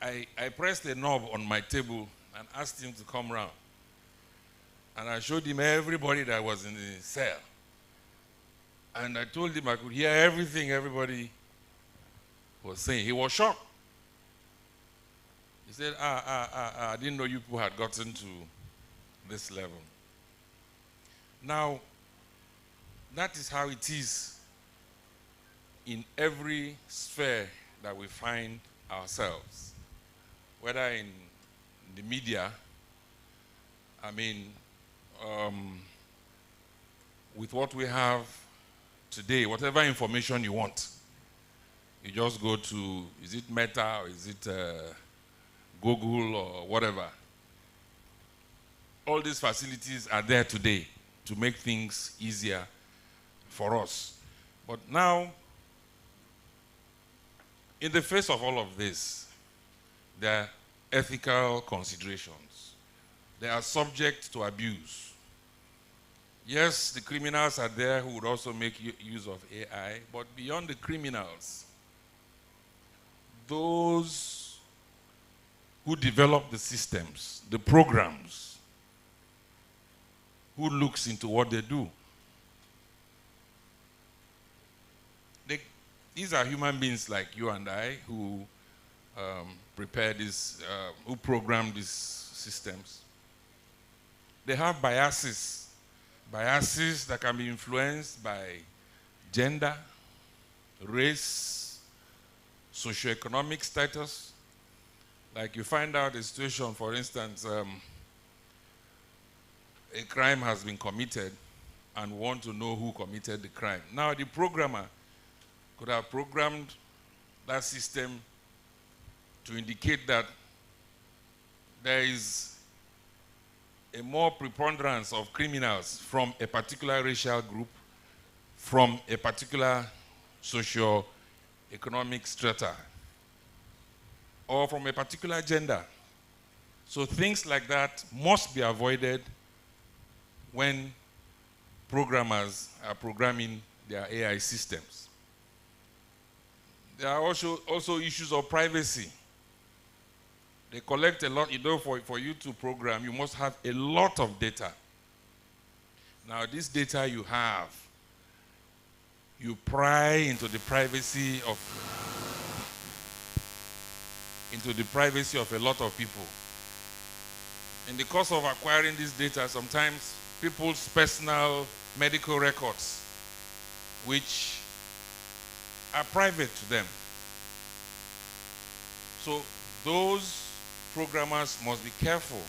I pressed a knob on my table and asked him to come round. And I showed him everybody that was in the cell. And I told him I could hear everything everybody was saying. He was shocked. He said, I didn't know you people had gotten to this level. Now, that is how it is in every sphere that we find ourselves. Whether in the media, I mean, with what we have today, whatever information you want, you just go to, is it Meta or is it Google or whatever. All these facilities are there today to make things easier for us. But now, in the face of all of this, there are ethical considerations. They are subject to abuse. Yes, the criminals are there who would also make use of AI, but beyond the criminals, those who develop the systems, the programs, who looks into what they do. These are human beings like you and I who prepare this, who program these systems. They have biases that can be influenced by gender, race, socioeconomic status. Like you find out a situation, for instance, a crime has been committed and want to know who committed the crime. Now the programmer could have programmed that system to indicate that there is a more preponderance of criminals from a particular racial group, from a particular socio-economic strata, or from a particular gender. So things like that must be avoided when programmers are programming their AI systems. There are also issues of privacy. They collect a lot, for you to program, you must have a lot of data. Now, this data you have, you pry into the privacy of a lot of people. In the course of acquiring this data, sometimes people's personal medical records, which are private to them. So those programmers must be careful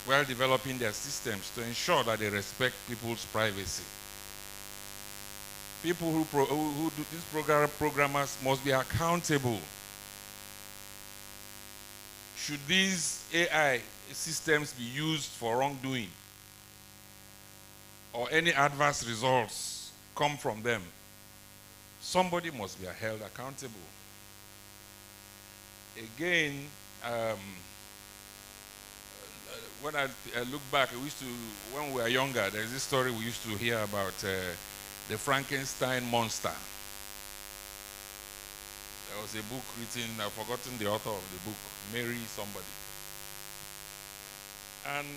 while developing their systems to ensure that they respect people's privacy. People who do these programmers must be accountable. Should these AI systems be used for wrongdoing or any adverse results come from them, somebody must be held accountable. Again, when I look back, when we were younger, there's this story we used to hear about the Frankenstein monster. There was a book written, I've forgotten the author of the book, Mary somebody. And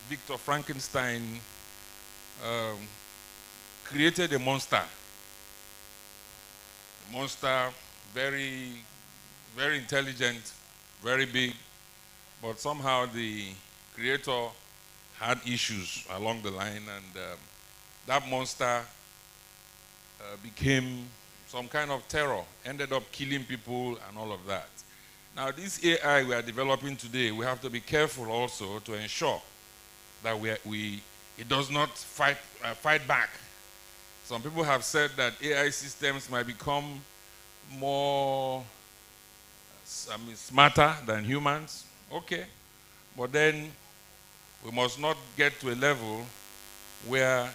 Victor Frankenstein created a monster. A monster, very, very intelligent, very big, but somehow the creator had issues along the line, and that monster became some kind of terror, ended up killing people and all of that. Now, this AI we are developing today, we have to be careful also to ensure that it does not fight back. Some people have said that AI systems might become more smarter than humans. Okay, but then we must not get to a level where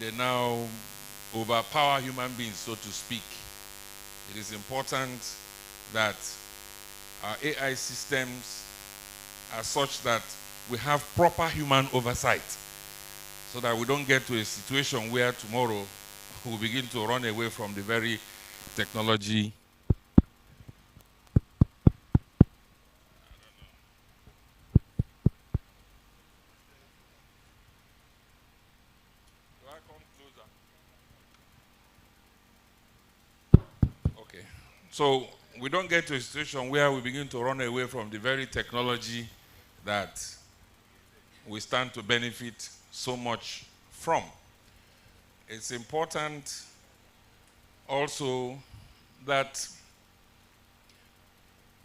they now overpower human beings, so to speak. It is important that our AI systems are such that we have proper human oversight, so that we don't get to a situation where tomorrow we'll begin to run away from the very technology. Okay. So we don't get to a situation where we begin to run away from the very technology that we stand to benefit so much from. It's important also that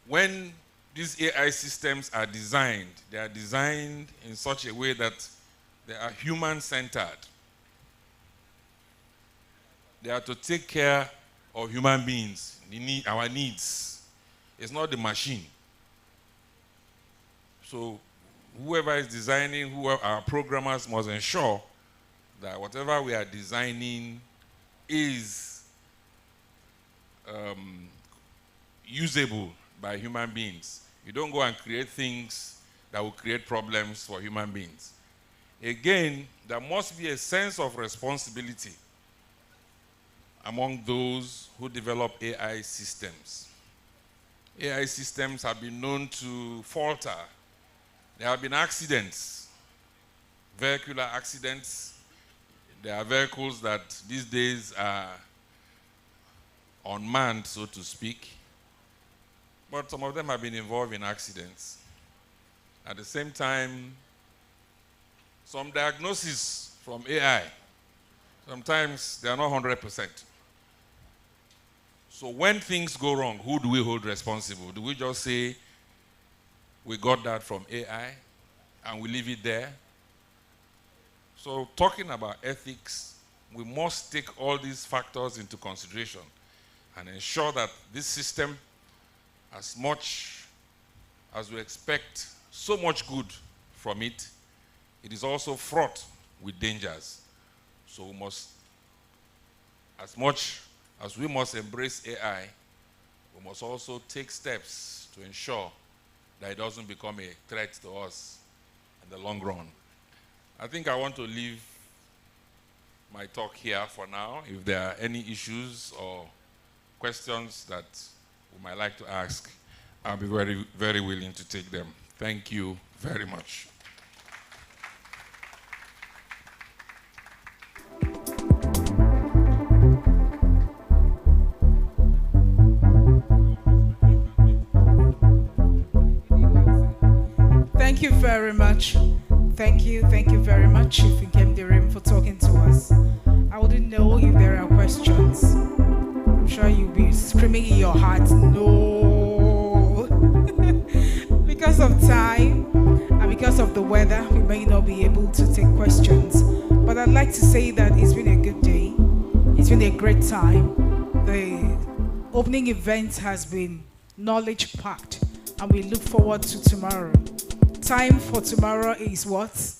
when these AI systems are designed, they are designed in such a way that they are human-centered. They are to take care of human beings, our needs. It's not the machine. So whoever is designing, our programmers must ensure that whatever we are designing is usable by human beings. You don't go and create things that will create problems for human beings. Again, there must be a sense of responsibility among those who develop AI systems. AI systems have been known to falter. There have been accidents, vehicular accidents. There are vehicles that these days are unmanned, so to speak, but some of them have been involved in accidents. At the same time, some diagnoses from AI, sometimes they are not 100%. So when things go wrong, who do we hold responsible? Do we just say, we got that from AI, and we leave it there? So talking about ethics, we must take all these factors into consideration and ensure that this system, as much as we expect so much good from it, it is also fraught with dangers. So we must, as much as we must embrace AI, we must also take steps to ensure that it doesn't become a threat to us in the long run. I think I want to leave my talk here for now. If there are any issues or questions that we might like to ask, I'll be very, very willing to take them. Thank you very much. Thank you very much. Thank you very much, Chief Nkemdirim, for talking to us. I wouldn't know if there are questions. I'm sure you'll be screaming in your heart, no. Because of time and because of the weather, we may not be able to take questions. But I'd like to say that it's been a good day. It's been a great time. The opening event has been knowledge-packed, and we look forward to tomorrow. Time for tomorrow is what?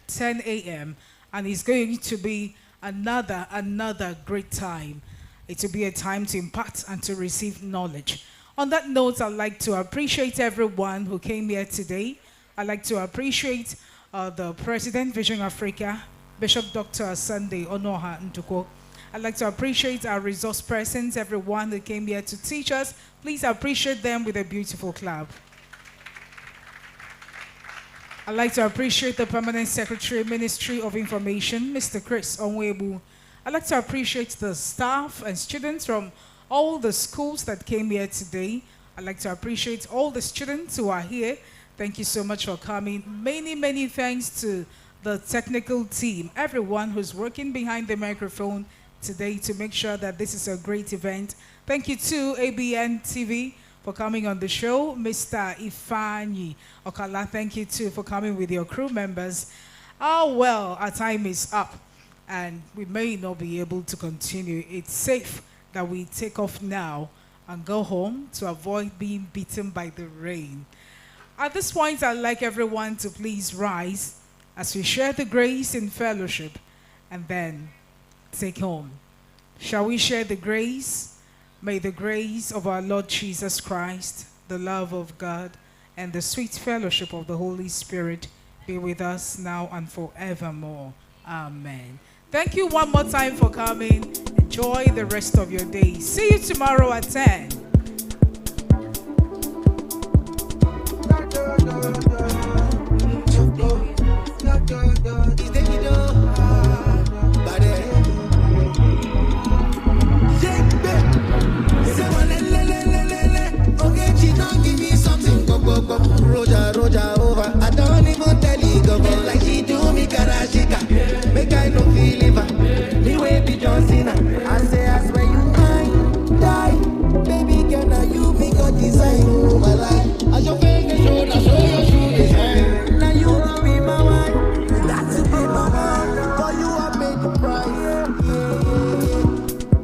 10 a.m. And it's going to be another great time. It will be a time to impart and to receive knowledge. On that note, I'd like to appreciate everyone who came here today. I'd like to appreciate the President, Vision Africa, Bishop Dr. Sunday Onoha Ntuko. I'd like to appreciate our resource persons, everyone who came here to teach us. Please appreciate them with a beautiful clap. I'd like to appreciate the Permanent Secretary, Ministry of Information, Mr. Chris Onwebu. I'd like to appreciate the staff and students from all the schools that came here today. I'd like to appreciate all the students who are here. Thank you so much for coming. Many thanks to the technical team, everyone who's working behind the microphone today to make sure that this is a great event. Thank you to ABN TV for coming on the show. Mr. Ifani Okala, thank you too for coming with your crew members. Oh, well, our time is up and we may not be able to continue. It's safe that we take off now and go home to avoid being beaten by the rain. At this point, I'd like everyone to please rise as we share the grace in fellowship and then take home. Shall we share the grace? May the grace of our Lord Jesus Christ, the love of God, and the sweet fellowship of the Holy Spirit be with us now and forevermore. Amen. Thank you one more time for coming. Enjoy the rest of your day. See you tomorrow at 10. Roja over. I don't even tell you go like she do me karashika. Make I no feel liver. Me way be John Cena. I say I swear you mine. Die. Baby girl now you make a design. My life. I show fake show now show your shoe design. Now you will be my wife. That's to be my wife. For you I paid the price.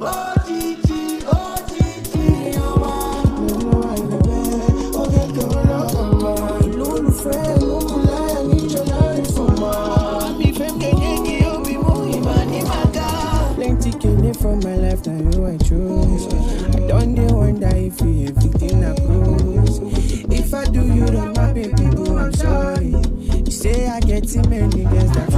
Oh Gigi, oh Gigi, oh from my life, now you I choose. I don't wonder if you everything I close. If I do you wrong, my baby, I'm sorry. You say I get too many girls that